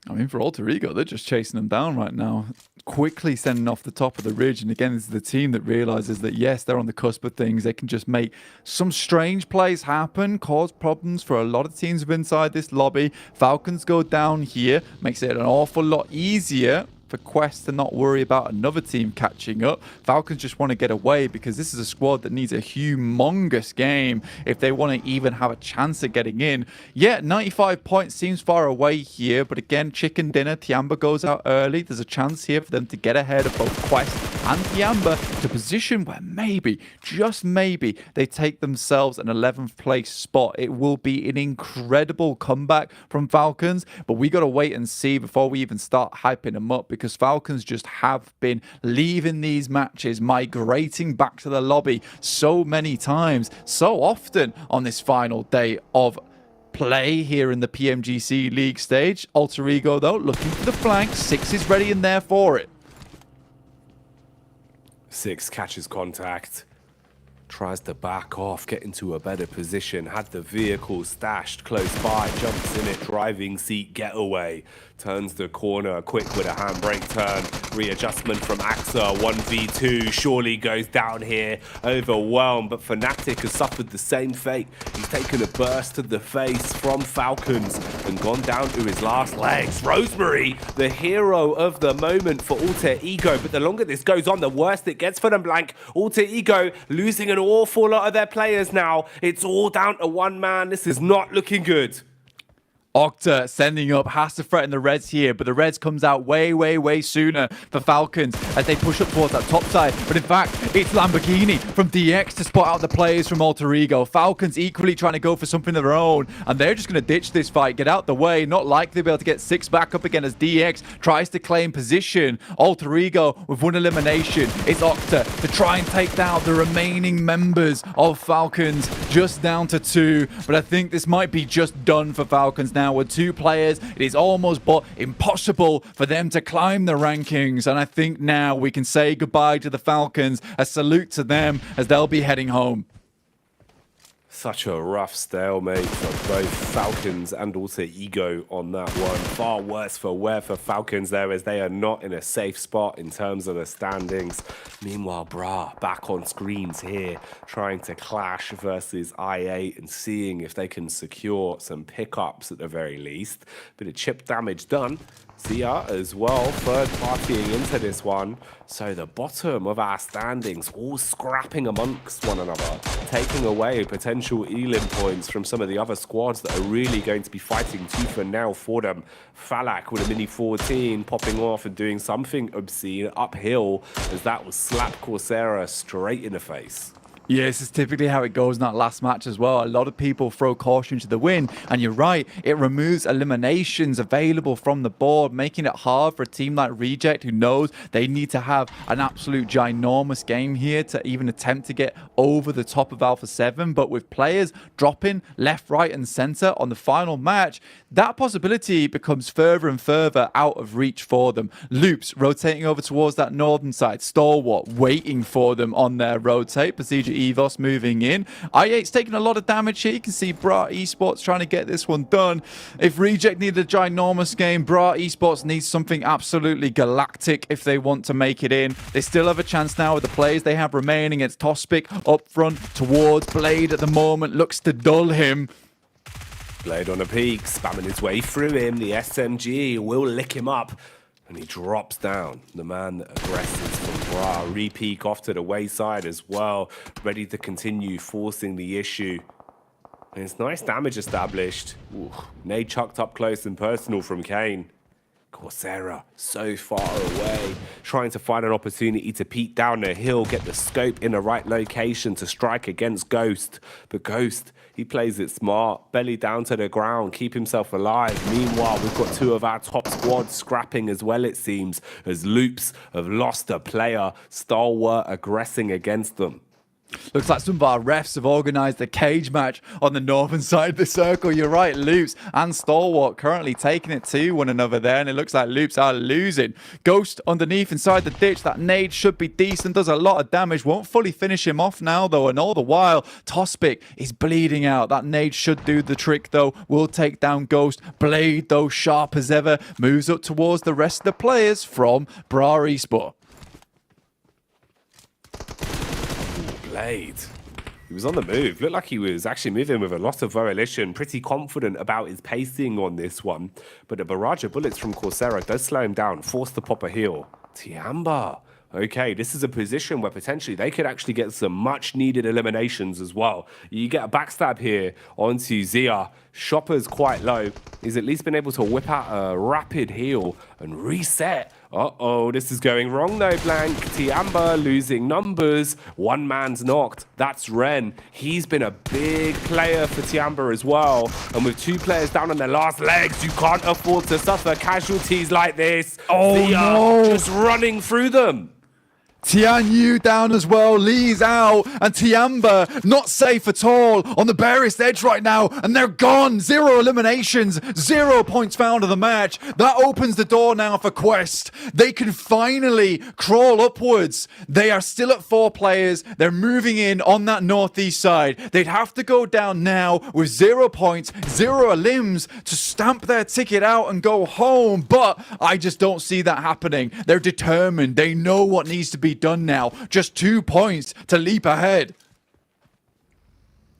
I mean, for Alter Ego, they're just chasing them down right now, quickly sending off the top of the ridge. And again, this is the team that realizes that, yes, they're on the cusp of things. They can just make some strange plays happen, cause problems for a lot of teams inside this lobby. Falcons go down here, makes it an awful lot easier for Quest to not worry about another team catching up. Falcons just want to get away because this is a squad that needs a humongous game if they want to even have a chance at getting in. Yeah, 95 points seems far away here, but again, chicken dinner. Tiamba goes out early. There's a chance here for them to get ahead of both Quest and Tiamba to position where maybe, just maybe, they take themselves an 11th place spot. It will be an incredible comeback from Falcons, but we got to wait and see before we even start hyping them up, because Falcons just have been leaving these matches, migrating back to the lobby so many times, so often on this final day of play here in the PMGC League stage. Alter Ego, though, looking for the flank. 6 is ready in there for it. 6 catches contact, tries to back off, get into a better position, had the vehicle stashed close by, jumps in it, driving seat getaway, turns the corner quick with a handbrake turn, readjustment from Axa, 1v2, surely goes down here, overwhelmed, but Fnatic has suffered the same fate. He's taken a burst to the face from Falcons and gone down to his last legs. Rosemary, the hero of the moment for Alter Ego, but the longer this goes on, the worse it gets for them, Blank. Alter Ego losing an awful lot of their players now. It's all down to one man. This is not looking good. Octa sending up, has to threaten the Reds here, but the Reds comes out way sooner for Falcons as they push up towards that top side. But in fact, it's Lamborghini from DX to spot out the players from Alter Ego. Falcons equally trying to go for something of their own, and they're just going to ditch this fight, get out the way. Not likely to be able to get 6 back up again as DX tries to claim position. Alter Ego with 1 elimination. It's Octa to try and take down the remaining members of Falcons, just down to 2. But I think this might be just done for Falcons now. With 2 players, it is almost but impossible for them to climb the rankings, and I think now we can say goodbye to the Falcons, a salute to them as they'll be heading home. Such a rough stalemate for both Falcons and also Ego on that one. Far worse for wear for Falcons there, as they are not in a safe spot in terms of the standings. Meanwhile, Bra back on screens here, trying to clash versus I8 and seeing if they can secure some pickups at the very least. Bit of chip damage done. Zia as well, third partying into this one. So the bottom of our standings all scrapping amongst one another, taking away potential Elim points from some of the other squads that are really going to be fighting tooth and nail for them. Falak with a mini 14 popping off and doing something obscene uphill, as that was slap Coursera straight in the face. Yeah, this is typically how it goes in that last match as well. A lot of people throw caution to the wind, and you're right, it removes eliminations available from the board, making it hard for a team like Reject, who knows they need to have an absolute ginormous game here to even attempt to get over the top of Alpha 7. But with players dropping left, right, and center on the final match, that possibility becomes further and further out of reach for them. Loops rotating over towards that northern side. Stalwart waiting for them on their rotate. PMGC Evos moving in. i8's taking a lot of damage here. You can see Bra Esports trying to get this one done. If Reject needed a ginormous game, Bra Esports needs something absolutely galactic if they want to make it in. They still have a chance now with the players they have remaining. It's Tospic up front towards Blade at the moment. Looks to dull him. Blade on a peak, spamming his way through him. The SMG will lick him up. And he drops down. The man that aggresses from Bra. Re-peek off to the wayside as well. Ready to continue forcing the issue. And it's nice damage established. Ooh, nade chucked up close and personal from Kane. Coursera so far away, trying to find an opportunity to peek down the hill, get the scope in the right location to strike against Ghost. But Ghost, he plays it smart, belly down to the ground, keep himself alive. Meanwhile, we've got two of our top squads scrapping as well, it seems, as Loops have lost a player, Stalwart aggressing against them. Looks like some of our refs have organised a cage match on the northern side of the circle. You're right, Loops and Stalwart currently taking it to one another there, and it looks like Loops are losing. Ghost underneath inside the ditch. That nade should be decent, does a lot of damage. Won't fully finish him off now, though, and all the while, Tospic is bleeding out. That nade should do the trick, though. Will take down Ghost. Blade, though, sharp as ever, moves up towards the rest of the players from Bra Esports. Blade. He was on the move. Looked like he was actually moving with a lot of volition. Pretty confident about his pacing on this one. But a barrage of bullets from Coursera does slow him down. Forced to pop a heal. Tiamba. Okay, this is a position where potentially they could actually get some much-needed eliminations as well. You get a backstab here onto Zia. Shopper's quite low. He's at least been able to whip out a rapid heal and reset. Uh-oh, this is going wrong though, Blank. Tiamba losing numbers. One man's knocked. That's Ren. He's been a big player for Tiamba as well. And with two players down on their last legs, you can't afford to suffer casualties like this. Oh, Zia no. just running through them. Tian Yu down as well, Lee's out, and Tiamba not safe at all on the barest edge right now, and they're gone. 0 eliminations, 0 points found of the match. That opens the door now for Quest. They can finally crawl upwards. They are still at 4 players. They're moving in on that northeast side. They'd have to go down now with 0 points, 0 limbs to stamp their ticket out and go home, but I just don't see that happening. They're determined. They know what needs to be done now. Just 2 points to leap ahead.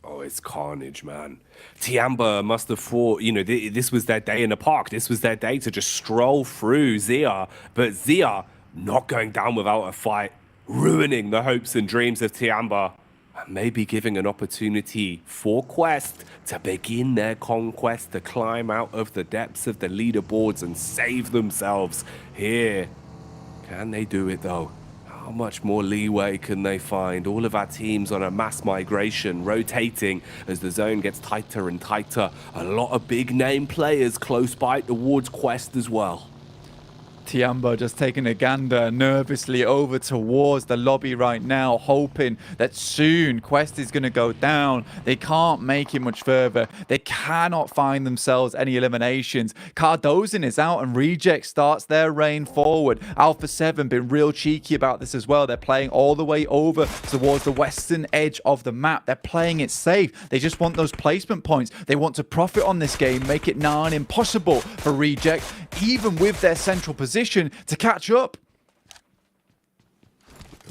Oh, it's carnage, man. Tiamba must have thought, you know, this was their day in the park. This was their day to just stroll through Zia. But Zia not going down without a fight, ruining the hopes and dreams of Tiamba. And maybe giving an opportunity for Quest to begin their conquest, to climb out of the depths of the leaderboards and save themselves here. Can they do it, though? How much more leeway can they find? All of our teams on a mass migration, rotating as the zone gets tighter and tighter. A lot of big name players close by towards Quest as well. Tiamba just taking a gander nervously over towards the lobby right now, hoping that soon Quest is going to go down. They can't make it much further. They cannot find themselves any eliminations. Cardozin is out and Reject starts their reign forward. Alpha 7 been real cheeky about this as well. They're playing all the way over towards the western edge of the map. They're playing it safe. They just want those placement points. They want to profit on this game, make it nigh on impossible for Reject, even with their central position, to catch up.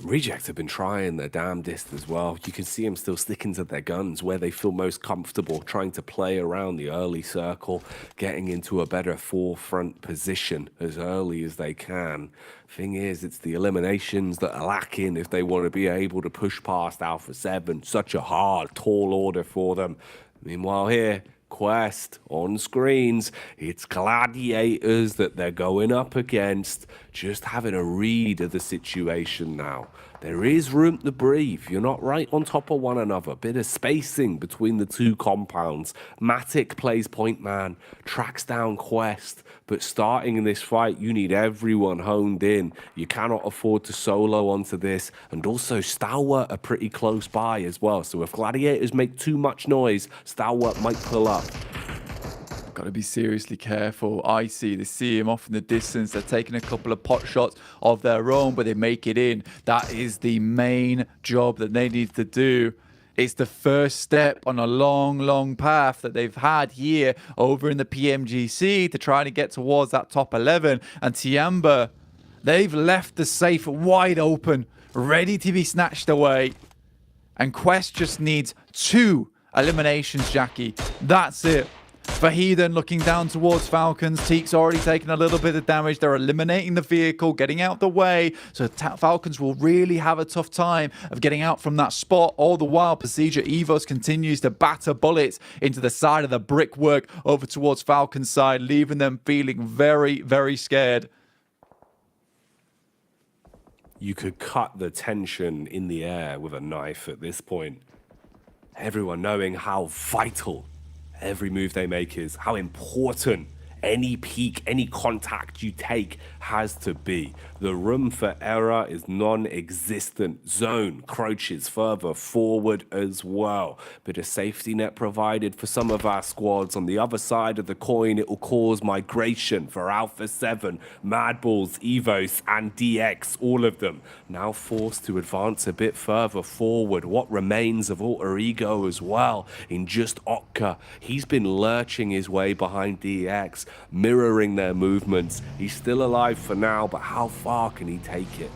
Reject have been trying their damnedest as well. You can see them still sticking to their guns where they feel most comfortable, trying to play around the early circle, getting into a better forefront position as early as they can. Thing is, it's the eliminations that are lacking if they want to be able to push past Alpha 7. Such a hard, tall order for them. Meanwhile here, Quest on screens, it's Gladiators that they're going up against, just having a read of the situation now. There is room to breathe. You're not right on top of one another. Bit of spacing between the two compounds. Matic plays point man, tracks down Quest, but starting in this fight, you need everyone honed in. You cannot afford to solo onto this, and also Stalwart are pretty close by as well. So if Gladiators make too much noise, Stalwart might pull up. got to be seriously careful. They see him off in the distance. They're taking a couple of pot shots of their own, but they make it in. That is the main job that they need to do. It's the first step on a long, long path that they've had here over in the PMGC to try to get towards that top 11. And Tiamba, they've left the safe wide open, ready to be snatched away. And Quest just needs 2 eliminations, Jackie. That's it. Fahiden looking down towards Falcons. Teek's already taken a little bit of damage. They're eliminating the vehicle, getting out the way. So Falcons will really have a tough time of getting out from that spot. All the while, Procedure Evos continues to batter bullets into the side of the brickwork over towards Falcons' side, leaving them feeling very, very scared. You could cut the tension in the air with a knife at this point. Everyone knowing how vital every move they make is, how important any peek, any contact you take has to be. The room for error is non-existent. Zone crouches further forward as well. Bit of safety net provided for some of our squads. On the other side of the coin, it will cause migration for Alpha 7, Mad Balls, Evos, and DX, all of them now forced to advance a bit further forward. What remains of Alter Ego as well in just Otka. He's been lurching his way behind DX, mirroring their movements. He's still alive for now, but how far can he take it?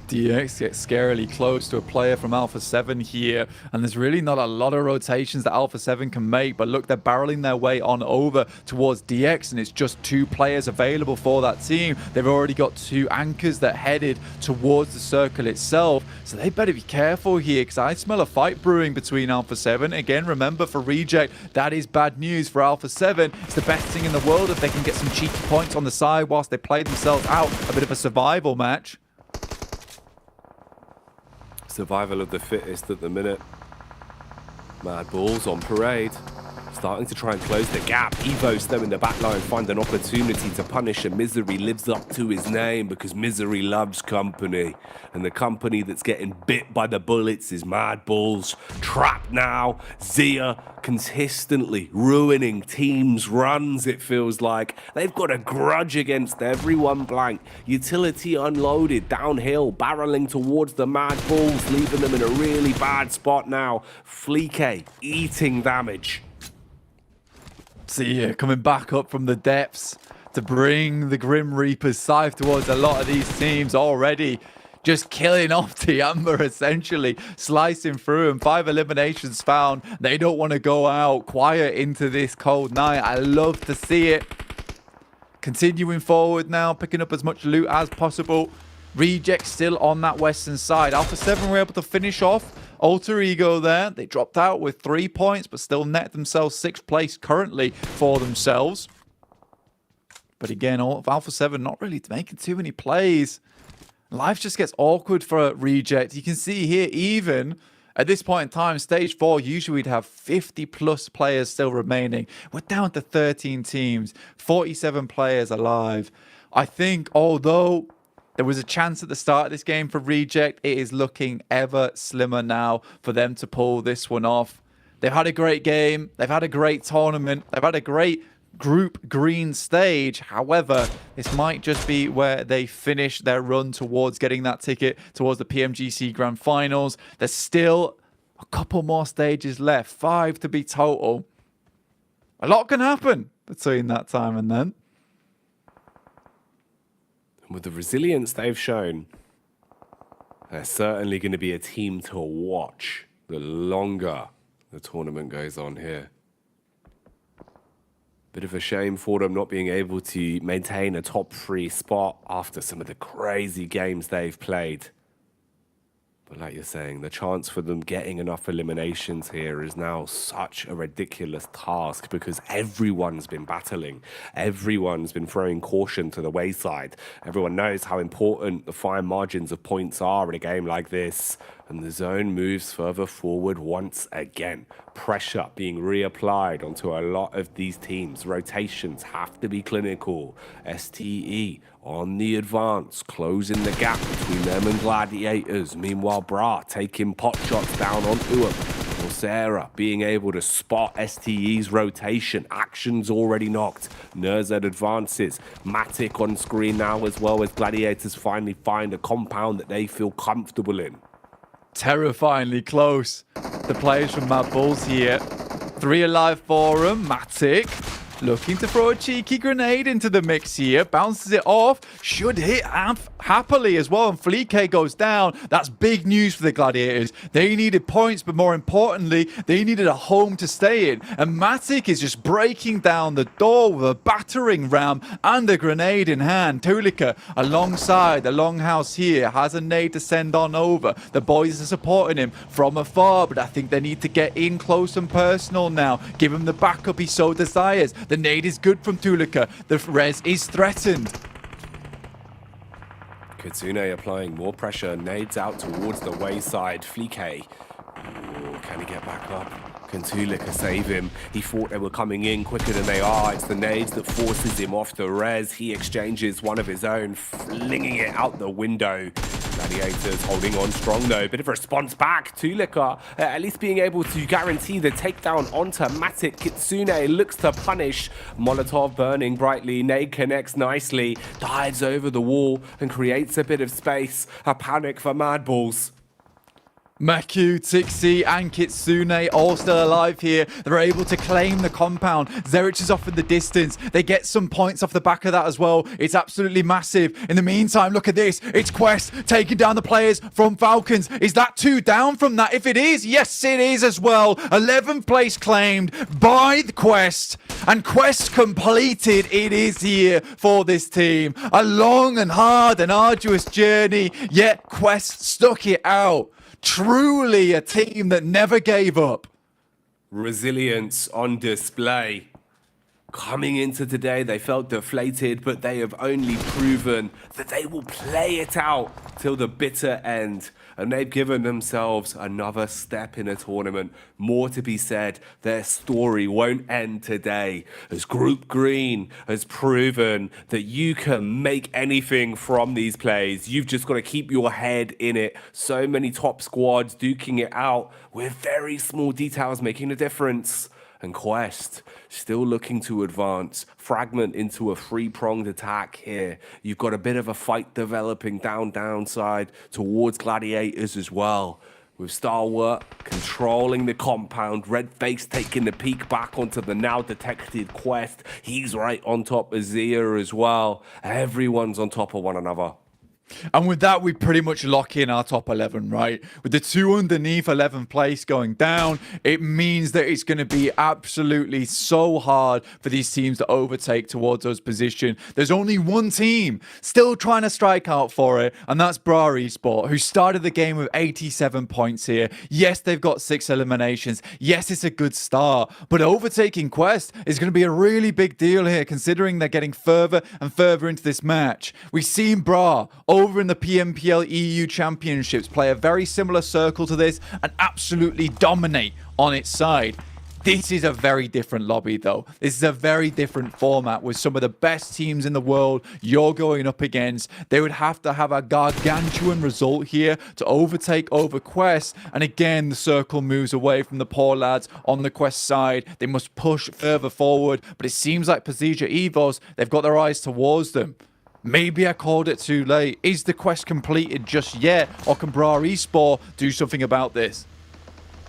DX gets scarily close to a player from Alpha 7 here, and there's really not a lot of rotations that Alpha 7 can make, but look, they're barreling their way on over towards DX, and it's just 2 players available for that team. They've already got 2 anchors that headed towards the circle itself, so they better be careful here, because I smell a fight brewing between Alpha 7. Again, remember, for Reject, that is bad news for Alpha 7. It's the best thing in the world if they can get some cheeky points on the side whilst they play themselves out. A bit of a survival match. Survival of the fittest at the minute. Mad Balls on parade. Starting to try and close the gap. Evos, though, in the back line find an opportunity to punish, and Misery lives up to his name because Misery loves company. And the company that's getting bit by the bullets is Mad Balls. Trapped now. Zia consistently ruining teams' runs, it feels like. They've got a grudge against everyone blank. Utility unloaded, downhill, barreling towards the Mad Balls, leaving them in a really bad spot now. Fleeke eating damage. Zia coming back up from the depths to bring the Grim Reaper's scythe towards a lot of these teams already. Just killing off Tiamba, essentially, slicing through, and 5 eliminations found. They don't want to go out quiet into this cold night. I love to see it. Continuing forward now, picking up as much loot as possible. Reject still on that western side. Alpha 7 were able to finish off Alter Ego there. They dropped out with 3 points, but still net themselves 6th place currently for themselves. But again, Alpha 7 not really making too many plays. Life just gets awkward for Reject. You can see here, even at this point in time, stage 4, usually we'd have 50 plus players still remaining. We're down to 13 teams, 47 players alive. I think although there was a chance at the start of this game for Reject, it is looking ever slimmer now for them to pull this one off. They've had a great game. They've had a great tournament. They've had a great Group Green stage. However, this might just be where they finish their run towards getting that ticket towards the PMGC Grand Finals. There's still a couple more stages left, 5 to be total. A lot can happen between that time and then. And with the resilience they've shown, they're certainly going to be a team to watch the longer the tournament goes on here. Bit of a shame for them not being able to maintain a top 3 spot after some of the crazy games they've played. But like you're saying, the chance for them getting enough eliminations here is now such a ridiculous task because everyone's been battling. Everyone's been throwing caution to the wayside. Everyone knows how important the fine margins of points are in a game like this. And the zone moves further forward once again. Pressure being reapplied onto a lot of these teams. Rotations have to be clinical. STE on the advance, closing the gap between them and Gladiators. Meanwhile, Bra taking pot shots down onto him. Sarah being able to spot STE's rotation. Action's already knocked. Nerzed advances. Matic on screen now as well as Gladiators finally find a compound that they feel comfortable in. Terrifyingly close. The players from Mad Bulls here. 3 alive for him. Matic looking to throw a cheeky grenade into the mix here. Bounces it off. Should hit happily as well. And Fleek goes down. That's big news for the Gladiators. They needed points, but more importantly, they needed a home to stay in. And Matic is just breaking down the door with a battering ram and a grenade in hand. Tulika alongside the longhouse here has a nade to send on over. The boys are supporting him from afar, but I think they need to get in close and personal now. Give him the backup he so desires. The nade is good from Tulika. The res is threatened. Kitsune applying more pressure. Nades out towards the wayside. Fleek. Can he get back up? Can Tulika save him? He thought they were coming in quicker than they are. It's the nades that forces him off the res. He exchanges one of his own, flinging it out the window. Gladiators holding on strong though. Bit of a response back. Tulika at least being able to guarantee the takedown onto Matic. Kitsune looks to punish. Molotov burning brightly. Nade connects nicely. Dives over the wall and creates a bit of space. A panic for Mad Bulls. Maku, Tixi, and Kitsune all still alive here. They're able to claim the compound. Zerich is off in the distance. They get some points off the back of that as well. It's absolutely massive. In the meantime, look at this. It's Quest taking down the players from Falcons. Is that 2 down from that? If it is, yes, it is as well. 11th place claimed by the Quest. And Quest completed. It is here for this team. A long and hard and arduous journey, yet Quest stuck it out. Truly a team that never gave up. Resilience on display. Coming into today, they felt deflated, but they have only proven that they will play it out till the bitter end. And they've given themselves another step in a tournament. More to be said, their story won't end today, as Group Green has proven that you can make anything from these plays. You've just got to keep your head in it. So many top squads duking it out with very small details making a difference. And Quest still looking to advance. Fragment into a 3-pronged attack here. You've got a bit of a fight developing downside towards Gladiators as well. With Stalwart controlling the compound. Redface taking the peek back onto the now detected Quest. He's right on top of Zia as well. Everyone's on top of one another. And with that, we pretty much lock in our top 11, right? With the 2 underneath 11th place going down, it means that it's going to be absolutely so hard for these teams to overtake towards those positions. There's only one team still trying to strike out for it, and that's Vampire Esports, who started the game with 87 points here. Yes, they've got 6 eliminations. Yes, it's a good start, but overtaking Quest is going to be a really big deal here, considering they're getting further and further into this match. We've seen Bra over in the PMPL EU Championships play a very similar circle to this and absolutely dominate on its side. This is a very different lobby though. This is a very different format with some of the best teams in the world you're going up against. They would have to have a gargantuan result here to overtake over Quest. And again, the circle moves away from the poor lads on the Quest side. They must push further forward, but it seems like Pazija Evos, they've got their eyes towards them. Maybe I called it too late. Is the quest completed just yet? Or can Vampire Esports do something about this?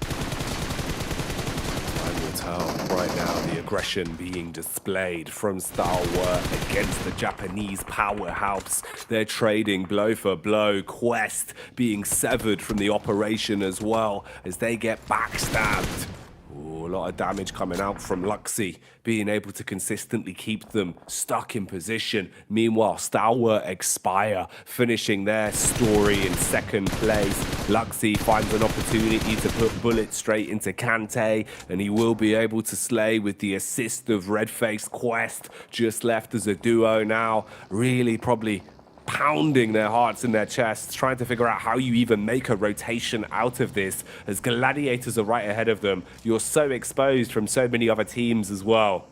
Time will tell. Right now, the aggression being displayed from Stalwart against the Japanese powerhouse. They're trading blow for blow. Quest being severed from the operation as well as they get backstabbed. Ooh, a lot of damage coming out from Luxy, being able to consistently keep them stuck in position. Meanwhile, Stalwart expire, finishing their story in 2nd place. Luxy finds an opportunity to put bullets straight into Kante, and he will be able to slay with the assist of Redface. Quest just left as a duo now, really probably pounding their hearts in their chests, trying to figure out how you even make a rotation out of this, as Gladiators are right ahead of them. You're so exposed from so many other teams as well.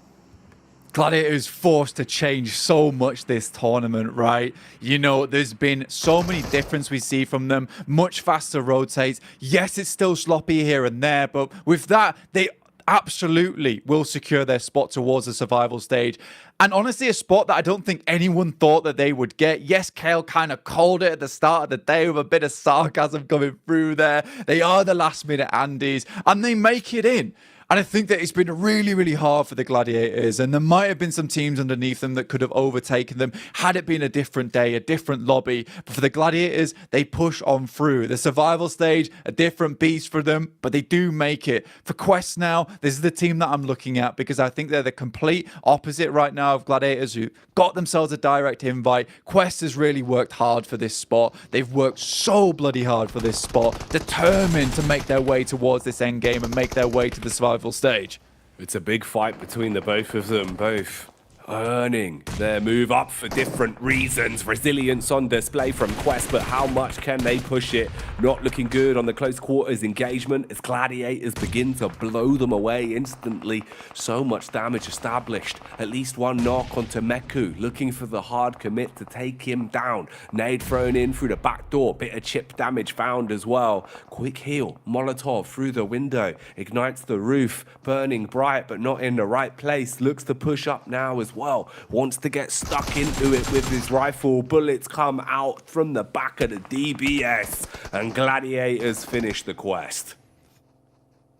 Gladiators forced to change so much this tournament, right? You know, there's been so many differences we see from them. Much faster rotates. Yes, it's still sloppy here and there, but with that, they absolutely will secure their spot towards the survival stage. And honestly, a spot that I don't think anyone thought that they would get. Yes, Kale kind of called it at the start of the day with a bit of sarcasm coming through there. They are the last minute Andes, and they make it in. And I think that it's been really, really hard for the Gladiators. And there might have been some teams underneath them that could have overtaken them had it been a different day, a different lobby. But for the Gladiators, they push on through. The survival stage, a different beast for them, but they do make it. For Quest now, this is the team that I'm looking at because I think they're the complete opposite right now of Gladiators who got themselves a direct invite. Quest has really worked hard for this spot. They've worked so bloody hard for this spot, determined to make their way towards this end game and make their way to the survival stage. It's a big fight between the both of them, both earning their move up for different reasons. Resilience on display from Quest, but how much can they push it? Not looking good on the close quarters engagement as Gladiators begin to blow them away instantly. So much damage established. At least one knock onto Meku, looking for the hard commit to take him down. Nade thrown in through the back door. Bit of chip damage found as well. Quick heal. Molotov through the window. Ignites the roof. Burning bright, but not in the right place. Looks to push up now as well. Wants to get stuck into it with his rifle. Bullets come out from the back of the DBS. And Gladiators finish the quest.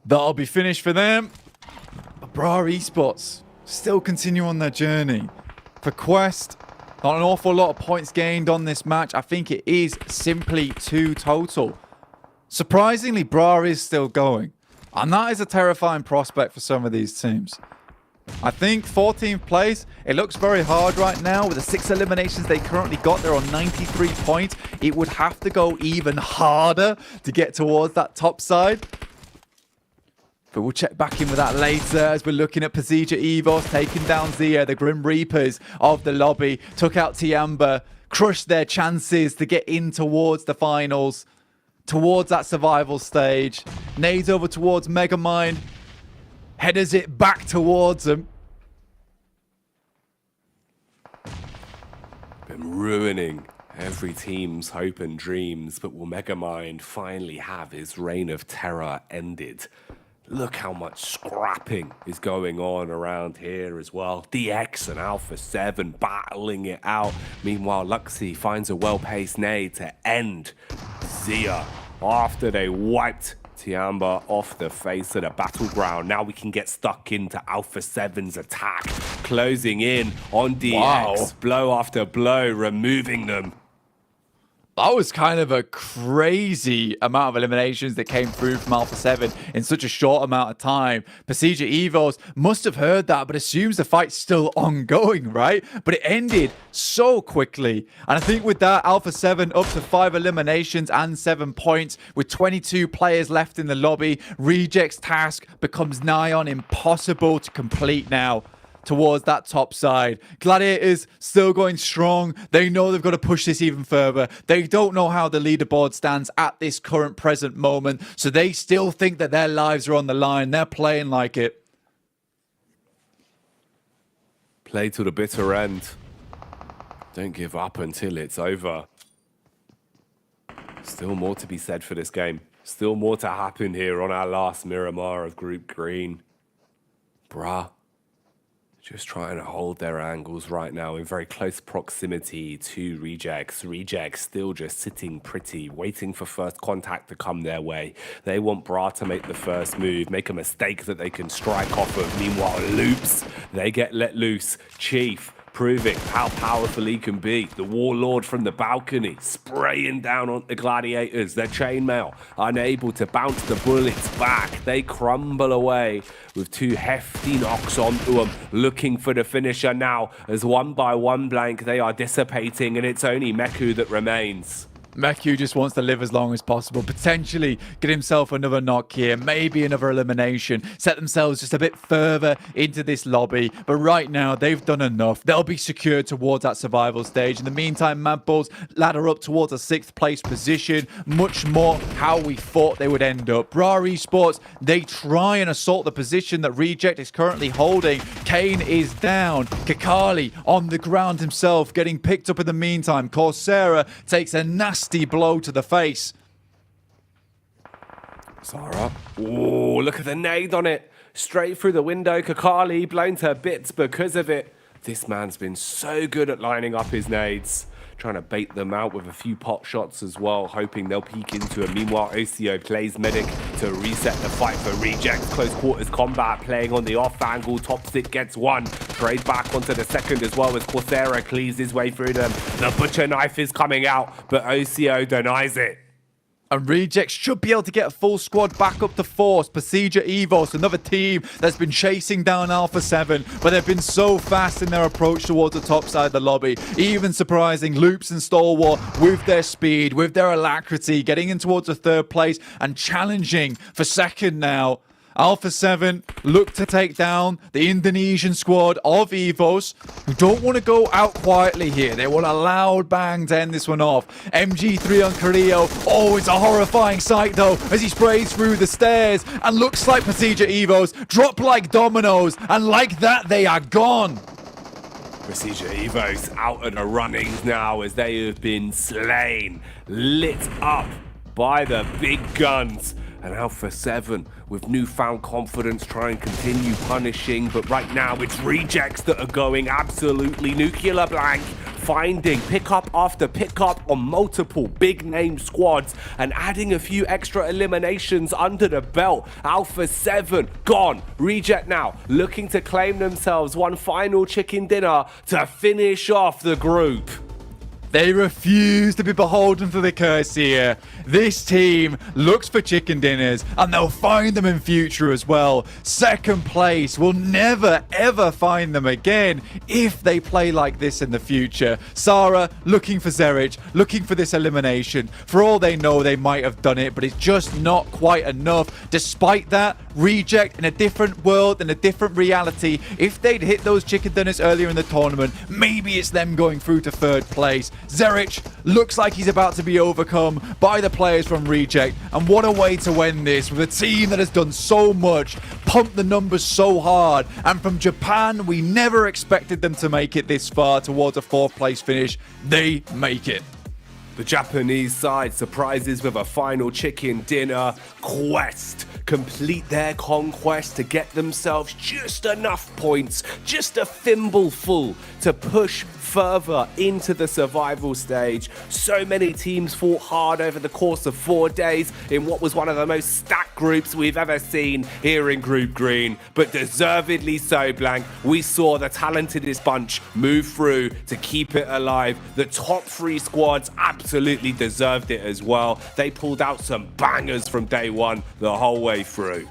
That'll be finished for them. But Vampire Esports still continue on their journey. For Quest, not an awful lot of points gained on this match. I think it is simply 2 total. Surprisingly, Bra is still going. And that is a terrifying prospect for some of these teams. I think 14th place, it looks very hard right now. With the 6 eliminations they currently got, they're on 93 points. It would have to go even harder to get towards that top side. But we'll check back in with that later as we're looking at PMGC Evos taking down Zia, the Grim Reapers of the lobby. Took out Tiamba, crushed their chances to get in towards the finals, towards that survival stage. Nades over towards Megamind. Headers it back towards them. Been ruining every team's hope and dreams, but will Megamind finally have his reign of terror ended? Look how much scrapping is going on around here as well. DX and Alpha 7 battling it out. Meanwhile, Luxy finds a well-paced nade to end Zia after they wiped Tiamba off the face of the battleground. Now we can get stuck into Alpha 7's attack. Closing in on DX. Wow. Blow after blow, removing them. That was kind of a crazy amount of eliminations that came through from Alpha 7 in such a short amount of time. PMGC Evos must have heard that, but assumes the fight's still ongoing, right? But it ended so quickly. And I think with that, Alpha 7 up to 5 eliminations and 7 points with 22 players left in the lobby. Reject's task becomes nigh on impossible to complete now. Towards that top side. Gladiators still going strong. They know they've got to push this even further. They don't know how the leaderboard stands at this current present moment, so they still think that their lives are on the line. They're playing like it. Play to the bitter end. Don't give up until it's over. Still more to be said for this game. Still more to happen here on our last Miramar of Group Green. Bruh. Just trying to hold their angles right now in very close proximity to Rejects. Rejects still just sitting pretty, waiting for first contact to come their way. They want Bra to make the first move, make a mistake that they can strike off of. Meanwhile, Loops, they get let loose. Chief proving how powerful he can be. The Warlord from the balcony, spraying down on the Gladiators. Their chainmail, unable to bounce the bullets back. They crumble away with 2 hefty knocks onto them, looking for the finisher now. As one by one blank, they are dissipating, and it's only Meku that remains. Meku just wants to live as long as possible, potentially get himself another knock here, maybe another elimination, set themselves just a bit further into this lobby. But right now, they've done enough. They'll be secured towards that survival stage. In the meantime, Mad Bulls ladder up towards a 6th place position. Much more how we thought they would end up. Vampire Esports, they try and assault the position that Reject is currently holding. Kane is down. Kakali on the ground himself, getting picked up in the meantime. Coursera takes a nasty blow to the face. Zara. Oh, look at the nade on it. Straight through the window. Kakali blown to bits because of it. This man's been so good at lining up his nades. Trying to bait them out with a few pot shots as well, hoping they'll peek into it. Meanwhile, OCO plays Medic to reset the fight for Reject. Close quarters combat, playing on the off angle. Top stick gets one. Trade back onto the second as well as Coursera cleaves his way through them. The butcher knife is coming out, but OCO denies it. And Rejects should be able to get a full squad back up to force. Pasija Evos, another team that's been chasing down Alpha 7, but they've been so fast in their approach towards the top side of the lobby. Even surprising Loops and Stalwart with their speed, with their alacrity, getting in towards the 3rd place and challenging for 2nd now. Alpha 7 look to take down the Indonesian squad of Evos, who don't want to go out quietly here. They want a loud bang to end this one off. MG3 on Carrillo. Oh, it's a horrifying sight, though, as he sprays through the stairs. And looks like Pasija Evos drop like dominoes. And like that, they are gone. Pasija Evos out of the runnings now as they have been slain, lit up by the big guns. And Alpha 7 with newfound confidence try and continue punishing, but right now it's Rejects that are going absolutely nuclear blank, finding pickup after pickup on multiple big name squads and adding a few extra eliminations under the belt. Alpha 7 gone. Reject now looking to claim themselves one final chicken dinner to finish off the group. They refuse to be beholden to the curse here. This team looks for chicken dinners, and they'll find them in future as well. 2nd place will never ever find them again if they play like this in the future. Sarah looking for Zerich, looking for this elimination. For all they know, they might have done it, but it's just not quite enough. Despite that, Reject in a different world, in a different reality. If they'd hit those chicken dinners earlier in the tournament, maybe it's them going through to 3rd place. Zerich looks like he's about to be overcome by the players from Reject. And what a way to end this with a team that has done so much, pumped the numbers so hard. And from Japan, we never expected them to make it this far towards a 4th place finish. They make it. The Japanese side surprises with a final chicken dinner quest. Complete their conquest to get themselves just enough points, just a thimbleful to push further into the survival stage. So many teams fought hard over the course of 4 days in what was one of the most stacked groups we've ever seen here in Group Green, but deservedly so, Blank. We saw the talentedest bunch move through to keep it alive. The top 3 squads absolutely deserved it as well. They pulled out some bangers from day one the whole way through.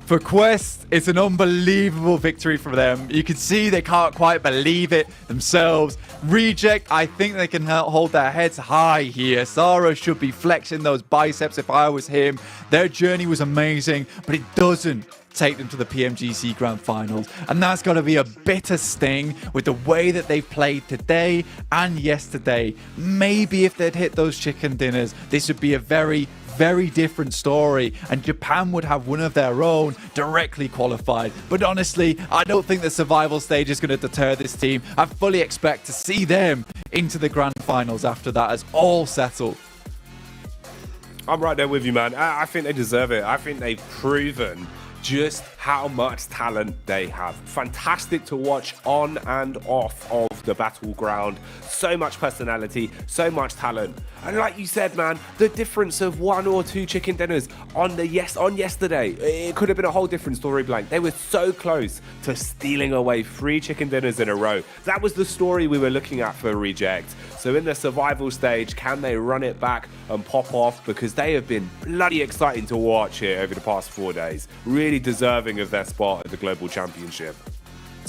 For Quest, it's an unbelievable victory for them. You can see they can't quite believe it themselves. Reject, I think they can hold their heads high here. Sarah should be flexing those biceps if I was him. Their journey was amazing, but it doesn't take them to the PMGC Grand Finals. And that's got to be a bitter sting with the way that they've played today and yesterday. Maybe if they'd hit those chicken dinners, this would be a very different story, and Japan would have one of their own directly qualified. But honestly, I don't think the survival stage is going to deter this team. I fully expect to see them into the Grand Finals after that is all settled. I'm right there with you, man. I think they deserve it. I think they've proven just how much talent they have. Fantastic to watch on and off of the battleground. So much personality, so much talent. And like you said, man, the difference of 1 or 2 chicken dinners on yesterday, it could have been a whole different story, Blank. They were so close to stealing away 3 chicken dinners in a row. That was the story we were looking at for Reject. So in the survival stage, can they run it back and pop off? Because they have been bloody exciting to watch here over the past 4 days. Really deserving of their spot at the Global Championship.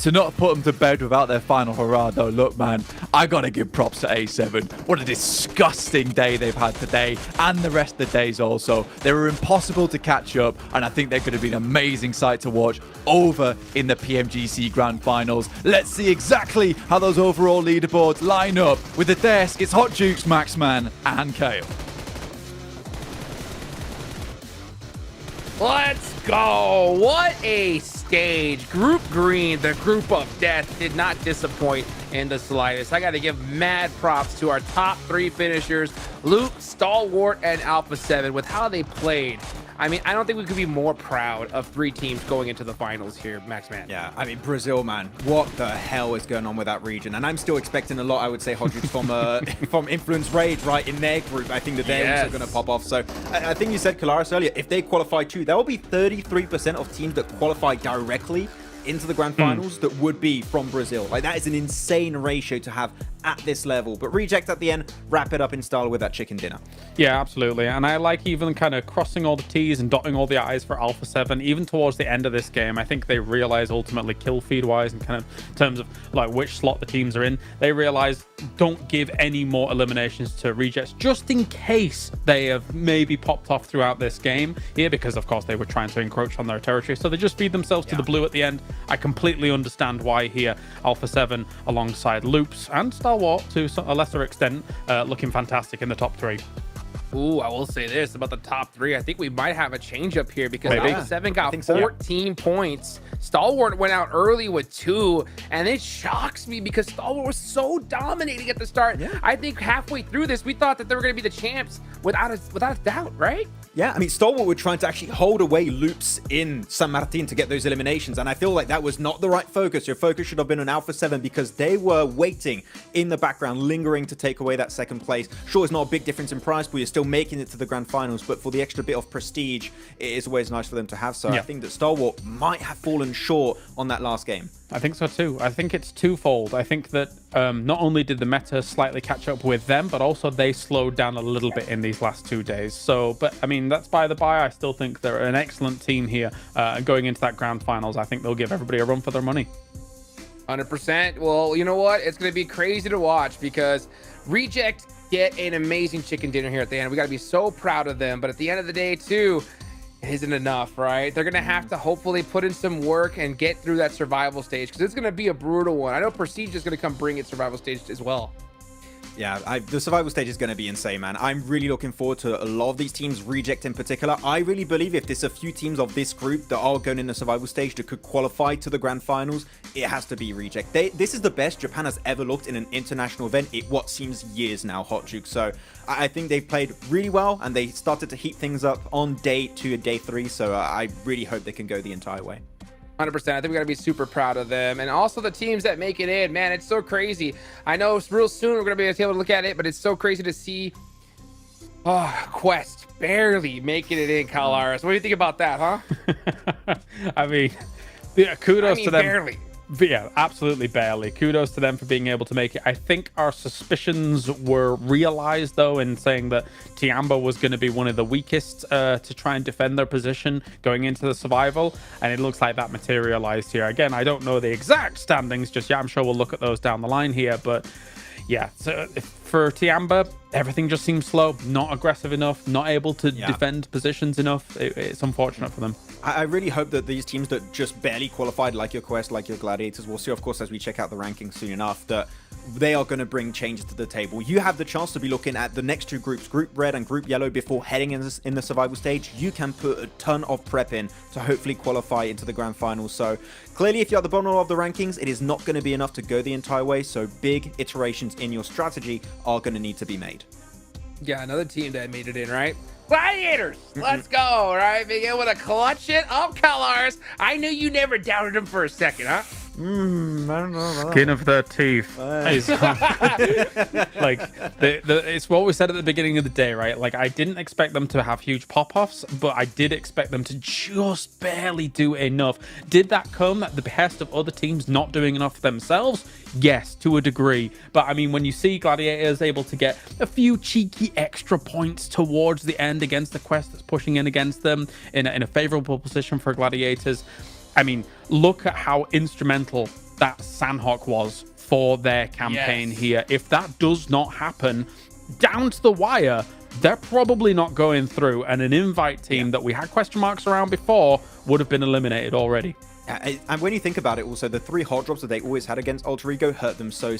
to not put them to bed without their final hurrah, though, look, man, I got to give props to A7. What a disgusting day they've had today, and the rest of the days also. They were impossible to catch up, and I think they're going to be an amazing sight to watch over in the PMGC Grand Finals. Let's see exactly how those overall leaderboards line up. With the desk, it's Hot Jukes, Maxman, and Kale. Let's go. What a stage. Group Green, the group of death, did not disappoint in the slightest. I got to give mad props to our top 3 finishers, Luke, Stalwart, and Alpha 7, with how they played. I mean, I don't think we could be more proud of 3 teams going into the finals here, Maxman. Yeah, I mean, Brazil, man, what the hell is going on with that region? And I'm still expecting a lot, I would say, Hodges, from Influence Rage, right, in their group. I think that they're also going to pop off. So I think you said, Kalaris, earlier, if they qualify too, there will be 33% of teams that qualify directly into the Grand Finals that would be from Brazil. Like, that is an insane ratio to have at this level. But Reject at the end, wrap it up in style with that chicken dinner. Yeah, absolutely. And I like even kind of crossing all the T's and dotting all the I's for Alpha 7. Even towards the end of this game, I think they realize ultimately kill feed wise and kind of in terms of like which slot the teams are in, they realize don't give any more eliminations to Rejects just in case they have maybe popped off throughout this game here, because of course they were trying to encroach on their territory. So they just feed themselves to the blue at the end. I completely understand why here. Alpha 7 alongside Loops and Stalwart to a lesser extent looking fantastic in the top 3. Ooh, I will say this about the top 3. I think we might have a change up here because Maybe. Alpha 7 got 14 points. Stalwart went out early with 2, and it shocks me because Stalwart was so dominating at the start. I think halfway through this, we thought that they were going to be the champs without a doubt, right? Yeah, I mean, Stalwart were trying to actually hold away Loops in San Martin to get those eliminations, and I feel like that was not the right focus. Your focus should have been on Alpha 7 because they were waiting in the background, lingering to take away that second place. Sure, it's not a big difference in prize, but you're still making it to the Grand Finals, but for the extra bit of prestige, it is always nice for them to have. So I think that Stalwart might have fallen short on that last game. I think so too. I think it's twofold. I think that not only did the meta slightly catch up with them, but also they slowed down a little bit in these last 2 days. So, but I mean, that's by the by. I still think they're an excellent team here. Going into that Grand Finals, I think they'll give everybody a run for their money. 100%. Well, you know what? It's going to be crazy to watch because Reject get an amazing chicken dinner here at the end. We got to be so proud of them. But at the end of the day, too, it isn't enough, right? They're going to have to hopefully put in some work and get through that survival stage because it's going to be a brutal one. I know Prestige is going to come bring its survival stage as well. Yeah, the survival stage is going to be insane, man. I'm really looking forward to a lot of these teams, Reject in particular. I really believe if there's a few teams of this group that are going in the survival stage that could qualify to the Grand Finals, it has to be Reject. This is the best Japan has ever looked in an international event in what seems years now, Hot Juke. So I think they've played really well and they started to heat things up on day 2 and day 3. So I really hope they can go the entire way. 100%. I think we got to be super proud of them. And also the teams that make it in, man, it's so crazy. I know real soon we're going to be able to look at it, but it's so crazy to see Quest barely making it in, Kalaris. What do you think about that, huh? I mean, kudos to them. Barely. Yeah, absolutely barely. Kudos to them for being able to make it. I think our suspicions were realized, though, in saying that Tiamba was going to be one of the weakest to try and defend their position going into the survival, and it looks like that materialized here. Again, I don't know the exact standings just yet. I'm sure we'll look at those down the line here, but yeah, so for Tiamba, everything just seems slow, not aggressive enough, not able to defend positions enough. It's unfortunate for them. I really hope that these teams that just barely qualified, like your Quest, like your Gladiators, we'll see, of course, as we check out the rankings soon enough, that they are going to bring changes to the table. You have the chance to be looking at the next 2 groups, Group Red and Group Yellow, before heading in the survival stage. You can put a ton of prep in to hopefully qualify into the Grand Finals. So clearly, if you're at the bottom of the rankings, it is not going to be enough to go the entire way. So big iterations in your strategy are going to need to be made. Yeah, another team that made it in, right? Gladiators, let's go, right? Being able to clutch it up, Kalaris. I knew you never doubted him for a second, huh? I don't know. Skin of their teeth. Like, it's what we said at the beginning of the day, right? Like, I didn't expect them to have huge pop-offs, but I did expect them to just barely do enough. Did that come at the behest of other teams not doing enough themselves? Yes, to a degree. But I mean, when you see Gladiators able to get a few cheeky extra points towards the end against the Quest that's pushing in against them in a favorable position for Gladiators, I mean, look at how instrumental that Sanhok was for their campaign here. If that does not happen down to the wire, they're probably not going through, and an invite team that we had question marks around before would have been eliminated already. And when you think about it, also, the 3 hot drops that they always had against Alter Ego hurt them so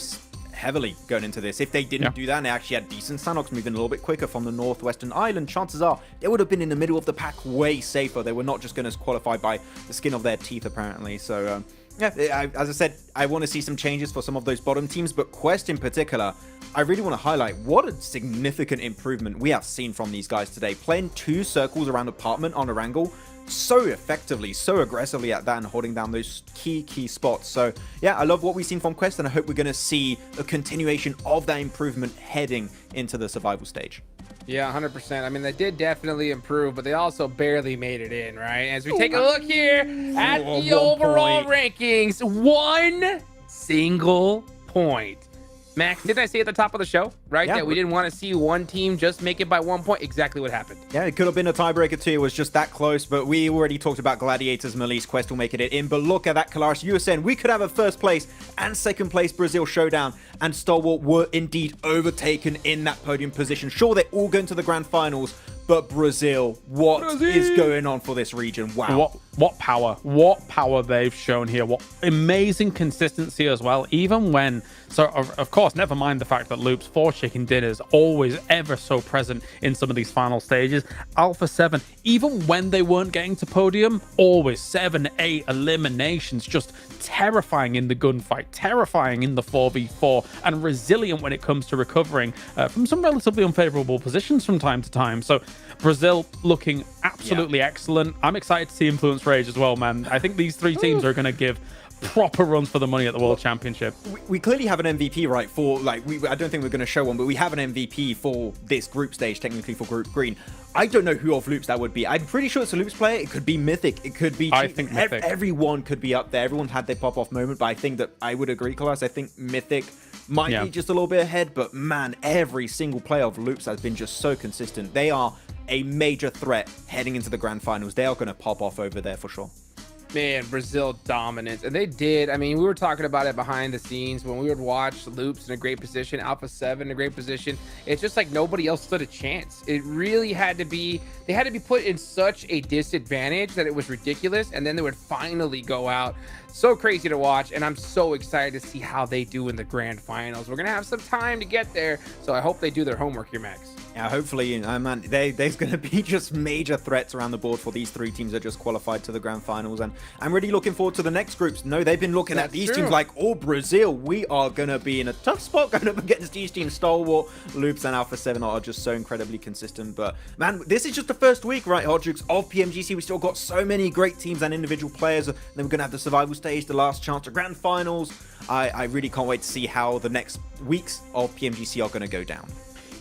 heavily going into this. If they didn't do that and they actually had decent Sanhoks moving a little bit quicker from the northwestern island, chances are they would have been in the middle of the pack way safer. They were not just going to qualify by the skin of their teeth, apparently. So, as I said, I want to see some changes for some of those bottom teams, but Quest in particular, I really want to highlight what a significant improvement we have seen from these guys today. Playing 2 circles around apartment on Erangel so effectively, so aggressively at that, and holding down those key spots. So yeah, I love what we've seen from Quest, and I hope we're going to see a continuation of that improvement heading into the survival stage. Yeah, 100%. I mean, they did definitely improve, but they also barely made it in, right? As we take a look here at the overall rankings, 1 single point. Max, didn't I say at the top of the show, right, that we didn't want to see one team just make it by 1 point? Exactly what happened. Yeah, it could have been a tiebreaker too. It was just that close, but we already talked about Gladiators, Melise, Quest will make it in. But look at that, Kalaris. You were saying we could have a first place and second place Brazil showdown, and Stalwart were indeed overtaken in that podium position. Sure, they're all going to the Grand Finals, but Brazil, what is going on for this region? Wow. What power they've shown here. What amazing consistency as well. Even when, so of course, never mind the fact that Loop's 4 chicken dinners always ever so present in some of these final stages. Alpha 7, even when they weren't getting to podium, always 7, 8 eliminations, just terrifying in the gunfight, terrifying in the 4v4, and resilient when it comes to recovering from some relatively unfavorable positions from time to time. So Brazil looking absolutely excellent. I'm excited to see Influence Rage as well, man. I think these 3 teams are going to give proper runs for the money at the World Championship. We clearly have an MVP, right? For like, I don't think we're going to show one, but we have an MVP for this group stage, technically for Group Green. I don't know who of Loops that would be. I'm pretty sure it's a Loops player. It could be Mythic. It could be... I think Mythic. Everyone could be up there. Everyone had their pop-off moment, but I think that I would agree, Klaus. I think Mythic might be just a little bit ahead, but man, every single player of Loops has been just so consistent. They are a major threat heading into the Grand Finals. They are going to pop off over there for sure. Man, Brazil dominance. And they did. I mean, we were talking about it behind the scenes when we would watch Loops in a great position, Alpha 7 in a great position. It's just like nobody else stood a chance. It really had to be, they had to be put in such a disadvantage that it was ridiculous. And then they would finally go out. So crazy to watch. And I'm so excited to see how they do in the Grand Finals. We're going to have some time to get there. So I hope they do their homework here, Max. Yeah, hopefully, man, there's going to be just major threats around the board for these 3 teams that just qualified to the Grand Finals. And I'm really looking forward to the next groups. No, they've been looking at these teams like, oh, Brazil, we are going to be in a tough spot going up against these teams. Stalwart, Loops, and Alpha 7 are just so incredibly consistent. But, man, this is just the first week, right, Hot Jukes, of PMGC. We still got so many great teams and individual players. And then we're going to have the survival stage, the last chance to Grand Finals. I really can't wait to see how the next weeks of PMGC are going to go down.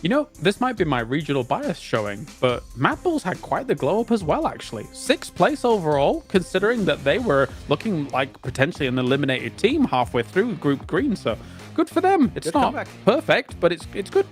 You know, this might be my regional bias showing, but Mad Bulls had quite the glow up as well, actually. 6th place overall, considering that they were looking like potentially an eliminated team halfway through Group Green, so good for them. It's not perfect, but it's good.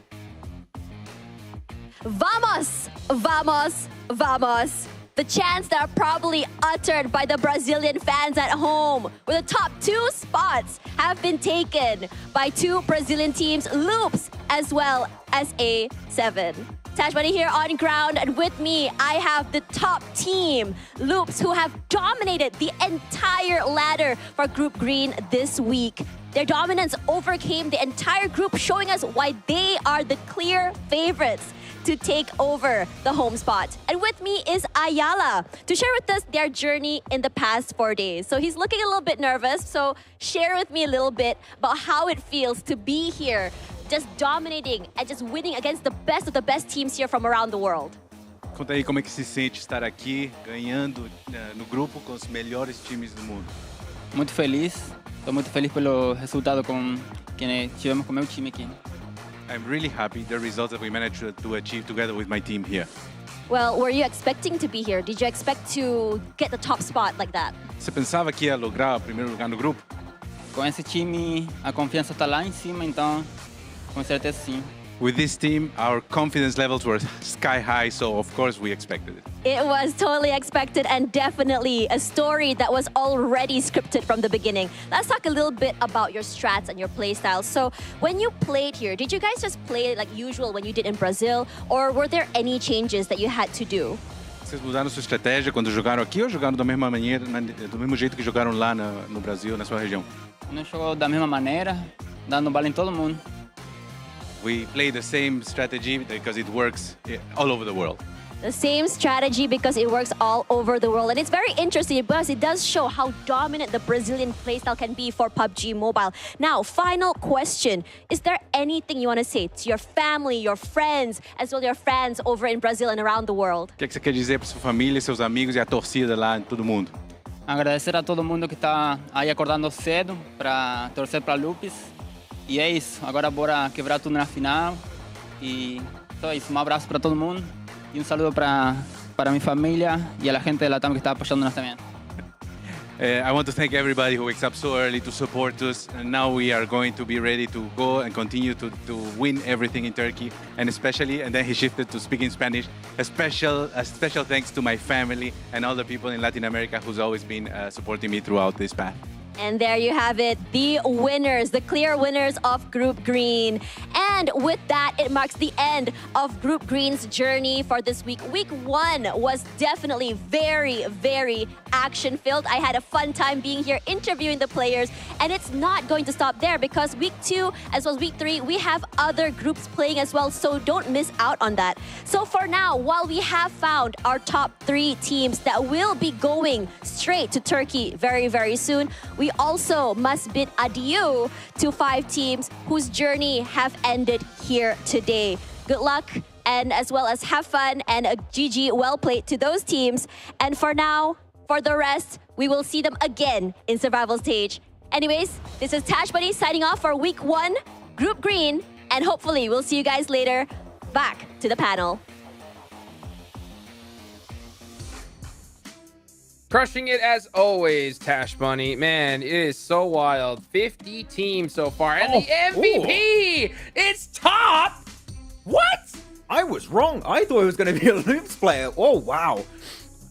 Vamos! Vamos! Vamos! The chants that are probably uttered by the Brazilian fans at home, where the top 2 spots have been taken by 2 Brazilian teams, Loops as well as A7. Tash Bunny here on ground, and with me, I have the top team, Loops, who have dominated the entire ladder for Group Green this week. Their dominance overcame the entire group, showing us why they are the clear favorites to take over the home spot. And with me is Ayala to share with us their journey in the past 4 days. So he's looking a little bit nervous, so share with me a little bit about how it feels to be here, just dominating and just winning against the best of the best teams here from around the world. Conta aí como é que se sente estar aqui, ganhando no grupo com os melhores times do mundo. Muito feliz, estou muito feliz pelo resultado que tivemos com o meu time aqui. I'm really happy the results that we managed to achieve together with my team here. Well, were you expecting to be here? Did you expect to get the top spot like that? Você pensava que ia lograr o primeiro lugar no grupo? Com esse time, a confiança está lá em cima, então com certeza sim. with this team, our confidence levels were sky high, so of course we expected it. It was totally expected and definitely a story that was already scripted from the beginning. Let's talk a little bit about your strats and your playstyle. So when you played here, did you guys just play like usual when you did in Brazil, or were there any changes that you had to do? Vocês mudaram sua estratégia quando jogaram aqui ou jogaram da mesma maneira, do mesmo jeito que jogaram lá no Brasil, na sua região? Não jogou da mesma maneira, dando bala em todo mundo. We play the same strategy because it works all over the world. The same strategy because it works all over the world. And it's very interesting because it does show how dominant the Brazilian playstyle can be for PUBG Mobile. Now, final question. Is there anything you want to say to your family, your friends, as well as your fans over in Brazil and around the world? O que você quer dizer para sua família, seus amigos e a torcida lá, todo mundo? Agradecer a todo mundo que está aí acordando cedo para torcer para Lupis. E é isso. Agora bora quebrar tudo na final. E só isso. Abraço para todo mundo. Y un saludo para mi familia y a la gente de Latam que está apoyándonos también. I want to thank everybody who wakes up so early to support us. And now we are going to be ready to go and continue to win everything in Turkey. And especially, and then he shifted to speaking Spanish, a special thanks to my family and all the people in Latin America who's always been supporting me throughout this path. And there you have it, the winners, the clear winners of Group Green. And with that, it marks the end of Group Green's journey for this week. Week 1 was definitely very, very action-filled. I had a fun time being here interviewing the players, and it's not going to stop there because Week 2 as well as Week 3, we have other groups playing as well, so don't miss out on that. So for now, while we have found our top 3 teams that will be going straight to Turkey very, very soon, we also must bid adieu to 5 teams whose journey have ended here today. Good luck and as well as have fun, and a GG well played to those teams. And for now, for the rest, we will see them again in survival stage. Anyways, this is Tash Buddy signing off for Week 1, Group Green, and hopefully we'll see you guys later. Back to the panel. Crushing it as always, Tash Bunny. Man, it is so wild. 50 teams so far. And the MVP, it's Top. What? I was wrong. I thought it was going to be a Loops player. Oh, wow.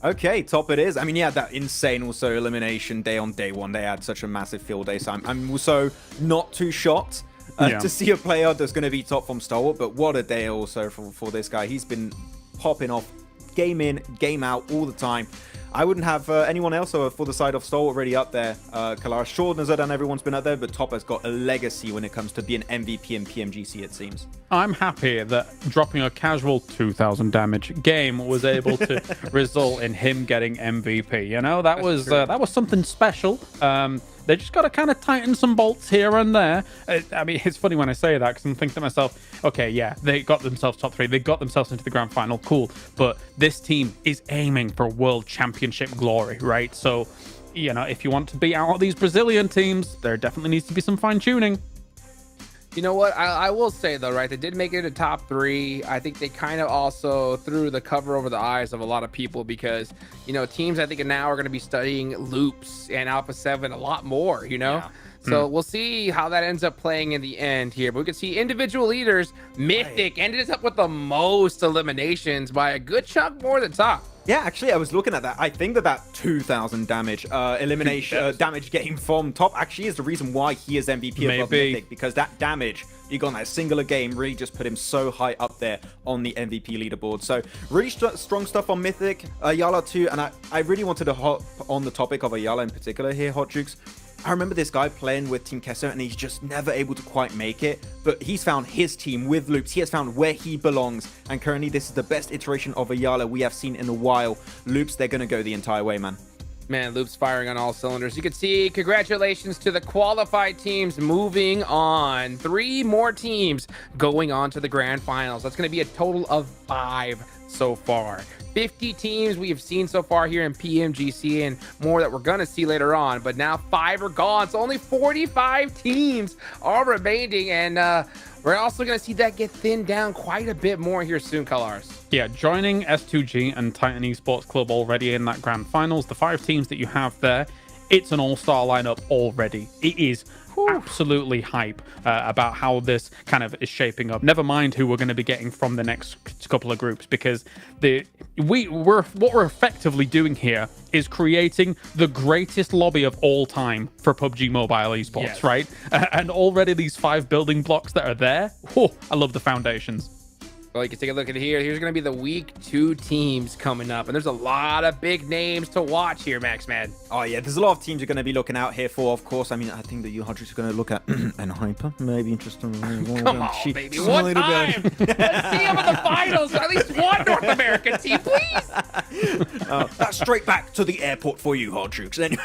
Okay, Top it is. I mean, yeah, that insane also elimination day on day 1. They had such a massive field day. So I'm also not too shocked to see a player that's going to be Top from Stalwart. But what a day also for this guy. He's been popping off game in, game out all the time. I wouldn't have anyone else for the side of Stalwart already up there. Kalara, sure, Nazadan, everyone's been up there, but Top has got a legacy when it comes to being MVP in PMGC, it seems. I'm happy that dropping a casual 2,000 damage game was able to result in him getting MVP. You know, that was something special. They just got to kind of tighten some bolts here and there. I mean, it's funny when I say that because I'm thinking to myself, okay, yeah, they got themselves top 3. They got themselves into the grand final. Cool. But this team is aiming for world championship glory, right? So, you know, if you want to beat out these Brazilian teams, there definitely needs to be some fine tuning. You know what? I will say, though, right? They did make it a top 3. I think they kind of also threw the cover over the eyes of a lot of people because, you know, teams I think now are going to be studying Loops and Alpha 7 a lot more, you know? Yeah. So we'll see how that ends up playing in the end here. But we can see individual leaders. Mythic ended up with the most eliminations by a good chunk more than Top. Yeah, actually, I was looking at that. I think that 2,000 damage elimination damage game from Top actually is the reason why he is MVP above Mythic, because that damage he got in that singular game really just put him so high up there on the MVP leaderboard. So really strong stuff on Mythic, Ayala too, and I really wanted to hop on the topic of Ayala in particular here, Hot Jukes. I remember this guy playing with Team Kessler and he's just never able to quite make it, but he's found his team with Loops. He has found where he belongs, and currently this is the best iteration of Ayala we have seen in a while. Loops, they're going to go the entire way, man. Man, Loops firing on all cylinders. You can see congratulations to the qualified teams moving on. 3 more teams going on to the grand finals. That's going to be a total of 5 so far. 50 teams we have seen so far here in PMGC, and more that we're going to see later on. But now 5 are gone, so only 45 teams are remaining, and we're also going to see that get thinned down quite a bit more here soon, Colors. Yeah, joining S2G and Titan Esports Club already in that grand finals, the 5 teams that you have there, it's an all-star lineup already. It is absolutely hype about how this kind of is shaping up. Never mind who we're going to be getting from the next couple of groups, because what we're effectively doing here is creating the greatest lobby of all time for PUBG Mobile Esports, right? And already these 5 building blocks that are there, I love the foundations. Well, you can take a look at here. Here's going to be the week 2 teams coming up. And there's a lot of big names to watch here, Max, man. Oh, yeah. There's a lot of teams you're going to be looking out here for, of course. I mean, I think that you Hodges are going to look at and Hyper. Maybe interesting. Come on, baby. One time. Let's see them in the finals. At least one North American team, please. That's straight back to the airport for you, Hodges. Anyway.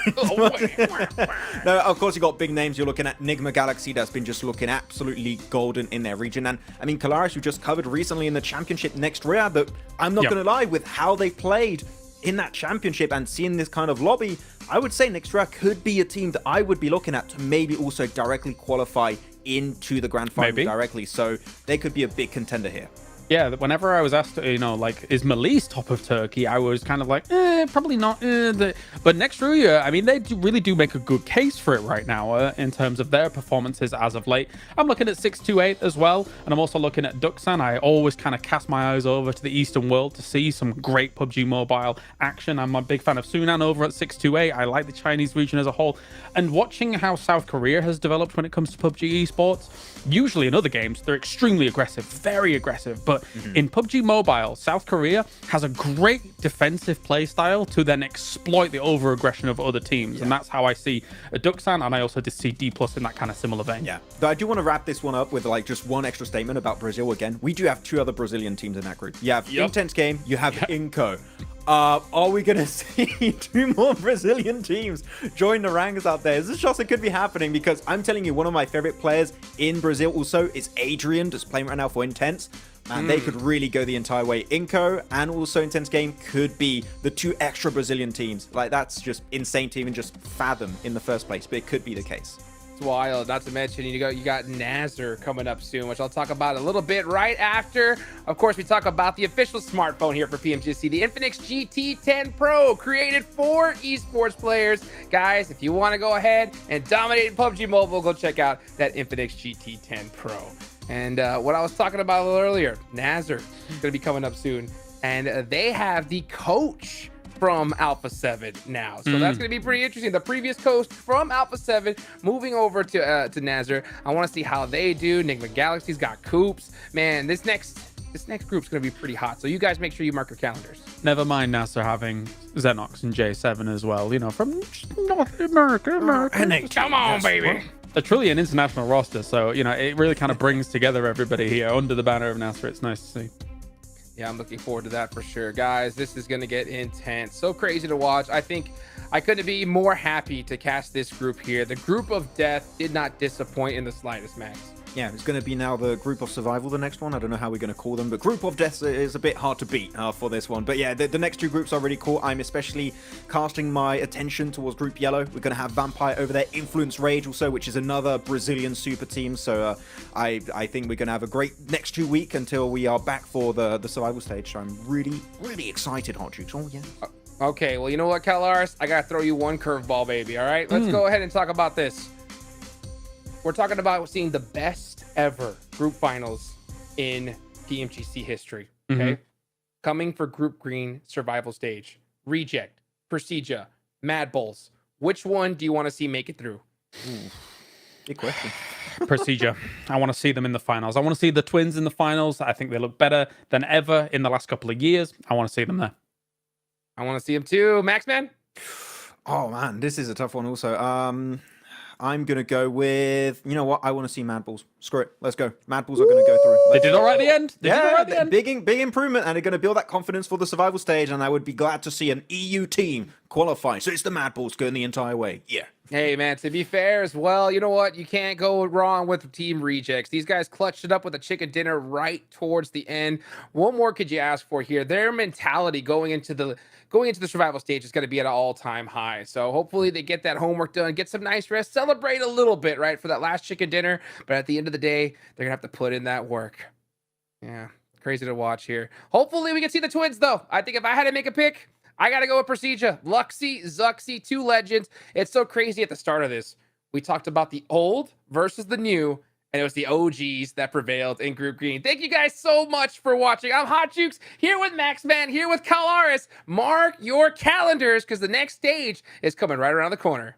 No, of course, you got big names. You're looking at Nigma Galaxy. That's been just looking absolutely golden in their region. And, I mean, Kalaris, we just covered recently in the championship next year, but I'm not going to lie, with how they played in that championship and seeing this kind of lobby, I would say next year could be a team that I would be looking at to maybe also directly qualify into the grand final directly. So they could be a big contender here. Yeah, whenever I was asked, like, is Malise top of Turkey, I was kind of like, probably not. But next year, I mean, they really do make a good case for it right now in terms of their performances as of late. I'm looking at 628 as well, and I'm also looking at Duxan. I always kind of cast my eyes over to the Eastern world to see some great PUBG Mobile action. I'm a big fan of Sunan over at 628. I like the Chinese region as a whole. And watching how South Korea has developed when it comes to PUBG Esports, usually in other games, they're extremely aggressive, very aggressive. But in PUBG Mobile, South Korea has a great defensive play style to then exploit the over-aggression of other teams. And that's how I see Duxan, and I also did see D+ in that kind of similar vein. Yeah, but I do want to wrap this one up with like just one extra statement about Brazil again. We do have 2 other Brazilian teams in that group. You have Intense Game, you have Inco. Are we going to see 2 more Brazilian teams join the ranks out there? This is just, it could be happening, because I'm telling you, one of my favorite players in Brazil also is Adrian, just playing right now for Intense. And they could really go the entire way. Inco and also Intense Game could be the 2 extra Brazilian teams. Like, that's just insane to even just fathom in the first place, but it could be the case. It's wild. Not to mention, you got Nazar coming up soon, which I'll talk about a little bit right after. Of course, we talk about the official smartphone here for PMGC, the Infinix GT10 Pro, created for esports players. Guys, if you want to go ahead and dominate PUBG Mobile, go check out that Infinix GT10 Pro. And what I was talking about a little earlier, Nazar is going to be coming up soon, and they have the coach from Alpha 7 now. So that's going to be pretty interesting. The previous coach from Alpha 7 moving over to Nazar. I want to see how they do. Nigma Galaxy's got Coops. Man, this next group's going to be pretty hot. So you guys make sure you mark your calendars. Never mind Nazar having Xenox and J7 as well, from North America. Come on, baby. They're truly an international roster, so it really kind of brings together everybody here under the banner of Nazar. It's nice to see. Yeah, I'm looking forward to that for sure. Guys, this is going to get intense. So crazy to watch. I think I couldn't be more happy to cast this group here. The group of death did not disappoint in the slightest, Max. Yeah, it's going to be now the Group of Survival, the next one. I don't know how we're going to call them, but Group of Death is a bit hard to beat for this one. But yeah, the next 2 groups are really cool. I'm especially casting my attention towards Group Yellow. We're going to have Vampire over there, Influence Rage also, which is another Brazilian super team. So I think we're going to have a great next 2 weeks until we are back for the survival stage. So I'm really, really excited, Hot Jukes. Oh, yeah. Okay, well, you know what, Kalaris? I got to throw you one curveball, baby, all right? Let's go ahead and talk about this. We're talking about seeing the best ever group finals in PMGC history, okay? Coming for Group Green survival stage. Reject, Procedure, Mad Bulls. Which one do you want to see make it through? Good question. Procedure. I want to see them in the finals. I want to see the Twins in the finals. I think they look better than ever in the last couple of years. I want to see them there. I want to see them too. Max, man? Oh, man, this is a tough one also. I'm going to go with, you know what? I want to see Mad Bulls. Screw it. Let's go. Mad Bulls are going to go through. They did all right at the end. Big improvement, and they're going to build that confidence for the survival stage, and I would be glad to see an EU team qualify. So it's the Mad Bulls going the entire way. Yeah. Hey, man, to be fair as well, you know what? You can't go wrong with Team Rejects. These guys clutched it up with a chicken dinner right towards the end. What more could you ask for here? Their mentality going into the survival stage is going to be at an all-time high. So hopefully they get that homework done, get some nice rest, celebrate a little bit, right, for that last chicken dinner. But at the end of the day, they're going to have to put in that work. Yeah, crazy to watch here. Hopefully we can see the Twins, though. I think if I had to make a pick, I got to go with Procedure. Luxy, Zuxy, 2 legends. It's so crazy at the start of this. we talked about the old versus the new, and it was the OGs that prevailed in Group Green. Thank you guys so much for watching. I'm Hot Jukes, here with Maxman, here with Kalaris. Mark your calendars, because the next stage is coming right around the corner.